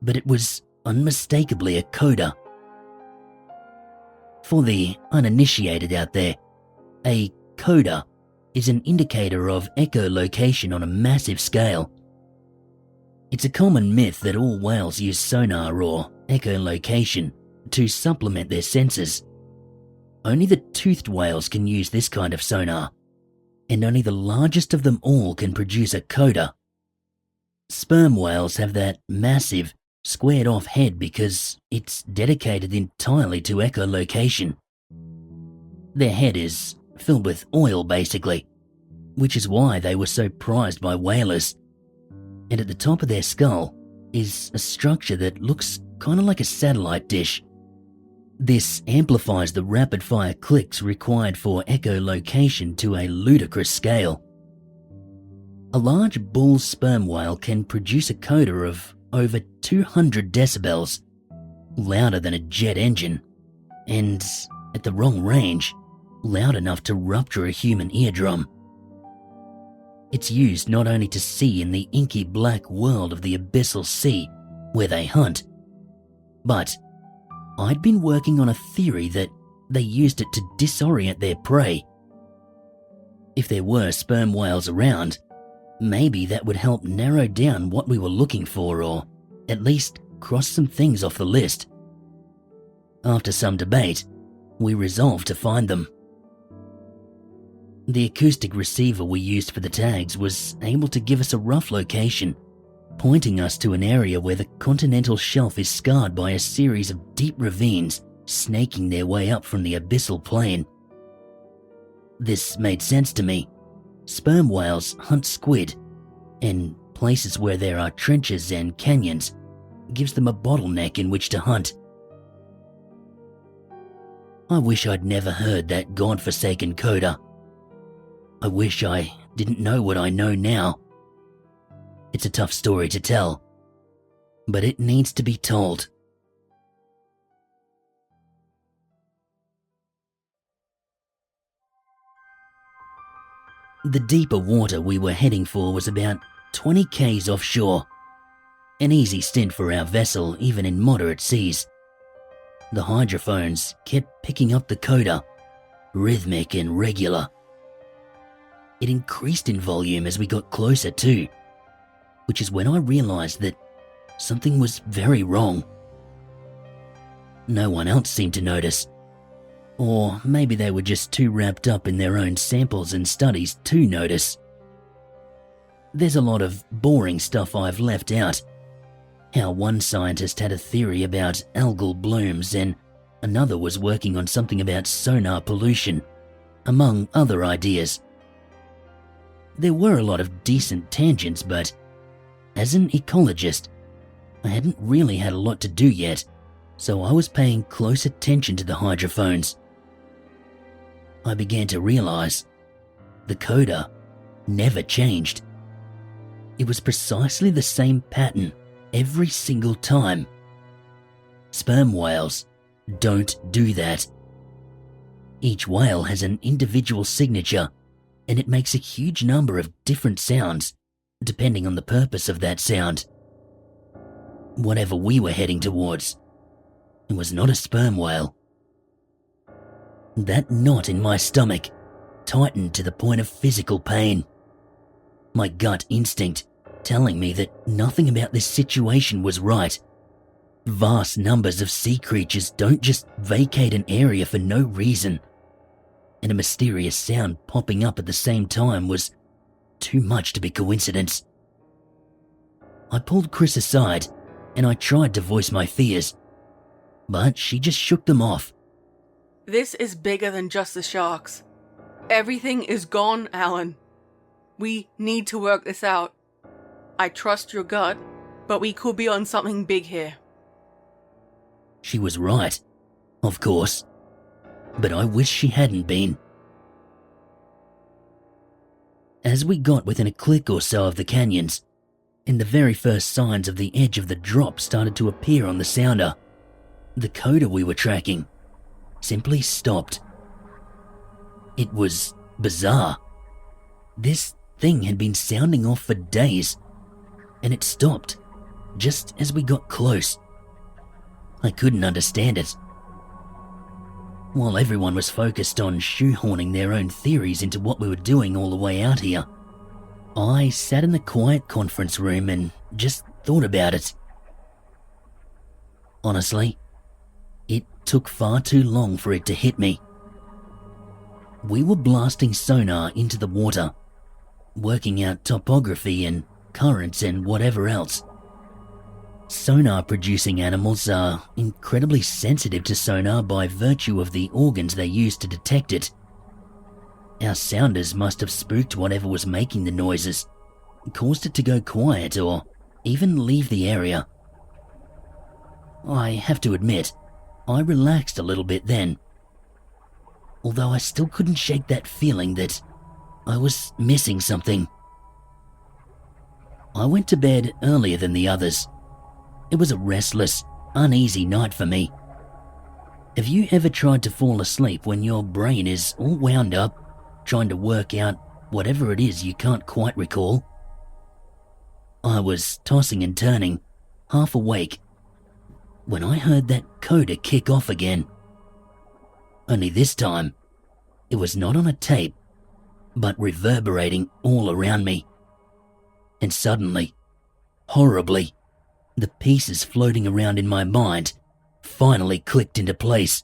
Speaker 1: but it was unmistakably a coda. For the uninitiated out there, a coda is an indicator of echolocation on a massive scale. It's a common myth that all whales use sonar or echolocation to supplement their senses. Only the toothed whales can use this kind of sonar, and only the largest of them all can produce a coda. Sperm whales have that massive, squared-off head because it's dedicated entirely to echolocation. Their head is filled with oil, basically, which is why they were so prized by whalers. And at the top of their skull is a structure that looks kind of like a satellite dish. This amplifies the rapid-fire clicks required for echolocation to a ludicrous scale. A large bull sperm whale can produce a coda of over 200 decibels, louder than a jet engine, and at the wrong range, loud enough to rupture a human eardrum. It's used not only to see in the inky black world of the abyssal sea where they hunt, but I'd been working on a theory that they used it to disorient their prey. If there were sperm whales around, maybe that would help narrow down what we were looking for, or at least cross some things off the list. After some debate, we resolved to find them. The acoustic receiver we used for the tags was able to give us a rough location, pointing us to an area where the continental shelf is scarred by a series of deep ravines snaking their way up from the abyssal plain. This made sense to me. Sperm whales hunt squid, and places where there are trenches and canyons gives them a bottleneck in which to hunt. I wish I'd never heard that godforsaken coda. I wish I didn't know what I know now. It's a tough story to tell, but it needs to be told. The deeper water we were heading for was about 20 k's offshore, an easy stint for our vessel even in moderate seas. The hydrophones kept picking up the coda, rhythmic and regular. It increased in volume as we got closer too, which is when I realized that something was very wrong. No one else seemed to notice, or maybe they were just too wrapped up in their own samples and studies to notice. There's a lot of boring stuff I've left out. How one scientist had a theory about algal blooms and another was working on something about sonar pollution, among other ideas. There were a lot of decent tangents, but as an ecologist, I hadn't really had a lot to do yet, so I was paying close attention to the hydrophones. I began to realize the coda never changed. It was precisely the same pattern every single time. Sperm whales don't do that. Each whale has an individual signature, and it makes a huge number of different sounds, depending on the purpose of that sound. Whatever we were heading towards, it was not a sperm whale. That knot in my stomach tightened to the point of physical pain. My gut instinct telling me that nothing about this situation was right. Vast numbers of sea creatures don't just vacate an area for no reason, and a mysterious sound popping up at the same time was too much to be coincidence. I pulled Chris aside and I tried to voice my fears, but she just shook them off.
Speaker 5: This is bigger than just the sharks. Everything is gone, Alan. We need to work this out. I trust your gut, but we could be on something big here.
Speaker 1: She was right, of course, but I wish she hadn't been. As we got within a click or so of the canyons, and the very first signs of the edge of the drop started to appear on the sounder, the coda we were tracking simply stopped. It was bizarre. This thing had been sounding off for days, and it stopped just as we got close. I couldn't understand it. While everyone was focused on shoehorning their own theories into what we were doing all the way out here, I sat in the quiet conference room and just thought about it. Honestly, it took far too long for it to hit me. We were blasting sonar into the water, working out topography and currents and whatever else. Sonar-producing animals are incredibly sensitive to sonar by virtue of the organs they use to detect it. Our sounders must have spooked whatever was making the noises, caused it to go quiet or even leave the area. I have to admit, I relaxed a little bit then, although I still couldn't shake that feeling that I was missing something. I went to bed earlier than the others. It was a restless, uneasy night for me. Have you ever tried to fall asleep when your brain is all wound up, trying to work out whatever it is you can't quite recall? I was tossing and turning, half awake, when I heard that coda kick off again. Only this time, it was not on a tape, but reverberating all around me. And suddenly, horribly, the pieces floating around in my mind finally clicked into place.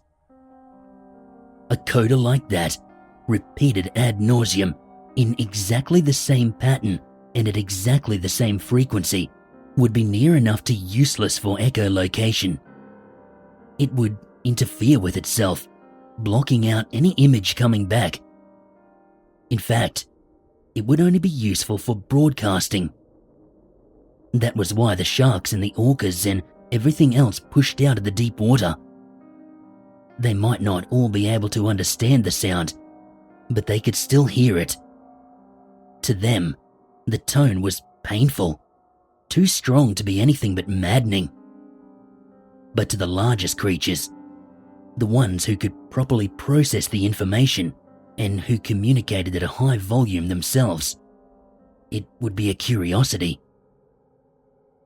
Speaker 1: A coda like that, repeated ad nauseum, in exactly the same pattern and at exactly the same frequency, would be near enough to useless for echolocation. It would interfere with itself, blocking out any image coming back. In fact, it would only be useful for broadcasting. That was why the sharks and the orcas and everything else pushed out of the deep water. They might not all be able to understand the sound, but they could still hear it. To them, the tone was painful, too strong to be anything but maddening. But to the largest creatures, the ones who could properly process the information and who communicated at a high volume themselves, it would be a curiosity.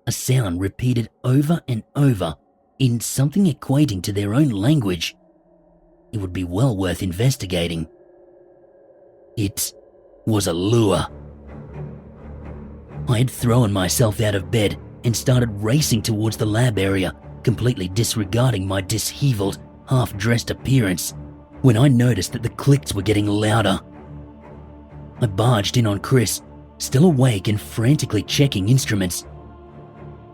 Speaker 1: A sound repeated over and over in something equating to their own language. It would be well worth investigating. It was a lure. I had thrown myself out of bed and started racing towards the lab area, completely disregarding my disheveled, half-dressed appearance, when I noticed that the clicks were getting louder. I barged in on Chris, still awake and frantically checking instruments.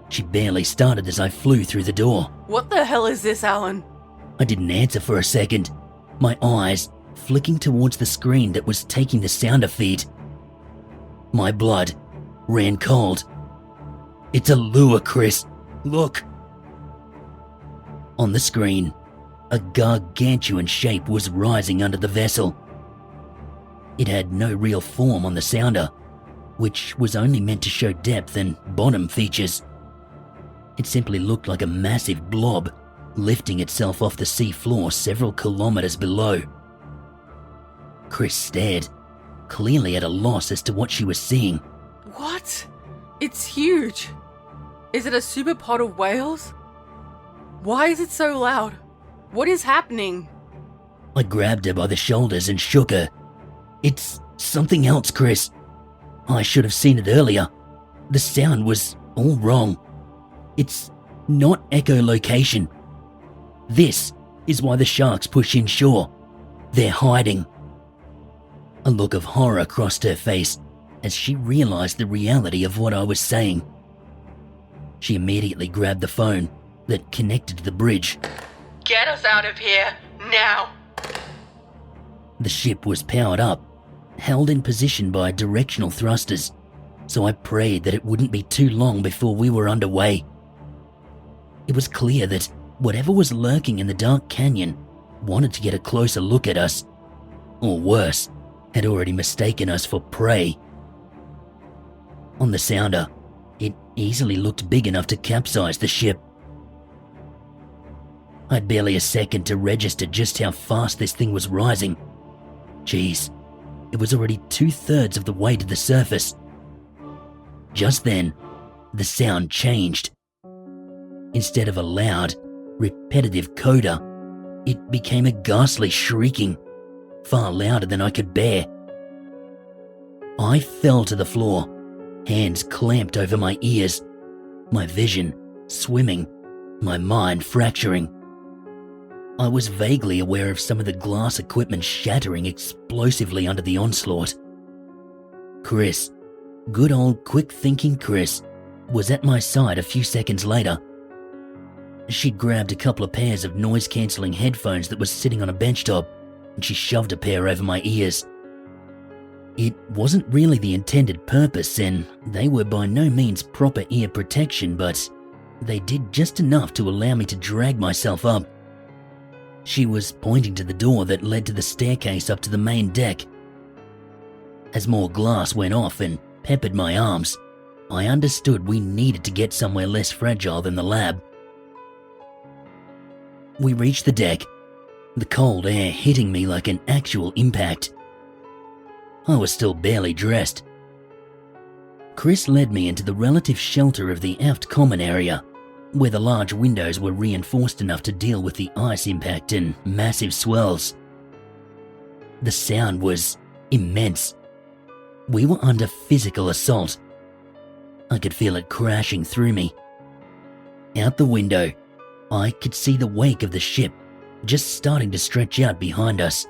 Speaker 1: She barely started as I flew through the door.
Speaker 5: What the hell is this, Alan?
Speaker 1: I didn't answer for a second, my eyes flicking towards the screen that was taking the sounder feed. My blood ran cold. It's a lure, Chris. Look. On the screen, a gargantuan shape was rising under the vessel. It had no real form on the sounder, which was only meant to show depth and bottom features. It simply looked like a massive blob lifting itself off the sea floor several kilometers below. Chris stared, clearly at a loss as to what she was seeing.
Speaker 5: What? It's huge. Is it a super pod of whales? Why is it so loud? What is happening?
Speaker 1: I grabbed her by the shoulders and shook her. It's something else, Chris. I should have seen it earlier. The sound was all wrong. It's not echolocation. This is why the sharks push inshore. They're hiding. A look of horror crossed her face as she realized the reality of what I was saying. She immediately grabbed the phone that connected to the bridge.
Speaker 5: Get us out of here, now!
Speaker 1: The ship was powered up, held in position by directional thrusters, so I prayed that it wouldn't be too long before we were underway. It was clear that whatever was lurking in the dark canyon wanted to get a closer look at us, or worse, had already mistaken us for prey. On the sounder, it easily looked big enough to capsize the ship. I'd barely a second to register just how fast this thing was rising. Geez, it was already 2/3 of the way to the surface. Just then, the sound changed. Instead of a loud, repetitive coda, it became a ghastly shrieking, far louder than I could bear. I fell to the floor, hands clamped over my ears, my vision swimming, my mind fracturing. I was vaguely aware of some of the glass equipment shattering explosively under the onslaught. Chris, good old quick-thinking Chris, was at my side a few seconds later. She'd grabbed a couple of pairs of noise-cancelling headphones that was sitting on a benchtop, and she shoved a pair over my ears. It wasn't really the intended purpose, and they were by no means proper ear protection, but they did just enough to allow me to drag myself up. She was pointing to the door that led to the staircase up to the main deck. As more glass went off and peppered my arms, I understood we needed to get somewhere less fragile than the lab. We reached the deck, the cold air hitting me like an actual impact. I was still barely dressed. Chris led me into the relative shelter of the aft common area, where the large windows were reinforced enough to deal with the ice impact and massive swells. The sound was immense. We were under physical assault. I could feel it crashing through me. Out the window, I could see the wake of the ship just starting to stretch out behind us.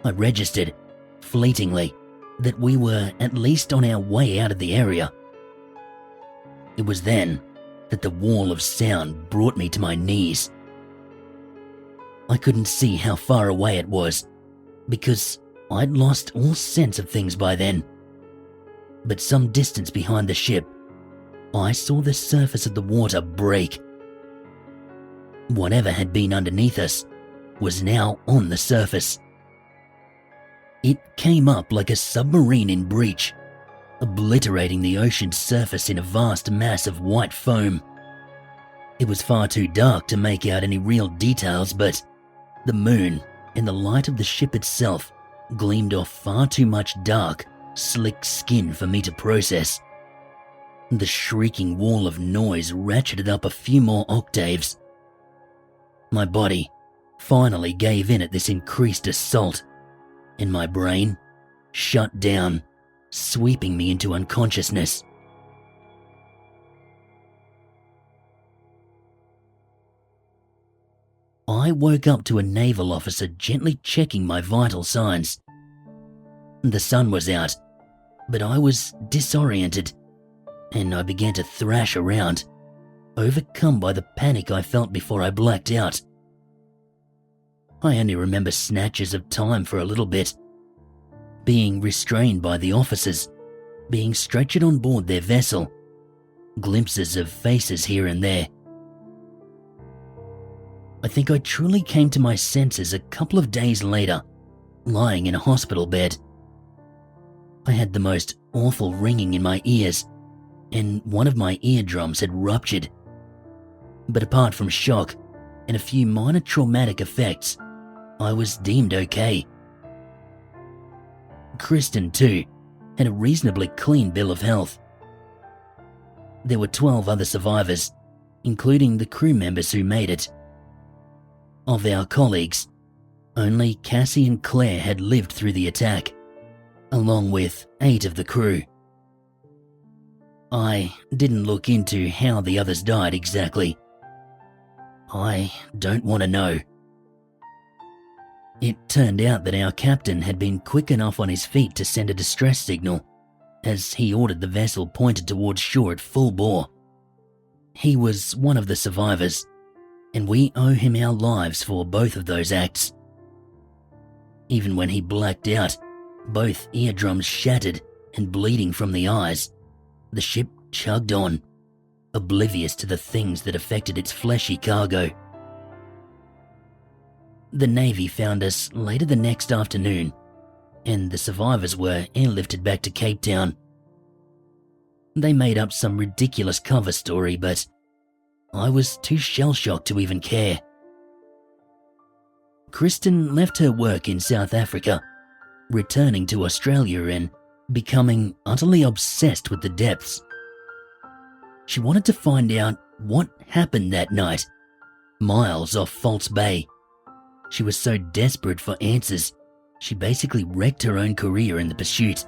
Speaker 1: I registered, fleetingly, that we were at least on our way out of the area. It was then that the wall of sound brought me to my knees. I couldn't see how far away it was, because I'd lost all sense of things by then. But some distance behind the ship, I saw the surface of the water break. Whatever had been underneath us was now on the surface. It came up like a submarine in breach, obliterating the ocean's surface in a vast mass of white foam. It was far too dark to make out any real details, but the moon and the light of the ship itself gleamed off far too much dark, slick skin for me to process. The shrieking wall of noise ratcheted up a few more octaves. My body finally gave in at this increased assault, and my brain shut down, sweeping me into unconsciousness. I woke up to a naval officer gently checking my vital signs. The sun was out, but I was disoriented, and I began to thrash around, overcome by the panic I felt before I blacked out. I only remember snatches of time for a little bit, being restrained by the officers, being stretchered on board their vessel, glimpses of faces here and there. I think I truly came to my senses a couple of days later, lying in a hospital bed. I had the most awful ringing in my ears, and one of my eardrums had ruptured. But apart from shock and a few minor traumatic effects, I was deemed okay. Kristen, too, had a reasonably clean bill of health. There were 12 other survivors, including the crew members who made it. Of our colleagues, only Cassie and Claire had lived through the attack, along with 8 of the crew. I didn't look into how the others died exactly. I don't want to know. It turned out that our captain had been quick enough on his feet to send a distress signal, as he ordered the vessel pointed towards shore at full bore. He was one of the survivors, and we owe him our lives for both of those acts. Even when he blacked out, both eardrums shattered and bleeding from the eyes, the ship chugged on, oblivious to the things that affected its fleshy cargo. The Navy found us later the next afternoon, and the survivors were airlifted back to Cape Town. They made up some ridiculous cover story, but I was too shell-shocked to even care. Kristen left her work in South Africa, returning to Australia and becoming utterly obsessed with the depths. She wanted to find out what happened that night, miles off False Bay. She was so desperate for answers, she basically wrecked her own career in the pursuit.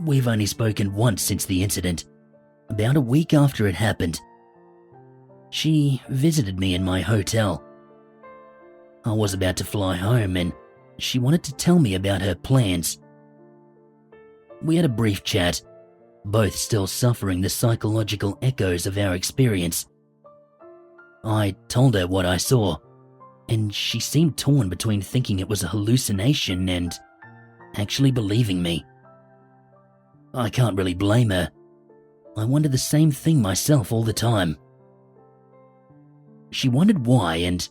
Speaker 1: We've only spoken once since the incident, about a week after it happened. She visited me in my hotel. I was about to fly home and she wanted to tell me about her plans. We had a brief chat, both still suffering the psychological echoes of our experience. I told her what I saw, and she seemed torn between thinking it was a hallucination and actually believing me. I can't really blame her. I wonder the same thing myself all the time. She wondered why and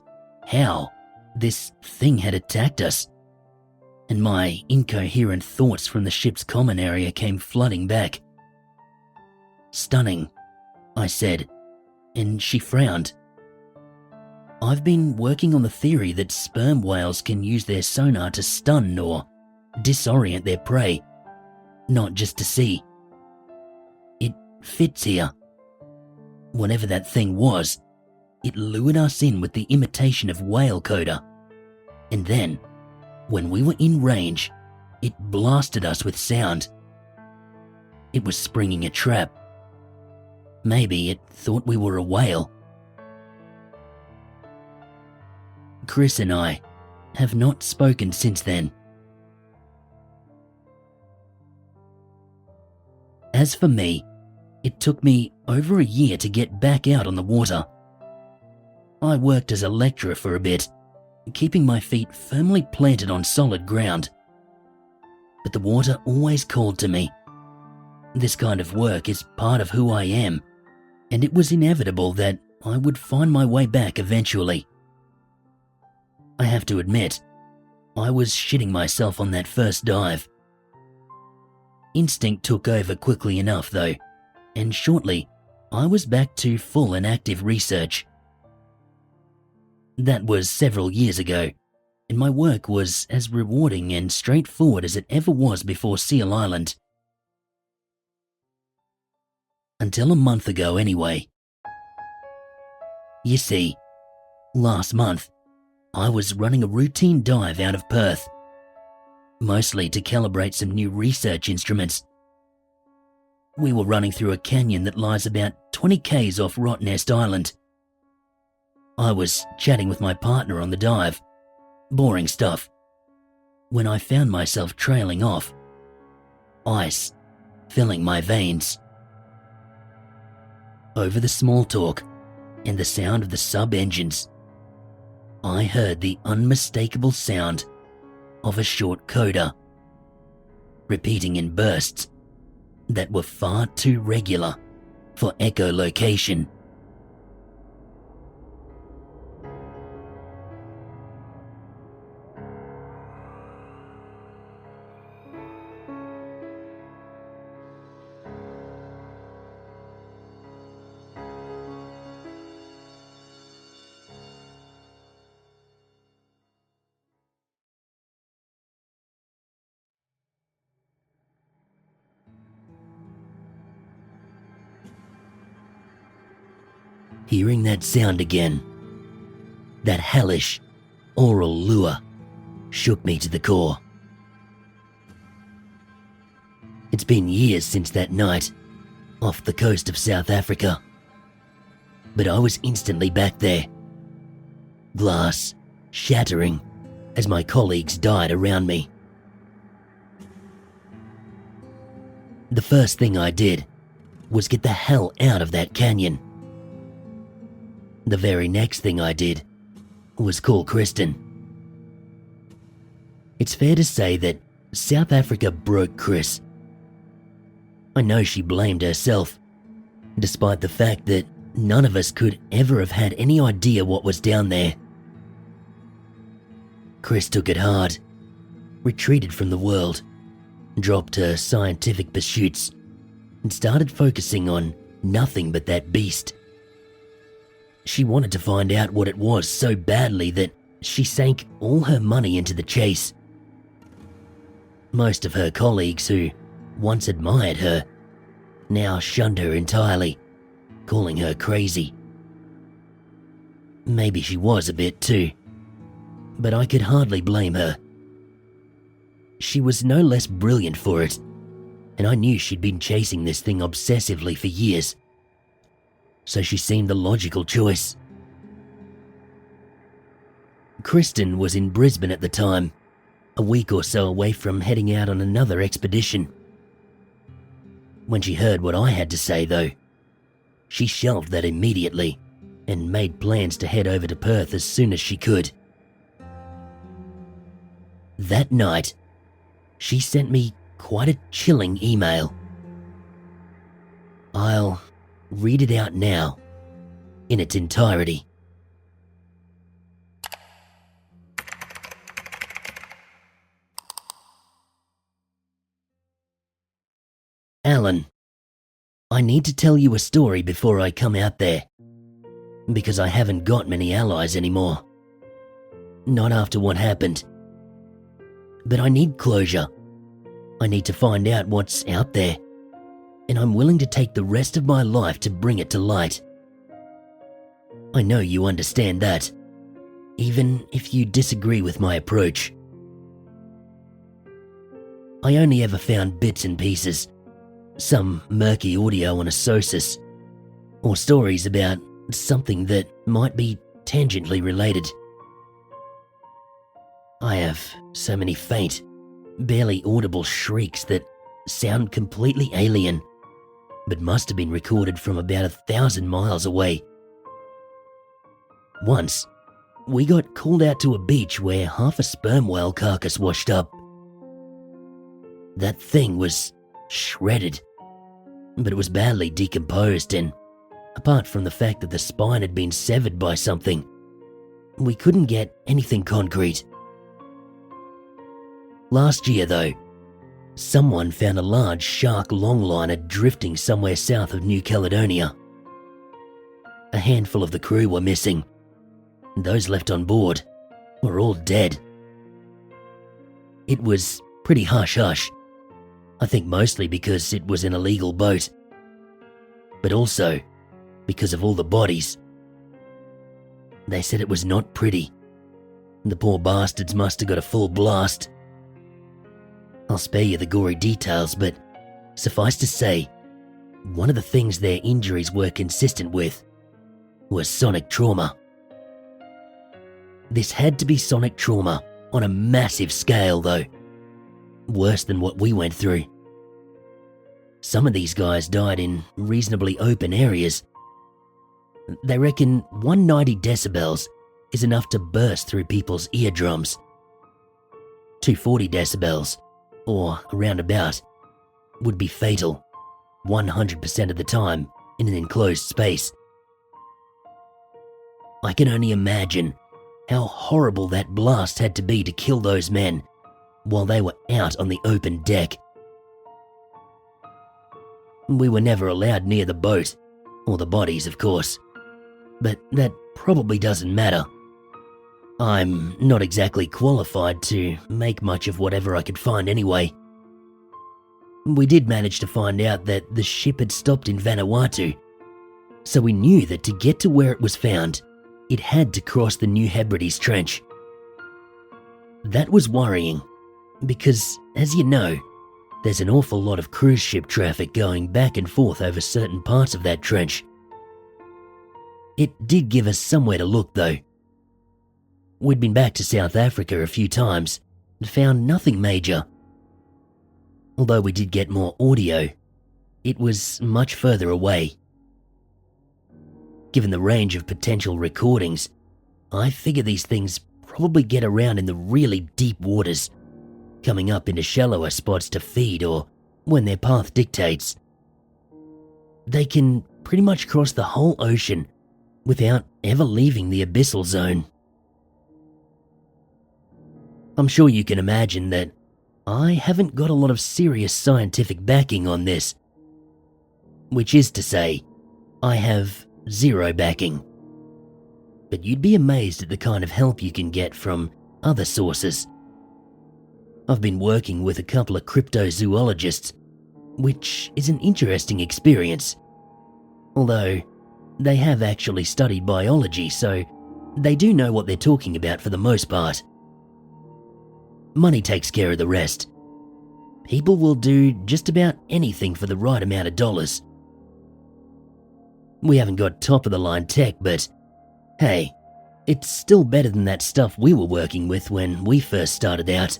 Speaker 1: how this thing had attacked us, and my incoherent thoughts from the ship's common area came flooding back. Stunning, I said, and she frowned. I've been working on the theory that sperm whales can use their sonar to stun or disorient their prey, not just to see. It fits here. Whatever that thing was, it lured us in with the imitation of whale coda. And then, when we were in range, it blasted us with sound. It was springing a trap. Maybe it thought we were a whale. Chris and I have not spoken since then. As for me, it took me over a year to get back out on the water. I worked as a lecturer for a bit, keeping my feet firmly planted on solid ground. But the water always called to me. This kind of work is part of who I am, and it was inevitable that I would find my way back eventually. I have to admit, I was shitting myself on that first dive. Instinct took over quickly enough though, and shortly I was back to full and active research. That was several years ago, and my work was as rewarding and straightforward as it ever was before Seal Island. Until a month ago anyway. You see, last month, I was running a routine dive out of Perth, mostly to calibrate some new research instruments. We were running through a canyon that lies about 20 k's off Rottnest Island. I was chatting with my partner on the dive, boring stuff, when I found myself trailing off, ice filling my veins. Over the small talk and the sound of the sub-engines, I heard the unmistakable sound of a short coda, repeating in bursts that were far too regular for echolocation. Hearing that sound again, that hellish oral lure, shook me to the core. It's been years since that night, off the coast of South Africa. But I was instantly back there. Glass shattering as my colleagues died around me. The first thing I did was get the hell out of that canyon. The very next thing I did was call Kristen. It's fair to say that South Africa broke Chris. I know she blamed herself, despite the fact that none of us could ever have had any idea what was down there. Chris took it hard, retreated from the world, dropped her scientific pursuits, and started focusing on nothing but that beast. She wanted to find out what it was so badly that she sank all her money into the chase. Most of her colleagues who once admired her now shunned her entirely, calling her crazy. Maybe she was a bit too, but I could hardly blame her. She was no less brilliant for it, and I knew she'd been chasing this thing obsessively for years, so she seemed the logical choice. Kristen was in Brisbane at the time, a week or so away from heading out on another expedition. When she heard what I had to say, though, she shelved that immediately and made plans to head over to Perth as soon as she could. That night, she sent me quite a chilling email. I'll read it out now, in its entirety. Alan, I need to tell you a story before I come out there, because I haven't got many allies anymore. Not after what happened. But I need closure. I need to find out what's out there, and I'm willing to take the rest of my life to bring it to light. I know you understand that, even if you disagree with my approach. I only ever found bits and pieces, some murky audio on a Sosis, or stories about something that might be tangentially related. I have so many faint, barely audible shrieks that sound completely alien, but must have been recorded from about 1,000 miles away. Once, we got called out to a beach where half a sperm whale carcass washed up. That thing was shredded, but it was badly decomposed, and apart from the fact that the spine had been severed by something, we couldn't get anything concrete. Last year, though, someone found a large shark longliner drifting somewhere south of New Caledonia. A handful of the crew were missing. Those left on board were all dead. It was pretty hush-hush, I think mostly because it was an illegal boat, but also because of all the bodies. They said it was not pretty. The poor bastards must have got a full blast. I'll spare you the gory details, but suffice to say, one of the things their injuries were consistent with was sonic trauma. This had to be sonic trauma on a massive scale, though. Worse than what we went through. Some of these guys died in reasonably open areas. They reckon 190 decibels is enough to burst through people's eardrums. 240 decibels, or around about, would be fatal 100% of the time in an enclosed space. I can only imagine how horrible that blast had to be to kill those men while they were out on the open deck. We were never allowed near the boat, or the bodies, of course, but that probably doesn't matter. I'm not exactly qualified to make much of whatever I could find anyway. We did manage to find out that the ship had stopped in Vanuatu, so we knew that to get to where it was found, it had to cross the New Hebrides Trench. That was worrying, because, as you know, There's an awful lot of cruise ship traffic going back and forth over certain parts of that trench. It did give us somewhere to look though. We'd been back to South Africa a few times and found nothing major. Although we did get more audio, it was much further away. Given the range of potential recordings, I figure these things probably get around in the really deep waters, coming up into shallower spots to feed or when their path dictates. They can pretty much cross the whole ocean without ever leaving the abyssal zone. I'm sure you can imagine that I haven't got a lot of serious scientific backing on this, which is to say, I have zero backing. But you'd be amazed at the kind of help you can get from other sources. I've been working with a couple of cryptozoologists, which is an interesting experience. Although, they have actually studied biology, so they do know what they're talking about for the most part. Money takes care of the rest. People will do just about anything for the right amount of dollars. We haven't got top-of-the-line tech, but hey, it's still better than that stuff we were working with when we first started out.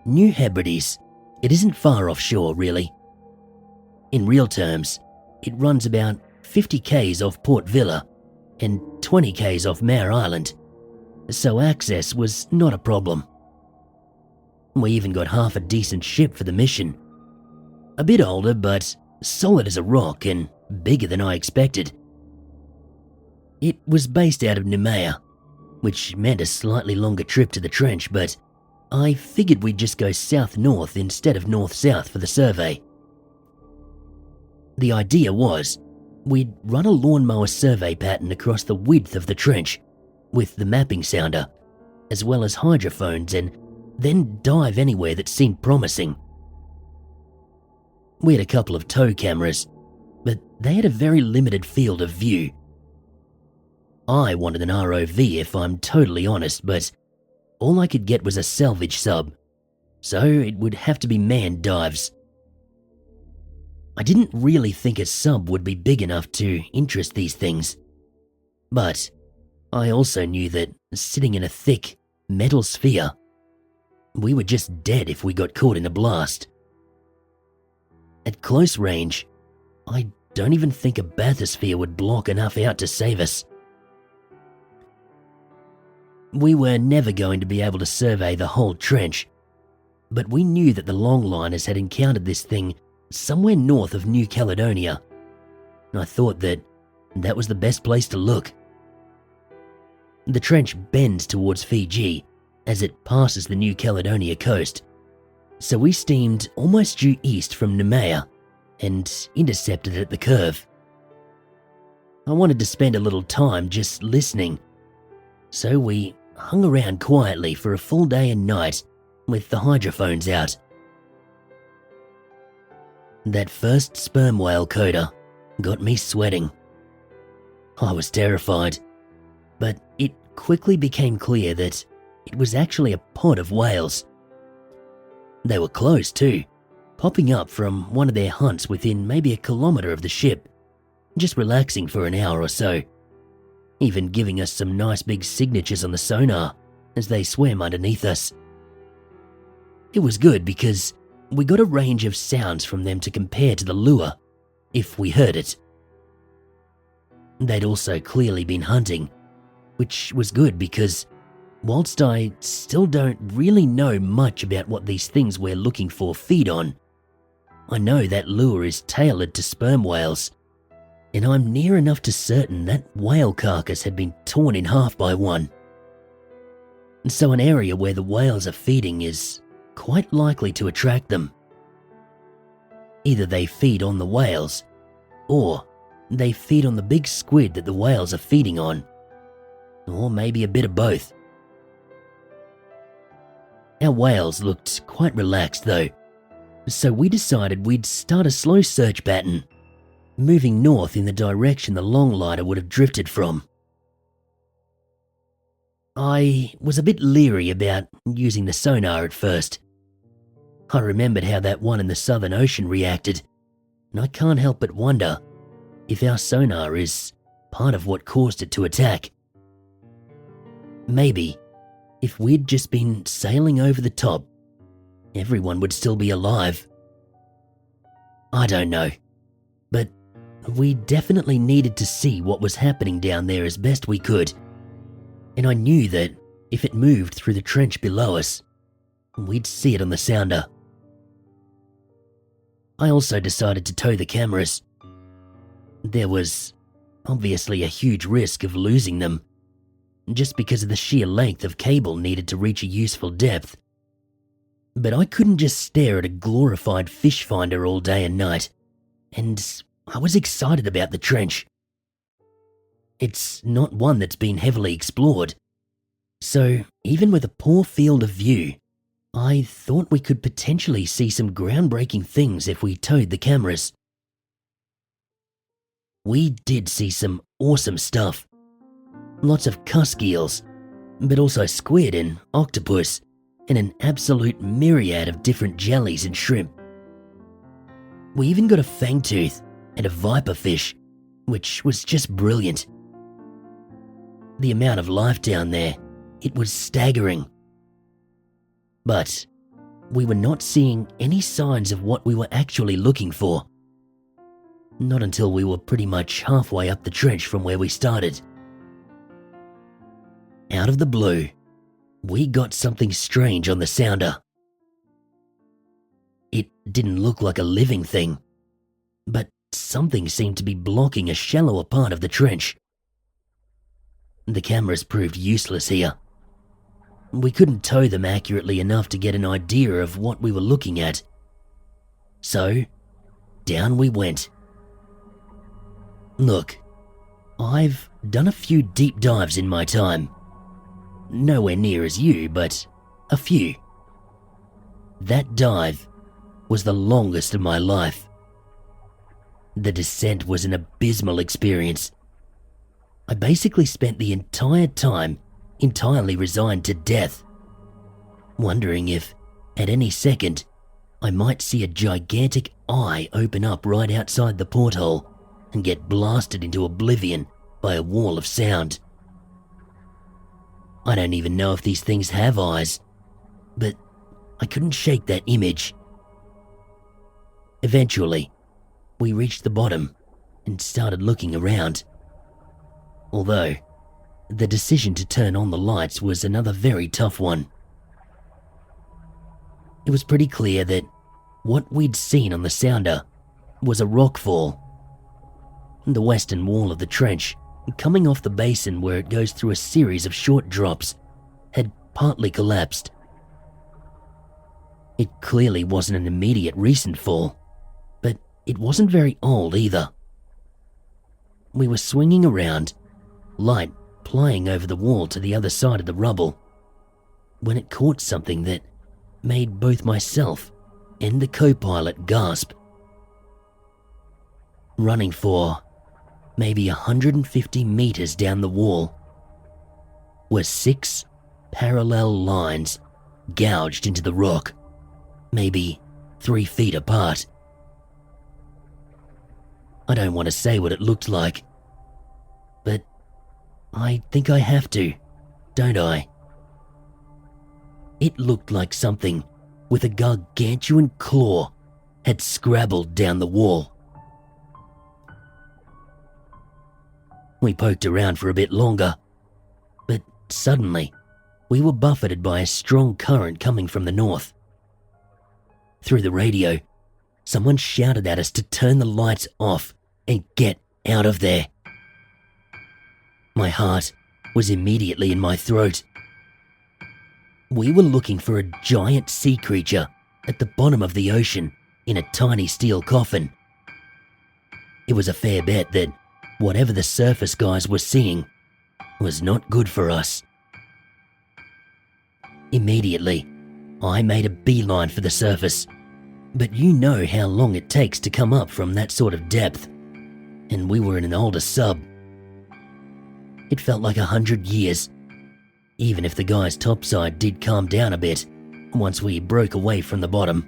Speaker 1: New Hebrides. It isn't far offshore, really. In real terms, it runs about 50 k's off Port Vila and 20 k's off Mare Island, so access was not a problem. We even got half a decent ship for the mission. A bit older, but solid as a rock and bigger than I expected. It was based out of Noumea, which meant a slightly longer trip to the trench, but I figured we'd just go south-north instead of north-south for the survey. The idea was, we'd run a lawnmower survey pattern across the width of the trench with the mapping sounder, as well as hydrophones, and then dive anywhere that seemed promising. We had a couple of tow cameras, but they had a very limited field of view. I wanted an ROV if I'm totally honest, but all I could get was a salvage sub, so it would have to be manned dives. I didn't really think a sub would be big enough to interest these things, but I also knew that sitting in a thick, metal sphere, we were just dead if we got caught in a blast. At close range, I don't even think a bathysphere would block enough out to save us. We were never going to be able to survey the whole trench, but we knew that the longliners had encountered this thing somewhere north of New Caledonia. I thought that was the best place to look. The trench bends towards Fiji as it passes the New Caledonia coast, so we steamed almost due east from Noumea and intercepted at the curve. I wanted to spend a little time just listening, so we hung around quietly for a full day and night with the hydrophones out. That first sperm whale coda got me sweating. I was terrified, but it quickly became clear that it was actually a pod of whales. They were close too, popping up from one of their hunts within maybe a kilometre of the ship, just relaxing for an hour or so, even giving us some nice big signatures on the sonar as they swam underneath us. It was good because we got a range of sounds from them to compare to the lure, if we heard it. They'd also clearly been hunting, which was good because whilst I still don't really know much about what these things we're looking for feed on, I know that lure is tailored to sperm whales, and I'm near enough to certain that whale carcass had been torn in half by one. And so an area where the whales are feeding is quite likely to attract them. Either they feed on the whales, or they feed on the big squid that the whales are feeding on, or maybe a bit of both. Our whales looked quite relaxed though, so we decided we'd start a slow search pattern, moving north in the direction the longliner would have drifted from. I was a bit leery about using the sonar at first, I remembered how that one in the Southern Ocean reacted, and I can't help but wonder if our sonar is part of what caused it to attack. Maybe, if we'd just been sailing over the top, everyone would still be alive. I don't know, but we definitely needed to see what was happening down there as best we could, and I knew that if it moved through the trench below us, we'd see it on the sounder. I also decided to tow the cameras. There was obviously a huge risk of losing them, just because of the sheer length of cable needed to reach a useful depth. But I couldn't just stare at a glorified fish finder all day and night, and I was excited about the trench. It's not one that's been heavily explored, so even with a poor field of view, I thought we could potentially see some groundbreaking things if we towed the cameras. We did see some awesome stuff. Lots of cusk eels, but also squid and octopus, and an absolute myriad of different jellies and shrimp. We even got a fangtooth and a viper fish, which was just brilliant. The amount of life down there, it was staggering. But we were not seeing any signs of what we were actually looking for. Not until we were pretty much halfway up the trench from where we started. Out of the blue, we got something strange on the sounder. It didn't look like a living thing, but something seemed to be blocking a shallower part of the trench. The cameras proved useless here. We couldn't tow them accurately enough to get an idea of what we were looking at. So, down we went. Look, I've done a few deep dives in my time. Nowhere near as you, but a few. That dive was the longest of my life. The descent was an abysmal experience. I basically spent the entire time entirely resigned to death, wondering if, at any second, I might see a gigantic eye open up right outside the porthole and get blasted into oblivion by a wall of sound. I don't even know if these things have eyes, but I couldn't shake that image. Eventually, we reached the bottom and started looking around. Although, the decision to turn on the lights was another very tough one. It was pretty clear that what we'd seen on the sounder was a rockfall. The western wall of the trench, coming off the basin where it goes through a series of short drops, had partly collapsed. It clearly wasn't an immediate recent fall, but it wasn't very old either. We were swinging around, light plying over the wall to the other side of the rubble, when it caught something that made both myself and the co-pilot gasp. Running for maybe 150 meters down the wall were 6 parallel lines gouged into the rock, maybe 3 feet apart. I don't want to say what it looked like, but I think I have to, don't I? It looked like something with a gargantuan claw had scrabbled down the wall. We poked around for a bit longer, but suddenly we were buffeted by a strong current coming from the north. Through the radio, someone shouted at us to turn the lights off and get out of there. My heart was immediately in my throat. We were looking for a giant sea creature at the bottom of the ocean in a tiny steel coffin. It was a fair bet that whatever the surface guys were seeing was not good for us. Immediately, I made a beeline for the surface, but you know how long it takes to come up from that sort of depth, and we were in an older sub. It felt like 100 years, even if the guy's topside did calm down a bit once we broke away from the bottom.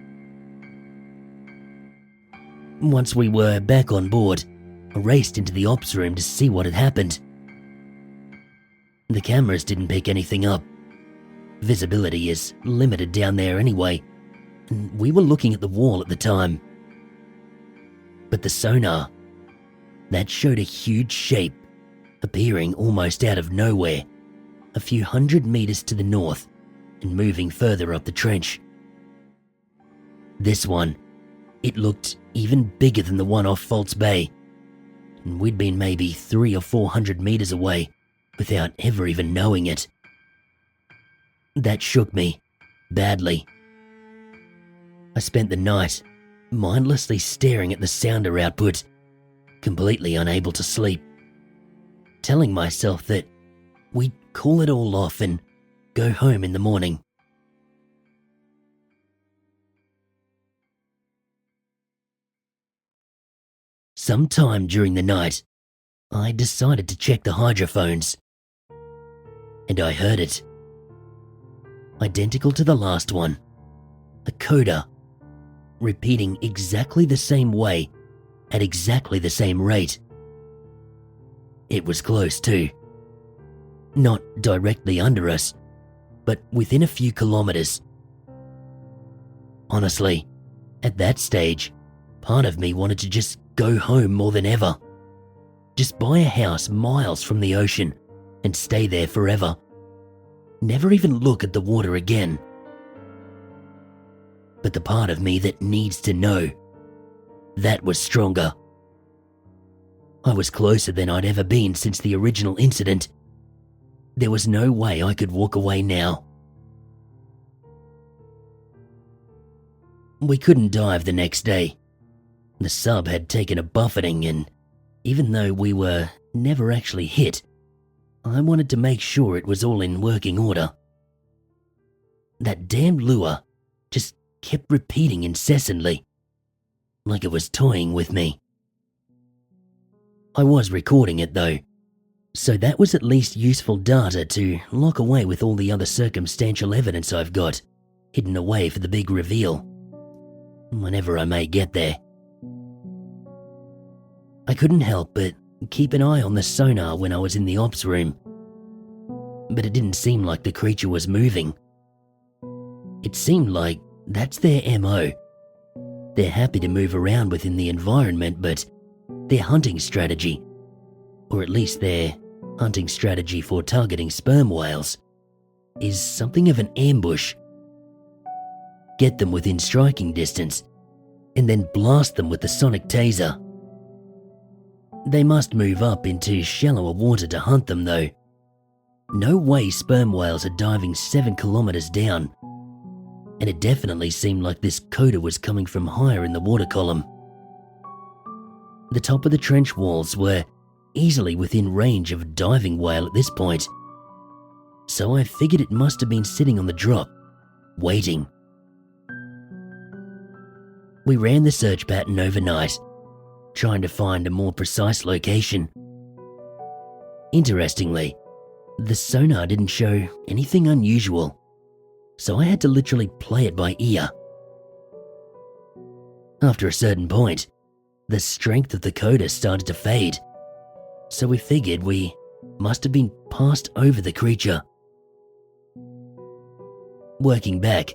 Speaker 1: Once we were back on board, I raced into the ops room to see what had happened. The cameras didn't pick anything up. Visibility is limited down there anyway, and we were looking at the wall at the time. But the sonar, that showed a huge shape appearing almost out of nowhere, a few 100 meters to the north and moving further up the trench. This one, it looked even bigger than the one off Faults Bay, and we'd been maybe 300 or 400 meters away without ever even knowing it. That shook me badly. I spent the night mindlessly staring at the sounder output, completely unable to sleep, telling myself that we'd call it all off and go home in the morning. Sometime during the night, I decided to check the hydrophones, and I heard it. Identical to the last one, a coda, repeating exactly the same way, at exactly the same rate. It was close too. Not directly under us, but within a few kilometers. Honestly, at that stage, part of me wanted to just go home more than ever. Just buy a house miles from the ocean and stay there forever. Never even look at the water again. But the part of me that needs to know, that was stronger. I was closer than I'd ever been since the original incident. There was no way I could walk away now. We couldn't dive the next day. The sub had taken a buffeting, and even though we were never actually hit, I wanted to make sure it was all in working order. That damn lure just kept repeating incessantly, like it was toying with me. I was recording it though, so that was at least useful data to lock away with all the other circumstantial evidence I've got, hidden away for the big reveal, whenever I may get there. I couldn't help but keep an eye on the sonar when I was in the ops room, but it didn't seem like the creature was moving. It seemed like that's their MO. They're happy to move around within the environment, but their hunting strategy, or at least their hunting strategy for targeting sperm whales, is something of an ambush. Get them within striking distance, and then blast them with the sonic taser. They must move up into shallower water to hunt them though. No way sperm whales are diving 7 kilometers down, and it definitely seemed like this coda was coming from higher in the water column. The top of the trench walls were easily within range of a diving whale at this point, so I figured it must have been sitting on the drop, waiting. We ran the search pattern overnight, trying to find a more precise location. Interestingly, the sonar didn't show anything unusual, so I had to literally play it by ear. After a certain point, the strength of the coda started to fade, so we figured we must have been passed over the creature. Working back,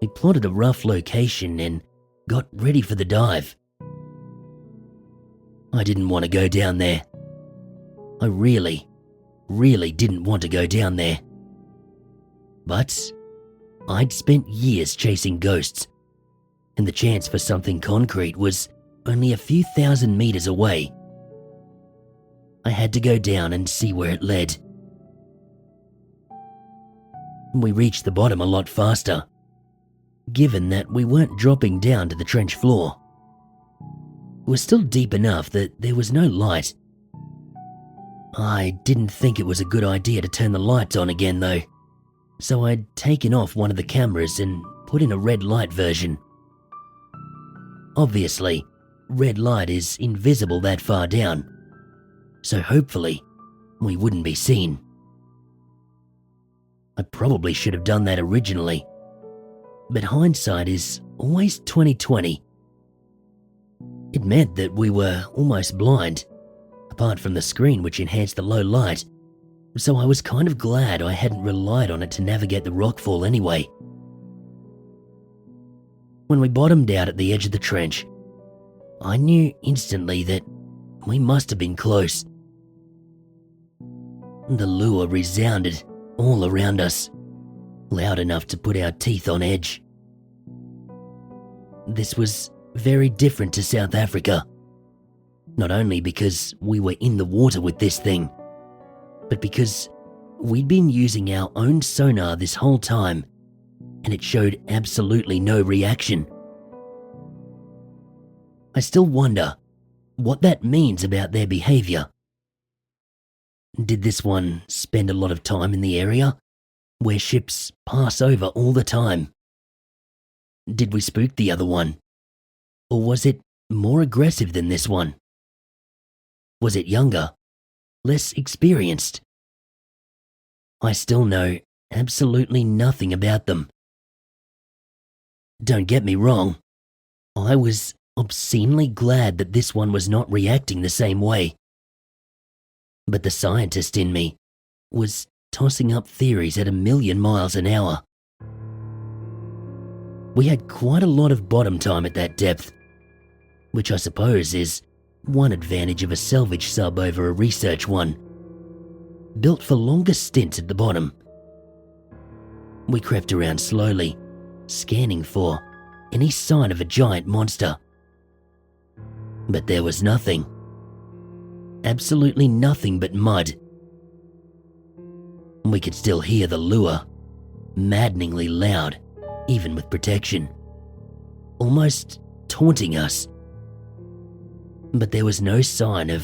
Speaker 1: we plotted a rough location and got ready for the dive. I didn't want to go down there. I really didn't want to go down there. But I'd spent years chasing ghosts, and the chance for something concrete was only a few thousand meters away. I had to go down and see where it led. We reached the bottom a lot faster, given that we weren't dropping down to the trench floor. It was still deep enough that there was no light. I didn't think it was a good idea to turn the lights on again though, so I'd taken off one of the cameras and put in a red light version. Obviously, red light is invisible that far down, so hopefully we wouldn't be seen. I probably should have done that originally, but hindsight is always 20/20. It meant that we were almost blind, apart from the screen which enhanced the low light, so I was kind of glad I hadn't relied on it to navigate the rockfall anyway. When we bottomed out at the edge of the trench, I knew instantly that we must have been close. The lure resounded all around us, loud enough to put our teeth on edge. This was very different to South Africa, not only because we were in the water with this thing, but because we'd been using our own sonar this whole time and it showed absolutely no reaction. I still wonder what that means about their behaviour. Did this one spend a lot of time in the area where ships pass over all the time? Did we spook the other one? Or was it more aggressive than this one? Was it younger, less experienced? I still know absolutely nothing about them. Don't get me wrong, I was obscenely glad that this one was not reacting the same way. But the scientist in me was tossing up theories at 1,000,000 miles an hour. We had quite a lot of bottom time at that depth, which I suppose is one advantage of a salvage sub over a research one, built for longer stints at the bottom. We crept around slowly, scanning for any sign of a giant monster. But there was nothing. Absolutely nothing but mud. We could still hear the lure, maddeningly loud, even with protection, almost taunting us. But there was no sign of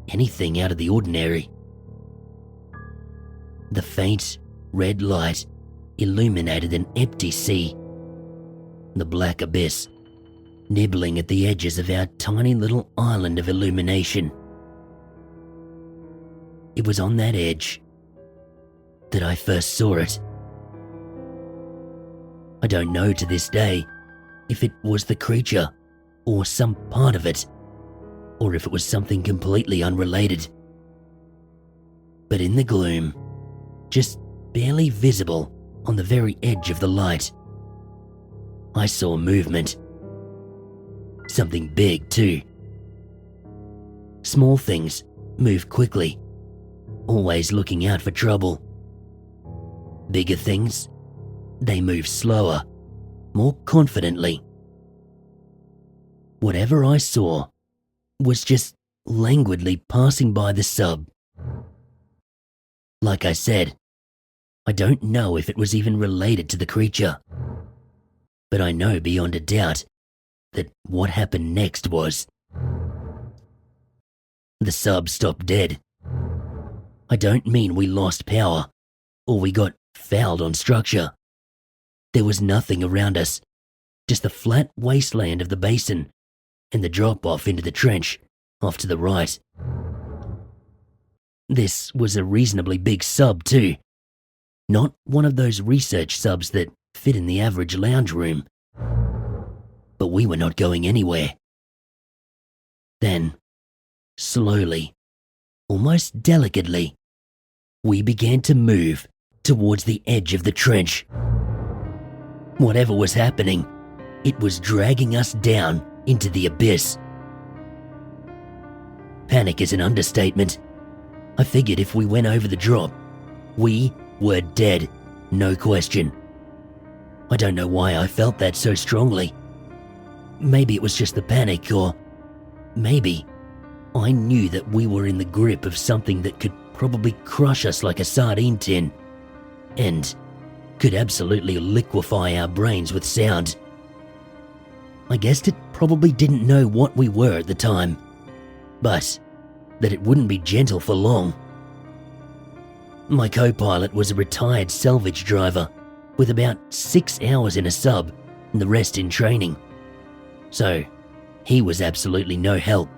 Speaker 1: anything out of the ordinary. The faint, red light illuminated an empty sea, the black abyss, nibbling at the edges of our tiny little island of illumination. It was on that edge that I first saw it. I don't know to this day if it was the creature or some part of it, or if it was something completely unrelated. But in the gloom, just barely visible on the very edge of the light, I saw movement. Something big too. Small things move quickly, always looking out for trouble. Bigger things, they move slower, more confidently. Whatever I saw was just languidly passing by the sub. Like I said, I don't know if it was even related to the creature, but I know beyond a doubt that what happened next was... The sub stopped dead. I don't mean we lost power, or we got fouled on structure. There was nothing around us, just the flat wasteland of the basin and the drop-off into the trench off to the right. This was a reasonably big sub too. Not one of those research subs that fit in the average lounge room. But we were not going anywhere. Then, slowly, almost delicately, we began to move towards the edge of the trench. Whatever was happening, it was dragging us down into the abyss. Panic is an understatement. I figured if we went over the drop, we were dead, no question. I don't know why I felt that so strongly. Maybe it was just the panic, or maybe I knew that we were in the grip of something that could probably crush us like a sardine tin, and could absolutely liquefy our brains with sound. I guessed it probably didn't know what we were at the time, but that it wouldn't be gentle for long. My co-pilot was a retired salvage driver with about 6 hours in a sub and the rest in training, so he was absolutely no help.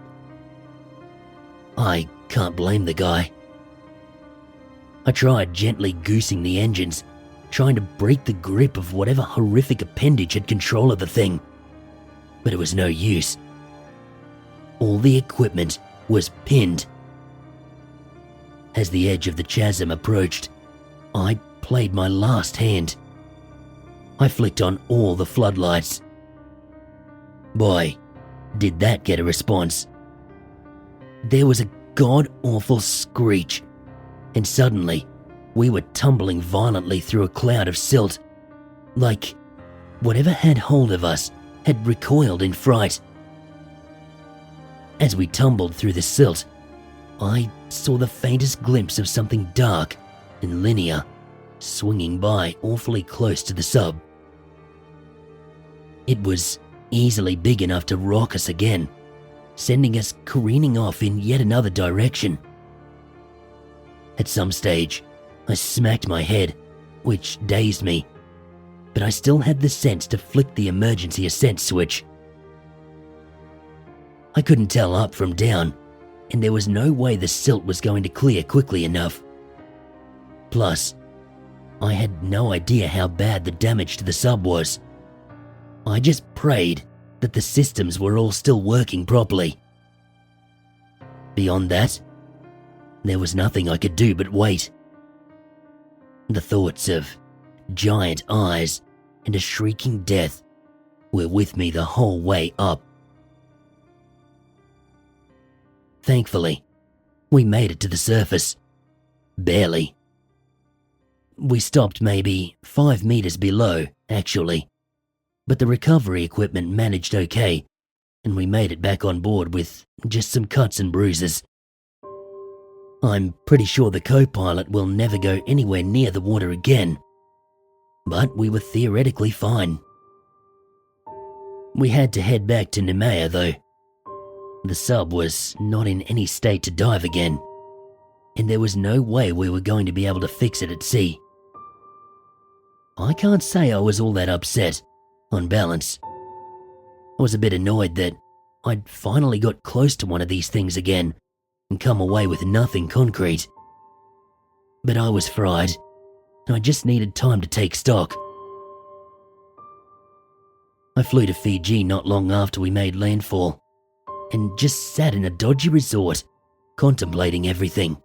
Speaker 1: I can't blame the guy. I tried gently goosing the engines, trying to break the grip of whatever horrific appendage had control of the thing, but it was no use. all the equipment was pinned. As the edge of the chasm approached, I played my last hand. I flicked on all the floodlights. Boy, did that get a response. There was a god-awful screech, and suddenly we were tumbling violently through a cloud of silt, like whatever had hold of us had recoiled in fright. As we tumbled through the silt, I saw the faintest glimpse of something dark and linear swinging by awfully close to the sub. It was easily big enough to rock us again, sending us careening off in yet another direction. At some stage, I smacked my head, which dazed me, but I still had the sense to flick the emergency ascent switch. I couldn't tell up from down, and there was no way the silt was going to clear quickly enough. Plus, I had no idea how bad the damage to the sub was. I just prayed that the systems were all still working properly. Beyond that, there was nothing I could do but wait. The thoughts of giant eyes and a shrieking death were with me the whole way up. Thankfully, we made it to the surface. Barely. We stopped maybe 5 meters below, actually, but the recovery equipment managed okay, and we made it back on board with just some cuts and bruises. I'm pretty sure the co-pilot will never go anywhere near the water again, but we were theoretically fine. We had to head back to Nemea though. The sub was not in any state to dive again, and there was no way we were going to be able to fix it at sea. I can't say I was all that upset, on balance. I was a bit annoyed that I'd finally got close to one of these things again and come away with nothing concrete. But I was fried, and I just needed time to take stock. I flew to Fiji not long after we made landfall, and just sat in a dodgy resort, contemplating everything.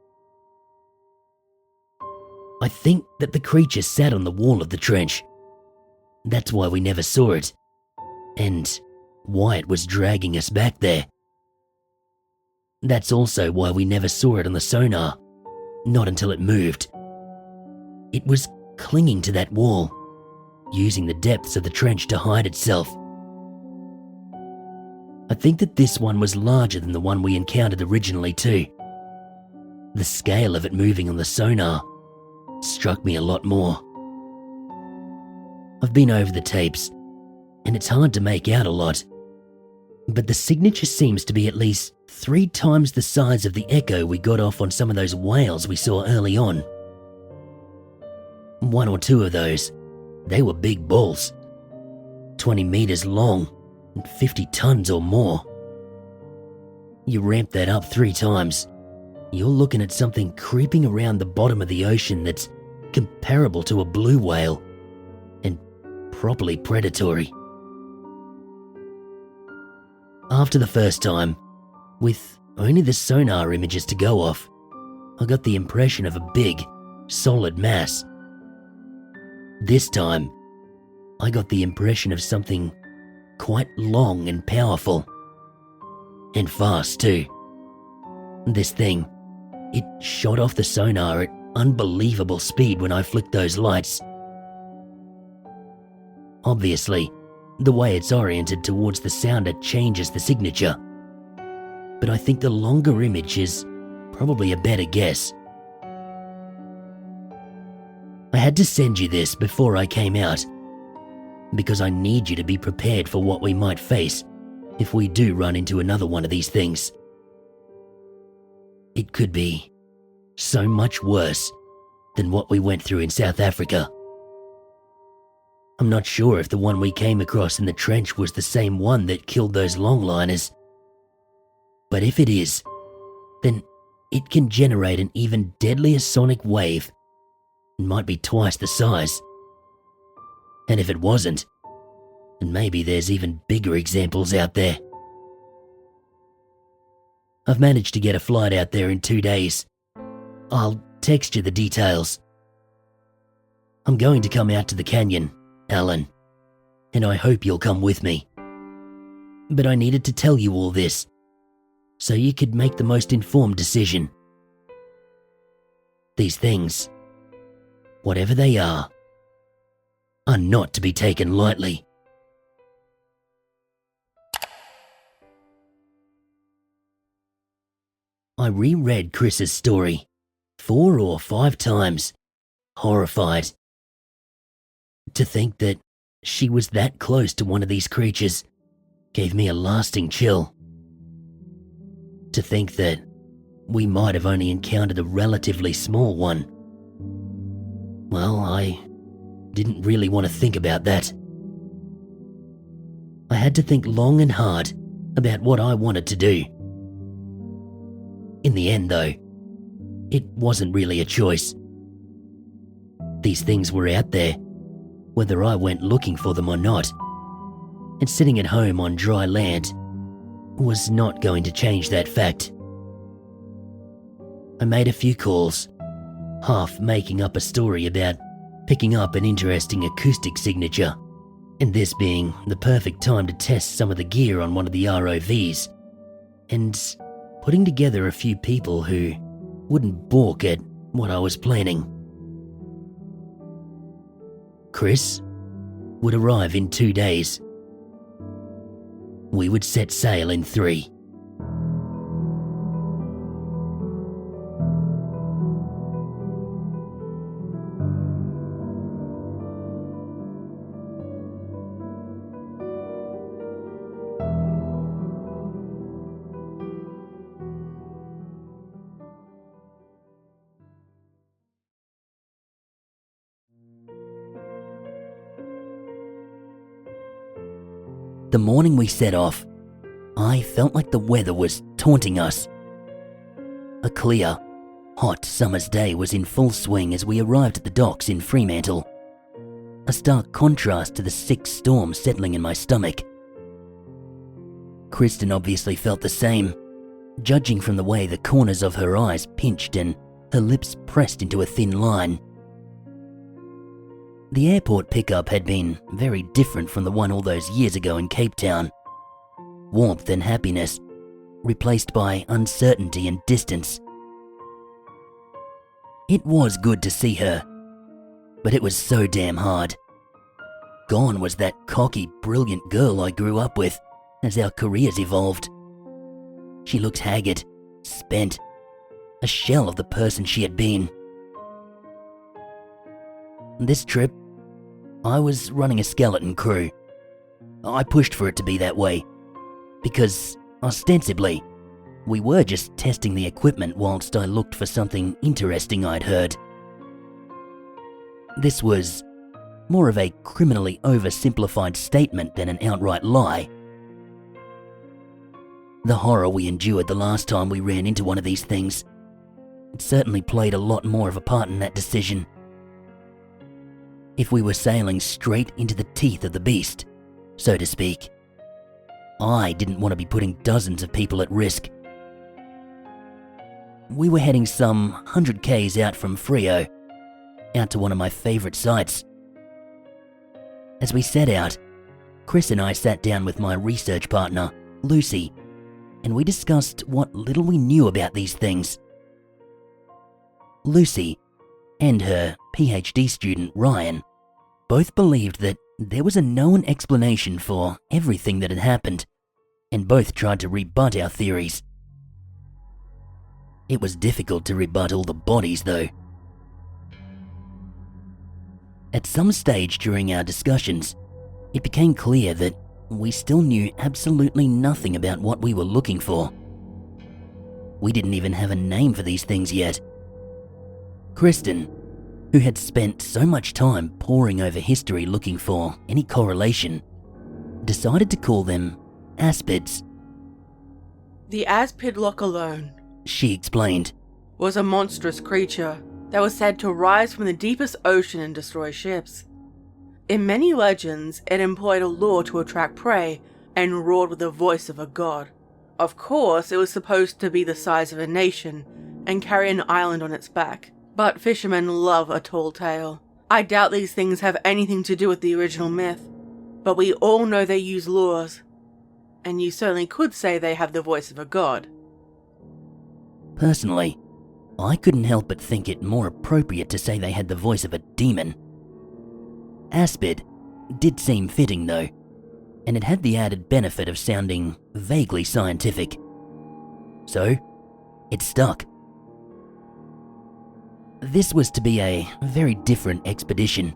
Speaker 1: I think that the creature sat on the wall of the trench. That's why we never saw it, and why it was dragging us back there. That's also why we never saw it on the sonar, not until it moved. It was clinging to that wall, using the depths of the trench to hide itself. I think that this one was larger than the one we encountered originally too. The scale of it moving on the sonar struck me a lot more. I've been over the tapes, and it's hard to make out a lot, but the signature seems to be at least 3 times the size of the echo we got off on some of those whales we saw early on. 1 or 2 of those, they were big bulls, 20 meters long and 50 tons or more. You ramp that up 3 times, you're looking at something creeping around the bottom of the ocean that's comparable to a blue whale and properly predatory. After the first time, with only the sonar images to go off, I got the impression of a big, solid mass. This time, I got the impression of something quite long and powerful. And fast too. This thing, it shot off the sonar at unbelievable speed when I flicked those lights. Obviously, the way it's oriented towards the sounder changes the signature, but I think the longer image is probably a better guess. I had to send you this before I came out, because I need you to be prepared for what we might face if we do run into another one of these things. It could be so much worse than what we went through in South Africa. I'm not sure if the one we came across in the trench was the same one that killed those longliners, but if it is, then it can generate an even deadlier sonic wave and might be twice the size. And if it wasn't, then maybe there's even bigger examples out there. I've managed to get a flight out there in 2 days. I'll text you the details. I'm going to come out to the canyon, Alan, and I hope you'll come with me. But I needed to tell you all this, so you could make the most informed decision. These things, whatever they are not to be taken lightly. I reread Chris's story 4 or 5 times, horrified. To think that she was that close to one of these creatures gave me a lasting chill. To think that we might have only encountered a relatively small one. Well, I didn't really want to think about that. I had to think long and hard about what I wanted to do. In the end, though, it wasn't really a choice. These things were out there, whether I went looking for them or not, and sitting at home on dry land was not going to change that fact. I made a few calls, half making up a story about picking up an interesting acoustic signature, and this being the perfect time to test some of the gear on one of the ROVs, and putting together a few people who wouldn't balk at what I was planning. Chris would arrive in 2 days. We would set sail in 3. The morning we set off, I felt like the weather was taunting us. A clear, hot summer's day was in full swing as we arrived at the docks in Fremantle, a stark contrast to the sick storm settling in my stomach. Kristen obviously felt the same, judging from the way the corners of her eyes pinched and her lips pressed into a thin line. The airport pickup had been very different from the one all those years ago in Cape Town. Warmth and happiness, replaced by uncertainty and distance. It was good to see her, but it was so damn hard. Gone was that cocky, brilliant girl I grew up with as our careers evolved. She looked haggard, spent, a shell of the person she had been. This trip, I was running a skeleton crew. I pushed for it to be that way, because, ostensibly, we were just testing the equipment whilst I looked for something interesting I'd heard. This was more of a criminally oversimplified statement than an outright lie. The horror we endured the last time we ran into one of these things, it certainly played a lot more of a part in that decision. If we were sailing straight into the teeth of the beast, so to speak, I didn't want to be putting dozens of people at risk. We were heading some 100 k's out from Freo, out to one of my favourite sites. As we set out, Chris and I sat down with my research partner, Lucy, and we discussed what little we knew about these things. Lucy and her PhD student, Ryan, both believed that there was a known explanation for everything that had happened, and both tried to rebut our theories. It was difficult to rebut all the bodies, though. At some stage during our discussions, it became clear that we still knew absolutely nothing about what we were looking for. We didn't even have a name for these things yet. Kristen, who had spent so much time poring over history looking for any correlation, decided to call them aspids.
Speaker 5: The Aspidlock alone,
Speaker 1: She explained.
Speaker 5: was a monstrous creature that was said to rise from the deepest ocean and destroy ships. In many legends, it employed a lure to attract prey and roared with the voice of a god, Of course, it was supposed to be the size of a nation and carry an island on its back, but fishermen love a tall tale. I doubt these things have anything to do with the original myth, but we all know they use lures, and you certainly could say they have the voice of a god.
Speaker 1: Personally, I couldn't help but think it more appropriate to say they had the voice of a demon. Aspid did seem fitting though, and it had the added benefit of sounding vaguely scientific. So, it stuck. This was to be a very different expedition.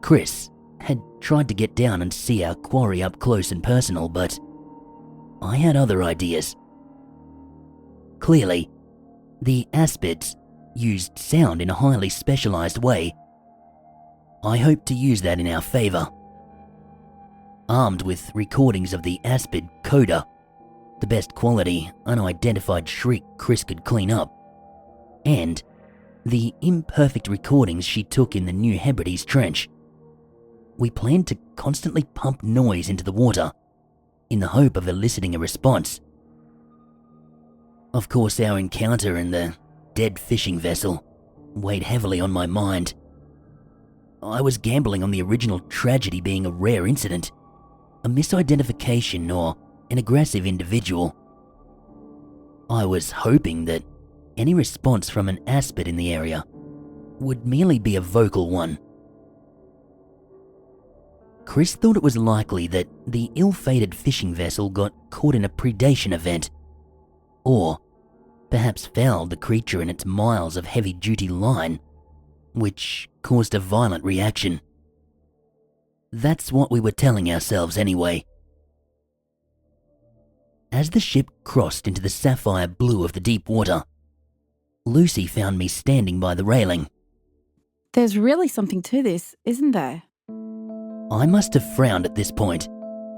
Speaker 1: Chris had tried to get down and see our quarry up close and personal, but I had other ideas. Clearly, the Aspids used sound in a highly specialized way. I hoped to use that in our favor. Armed with recordings of the Aspid coda, the best quality, unidentified shriek Chris could clean up, and the imperfect recordings she took in the new Hebrides trench, we planned to constantly pump noise into the water in the hope of eliciting a response. Of course, our encounter in the dead fishing vessel weighed heavily on my mind. I was gambling on the original tragedy being a rare incident, a misidentification or an aggressive individual. I was hoping that any response from an aspid in the area would merely be a vocal one. Chris thought it was likely that the ill-fated fishing vessel got caught in a predation event, or perhaps fouled the creature in its miles of heavy-duty line, which caused a violent reaction. That's what we were telling ourselves anyway. As the ship crossed into the sapphire blue of the deep water, Lucy found me standing by the railing.
Speaker 4: There's really something to this, isn't there?
Speaker 1: I must have frowned at this point,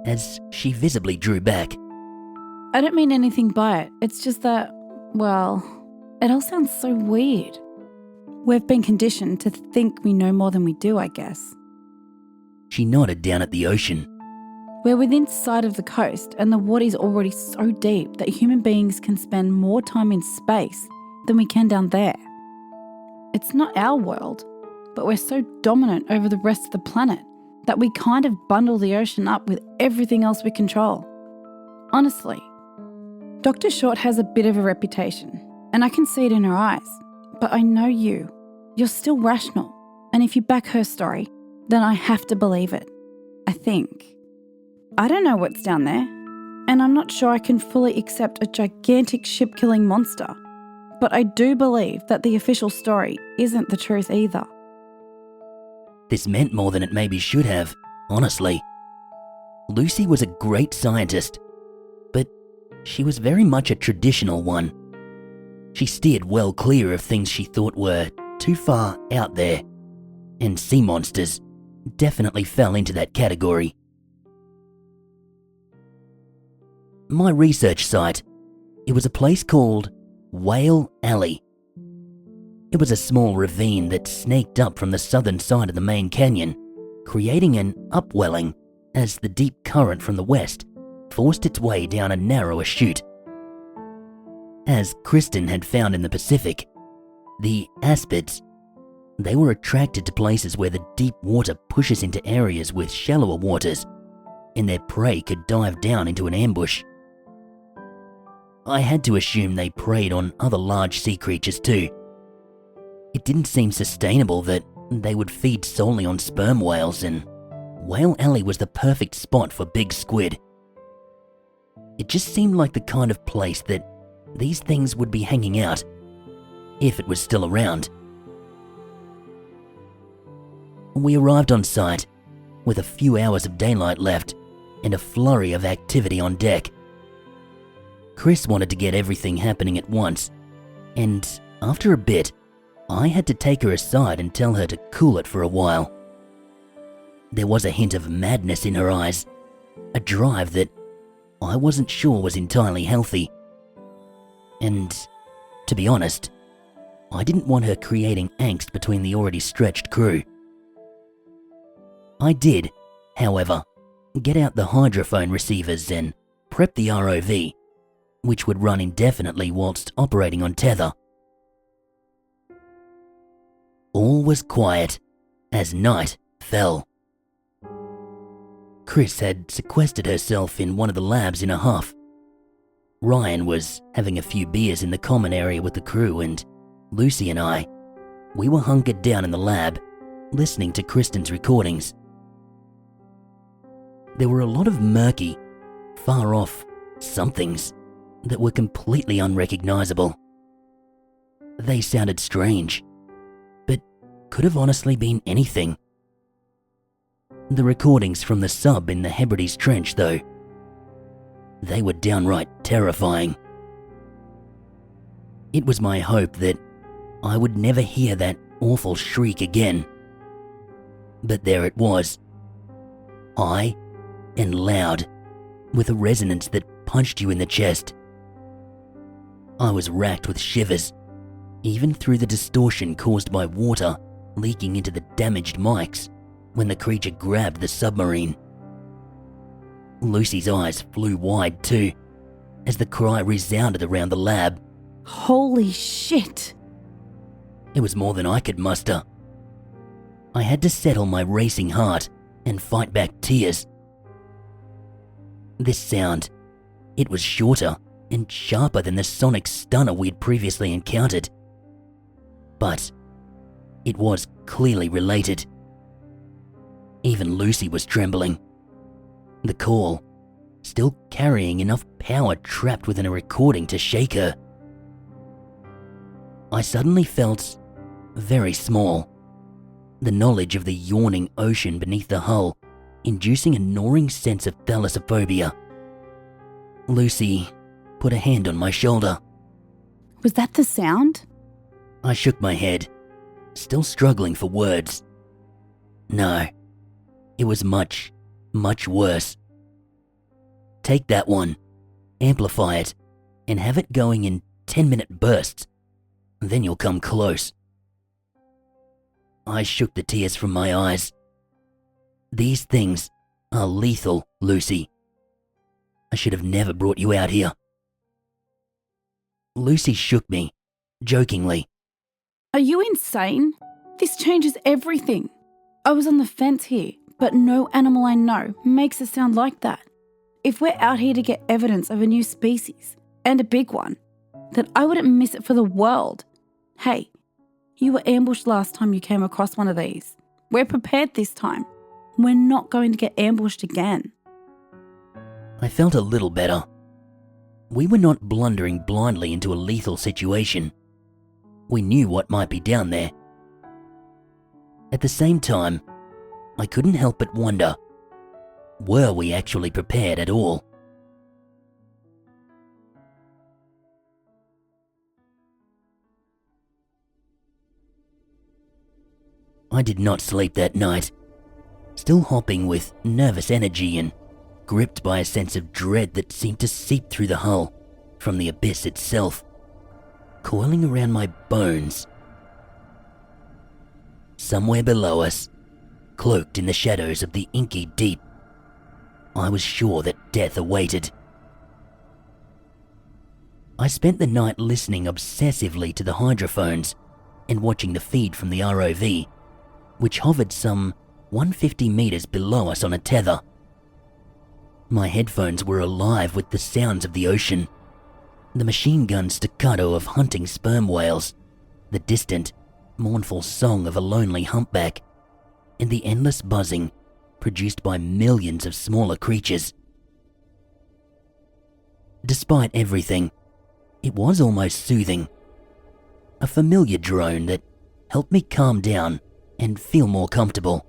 Speaker 1: as she visibly drew back.
Speaker 4: I don't mean anything by it. It's just that, well, it all sounds so weird. We've been conditioned to think we know more than we do, I guess.
Speaker 1: She nodded down at the ocean.
Speaker 4: We're within sight of the coast, and the water is already so deep that human beings can spend more time in space than we can down there. It's not our world, but we're so dominant over the rest of the planet that we kind of bundle the ocean up with everything else we control. Honestly, Dr. Short has a bit of a reputation, and I can see it in her eyes, but I know you. You're still rational, and if you back her story, then I have to believe it. I think. I don't know what's down there, and I'm not sure I can fully accept a gigantic ship-killing monster, but I do believe that the official story isn't the truth either.
Speaker 1: This meant more than it maybe should have, honestly. Lucy was a great scientist, but she was very much a traditional one. She steered well clear of things she thought were too far out there, and sea monsters definitely fell into that category. My research site, it was a place called Whale Alley. It was a small ravine that snaked up from the southern side of the main canyon, creating an upwelling as the deep current from the west forced its way down a narrower chute. As Kristen had found in the Pacific, the aspids, they were attracted to places where the deep water pushes into areas with shallower waters, and their prey could dive down into an ambush. I had to assume they preyed on other large sea creatures too. It didn't seem sustainable that they would feed solely on sperm whales, and Whale Alley was the perfect spot for big squid. It just seemed like the kind of place that these things would be hanging out, if it was still around. We arrived on site with a few hours of daylight left and a flurry of activity on deck. Chris wanted to get everything happening at once, and after a bit, I had to take her aside and tell her to cool it for a while. There was a hint of madness in her eyes, a drive that I wasn't sure was entirely healthy. And, to be honest, I didn't want her creating angst between the already stretched crew. I did, however, get out the hydrophone receivers and prep the ROV which would run indefinitely whilst operating on tether. All was quiet as night fell. Chris had sequestered herself in one of the labs in a huff. Ryan was having a few beers in the common area with the crew, and Lucy and we were hunkered down in the lab, listening to Kristen's recordings. There were a lot of murky, far-off somethings that were completely unrecognizable. They sounded strange, but could have honestly been anything. The recordings from the sub in the Hebrides trench, though, they were downright terrifying. It was my hope that I would never hear that awful shriek again. But there it was, high and loud, with a resonance that punched you in the chest. I was racked with shivers, even through the distortion caused by water leaking into the damaged mics when the creature grabbed the submarine. Lucy's eyes flew wide too, as the cry resounded around the lab.
Speaker 4: Holy shit!
Speaker 1: It was more than I could muster. I had to settle my racing heart and fight back tears. This sound, it was shorter and sharper than the sonic stunner we'd previously encountered. But it was clearly related. Even Lucy was trembling. The call, still carrying enough power trapped within a recording to shake her. I suddenly felt very small, the knowledge of the yawning ocean beneath the hull inducing a gnawing sense of thalassophobia. Lucy put a hand on my shoulder.
Speaker 4: Was that the sound?
Speaker 1: I shook my head, still struggling for words. No, it was much, much worse. Take that one, amplify it, and have it going in 10-minute bursts. Then you'll come close. I shook the tears from my eyes. These things are lethal, Lucy. I should have never brought you out here. Lucy shook me, jokingly.
Speaker 4: Are you insane? This changes everything. I was on the fence here, but no animal I know makes a sound like that. If we're out here to get evidence of a new species, and a big one, then I wouldn't miss it for the world. Hey, you were ambushed last time you came across one of these. We're prepared this time. We're not going to get ambushed again.
Speaker 1: I felt a little better. We were not blundering blindly into a lethal situation. We knew what might be down there. At the same time, I couldn't help but wonder, were we actually prepared at all? I did not sleep that night, still hopping with nervous energy and gripped by a sense of dread that seemed to seep through the hull from the abyss itself, coiling around my bones. Somewhere below us, cloaked in the shadows of the inky deep, I was sure that death awaited. I spent the night listening obsessively to the hydrophones and watching the feed from the ROV, which hovered some 150 meters below us on a tether. My headphones were alive with the sounds of the ocean, the machine gun staccato of hunting sperm whales, the distant, mournful song of a lonely humpback, and the endless buzzing produced by millions of smaller creatures. Despite everything, it was almost soothing. A familiar drone that helped me calm down and feel more comfortable.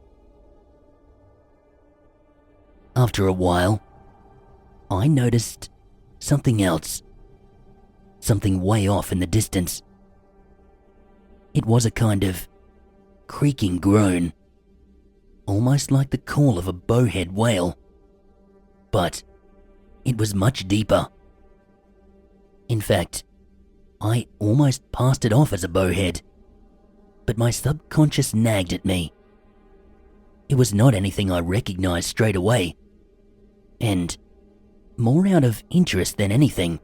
Speaker 1: After a while, I noticed something else. Something way off in the distance. It was a kind of creaking groan, almost like the call of a bowhead whale. But it was much deeper. In fact, I almost passed it off as a bowhead, but my subconscious nagged at me. It was not anything I recognized straight away, and more out of interest than anything,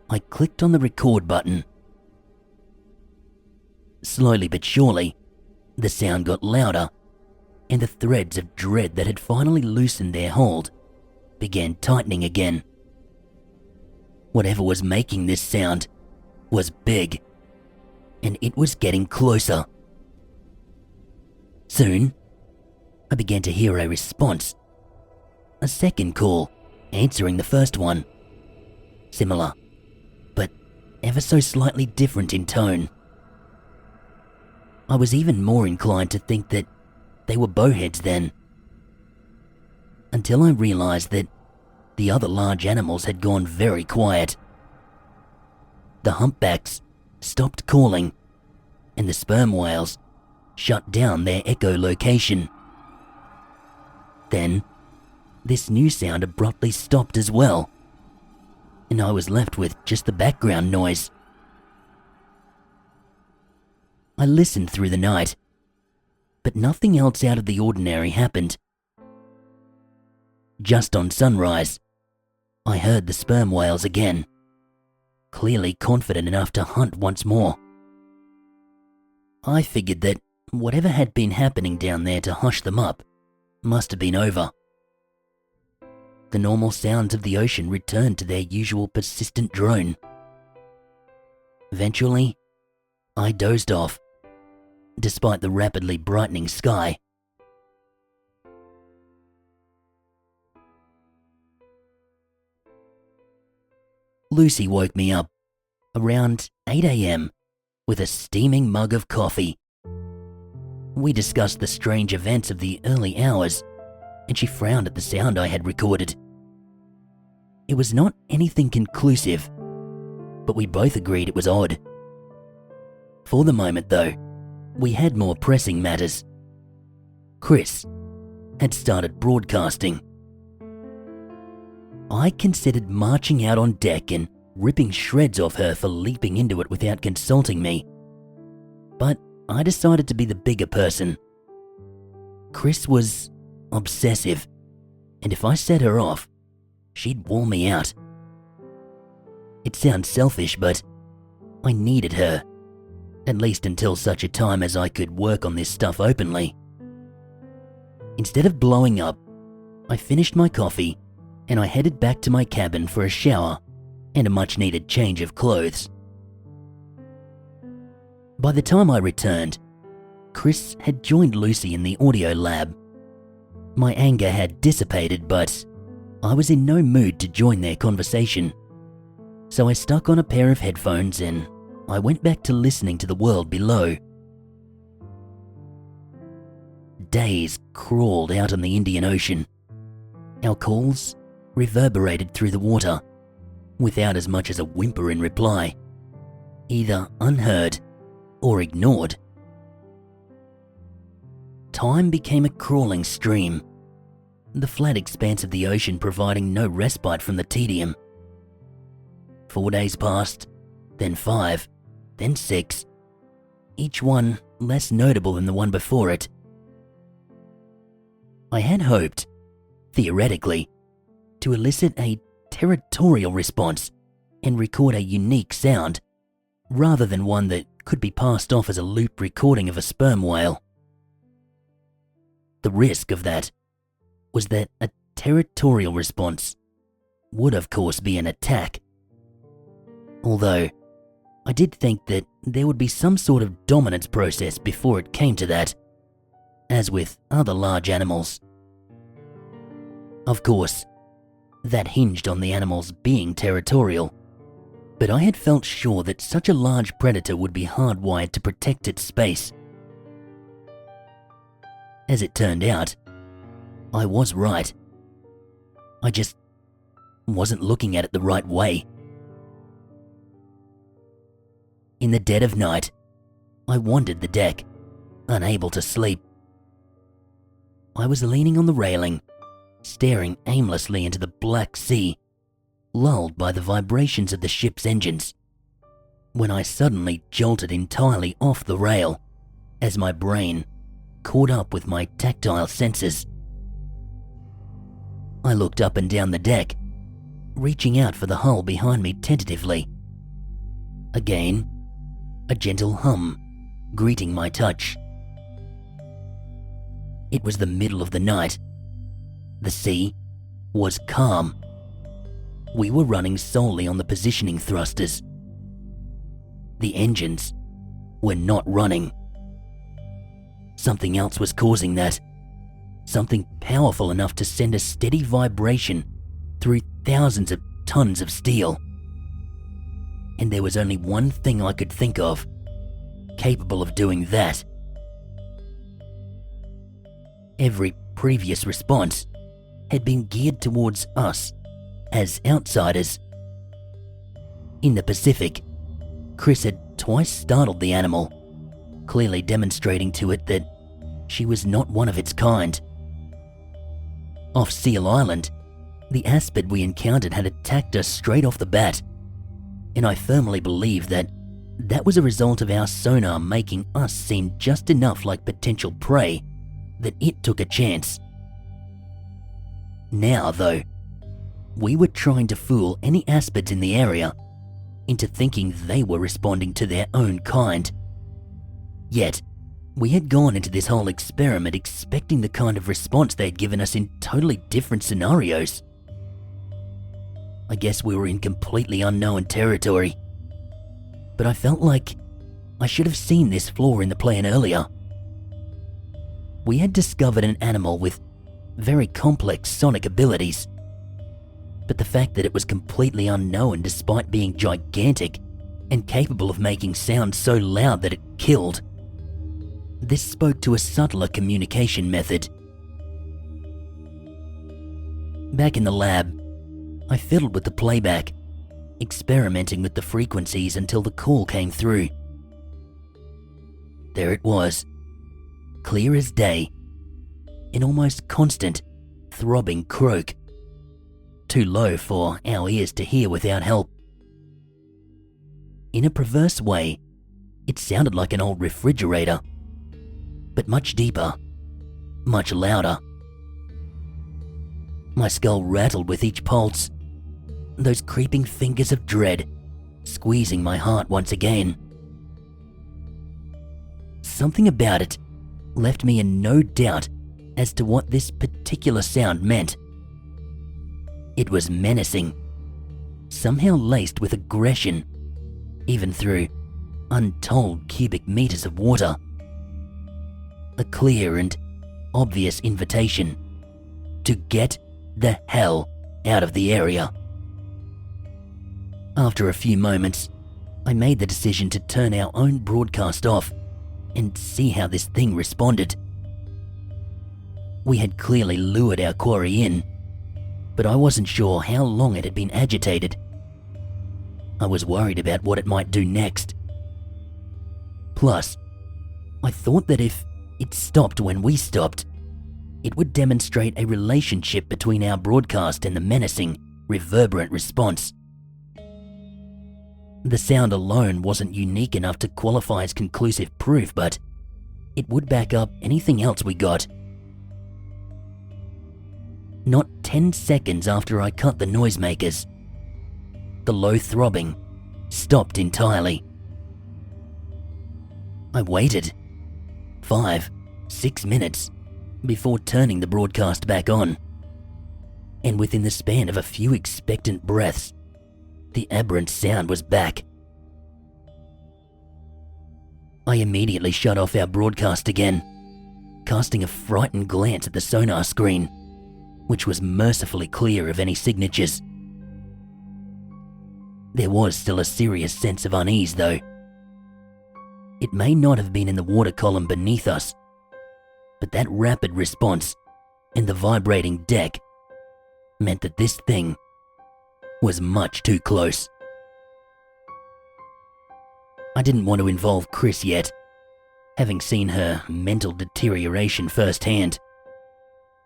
Speaker 1: I clicked on the record button. Slowly but surely, the sound got louder, and the threads of dread that had finally loosened their hold began tightening again. Whatever was making this sound was big, and it was getting closer. Soon, I began to hear a response. A second call, answering the first one. Similar, but ever so slightly different in tone. I was even more inclined to think that they were bowheads then, until I realized that the other large animals had gone very quiet. The humpbacks stopped calling, and the sperm whales shut down their echolocation. Then, this new sound abruptly stopped as well, and I was left with just the background noise. I listened through the night, but nothing else out of the ordinary happened. Just on sunrise, I heard the sperm whales again, clearly confident enough to hunt once more. I figured that whatever had been happening down there to hush them up must have been over. The normal sounds of the ocean returned to their usual persistent drone. Eventually, I dozed off, despite the rapidly brightening sky. Lucy woke me up around 8 a.m. with a steaming mug of coffee. We discussed the strange events of the early hours, and she frowned at the sound I had recorded. It was not anything conclusive, but we both agreed it was odd. For the moment, though, we had more pressing matters. Chris had started broadcasting. I considered marching out on deck and ripping shreds off her for leaping into it without consulting me, but I decided to be the bigger person. Chris was obsessive, and if I set her off, she'd wore me out. It sounds selfish, but I needed her, at least until such a time as I could work on this stuff openly. Instead of blowing up, I finished my coffee and I headed back to my cabin for a shower and a much-needed change of clothes. By the time I returned, Chris had joined Lucy in the audio lab. My anger had dissipated, but I was in no mood to join their conversation, so I stuck on a pair of headphones and I went back to listening to the world below. Days crawled out on the Indian Ocean. Our calls reverberated through the water, without as much as a whimper in reply, either unheard or ignored. Time became a crawling stream, the flat expanse of the ocean providing no respite from the tedium. 4 days passed, then 5, then 6, each one less notable than the one before it. I had hoped, theoretically, to elicit a territorial response and record a unique sound, rather than one that could be passed off as a loop recording of a sperm whale. The risk of that was that a territorial response would of course be an attack. Although, I did think that there would be some sort of dominance process before it came to that, as with other large animals. Of course, that hinged on the animals being territorial, but I had felt sure that such a large predator would be hardwired to protect its space. As it turned out, I was right. I just wasn't looking at it the right way. In the dead of night, I wandered the deck, unable to sleep. I was leaning on the railing, staring aimlessly into the black sea, lulled by the vibrations of the ship's engines, when I suddenly jolted entirely off the rail as my brain caught up with my tactile senses. I looked up and down the deck, reaching out for the hull behind me tentatively, Again, a gentle hum greeting my touch. It was the middle of the night. The sea was calm. We were running solely on the positioning thrusters. The engines were not running. Something else was causing that. Something powerful enough to send a steady vibration through thousands of tons of steel. And there was only one thing I could think of capable of doing that. Every previous response had been geared towards us as outsiders. In the Pacific, Chris had twice startled the animal, clearly demonstrating to it that she was not one of its kind. Off Seal Island, the aspid we encountered had attacked us straight off the bat, and I firmly believe that was a result of our sonar making us seem just enough like potential prey that it took a chance. Now, though, we were trying to fool any aspids in the area into thinking they were responding to their own kind. Yet, we had gone into this whole experiment expecting the kind of response they'd given us in totally different scenarios. I guess we were in completely unknown territory. But I felt like I should have seen this flaw in the plan earlier. We had discovered an animal with very complex sonic abilities. But the fact that it was completely unknown despite being gigantic and capable of making sounds so loud that it killed, this spoke to a subtler communication method. Back in the lab, I fiddled with the playback, experimenting with the frequencies until the call came through. There it was, clear as day, an almost constant, throbbing croak, too low for our ears to hear without help. In a perverse way, it sounded like an old refrigerator, but much deeper, much louder. My skull rattled with each pulse, those creeping fingers of dread squeezing my heart once again. Something about it left me in no doubt as to what this particular sound meant. It was menacing, somehow laced with aggression, even through untold cubic meters of water. A clear and obvious invitation to get the hell out of the area. After a few moments, I made the decision to turn our own broadcast off and see how this thing responded. We had clearly lured our quarry in, but I wasn't sure how long it had been agitated. I was worried about what it might do next. Plus, I thought that if it stopped when we stopped, it would demonstrate a relationship between our broadcast and the menacing, reverberant response. The sound alone wasn't unique enough to qualify as conclusive proof, but it would back up anything else we got. Not 10 seconds after I cut the noisemakers, the low throbbing stopped entirely. I waited 5, 6 minutes before turning the broadcast back on, and within the span of a few expectant breaths, the aberrant sound was back. I immediately shut off our broadcast again, casting a frightened glance at the sonar screen, which was mercifully clear of any signatures. There was still a serious sense of unease, though. It may not have been in the water column beneath us, but that rapid response and the vibrating deck meant that this thing was much too close. I didn't want to involve Chris yet, having seen her mental deterioration firsthand,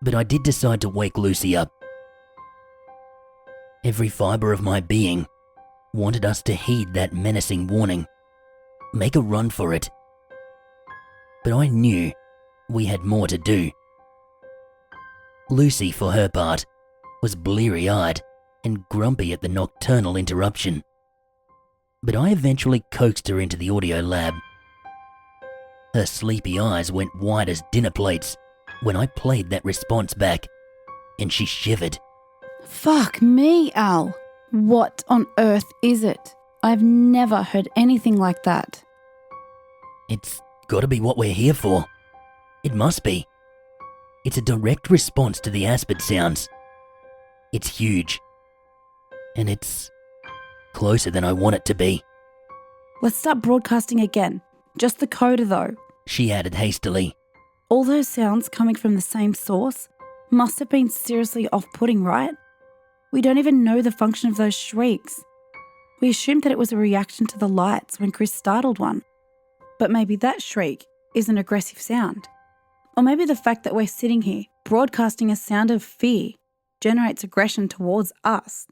Speaker 1: but I did decide to wake Lucy up. Every fibre of my being wanted us to heed that menacing warning, make a run for it. But I knew we had more to do. Lucy, for her part, was bleary-eyed and grumpy at the nocturnal interruption. but I eventually coaxed her into the audio lab. Her sleepy eyes went wide as dinner plates when I played that response back, and she shivered.
Speaker 4: Fuck me, Al. What on earth is it? I've never heard anything like that.
Speaker 1: It's gotta be what we're here for. It must be. It's a direct response to the aspid sounds. It's huge. And it's closer than I want it to be.
Speaker 4: Let's start broadcasting again. Just the coda though.
Speaker 1: She added hastily.
Speaker 4: All those sounds coming from the same source must have been seriously off-putting, right? We don't even know the function of those shrieks. We assumed that it was a reaction to the lights when Chris startled one. But maybe that shriek is an aggressive sound. Or maybe the fact that we're sitting here broadcasting a sound of fear generates aggression towards us.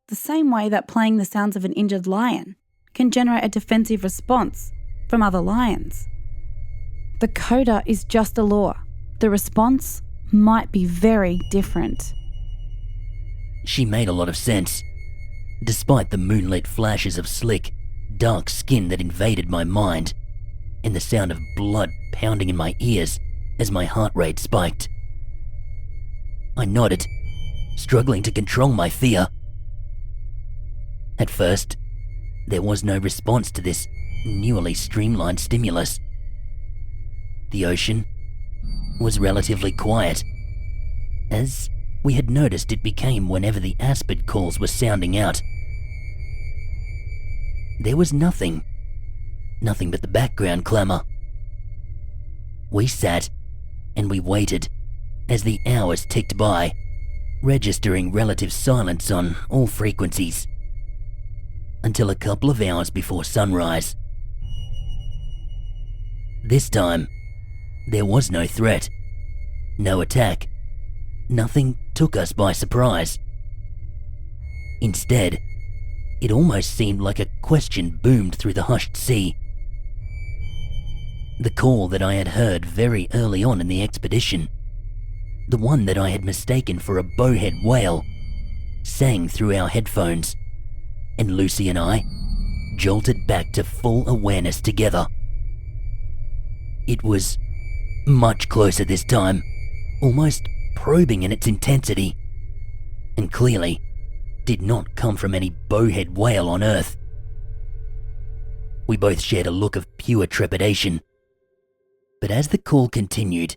Speaker 4: The same way that playing the sounds of an injured lion can generate a defensive response from other lions. The coda is just a lure. The response might be very different.
Speaker 1: She made a lot of sense. Despite the moonlit flashes of slick, dark skin that invaded my mind, and the sound of blood pounding in my ears as my heart rate spiked. I nodded, struggling to control my fear. At first, there was no response to this newly streamlined stimulus. The ocean was relatively quiet, as we had noticed it became whenever the aspid calls were sounding out. There was nothing but the background clamour. We sat and we waited as the hours ticked by, registering relative silence on all frequencies, until a couple of hours before sunrise. This time, there was no threat, no attack. Nothing took us by surprise. Instead, it almost seemed like a question boomed through the hushed sea. The call that I had heard very early on in the expedition, the one that I had mistaken for a bowhead whale, sang through our headphones, and Lucy and I jolted back to full awareness together. It was much closer this time, almost probing in its intensity, and clearly did not come from any bowhead whale on Earth. We both shared a look of pure trepidation, but as the call continued,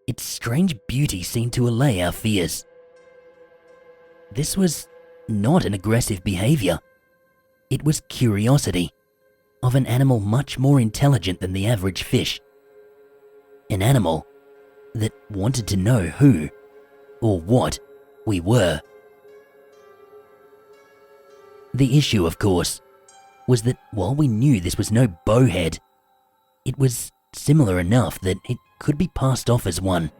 Speaker 1: its strange beauty seemed to allay our fears. This was not an aggressive behaviour. It was curiosity of an animal much more intelligent than the average fish. An animal that wanted to know who or what we were. The issue, of course, was that while we knew this was no bowhead, it was similar enough that it could be passed off as one,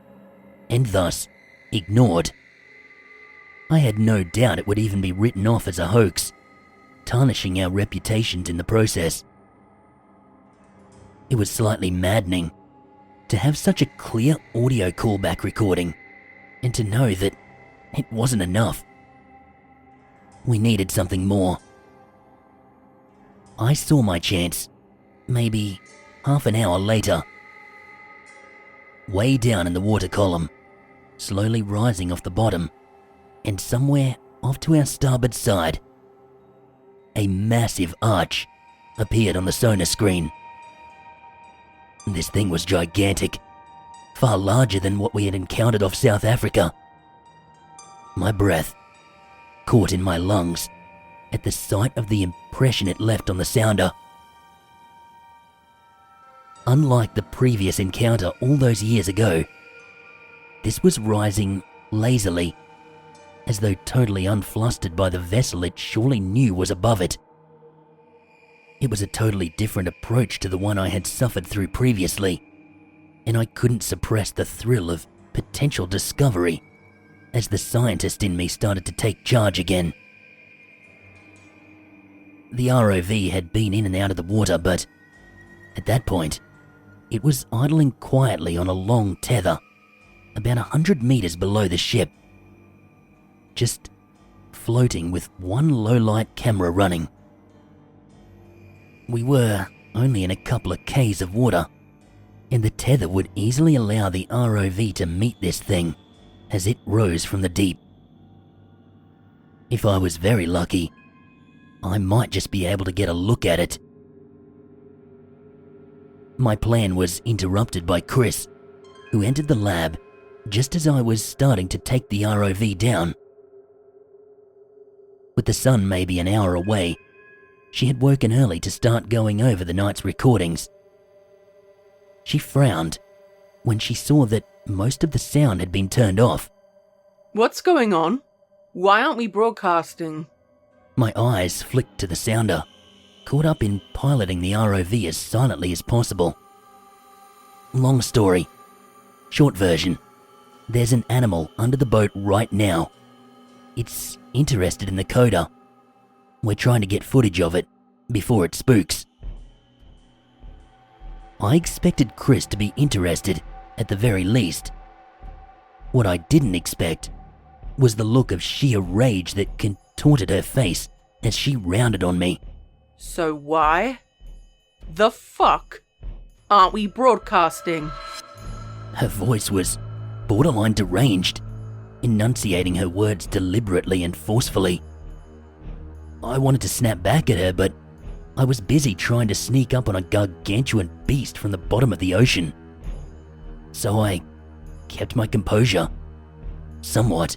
Speaker 1: and thus ignored. I had no doubt it would even be written off as a hoax, tarnishing our reputations in the process. It was slightly maddening to have such a clear audio callback recording, and to know that it wasn't enough. We needed something more. I saw my chance, maybe half an hour later. Way down in the water column, slowly rising off the bottom, and somewhere off to our starboard side, a massive arch appeared on the sonar screen. This thing was gigantic, far larger than what we had encountered off South Africa. My breath caught in my lungs at the sight of the impression it left on the sounder. Unlike the previous encounter all those years ago, this was rising lazily, as though totally unflustered by the vessel it surely knew was above it. It was a totally different approach to the one I had suffered through previously, and I couldn't suppress the thrill of potential discovery as the scientist in me started to take charge again. The ROV had been in and out of the water, but at that point, it was idling quietly on a long tether, about 100 meters below the ship, just floating with one low-light camera running. We were only in a couple of k's of water, and the tether would easily allow the ROV to meet this thing as it rose from the deep. If I was very lucky, I might just be able to get a look at it. My plan was interrupted by Chris, who entered the lab just as I was starting to take the ROV down. With the sun maybe an hour away, she had woken early to start going over the night's recordings. She frowned when she saw that most of the sound had been turned off.
Speaker 5: What's going on? Why aren't we broadcasting?
Speaker 1: My eyes flicked to the sounder, caught up in piloting the ROV as silently as possible. Long story. Short version. There's an animal under the boat right now. It's interested in the coda. We're trying to get footage of it before it spooks. I expected Chris to be interested, at the very least. What I didn't expect was the look of sheer rage that contorted her face as she rounded on me.
Speaker 5: So why the fuck aren't we broadcasting?
Speaker 1: Her voice was borderline deranged, enunciating her words deliberately and forcefully. I wanted to snap back at her, but I was busy trying to sneak up on a gargantuan beast from the bottom of the ocean. So I kept my composure. Somewhat.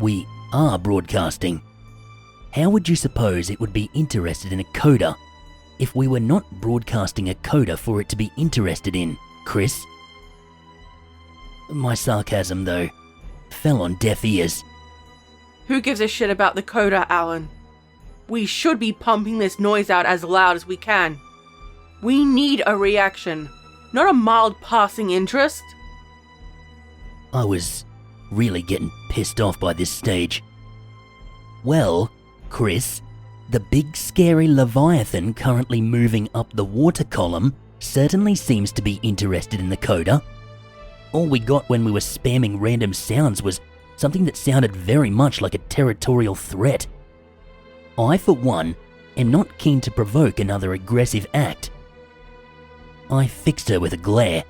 Speaker 1: We are broadcasting. How would you suppose it would be interested in a coda if we were not broadcasting a coda for it to be interested in, Chris? My sarcasm, though, fell on deaf ears.
Speaker 5: Who gives a shit about the coda, Alan? We should be pumping this noise out as loud as we can. We need a reaction, not a mild passing interest.
Speaker 1: I was really getting pissed off by this stage. Well, Chris, the big scary Leviathan currently moving up the water column certainly seems to be interested in the coda. All we got when we were spamming random sounds was something that sounded very much like a territorial threat. I, for one, am not keen to provoke another aggressive act. I fixed her with a glare.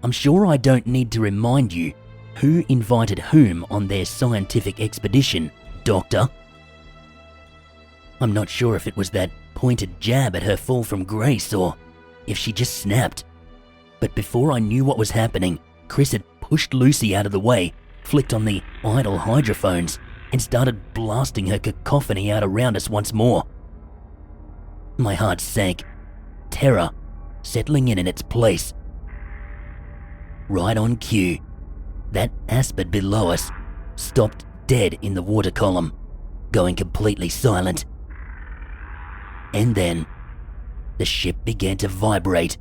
Speaker 1: I'm sure I don't need to remind you who invited whom on their scientific expedition, Doctor. I'm not sure if it was that pointed jab at her fall from grace or if she just snapped. But before I knew what was happening, Chris had pushed Lucy out of the way, flicked on the idle hydrophones, and started blasting her cacophony out around us once more. My heart sank, terror settling in its place. Right on cue, that aspid below us stopped dead in the water column, going completely silent. And then, the ship began to vibrate,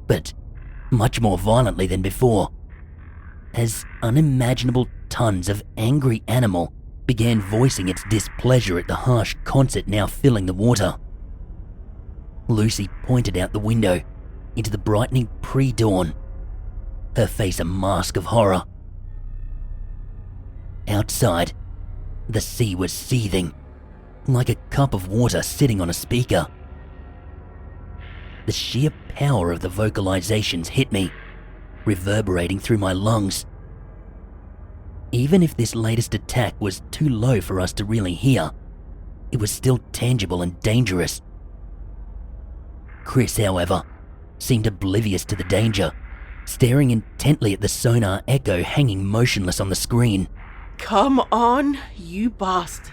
Speaker 1: but much more violently than before, as unimaginable tons of angry animal began voicing its displeasure at the harsh concert now filling the water. Lucy pointed out the window into the brightening pre-dawn, her face a mask of horror. Outside, the sea was seething, like a cup of water sitting on a speaker. The sheer power of the vocalizations hit me, reverberating through my lungs. Even if this latest attack was too low for us to really hear, it was still tangible and dangerous. Chris, however, seemed oblivious to the danger, staring intently at the sonar echo hanging motionless on the screen.
Speaker 5: Come on, you bastard.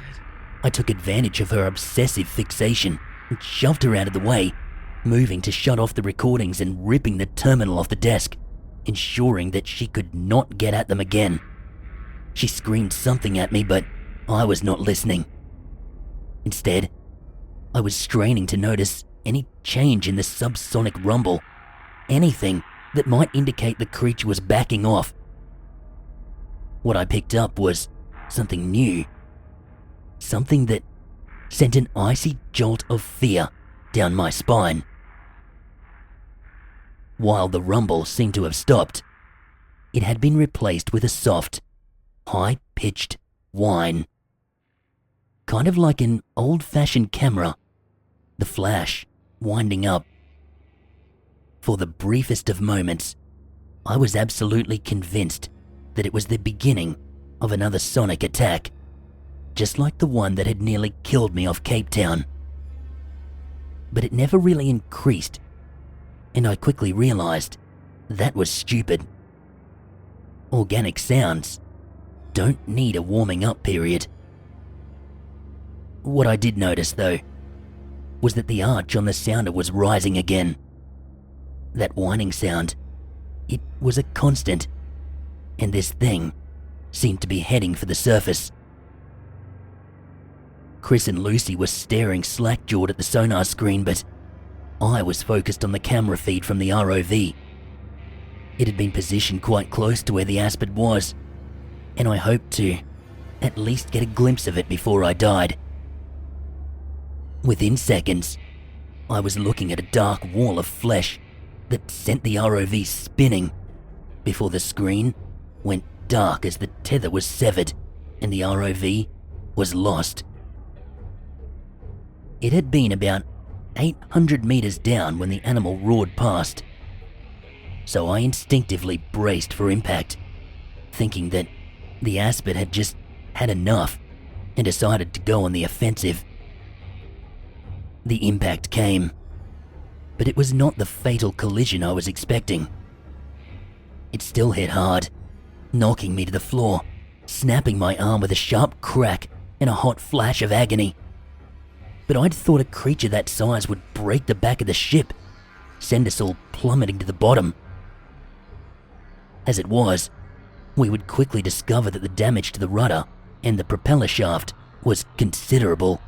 Speaker 1: I took advantage of her obsessive fixation and shoved her out of the way, moving to shut off the recordings and ripping the terminal off the desk, ensuring that she could not get at them again. She screamed something at me, but I was not listening. Instead, I was straining to notice any change in the subsonic rumble, anything that might indicate the creature was backing off. What I picked up was something new, something that sent an icy jolt of fear down my spine. While the rumble seemed to have stopped, it had been replaced with a soft, high-pitched whine. Kind of like an old-fashioned camera the flash, winding up. For the briefest of moments, I was absolutely convinced that it was the beginning of another sonic attack, just like the one that had nearly killed me off Cape Town. But it never really increased, and I quickly realized that was stupid. Organic sounds don't need a warming up period. What I did notice, though, was that the arch on the sounder was rising again. That whining sound, it was a constant, and this thing seemed to be heading for the surface. Chris and Lucy were staring slack-jawed at the sonar screen, but I was focused on the camera feed from the ROV. It had been positioned quite close to where the aspid was, and I hoped to at least get a glimpse of it before I died. Within seconds, I was looking at a dark wall of flesh that sent the ROV spinning before the screen went dark as the tether was severed and the ROV was lost. It had been about 800 meters down when the animal roared past, so I instinctively braced for impact, thinking that the aspid had just had enough and decided to go on the offensive. The impact came, but it was not the fatal collision I was expecting. It still hit hard, knocking me to the floor, snapping my arm with a sharp crack and a hot flash of agony. But I'd thought a creature that size would break the back of the ship, send us all plummeting to the bottom. As it was, we would quickly discover that the damage to the rudder and the propeller shaft was considerable,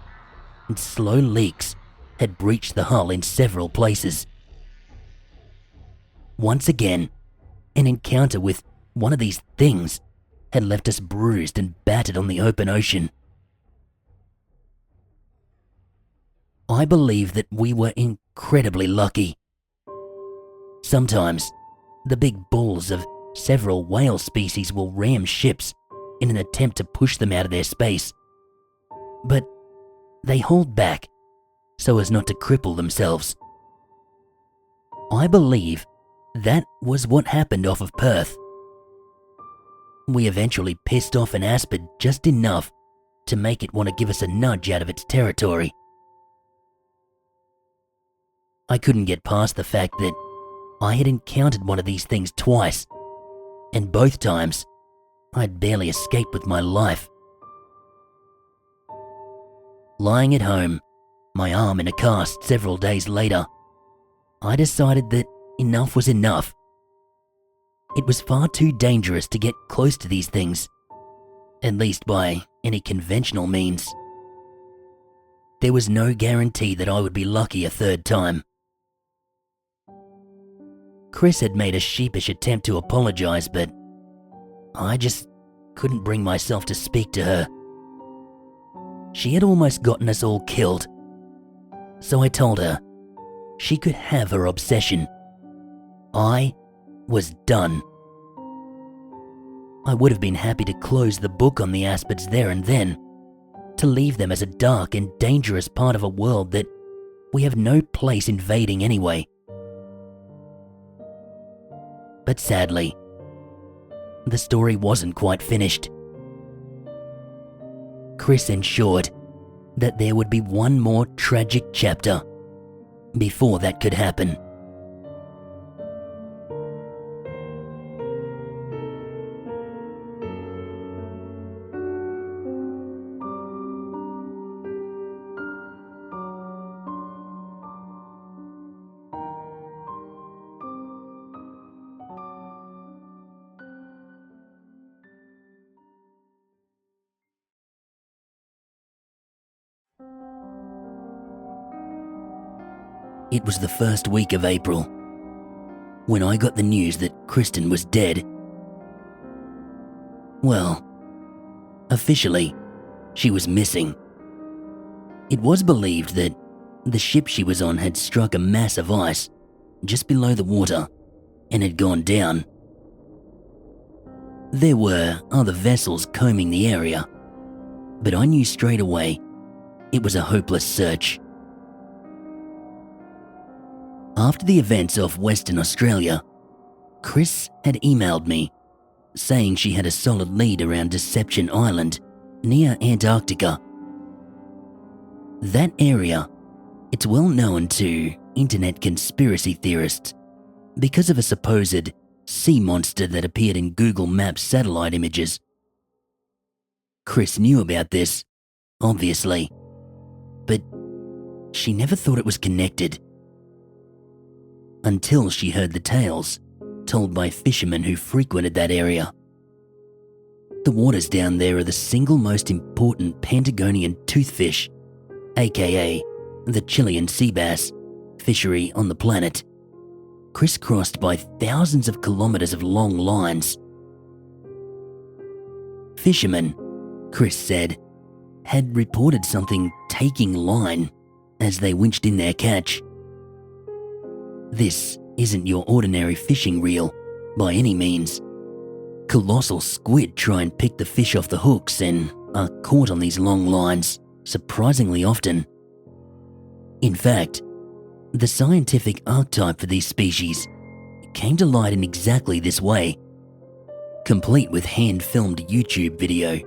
Speaker 1: and slow leaks had breached the hull in several places. Once again, an encounter with one of these things had left us bruised and battered on the open ocean. I believe that we were incredibly lucky. Sometimes, the big bulls of several whale species will ram ships in an attempt to push them out of their space, but they hold back so as not to cripple themselves. I believe that was what happened off of Perth. We eventually pissed off an aspid just enough to make it want to give us a nudge out of its territory. I couldn't get past the fact that I had encountered one of these things twice, and both times I'd barely escaped with my life. Lying at home, my arm in a cast several days later, I decided that enough was enough. It was far too dangerous to get close to these things, at least by any conventional means. There was no guarantee that I would be lucky a third time. Chris had made a sheepish attempt to apologize, but I just couldn't bring myself to speak to her. She had almost gotten us all killed, so I told her she could have her obsession. I was done. I would have been happy to close the book on the aspids there and then, to leave them as a dark and dangerous part of a world that we have no place invading anyway. But sadly, the story wasn't quite finished. Chris ensured that there would be one more tragic chapter before that could happen. It was the first week of April when I got the news that Kristen was dead. Well, officially, she was missing. It was believed that the ship she was on had struck a mass of ice just below the water and had gone down. There were other vessels combing the area, but I knew straight away it was a hopeless search. After the events off Western Australia, Chris had emailed me saying she had a solid lead around Deception Island near Antarctica. That area, it's well known to internet conspiracy theorists because of a supposed sea monster that appeared in Google Maps satellite images. Chris knew about this, obviously, but she never thought it was connected. Until she heard the tales told by fishermen who frequented that area. The waters down there are the single most important Patagonian toothfish, aka the Chilean sea bass, fishery on the planet, crisscrossed by thousands of kilometers of long lines. Fishermen, Chris said, had reported something taking line as they winched in their catch. This isn't your ordinary fishing reel, by any means. Colossal squid try and pick the fish off the hooks and are caught on these long lines surprisingly often. In fact, the scientific archetype for these species came to light in exactly this way, complete with hand-filmed YouTube video.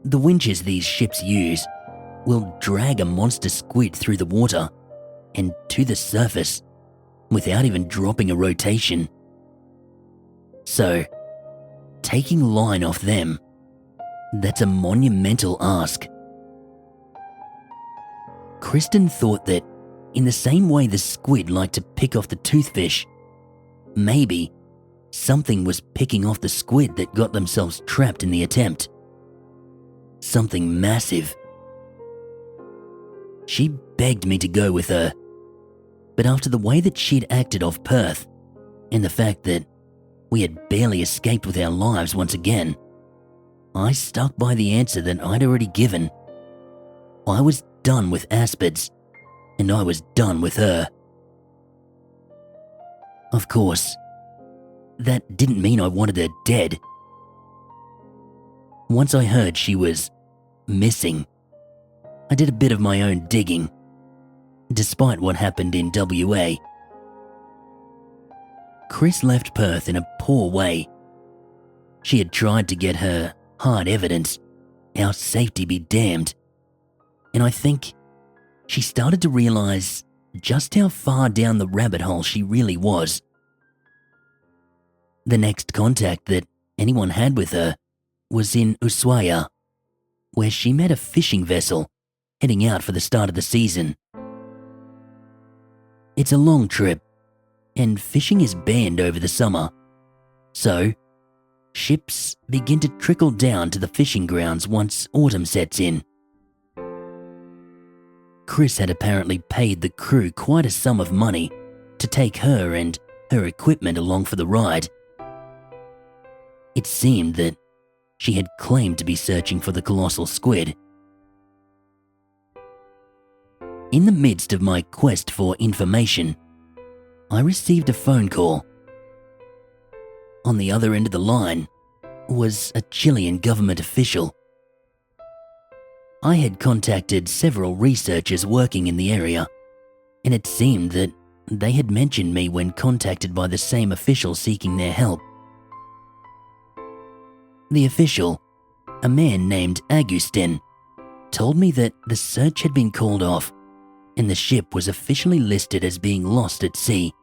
Speaker 1: The winches these ships use will drag a monster squid through the water and to the surface without even dropping a rotation. So, taking line off them, that's a monumental ask. Kristen thought that in the same way the squid liked to pick off the toothfish, maybe something was picking off the squid that got themselves trapped in the attempt. Something massive. She begged me to go with her, but after the way that she'd acted off Perth, and the fact that we had barely escaped with our lives once again, I stuck by the answer that I'd already given. I was done with Aspids, and I was done with her. Of course, that didn't mean I wanted her dead. Once I heard she was missing, I did a bit of my own digging, despite what happened in WA. Chris left Perth in a poor way. She had tried to get her hard evidence, our safety be damned, and I think she started to realise just how far down the rabbit hole she really was. The next contact that anyone had with her was in Ushuaia, where she met a fishing vessel heading out for the start of the season. It's a long trip, and fishing is banned over the summer, so ships begin to trickle down to the fishing grounds once autumn sets in. Chris had apparently paid the crew quite a sum of money to take her and her equipment along for the ride. It seemed that she had claimed to be searching for the colossal squid. In the midst of my quest for information, I received a phone call. On the other end of the line was a Chilean government official. I had contacted several researchers working in the area, and it seemed that they had mentioned me when contacted by the same official seeking their help. The official, a man named Agustin, told me that the search had been called off and the ship was officially listed as being lost at sea.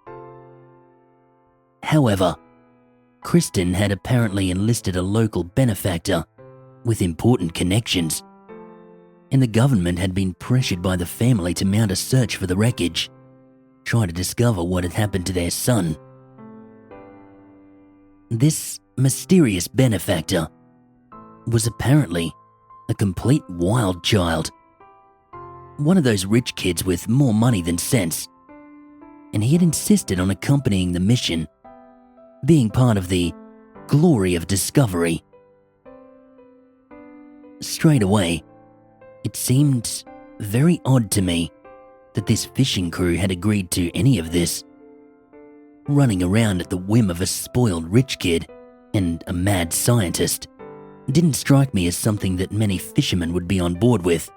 Speaker 1: However, Kristen had apparently enlisted a local benefactor with important connections, and the government had been pressured by the family to mount a search for the wreckage, try to discover what had happened to their son. This mysterious benefactor was apparently a complete wild child, one of those rich kids with more money than sense, and he had insisted on accompanying the mission, being part of the glory of discovery. Straight away, it seemed very odd to me that this fishing crew had agreed to any of this. Running around at the whim of a spoiled rich kid and a mad scientist didn't strike me as something that many fishermen would be on board with.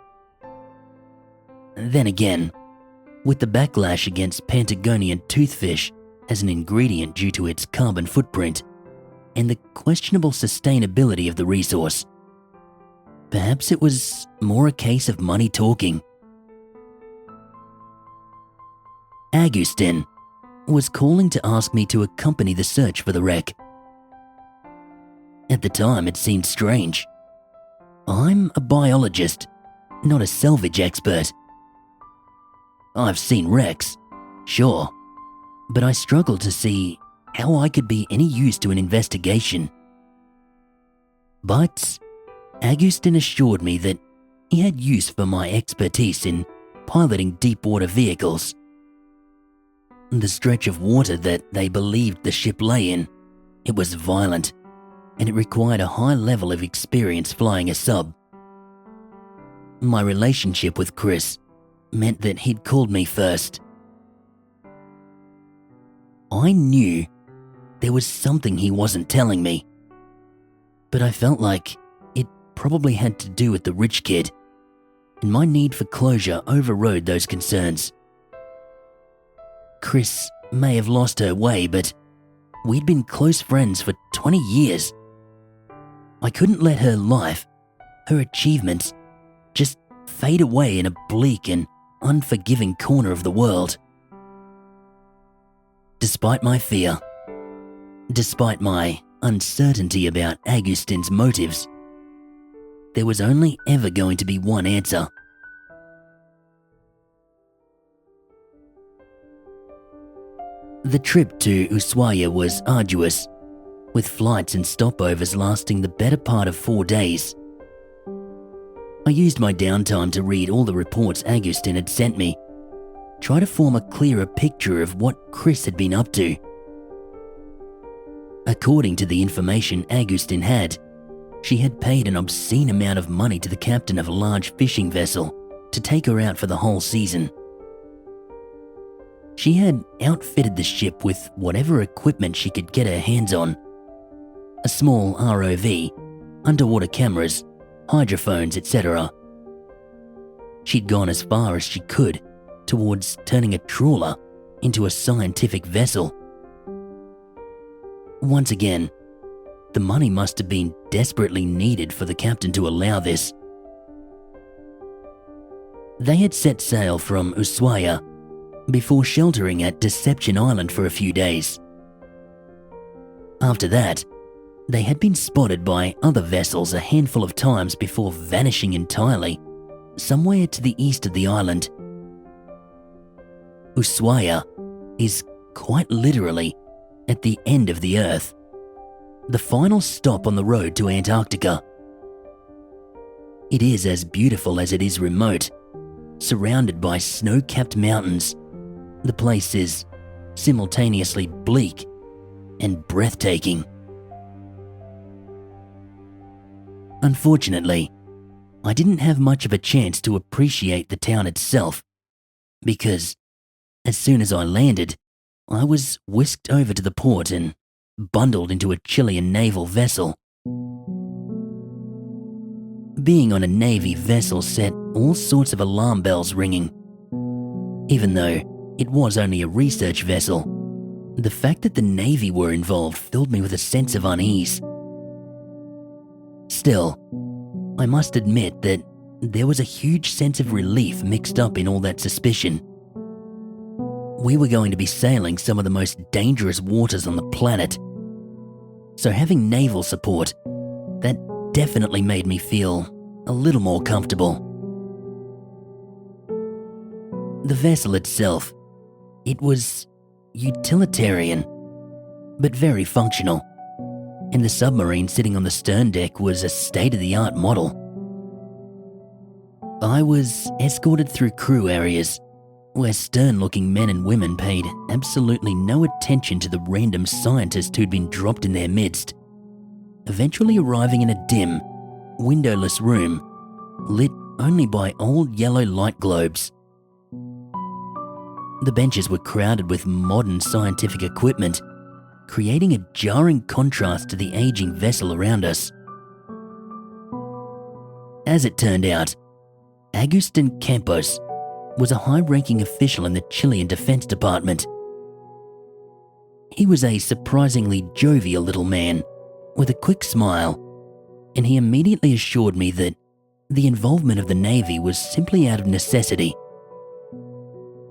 Speaker 1: Then again, with the backlash against Patagonian toothfish as an ingredient due to its carbon footprint and the questionable sustainability of the resource. Perhaps it was more a case of money talking. Augustin was calling to ask me to accompany the search for the wreck. At the time, it seemed strange. I'm a biologist, not a salvage expert. I've seen wrecks, sure, but I struggled to see how I could be any use to an investigation. But Augustin assured me that he had use for my expertise in piloting deep water vehicles. The stretch of water that they believed the ship lay in, it was violent, and it required a high level of experience flying a sub. My relationship with Chris meant that he'd called me first. I knew there was something he wasn't telling me, but I felt like it probably had to do with the rich kid, and my need for closure overrode those concerns. Chris may have lost her way, but we'd been close friends for 20 years. I couldn't let her life, her achievements, just fade away in a bleak and unforgiving corner of the world. Despite my fear, despite my uncertainty about Augustin's motives, there was only ever going to be one answer. The trip to Ushuaia was arduous, with flights and stopovers lasting the better part of 4 days. I used my downtime to read all the reports Augustin had sent me, try to form a clearer picture of what Chris had been up to. According to the information Augustin had, she had paid an obscene amount of money to the captain of a large fishing vessel to take her out for the whole season. She had outfitted the ship with whatever equipment she could get her hands on. A small ROV, underwater cameras, hydrophones, etc. She'd gone as far as she could towards turning a trawler into a scientific vessel. Once again, the money must have been desperately needed for the captain to allow this. They had set sail from Ushuaia before sheltering at Deception Island for a few days. After that, they had been spotted by other vessels a handful of times before vanishing entirely somewhere to the east of the island. Ushuaia is quite literally at the end of the earth, the final stop on the road to Antarctica. It is as beautiful as it is remote, surrounded by snow-capped mountains. The place is simultaneously bleak and breathtaking. Unfortunately, I didn't have much of a chance to appreciate the town itself, because as soon as I landed, I was whisked over to the port and bundled into a Chilean naval vessel. Being on a Navy vessel set all sorts of alarm bells ringing. Even though it was only a research vessel, the fact that the Navy were involved filled me with a sense of unease. Still, I must admit that there was a huge sense of relief mixed up in all that suspicion. We were going to be sailing some of the most dangerous waters on the planet, so having naval support, that definitely made me feel a little more comfortable. The vessel itself, it was utilitarian, but very functional, and the submarine sitting on the stern deck was a state-of-the-art model. I was escorted through crew areas where stern-looking men and women paid absolutely no attention to the random scientist who'd been dropped in their midst, eventually arriving in a dim, windowless room lit only by old yellow light globes. The benches were crowded with modern scientific equipment, creating a jarring contrast to the aging vessel around us. As it turned out, Agustin Campos was a high-ranking official in the Chilean Defense Department. He was a surprisingly jovial little man with a quick smile, and he immediately assured me that the involvement of the Navy was simply out of necessity.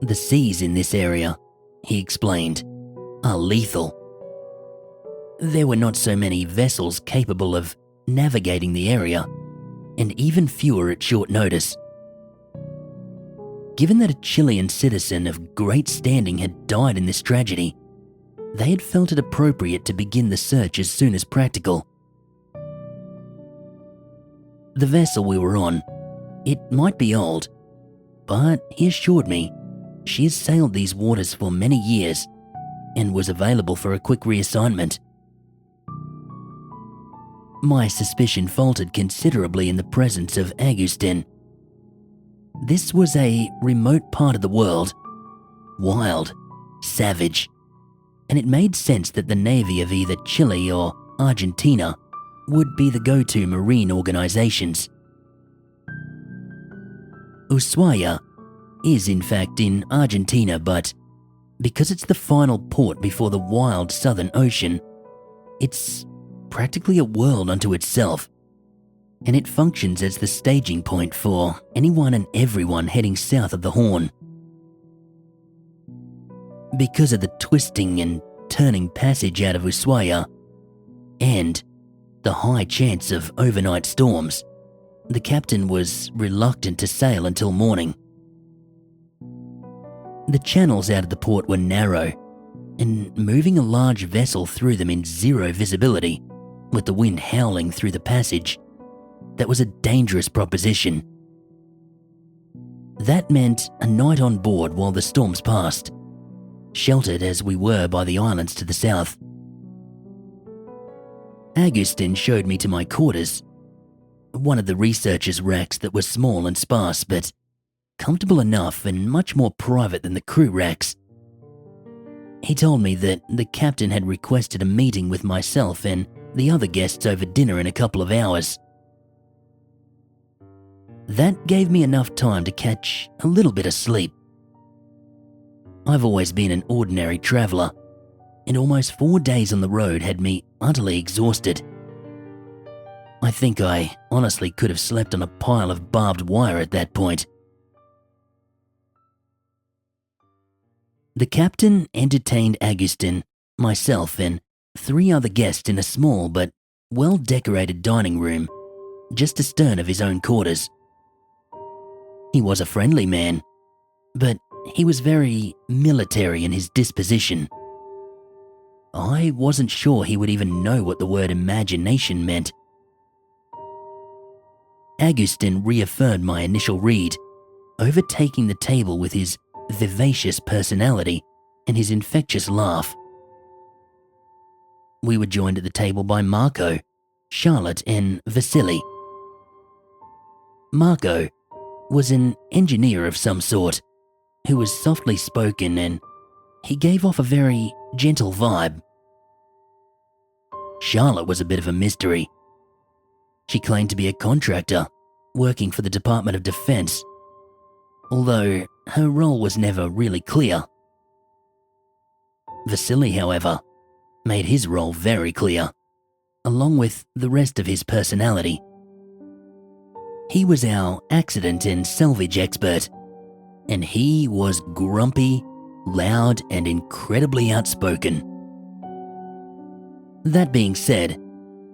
Speaker 1: The seas in this area, he explained, are lethal. There were not so many vessels capable of navigating the area, and even fewer at short notice. Given that a Chilean citizen of great standing had died in this tragedy, they had felt it appropriate to begin the search as soon as practical. The vessel we were on, it might be old, but he assured me she has sailed these waters for many years and was available for a quick reassignment. My suspicion faltered considerably in the presence of Agustin. This was a remote part of the world, wild, savage, and it made sense that the Navy of either Chile or Argentina would be the go-to marine organizations. Ushuaia is in fact in Argentina, but because it's the final port before the wild Southern Ocean, it's practically a world unto itself, and it functions as the staging point for anyone and everyone heading south of the Horn. Because of the twisting and turning passage out of Ushuaia, and the high chance of overnight storms, the captain was reluctant to sail until morning. The channels out of the port were narrow, and moving a large vessel through them in zero visibility, with the wind howling through the passage, that was a dangerous proposition. That meant a night on board while the storms passed, sheltered as we were by the islands to the south. Agustin showed me to my quarters, one of the researchers' racks that was small and sparse, but comfortable enough and much more private than the crew racks. He told me that the captain had requested a meeting with myself and the other guests over dinner in a couple of hours. That gave me enough time to catch a little bit of sleep. I've always been an ordinary traveller, and almost 4 days on the road had me utterly exhausted. I think I honestly could have slept on a pile of barbed wire at that point. The captain entertained Agustin, myself, and 3 other guests in a small but well-decorated dining room just astern of his own quarters. He was a friendly man, but he was very military in his disposition. I wasn't sure he would even know what the word imagination meant. Agustin reaffirmed my initial read, overtaking the table with his vivacious personality and his infectious laugh. We were joined at the table by Marco, Charlotte, and Vasily. Marco was an engineer of some sort who was softly spoken, and he gave off a very gentle vibe. Charlotte was a bit of a mystery. She claimed to be a contractor working for the Department of Defense, although her role was never really clear. Vasily, however, made his role very clear, along with the rest of his personality. He was our accident and salvage expert, and he was grumpy, loud, and incredibly outspoken. That being said,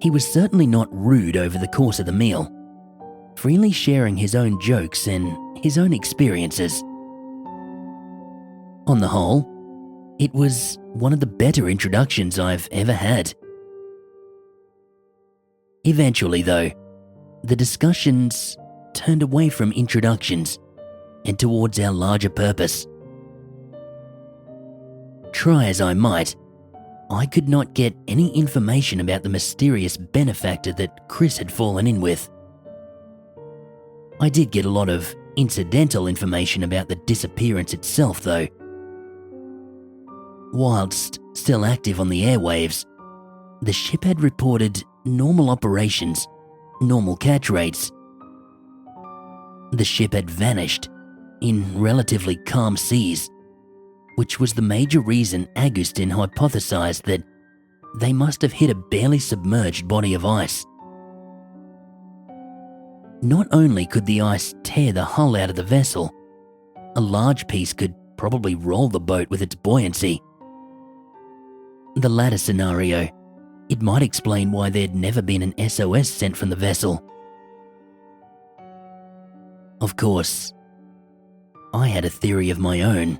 Speaker 1: he was certainly not rude over the course of the meal, freely sharing his own jokes and his own experiences. On the whole, it was one of the better introductions I've ever had. Eventually, though, the discussions turned away from introductions and towards our larger purpose. Try as I might, I could not get any information about the mysterious benefactor that Chris had fallen in with. I did get a lot of incidental information about the disappearance itself, though. Whilst still active on the airwaves, the ship had reported normal operations, normal catch rates. The ship had vanished in relatively calm seas, which was the major reason Agustin hypothesized that they must have hit a barely submerged body of ice. Not only could the ice tear the hull out of the vessel, a large piece could probably roll the boat with its buoyancy. The latter scenario, it might explain why there'd never been an SOS sent from the vessel. Of course, I had a theory of my own,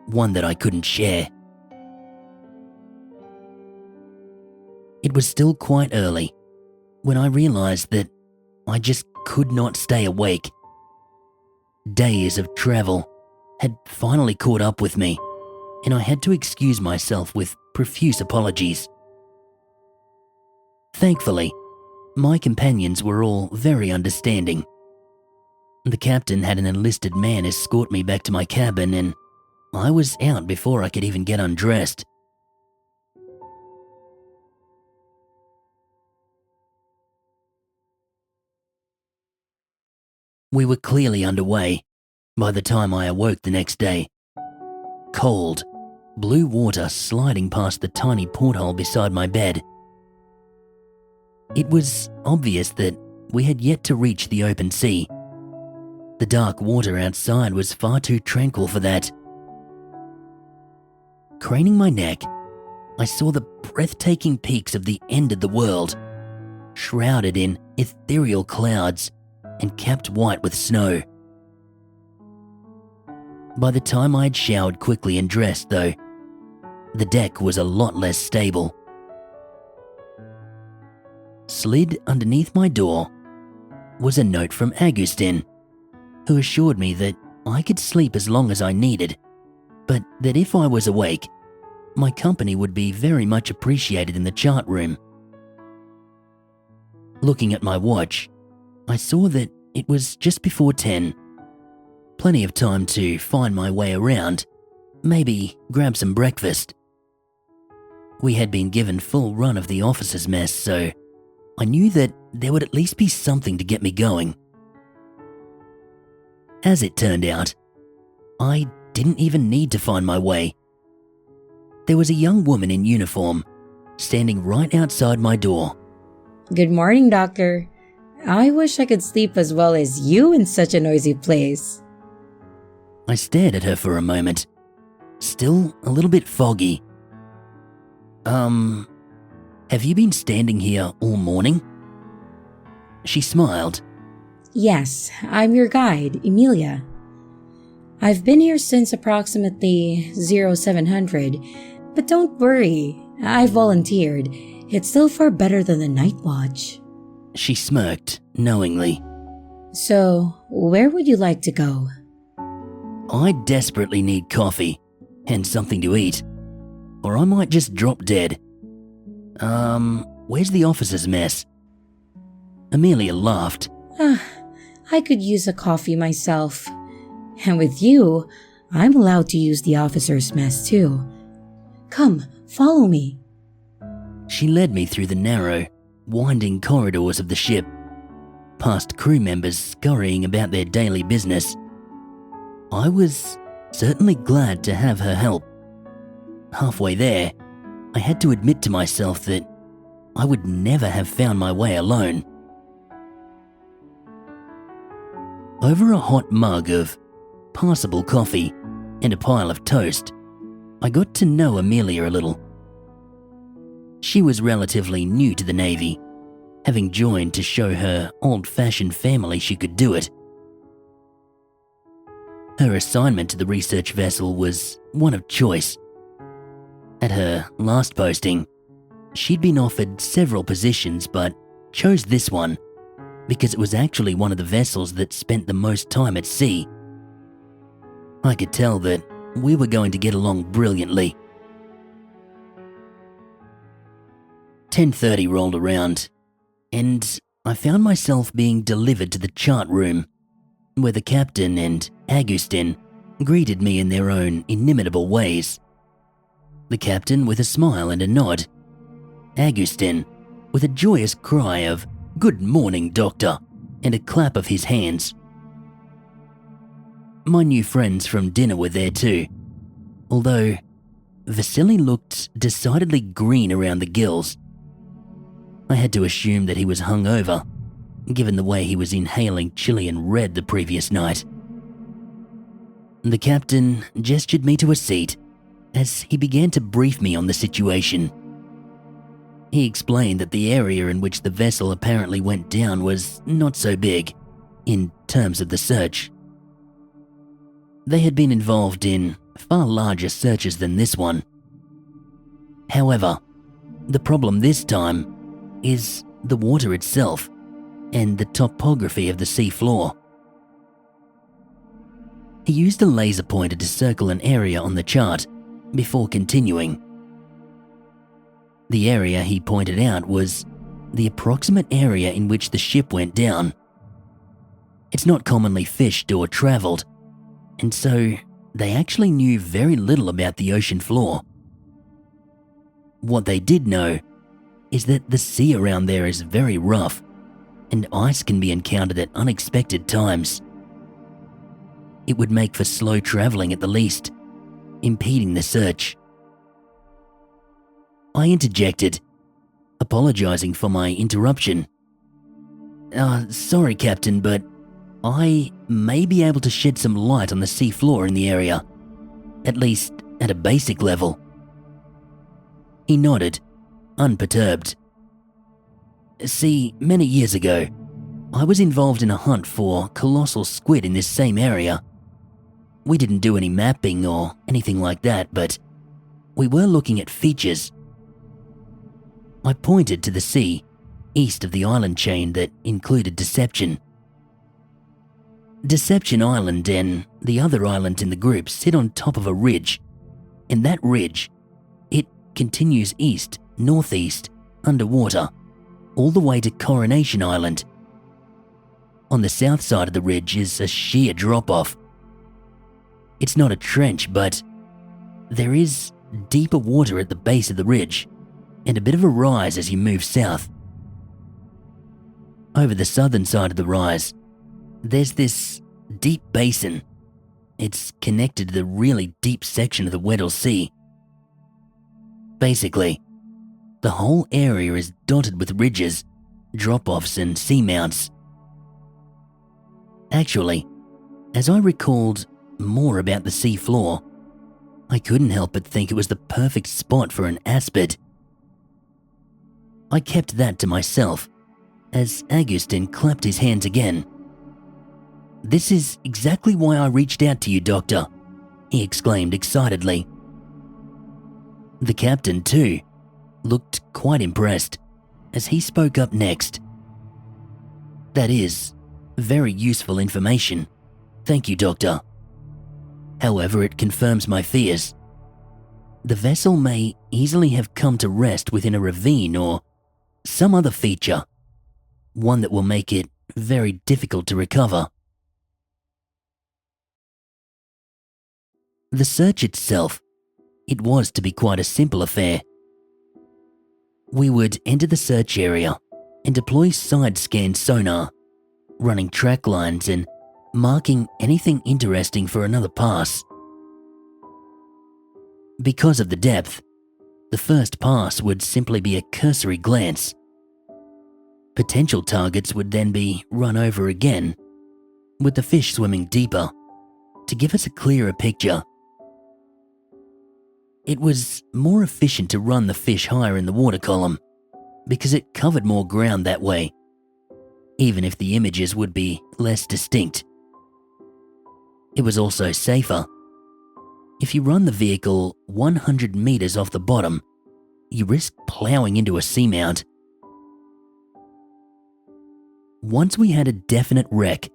Speaker 1: one that I couldn't share. It was still quite early when I realized that I just could not stay awake. Days of travel had finally caught up with me, and I had to excuse myself with profuse apologies. Thankfully, my companions were all very understanding. The captain had an enlisted man escort me back to my cabin, and I was out before I could even get undressed. We were clearly underway by the time I awoke the next day. Cold, blue water sliding past the tiny porthole beside my bed. It was obvious that we had yet to reach the open sea. The dark water outside was far too tranquil for that. Craning my neck, I saw the breathtaking peaks of the end of the world, shrouded in ethereal clouds and capped white with snow. By the time I had showered quickly and dressed, though, the deck was a lot less stable. Slid underneath my door was a note from Agustin, who assured me that I could sleep as long as I needed, but that if I was awake, my company would be very much appreciated in the chart room. Looking at my watch, I saw that it was just before 10. Plenty of time to find my way around, maybe grab some breakfast. We had been given full run of the officers' mess, so I knew that there would at least be something to get me going. As it turned out, I didn't even need to find my way. There was a young woman in uniform standing right outside my door.
Speaker 6: Good morning, Doctor. I wish I could sleep as well as you in such a noisy place.
Speaker 1: I stared at her for a moment, still a little bit foggy. Have you been standing here all morning? She smiled.
Speaker 6: Yes, I'm your guide, Emilia. I've been here since approximately 0700, but don't worry, I volunteered. It's still far better than the night watch.
Speaker 1: She smirked knowingly.
Speaker 6: So, where would you like to go?
Speaker 1: I desperately need coffee and something to eat, or I might just drop dead. Where's the officer's mess? Amelia laughed.
Speaker 6: I could use a coffee myself. And with you, I'm allowed to use the officer's mess too. Come, follow me.
Speaker 1: She led me through the narrow, winding corridors of the ship, past crew members scurrying about their daily business. I was certainly glad to have her help. Halfway there, I had to admit to myself that I would never have found my way alone. Over a hot mug of passable coffee and a pile of toast, I got to know Amelia a little. She was relatively new to the Navy, having joined to show her old-fashioned family she could do it. Her assignment to the research vessel was one of choice. At her last posting, she'd been offered several positions but chose this one because it was actually one of the vessels that spent the most time at sea. I could tell that we were going to get along brilliantly. 10:30 rolled around, and I found myself being delivered to the chart room, where the captain and Agustin greeted me in their own inimitable ways. The captain with a smile and a nod, Agustin with a joyous cry of "Good morning, Doctor," and a clap of his hands. My new friends from dinner were there too, although Vasily looked decidedly green around the gills. I had to assume that he was hungover, given the way he was inhaling Chilean red the previous night. The captain gestured me to a seat as he began to brief me on the situation. He explained that the area in which the vessel apparently went down was not so big, in terms of the search. They had been involved in far larger searches than this one. However, the problem this time is the water itself and the topography of the sea floor. He used a laser pointer to circle an area on the chart before continuing. The area he pointed out was the approximate area in which the ship went down. It's not commonly fished or travelled, and so they actually knew very little about the ocean floor. What they did know is that the sea around there is very rough, and ice can be encountered at unexpected times. It would make for slow travelling at the least, impeding the search. I interjected, apologising for my interruption. Sorry, Captain, but I may be able to shed some light on the sea floor in the area, at least at a basic level. He nodded, unperturbed. See, many years ago, I was involved in a hunt for colossal squid in this same area. We didn't do any mapping or anything like that, but we were looking at features. I pointed to the sea, east of the island chain that included Deception. Deception Island and the other island in the group sit on top of a ridge, and that ridge, it continues east, northeast, underwater, all the way to Coronation Island. On the south side of the ridge is a sheer drop-off. It's not a trench, but there is deeper water at the base of the ridge and a bit of a rise as you move south. Over the southern side of the rise, there's this deep basin. It's connected to the really deep section of the Weddell Sea. Basically, the whole area is dotted with ridges, drop-offs and seamounts. Actually, as I recalled more about the sea floor, I couldn't help but think it was the perfect spot for an aspid. I kept that to myself as Augustin clapped his hands again. "This is exactly why I reached out to you, Doctor," he exclaimed excitedly. The captain, too, looked quite impressed as he spoke up next. "That is very useful information. Thank you, Doctor. However, it confirms my fears. The vessel may easily have come to rest within a ravine or some other feature, one that will make it very difficult to recover." The search itself, it was to be quite a simple affair. We would enter the search area and deploy side-scan sonar, running track lines and marking anything interesting for another pass. Because of the depth, the first pass would simply be a cursory glance. Potential targets would then be run over again, with the fish swimming deeper, to give us a clearer picture. It was more efficient to run the fish higher in the water column, because it covered more ground that way, even if the images would be less distinct. It was also safer. If you run the vehicle 100 meters off the bottom, you risk plowing into a seamount. Once we had a definite wreck,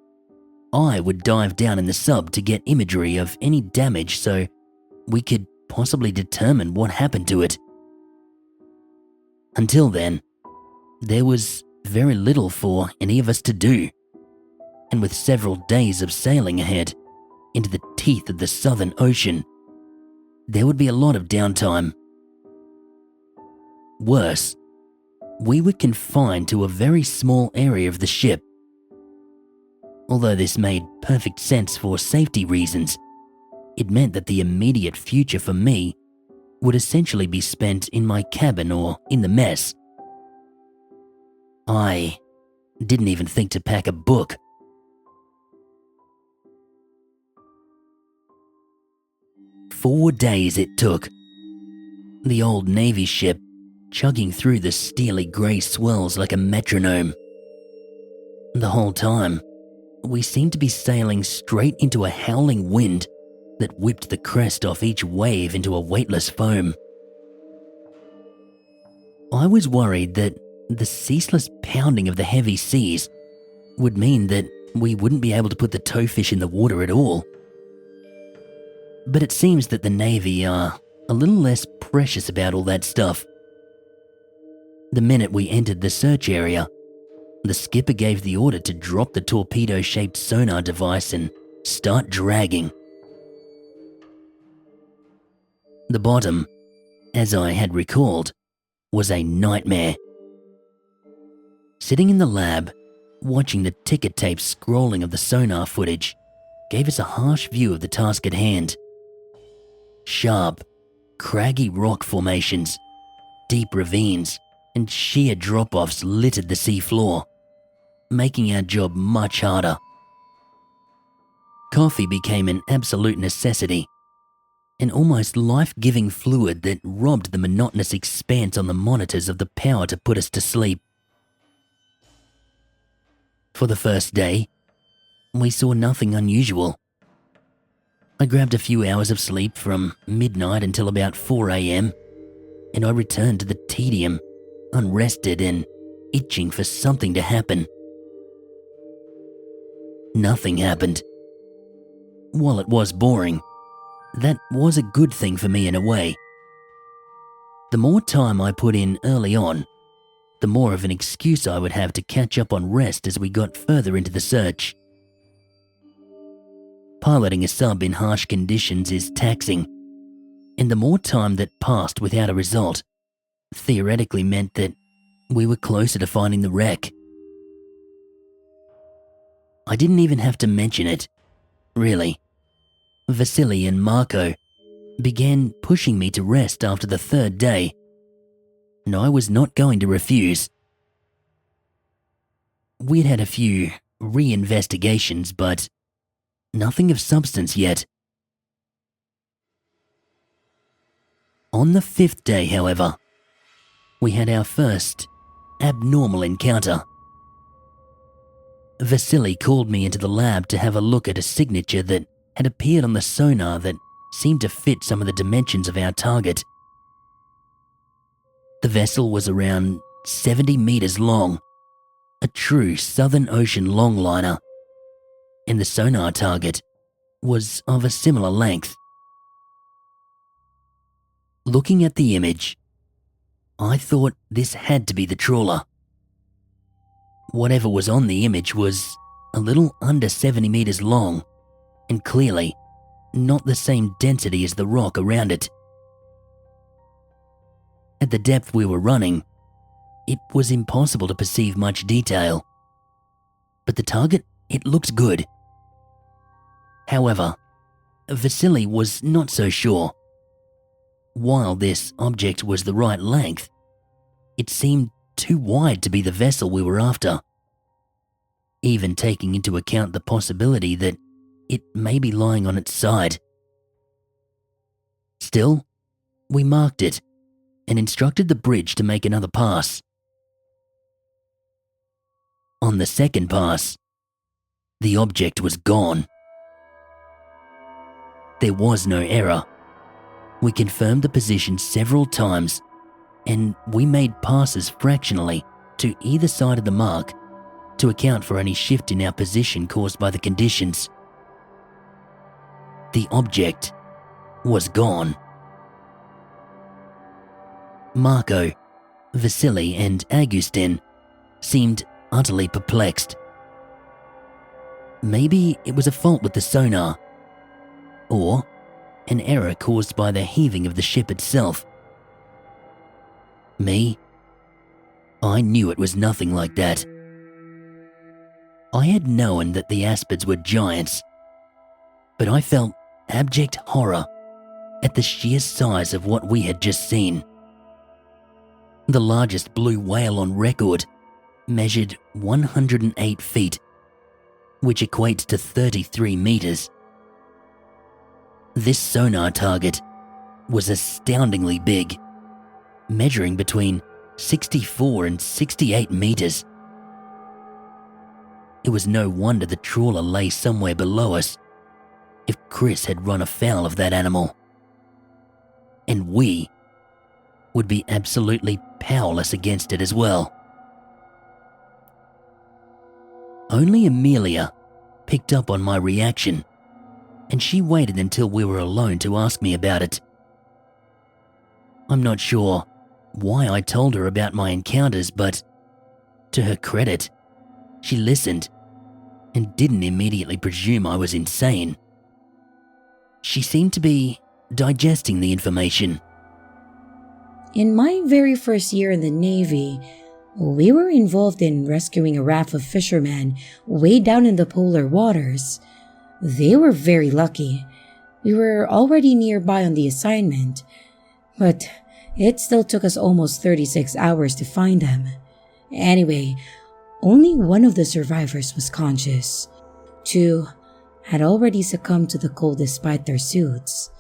Speaker 1: I would dive down in the sub to get imagery of any damage so we could possibly determine what happened to it. Until then, there was very little for any of us to do, and with several days of sailing ahead into the teeth of the Southern Ocean, there would be a lot of downtime. Worse, we were confined to a very small area of the ship. Although this made perfect sense for safety reasons, it meant that the immediate future for me would essentially be spent in my cabin or in the mess. I didn't even think to pack a book. "4 days it took. The old Navy ship chugging through the steely grey swells like a metronome. The whole time, we seemed to be sailing straight into a howling wind that whipped the crest off each wave into a weightless foam. I was worried that the ceaseless pounding of the heavy seas would mean that we wouldn't be able to put the towfish in the water at all. But it seems that the Navy are a little less precious about all that stuff. The minute we entered the search area, the skipper gave the order to drop the torpedo-shaped sonar device and start dragging. The bottom, as I had recalled, was a nightmare. Sitting in the lab, watching the ticker tape scrolling of the sonar footage gave us a harsh view of the task at hand. Sharp, craggy rock formations, deep ravines, and sheer drop-offs littered the seafloor, making our job much harder. Coffee became an absolute necessity, an almost life-giving fluid that robbed the monotonous expanse on the monitors of the power to put us to sleep. For the first day, we saw nothing unusual. I grabbed a few hours of sleep from midnight until about 4 a.m, and I returned to the tedium, unrested and itching for something to happen. Nothing happened. While it was boring, that was a good thing for me in a way. The more time I put in early on, the more of an excuse I would have to catch up on rest as we got further into the search. Piloting a sub in harsh conditions is taxing, and the more time that passed without a result theoretically meant that we were closer to finding the wreck. I didn't even have to mention it, really. Vasily and Marco began pushing me to rest after the 3rd day, and I was not going to refuse. We'd had a few re-investigations, but nothing of substance yet. On the 5th day, however, we had our first abnormal encounter. Vasily called me into the lab to have a look at a signature that had appeared on the sonar that seemed to fit some of the dimensions of our target. The vessel was around 70 meters long, a true Southern Ocean longliner, and the sonar target was of a similar length. Looking at the image, I thought this had to be the trawler. Whatever was on the image was a little under 70 meters long, and clearly not the same density as the rock around it. At the depth we were running, it was impossible to perceive much detail, but the target, it looked good. However, Vasily was not so sure. While this object was the right length, it seemed too wide to be the vessel we were after, even taking into account the possibility that it may be lying on its side. Still, we marked it and instructed the bridge to make another pass. On the 2nd pass, the object was gone. There was no error. We confirmed the position several times, and we made passes fractionally to either side of the mark to account for any shift in our position caused by the conditions. The object was gone. Marco, Vasily, and Agustin seemed utterly perplexed. Maybe it was a fault with the sonar, or an error caused by the heaving of the ship itself. Me? I knew it was nothing like that. I had known that the aspids were giants, but I felt abject horror at the sheer size of what we had just seen. The largest blue whale on record measured 108 feet, which equates to 33 meters. This sonar target was astoundingly big, measuring between 64 and 68 meters. It was no wonder the trawler lay somewhere below us if Chris had run afoul of that animal. And we would be absolutely powerless against it as well. Only Amelia picked up on my reaction, and she waited until we were alone to ask me about it. I'm not sure why I told her about my encounters, but to her credit, she listened and didn't immediately presume I was insane. She seemed to be digesting the information.
Speaker 6: In my very first year in the Navy, we were involved in rescuing a raft of fishermen way down in the polar waters. They were very lucky. We were already nearby on the assignment, but it still took us almost 36 hours to find them. Anyway, only one of the survivors was conscious. 2 had already succumbed to the cold despite their suits,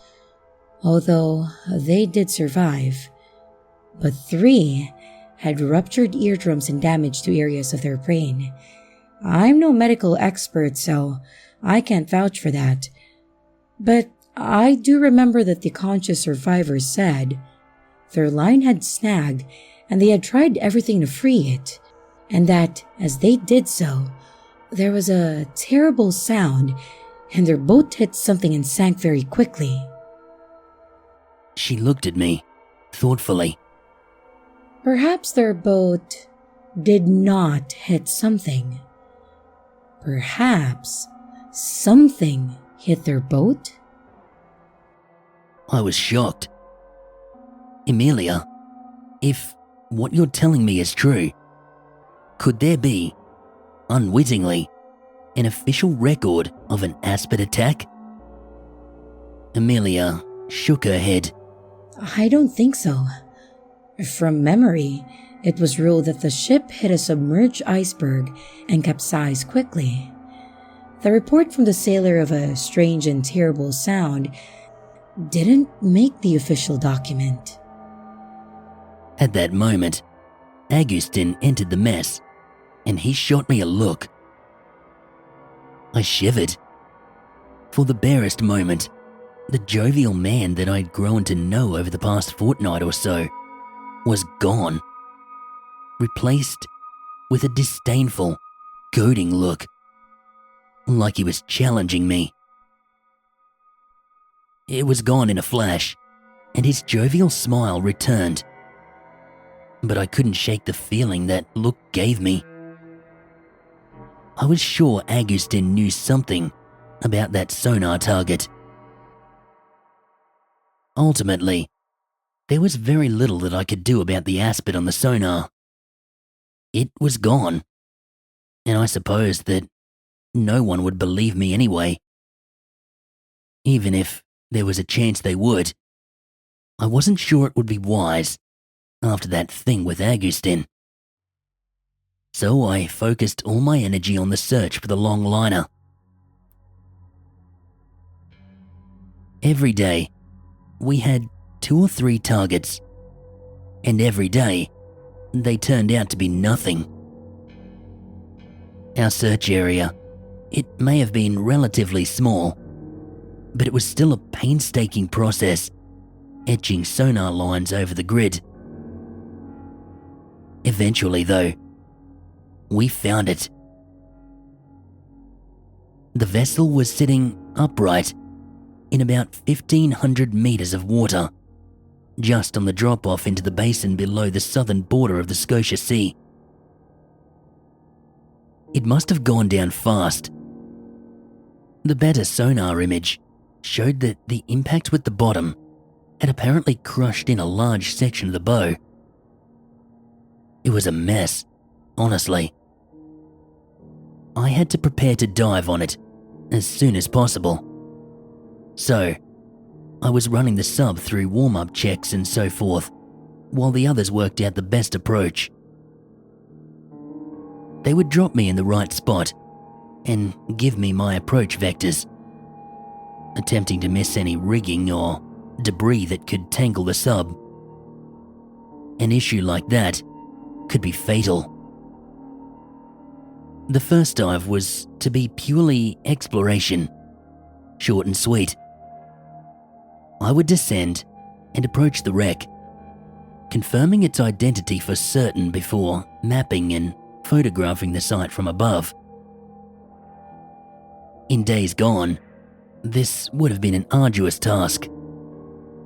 Speaker 6: although they did survive. But 3 had ruptured eardrums and damage to areas of their brain. I'm no medical expert, so I can't vouch for that. But I do remember that the conscious survivors said their line had snagged and they had tried everything to free it, and that as they did so, there was a terrible sound and their boat hit something and sank very quickly.
Speaker 1: She looked at me thoughtfully.
Speaker 6: Perhaps their boat did not hit something. Perhaps something hit their boat?
Speaker 1: I was shocked. Amelia, if what you're telling me is true, could there be, unwittingly, an official record of an aspid attack? Amelia shook her head.
Speaker 6: I don't think so. From memory, it was ruled that the ship hit a submerged iceberg and capsized quickly. The report from the sailor of a strange and terrible sound didn't make the official document.
Speaker 1: At that moment, Augustin entered the mess, and he shot me a look. I shivered. For the barest moment, the jovial man that I'd grown to know over the past fortnight or so was gone, replaced with a disdainful, goading look, like he was challenging me. It was gone in a flash, and his jovial smile returned. But I couldn't shake the feeling that look gave me. I was sure Augustin knew something about that sonar target. Ultimately, there was very little that I could do about the aspid on the sonar. It was gone, and I supposed that no one would believe me anyway. Even if there was a chance they would, I wasn't sure it would be wise after that thing with Augustin. So I focused all my energy on the search for the long liner. Every day, we had 2 or 3 targets, and every day, they turned out to be nothing. Our search area, it may have been relatively small, but it was still a painstaking process, etching sonar lines over the grid. Eventually, though, we found it. The vessel was sitting upright in about 1,500 meters of water, just on the drop-off into the basin below the southern border of the Scotia Sea. It must have gone down fast. The better sonar image showed that the impact with the bottom had apparently crushed in a large section of the bow. It was a mess, honestly. I had to prepare to dive on it as soon as possible. So, I was running the sub through warm-up checks and so forth, while the others worked out the best approach. They would drop me in the right spot and give me my approach vectors, attempting to miss any rigging or debris that could tangle the sub. An issue like that could be fatal. The first dive was to be purely exploration, short and sweet. I would descend and approach the wreck, confirming its identity for certain before mapping and photographing the site from above. In days gone, this would have been an arduous task,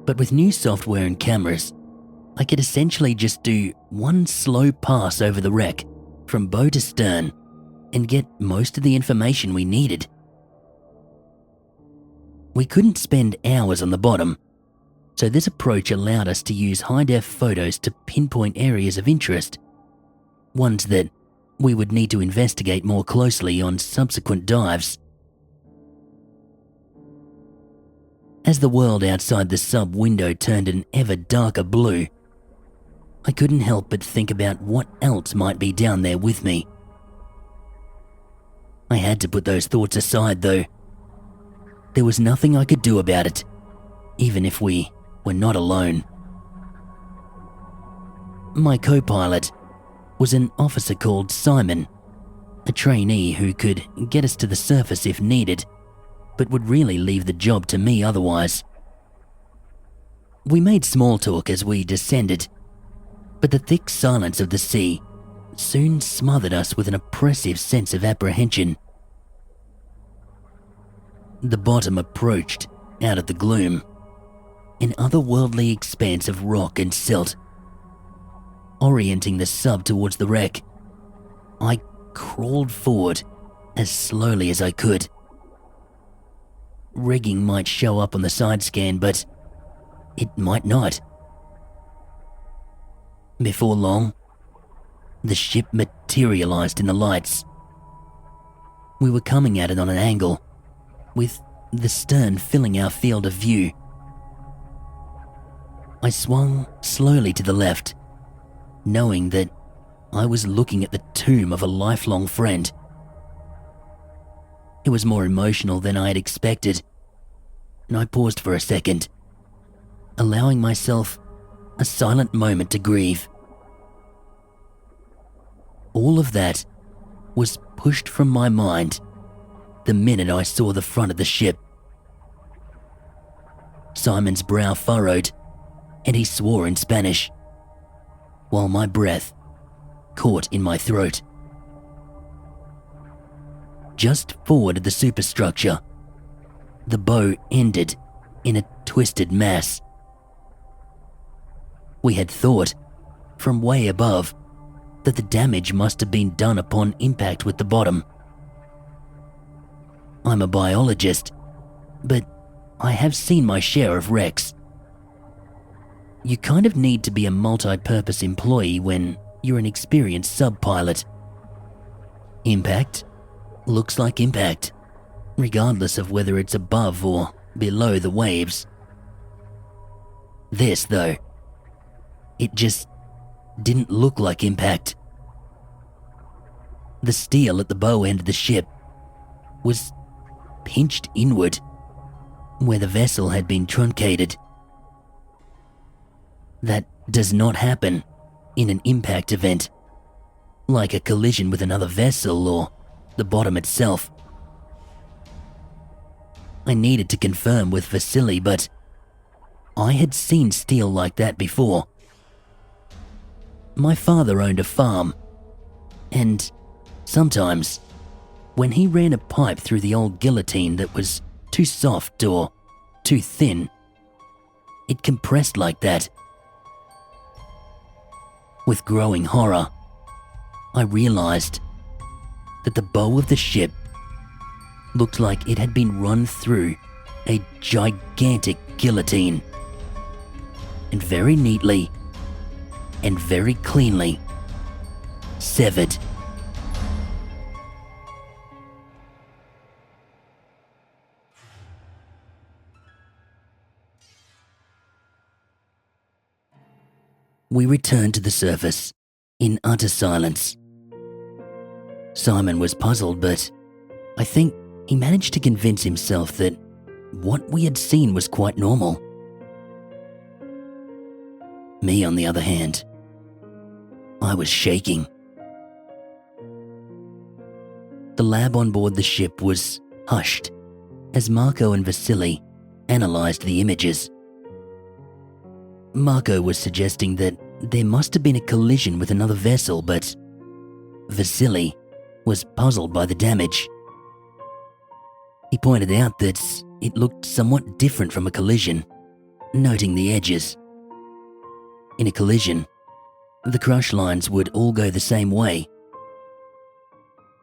Speaker 1: but with new software and cameras, I could essentially just do one slow pass over the wreck from bow to stern and get most of the information we needed. We couldn't spend hours on the bottom, so this approach allowed us to use high-def photos to pinpoint areas of interest, ones that we would need to investigate more closely on subsequent dives. As the world outside the sub window turned an ever darker blue, I couldn't help but think about what else might be down there with me. I had to put those thoughts aside though. There was nothing I could do about it, even if we were not alone. My co-pilot was an officer called Simon, a trainee who could get us to the surface if needed, but would really leave the job to me otherwise. We made small talk as we descended, but the thick silence of the sea soon smothered us with an oppressive sense of apprehension. The bottom approached out of the gloom, an otherworldly expanse of rock and silt. Orienting the sub towards the wreck, I crawled forward as slowly as I could. Rigging might show up on the side scan, but it might not. Before long, the ship materialized in the lights. We were coming at it on an angle, with the stern filling our field of view. I swung slowly to the left, knowing that I was looking at the tomb of a lifelong friend. It was more emotional than I had expected, and I paused for a second, allowing myself a silent moment to grieve. All of that was pushed from my mind the minute I saw the front of the ship. Simon's brow furrowed, and he swore in Spanish, while my breath caught in my throat. Just forward of the superstructure, the bow ended in a twisted mass. We had thought, from way above, that the damage must have been done upon impact with the bottom. I'm a biologist, but I have seen my share of wrecks. You kind of need to be a multi-purpose employee when you're an experienced sub-pilot. Impact looks like impact, regardless of whether it's above or below the waves. This, though, it just didn't look like impact. The steel at the bow end of the ship was pinched inward, where the vessel had been truncated. That does not happen in an impact event, like a collision with another vessel or the bottom itself. I needed to confirm with Vasily, but I had seen steel like that before. My father owned a farm, and sometimes, when he ran a pipe through the old guillotine that was too soft or too thin, it compressed like that. With growing horror, I realized that the bow of the ship looked like it had been run through a gigantic guillotine, and very neatly and very cleanly severed. we returned to the surface in utter silence. Simon was puzzled, but I think he managed to convince himself that what we had seen was quite normal. Me, on the other hand, I was shaking. The lab on board the ship was hushed as Marco and Vasily analysed the images. Marco was suggesting that there must have been a collision with another vessel, but Vasily was puzzled by the damage. He pointed out that it looked somewhat different from a collision, noting the edges. In a collision, the crush lines would all go the same way.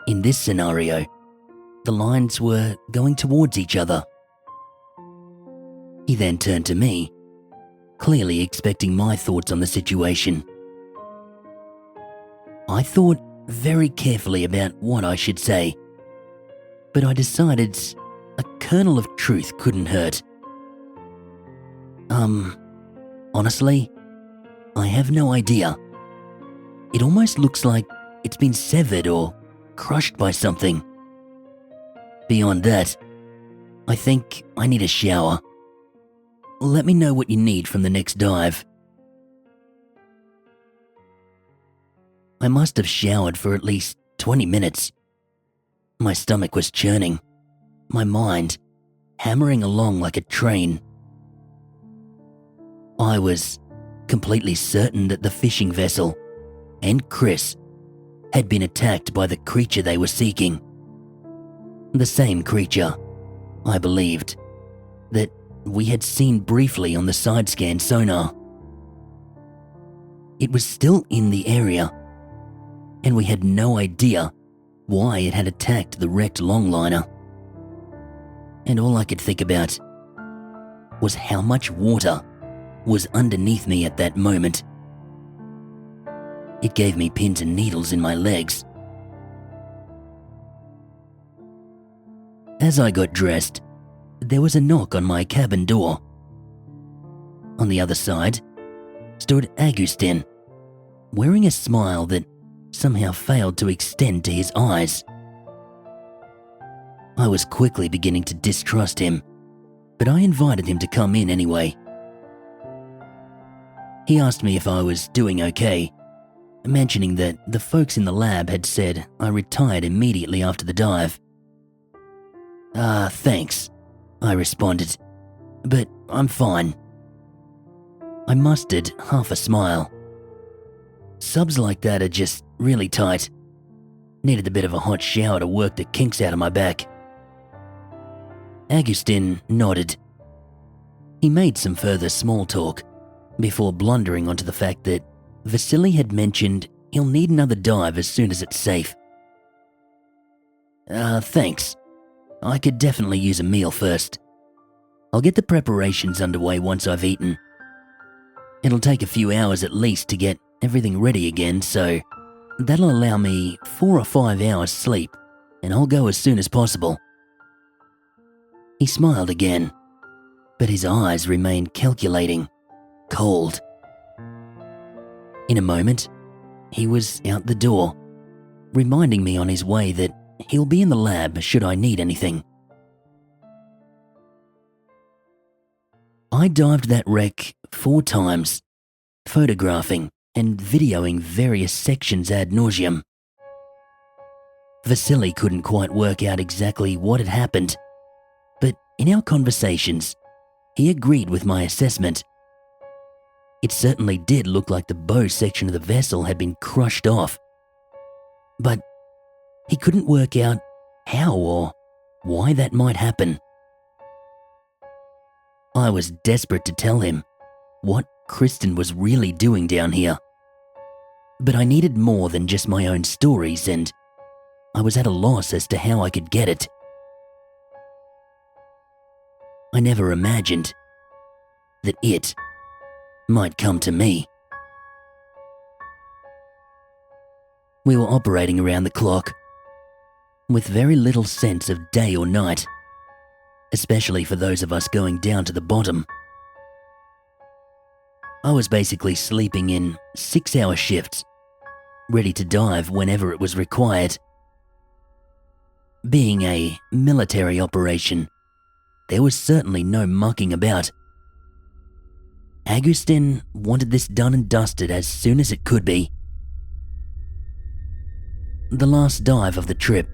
Speaker 1: In this scenario, the lines were going towards each other. He then turned to me, clearly expecting my thoughts on the situation. I thought very carefully about what I should say, but I decided a kernel of truth couldn't hurt. Honestly, I have no idea. It almost looks like it's been severed or crushed by something. Beyond that, I think I need a shower. Let me know what you need from the next dive. I must have showered for at least 20 minutes. My stomach was churning, my mind hammering along like a train. I was completely certain that the fishing vessel and Chris had been attacked by the creature they were seeking. The same creature, I believed, that we had seen briefly on the side scan sonar. It was still in the area, and we had no idea why it had attacked the wrecked longliner. And all I could think about was how much water was underneath me at that moment. It gave me pins and needles in my legs. As I got dressed, there was a knock on my cabin door. On the other side stood Agustin, wearing a smile that somehow failed to extend to his eyes. I was quickly beginning to distrust him, but I invited him to come in anyway. He asked me if I was doing okay, mentioning that the folks in the lab had said I retired immediately after the dive. Thanks, I responded, but I'm fine. I mustered half a smile. Subs like that are just really tight. Needed a bit of a hot shower to work the kinks out of my back. Agustin nodded. He made some further small talk before blundering onto the fact that Vasily had mentioned he'll need another dive as soon as it's safe. Thanks. I could definitely use a meal first. I'll get the preparations underway once I've eaten. It'll take a few hours at least to get everything ready again, so that'll allow me 4 or 5 hours sleep, and I'll go as soon as possible. He smiled again, but his eyes remained calculating, cold. In a moment, he was out the door, reminding me on his way that he'll be in the lab should I need anything. I dived that wreck 4 times, photographing and videoing various sections ad nauseum. Vasily couldn't quite work out exactly what had happened, but in our conversations, he agreed with my assessment. It certainly did look like the bow section of the vessel had been crushed off, but he couldn't work out how or why that might happen. I was desperate to tell him what Kristen was really doing down here, but I needed more than just my own stories, and I was at a loss as to how I could get it. I never imagined that it might come to me. We were operating around the clock, with very little sense of day or night, especially for those of us going down to the bottom. I was basically sleeping in 6-hour shifts, ready to dive whenever it was required. Being a military operation, there was certainly no mucking about. Agustin wanted this done and dusted as soon as it could be. The last dive of the trip,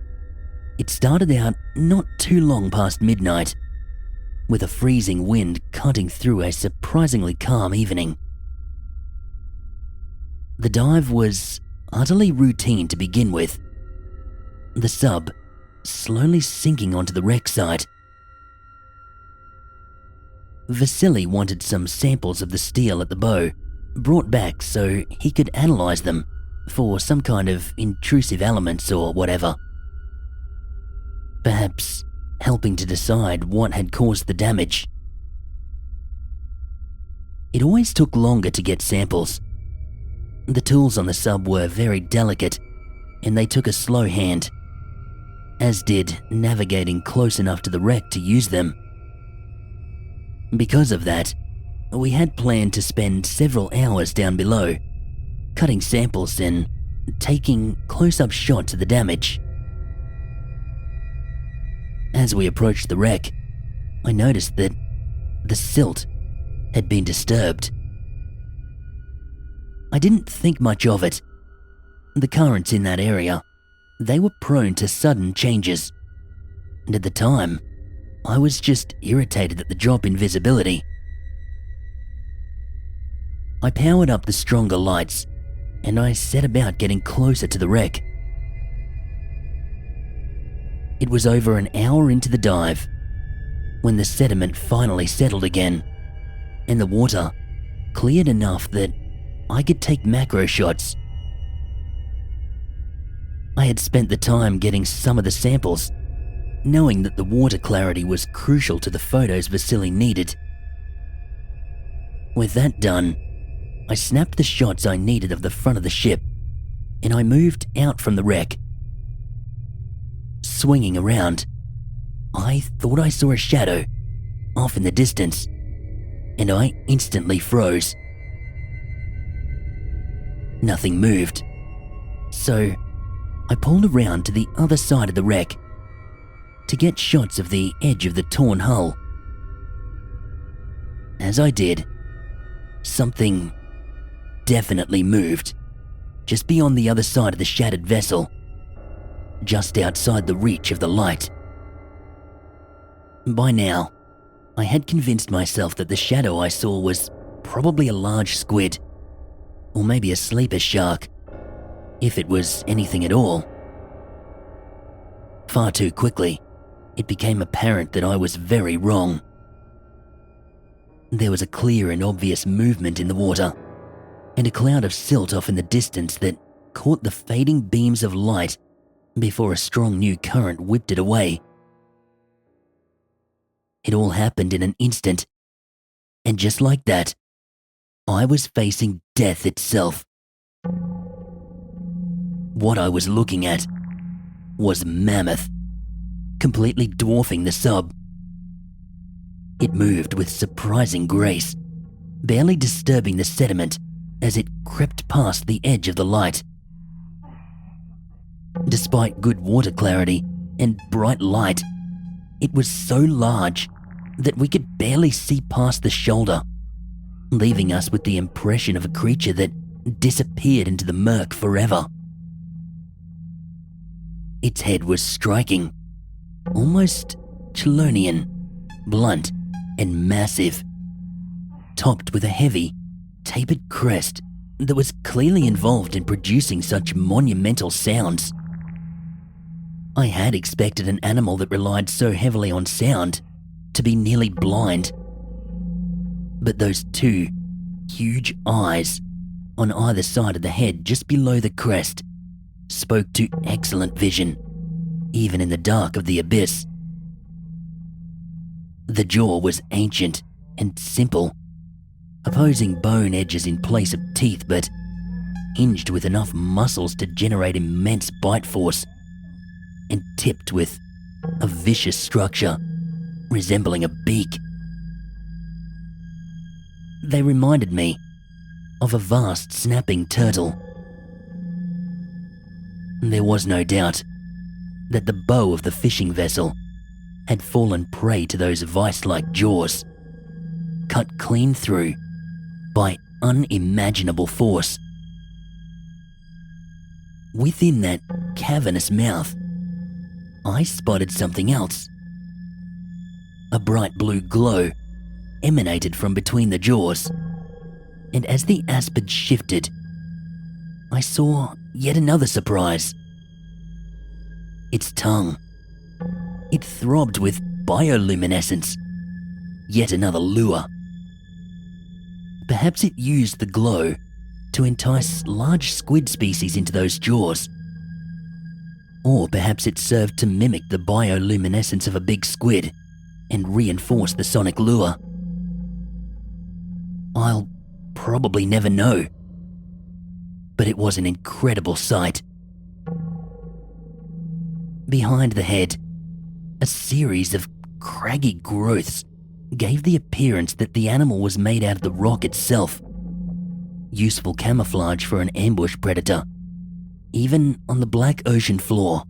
Speaker 1: it started out not too long past midnight, with a freezing wind cutting through a surprisingly calm evening. The dive was utterly routine to begin with, the sub slowly sinking onto the wreck site. Vasily wanted some samples of the steel at the bow brought back so he could analyze them for some kind of intrusive elements or whatever. Perhaps helping to decide what had caused the damage. It always took longer to get samples. The tools on the sub were very delicate and they took a slow hand, as did navigating close enough to the wreck to use them. Because of that, we had planned to spend several hours down below, cutting samples and taking close-up shots of the damage. As we approached the wreck, I noticed that the silt had been disturbed. I didn't think much of it. The currents in that area, they were prone to sudden changes, and at the time, I was just irritated at the drop in visibility. I powered up the stronger lights, and I set about getting closer to the wreck. It was over an hour into the dive when the sediment finally settled again, and the water cleared enough that I could take macro shots. I had spent the time getting some of the samples, knowing that the water clarity was crucial to the photos Vasily needed. With that done, I snapped the shots I needed of the front of the ship, and I moved out from the wreck. Swinging around, I thought I saw a shadow off in the distance, and I instantly froze. Nothing moved, so I pulled around to the other side of the wreck to get shots of the edge of the torn hull. As I did, something definitely moved just beyond the other side of the shattered vessel, just outside the reach of the light. By now, I had convinced myself that the shadow I saw was probably a large squid, or maybe a sleeper shark, if it was anything at all. Far too quickly, it became apparent that I was very wrong. There was a clear and obvious movement in the water, and a cloud of silt off in the distance that caught the fading beams of light before a strong new current whipped it away. It all happened in an instant, and just like that, I was facing death itself. What I was looking at was mammoth, completely dwarfing the sub. It moved with surprising grace, barely disturbing the sediment as it crept past the edge of the light. Despite good water clarity and bright light, it was so large that we could barely see past the shoulder, leaving us with the impression of a creature that disappeared into the murk forever. Its head was striking, almost Chelonian, blunt and massive, topped with a heavy, tapered crest that was clearly involved in producing such monumental sounds. I had expected an animal that relied so heavily on sound to be nearly blind. But those two huge eyes on either side of the head just below the crest spoke to excellent vision, even in the dark of the abyss. The jaw was ancient and simple, opposing bone edges in place of teeth, but hinged with enough muscles to generate immense bite force, and tipped with a vicious structure resembling a beak. They reminded me of a vast snapping turtle. There was no doubt that the bow of the fishing vessel had fallen prey to those vice-like jaws, cut clean through by unimaginable force. Within that cavernous mouth, I spotted something else. A bright blue glow emanated from between the jaws, and as the aspid shifted, I saw yet another surprise. Its tongue. It throbbed with bioluminescence. Yet another lure. Perhaps it used the glow to entice large squid species into those jaws. Or perhaps it served to mimic the bioluminescence of a big squid and reinforce the sonic lure. I'll probably never know. But it was an incredible sight. Behind the head, a series of craggy growths gave the appearance that the animal was made out of the rock itself. Useful camouflage for an ambush predator, even on the black ocean floor.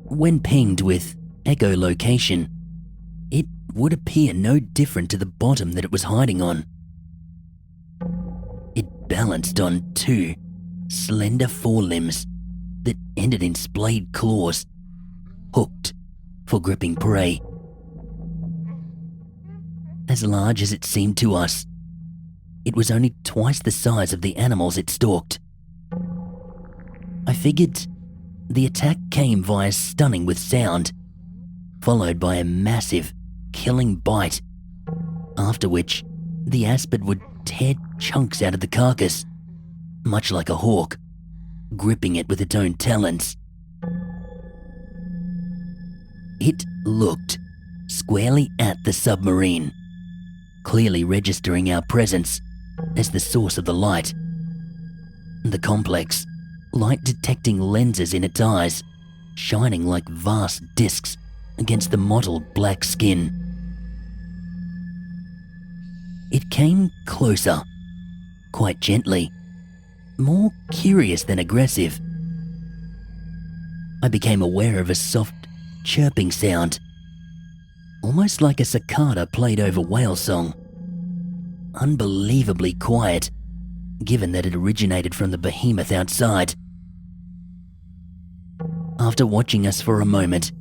Speaker 1: When pinged with echolocation, it would appear no different to the bottom that it was hiding on. It balanced on two slender forelimbs that ended in splayed claws, hooked for gripping prey. As large as it seemed to us, it was only twice the size of the animals it stalked. I figured the attack came via stunning with sound, followed by a massive, killing bite, after which the aspid would tear chunks out of the carcass, much like a hawk, gripping it with its own talons. It looked squarely at the submarine, clearly registering our presence as the source of the light. The complex, light-detecting lenses in its eyes shining like vast discs against the mottled black skin. It came closer, quite gently, more curious than aggressive. I became aware of a soft, chirping sound, almost like a cicada played over whale song. Unbelievably quiet, given that it originated from the behemoth outside. After watching us for a moment,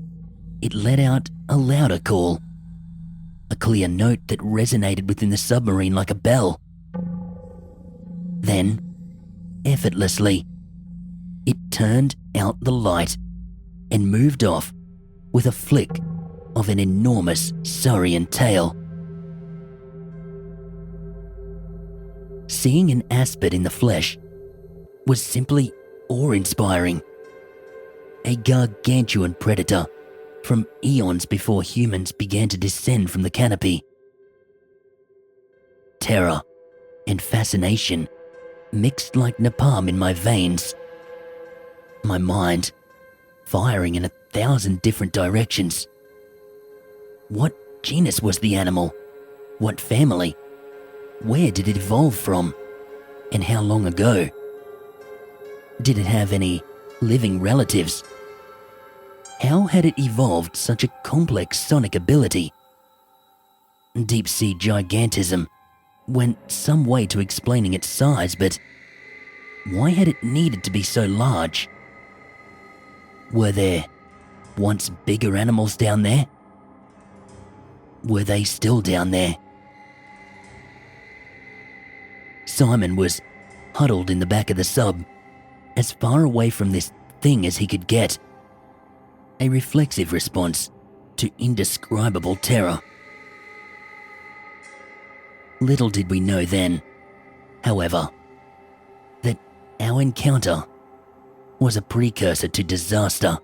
Speaker 1: it let out a louder call, a clear note that resonated within the submarine like a bell. Then, effortlessly, it turned out the light and moved off with a flick of an enormous saurian tail. Seeing an aspid in the flesh was simply awe-inspiring. A gargantuan predator from eons before humans began to descend from the canopy. Terror and fascination mixed like napalm in my veins. My mind firing in 1,000 different directions. What genus was the animal? What family? Where did it evolve from? And how long ago? Did it have any living relatives? How had it evolved such a complex sonic ability? Deep-sea gigantism went some way to explaining its size, but why had it needed to be so large? Were there once bigger animals down there? Were they still down there? Simon was huddled in the back of the sub, as far away from this thing as he could get. A reflexive response to indescribable terror. Little did we know then, however, that our encounter was a precursor to disaster.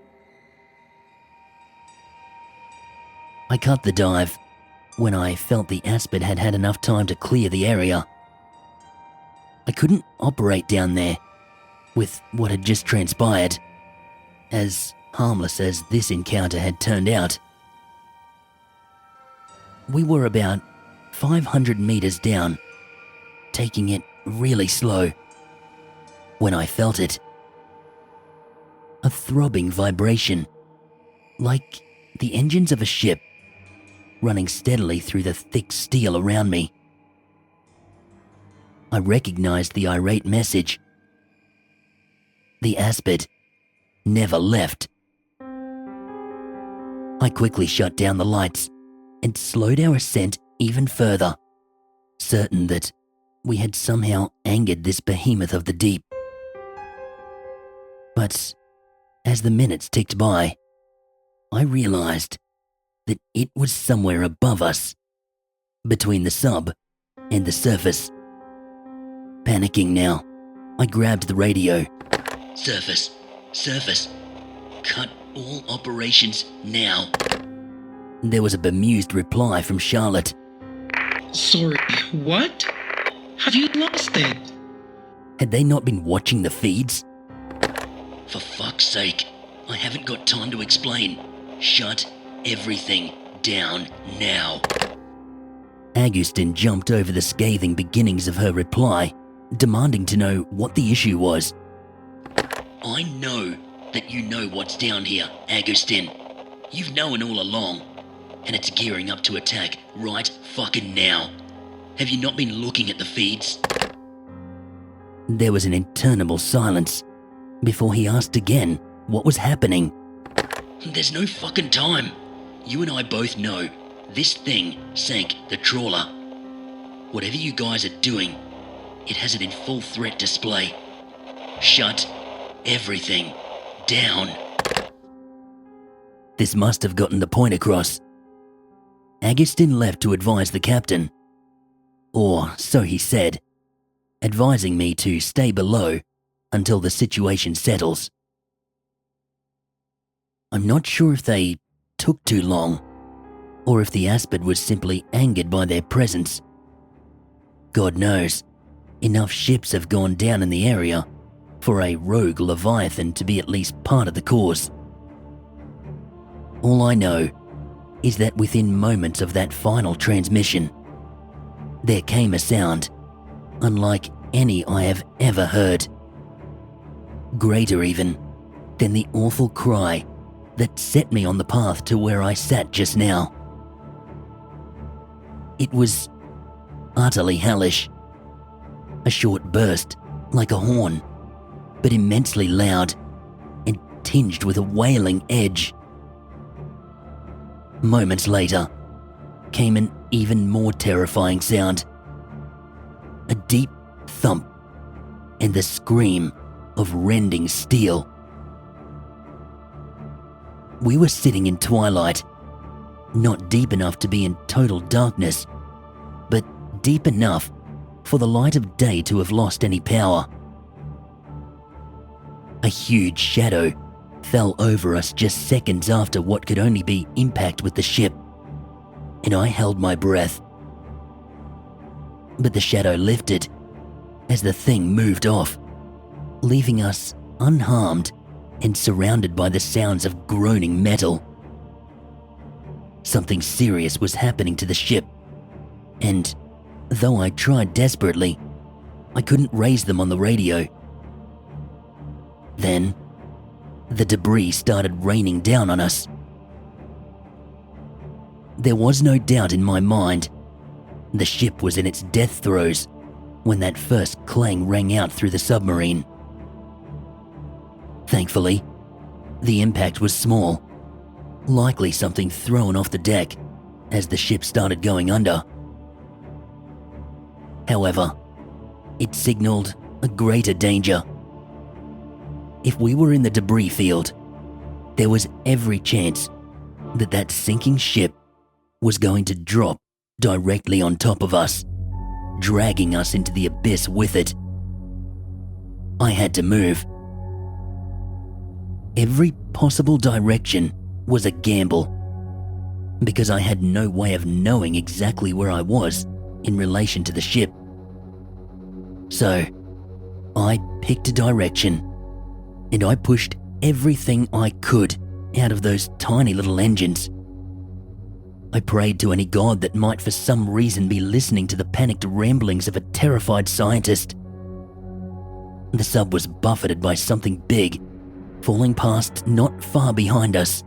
Speaker 1: I cut the dive when I felt the aspid had had enough time to clear the area. I couldn't operate down there with what had just transpired, as harmless as this encounter had turned out. We were about 500 meters down taking it really slow, when I felt it. A throbbing vibration, like the engines of a ship running steadily through the thick steel around me. I recognized the irate message. The aspid never left. I quickly shut down the lights and slowed our ascent even further, certain that we had somehow angered this behemoth of the deep. But as the minutes ticked by, I realized that it was somewhere above us, between the sub and the surface. Panicking now, I grabbed the radio. Surface, cut all operations now. There was a bemused reply from Charlotte.
Speaker 7: Sorry, what? Have you lost it?
Speaker 1: Had they not been watching the feeds? For fuck's sake, I haven't got time to explain. Shut everything down now. Agustin jumped over the scathing beginnings of her reply, demanding to know what the issue was. I know that you know what's down here, Agustin. You've known all along, and it's gearing up to attack right fucking now. Have you not been looking at the feeds? There was an interminable silence before he asked again what was happening. There's no fucking time. You and I both know this thing sank the trawler. Whatever you guys are doing, it has it in full threat display. Shut everything down. This must have gotten the point across. Agustin left to advise the captain. Or so he said, advising me to stay below until the situation settles. I'm not sure if they took too long, or if the aspid was simply angered by their presence. God knows, enough ships have gone down in the area for a rogue Leviathan to be at least part of the cause. All I know is that within moments of that final transmission, there came a sound unlike any I have ever heard. Greater even than the awful cry that set me on the path to where I sat just now. It was utterly hellish. A short burst like a horn, but immensely loud and tinged with a wailing edge. Moments later came an even more terrifying sound. A deep thump and the scream of rending steel. We were sitting in twilight, not deep enough to be in total darkness, but deep enough for the light of day to have lost any power. A huge shadow fell over us just seconds after what could only be impact with the ship, and I held my breath. But the shadow lifted as the thing moved off, leaving us unharmed and surrounded by the sounds of groaning metal. Something serious was happening to the ship, and though I tried desperately, I couldn't raise them on the radio. Then, the debris started raining down on us. There was no doubt in my mind. The ship was in its death throes when that first clang rang out through the submarine. Thankfully, the impact was small, likely something thrown off the deck as the ship started going under. However, it signaled a greater danger. If we were in the debris field, there was every chance that that sinking ship was going to drop directly on top of us, dragging us into the abyss with it. I had to move. Every possible direction was a gamble, because I had no way of knowing exactly where I was in relation to the ship. So, I picked a direction, and I pushed everything I could out of those tiny little engines. I prayed to any god that might for some reason be listening to the panicked ramblings of a terrified scientist. The sub was buffeted by something big, falling past not far behind us.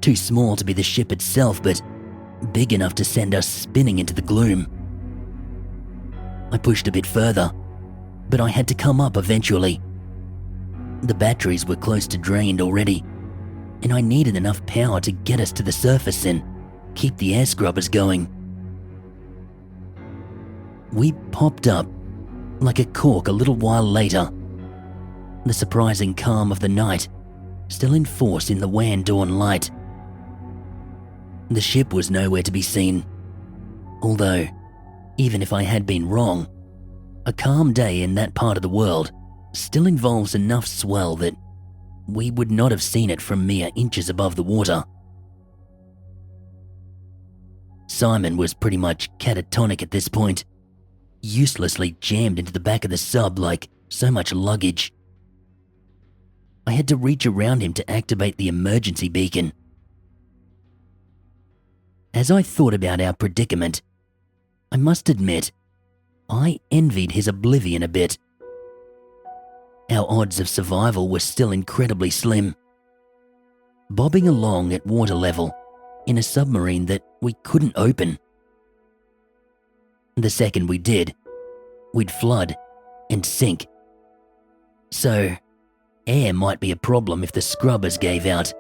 Speaker 1: Too small to be the ship itself, but big enough to send us spinning into the gloom. I pushed a bit further, but I had to come up eventually. The batteries were close to drained already, and I needed enough power to get us to the surface and keep the air scrubbers going. We popped up like a cork a little while later, the surprising calm of the night still in force in the wan dawn light. The ship was nowhere to be seen, although, even if I had been wrong, a calm day in that part of the world still involves enough swell that we would not have seen it from mere inches above the water. Simon was pretty much catatonic at this point, uselessly jammed into the back of the sub like so much luggage. I had to reach around him to activate the emergency beacon. As I thought about our predicament, I must admit, I envied his oblivion a bit. Our odds of survival were still incredibly slim. Bobbing along at water level in a submarine that we couldn't open. The second we did, we'd flood and sink. So, air might be a problem if the scrubbers gave out.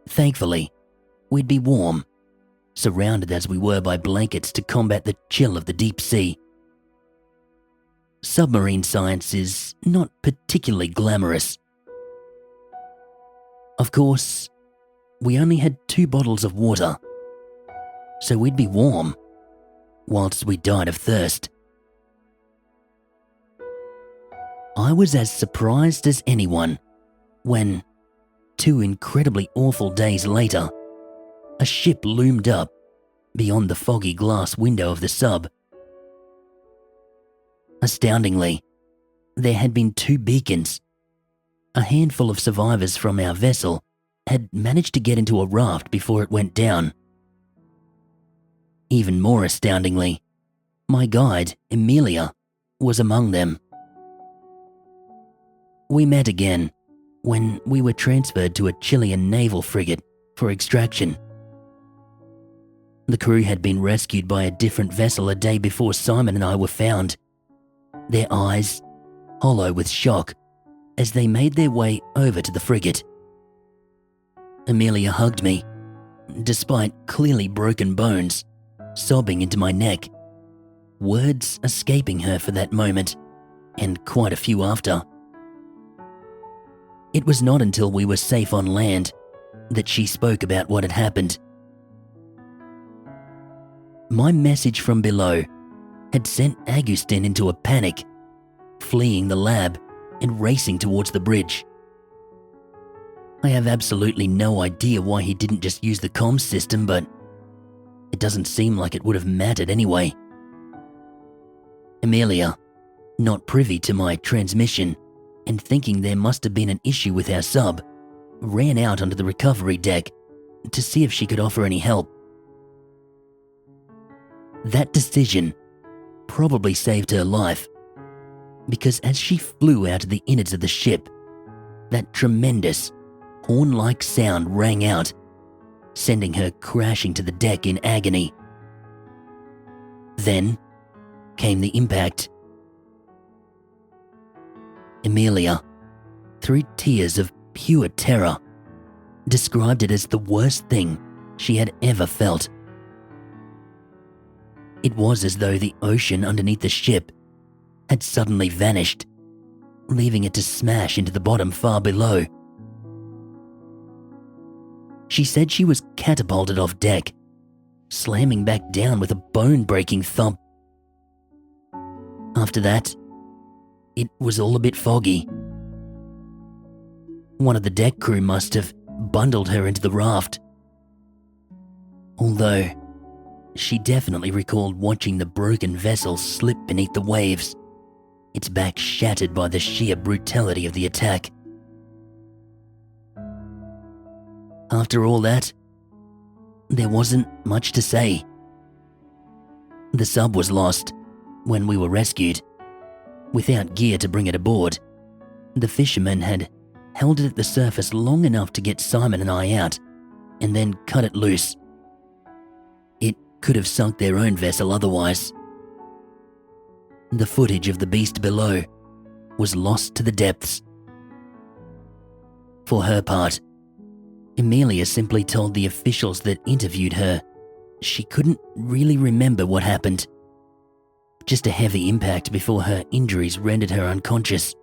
Speaker 1: Thankfully, we'd be warm, surrounded as we were by blankets to combat the chill of the deep sea. Submarine science is not particularly glamorous. Of course, we only had 2 bottles of water, so we'd be warm whilst we died of thirst. I was as surprised as anyone when, 2 incredibly awful days later, a ship loomed up beyond the foggy glass window of the sub. Astoundingly, there had been 2 beacons. A handful of survivors from our vessel had managed to get into a raft before it went down. Even more astoundingly, my guide, Emilia, was among them. We met again when we were transferred to a Chilean naval frigate for extraction. The crew had been rescued by a different vessel a day before Simon and I were found, their eyes hollow with shock as they made their way over to the frigate. Emilia hugged me, despite clearly broken bones, sobbing into my neck, words escaping her for that moment, and quite a few after. It was not until we were safe on land that she spoke about what had happened. My message from below had sent Agustin into a panic, fleeing the lab and racing towards the bridge. I have absolutely no idea why he didn't just use the comms system, but it doesn't seem like it would have mattered anyway. Emilia, not privy to my transmission and thinking there must have been an issue with our sub, ran out onto the recovery deck to see if she could offer any help. That decision probably saved her life, because as she flew out of the innards of the ship, that tremendous, horn-like sound rang out, sending her crashing to the deck in agony. Then came the impact. Emilia, through tears of pure terror, described it as the worst thing she had ever felt. It was as though the ocean underneath the ship had suddenly vanished, leaving it to smash into the bottom far below. She said she was catapulted off deck, slamming back down with a bone-breaking thump. After that, it was all a bit foggy. One of the deck crew must have bundled her into the raft. Although, she definitely recalled watching the broken vessel slip beneath the waves, its back shattered by the sheer brutality of the attack. After all that, there wasn't much to say. The sub was lost when we were rescued. Without gear to bring it aboard, the fishermen had held it at the surface long enough to get Simon and I out, and then cut it loose. It could have sunk their own vessel otherwise. The footage of the beast below was lost to the depths. For her part, Amelia simply told the officials that interviewed her she couldn't really remember what happened. Just a heavy impact before her injuries rendered her unconscious.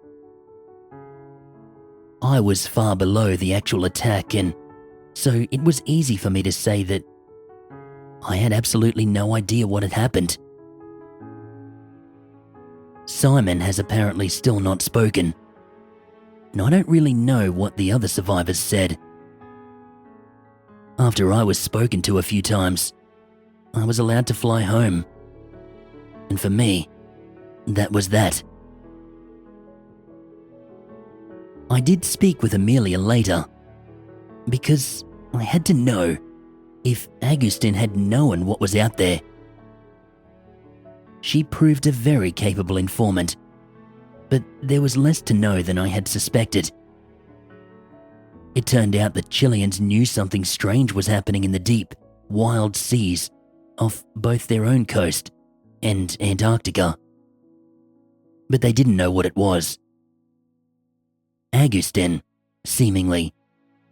Speaker 1: I was far below the actual attack, and so it was easy for me to say that I had absolutely no idea what had happened. Simon has apparently still not spoken, and I don't really know what the other survivors said. After I was spoken to a few times, I was allowed to fly home. And for me, that was that. I did speak with Amelia later, because I had to know if Agustin had known what was out there. She proved a very capable informant, but there was less to know than I had suspected. It turned out that Chileans knew something strange was happening in the deep, wild seas off both their own coast and Antarctica. But they didn't know what it was. Agustin, seemingly,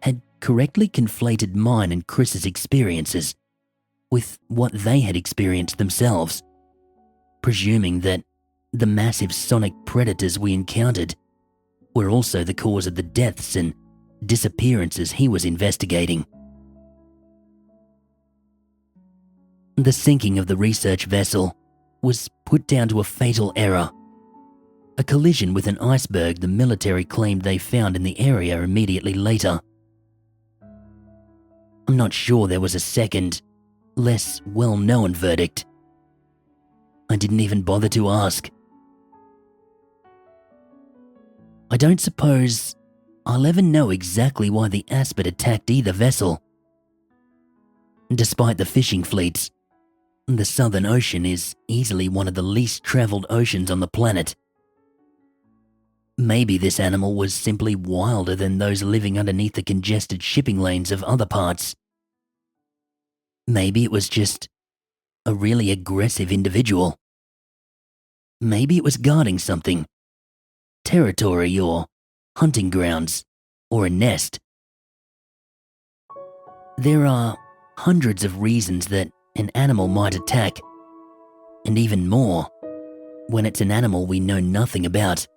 Speaker 1: had correctly conflated mine and Chris's experiences with what they had experienced themselves, presuming that the massive sonic predators we encountered were also the cause of the deaths and disappearances he was investigating. The sinking of the research vessel was put down to a fatal error, a collision with an iceberg the military claimed they found in the area immediately later. I'm not sure there was a second, less well-known verdict. I didn't even bother to ask. I don't suppose I'll ever know exactly why the Aspid attacked either vessel. Despite the fishing fleets, the Southern Ocean is easily one of the least travelled oceans on the planet. Maybe this animal was simply wilder than those living underneath the congested shipping lanes of other parts. Maybe it was just a really aggressive individual. Maybe it was guarding something, territory or hunting grounds, or a nest. There are hundreds of reasons that an animal might attack, and even more when it's an animal we know nothing about.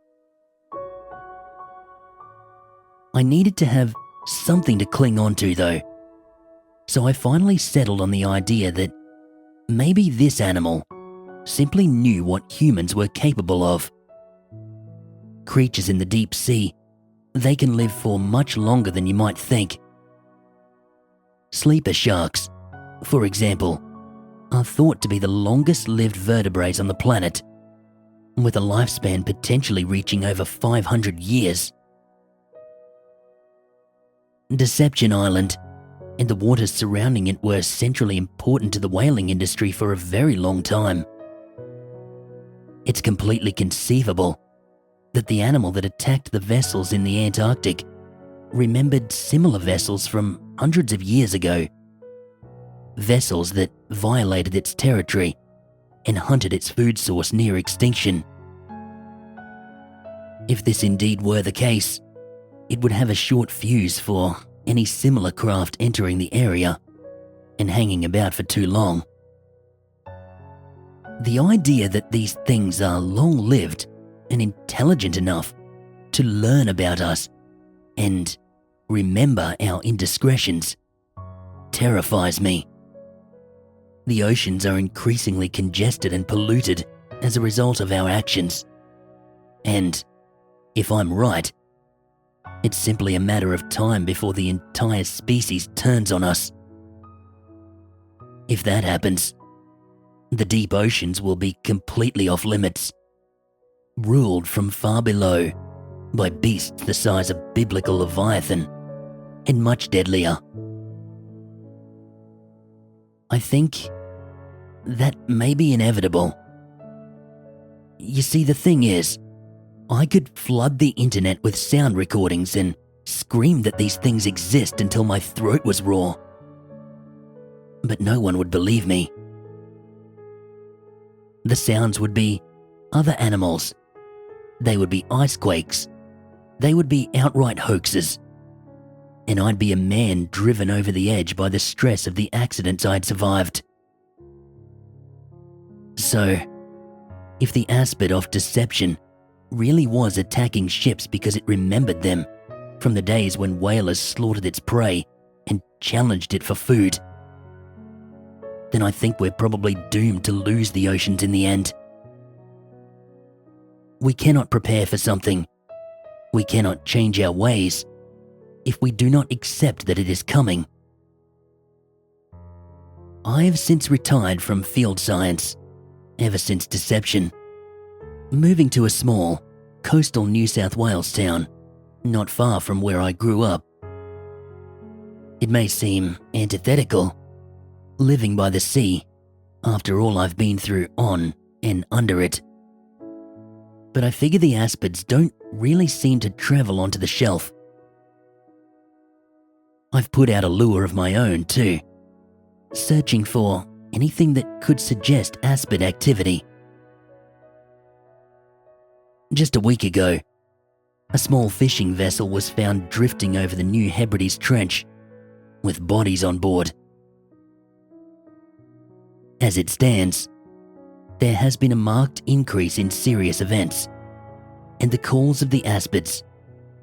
Speaker 1: I needed to have something to cling on to though, so I finally settled on the idea that maybe this animal simply knew what humans were capable of. Creatures in the deep sea, they can live for much longer than you might think. Sleeper sharks, for example, are thought to be the longest-lived vertebrates on the planet, with a lifespan potentially reaching over 500 years. Deception Island and the waters surrounding it were centrally important to the whaling industry for a very long time. It's completely conceivable that the animal that attacked the vessels in the Antarctic remembered similar vessels from hundreds of years ago. Vessels that violated its territory and hunted its food source near extinction. If this indeed were the case, it would have a short fuse for any similar craft entering the area and hanging about for too long. The idea that these things are long-lived and intelligent enough to learn about us and remember our indiscretions terrifies me. The oceans are increasingly congested and polluted as a result of our actions. And, if I'm right, it's simply a matter of time before the entire species turns on us. If that happens, the deep oceans will be completely off limits, ruled from far below by beasts the size of biblical Leviathan and much deadlier. I think that may be inevitable. You see, the thing is, I could flood the internet with sound recordings and scream that these things exist until my throat was raw. But no one would believe me. The sounds would be other animals. They would be icequakes. They would be outright hoaxes. And I'd be a man driven over the edge by the stress of the accidents I'd survived. So, if the aspect of deception really was attacking ships because it remembered them from the days when whalers slaughtered its prey and challenged it for food, then I think we're probably doomed to lose the oceans in the end. We cannot prepare for something. We cannot change our ways if we do not accept that it is coming. I have since retired from field science, ever since deception, moving to a small, coastal New South Wales town, not far from where I grew up. It may seem antithetical, living by the sea, after all I've been through on and under it. But I figure the aspids don't really seem to travel onto the shelf. I've put out a lure of my own too, searching for anything that could suggest aspid activity. Just a week ago, a small fishing vessel was found drifting over the new Hebrides trench, with bodies on board. As it stands, there has been a marked increase in serious events, and the calls of the aspids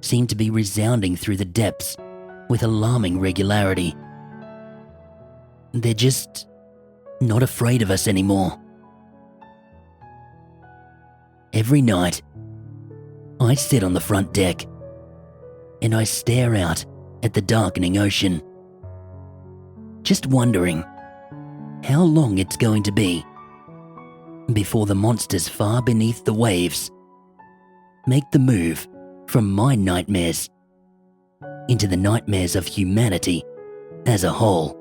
Speaker 1: seem to be resounding through the depths with alarming regularity. They're just not afraid of us anymore. Every night, I sit on the front deck and I stare out at the darkening ocean, just wondering how long it's going to be before the monsters far beneath the waves make the move from my nightmares into the nightmares of humanity as a whole.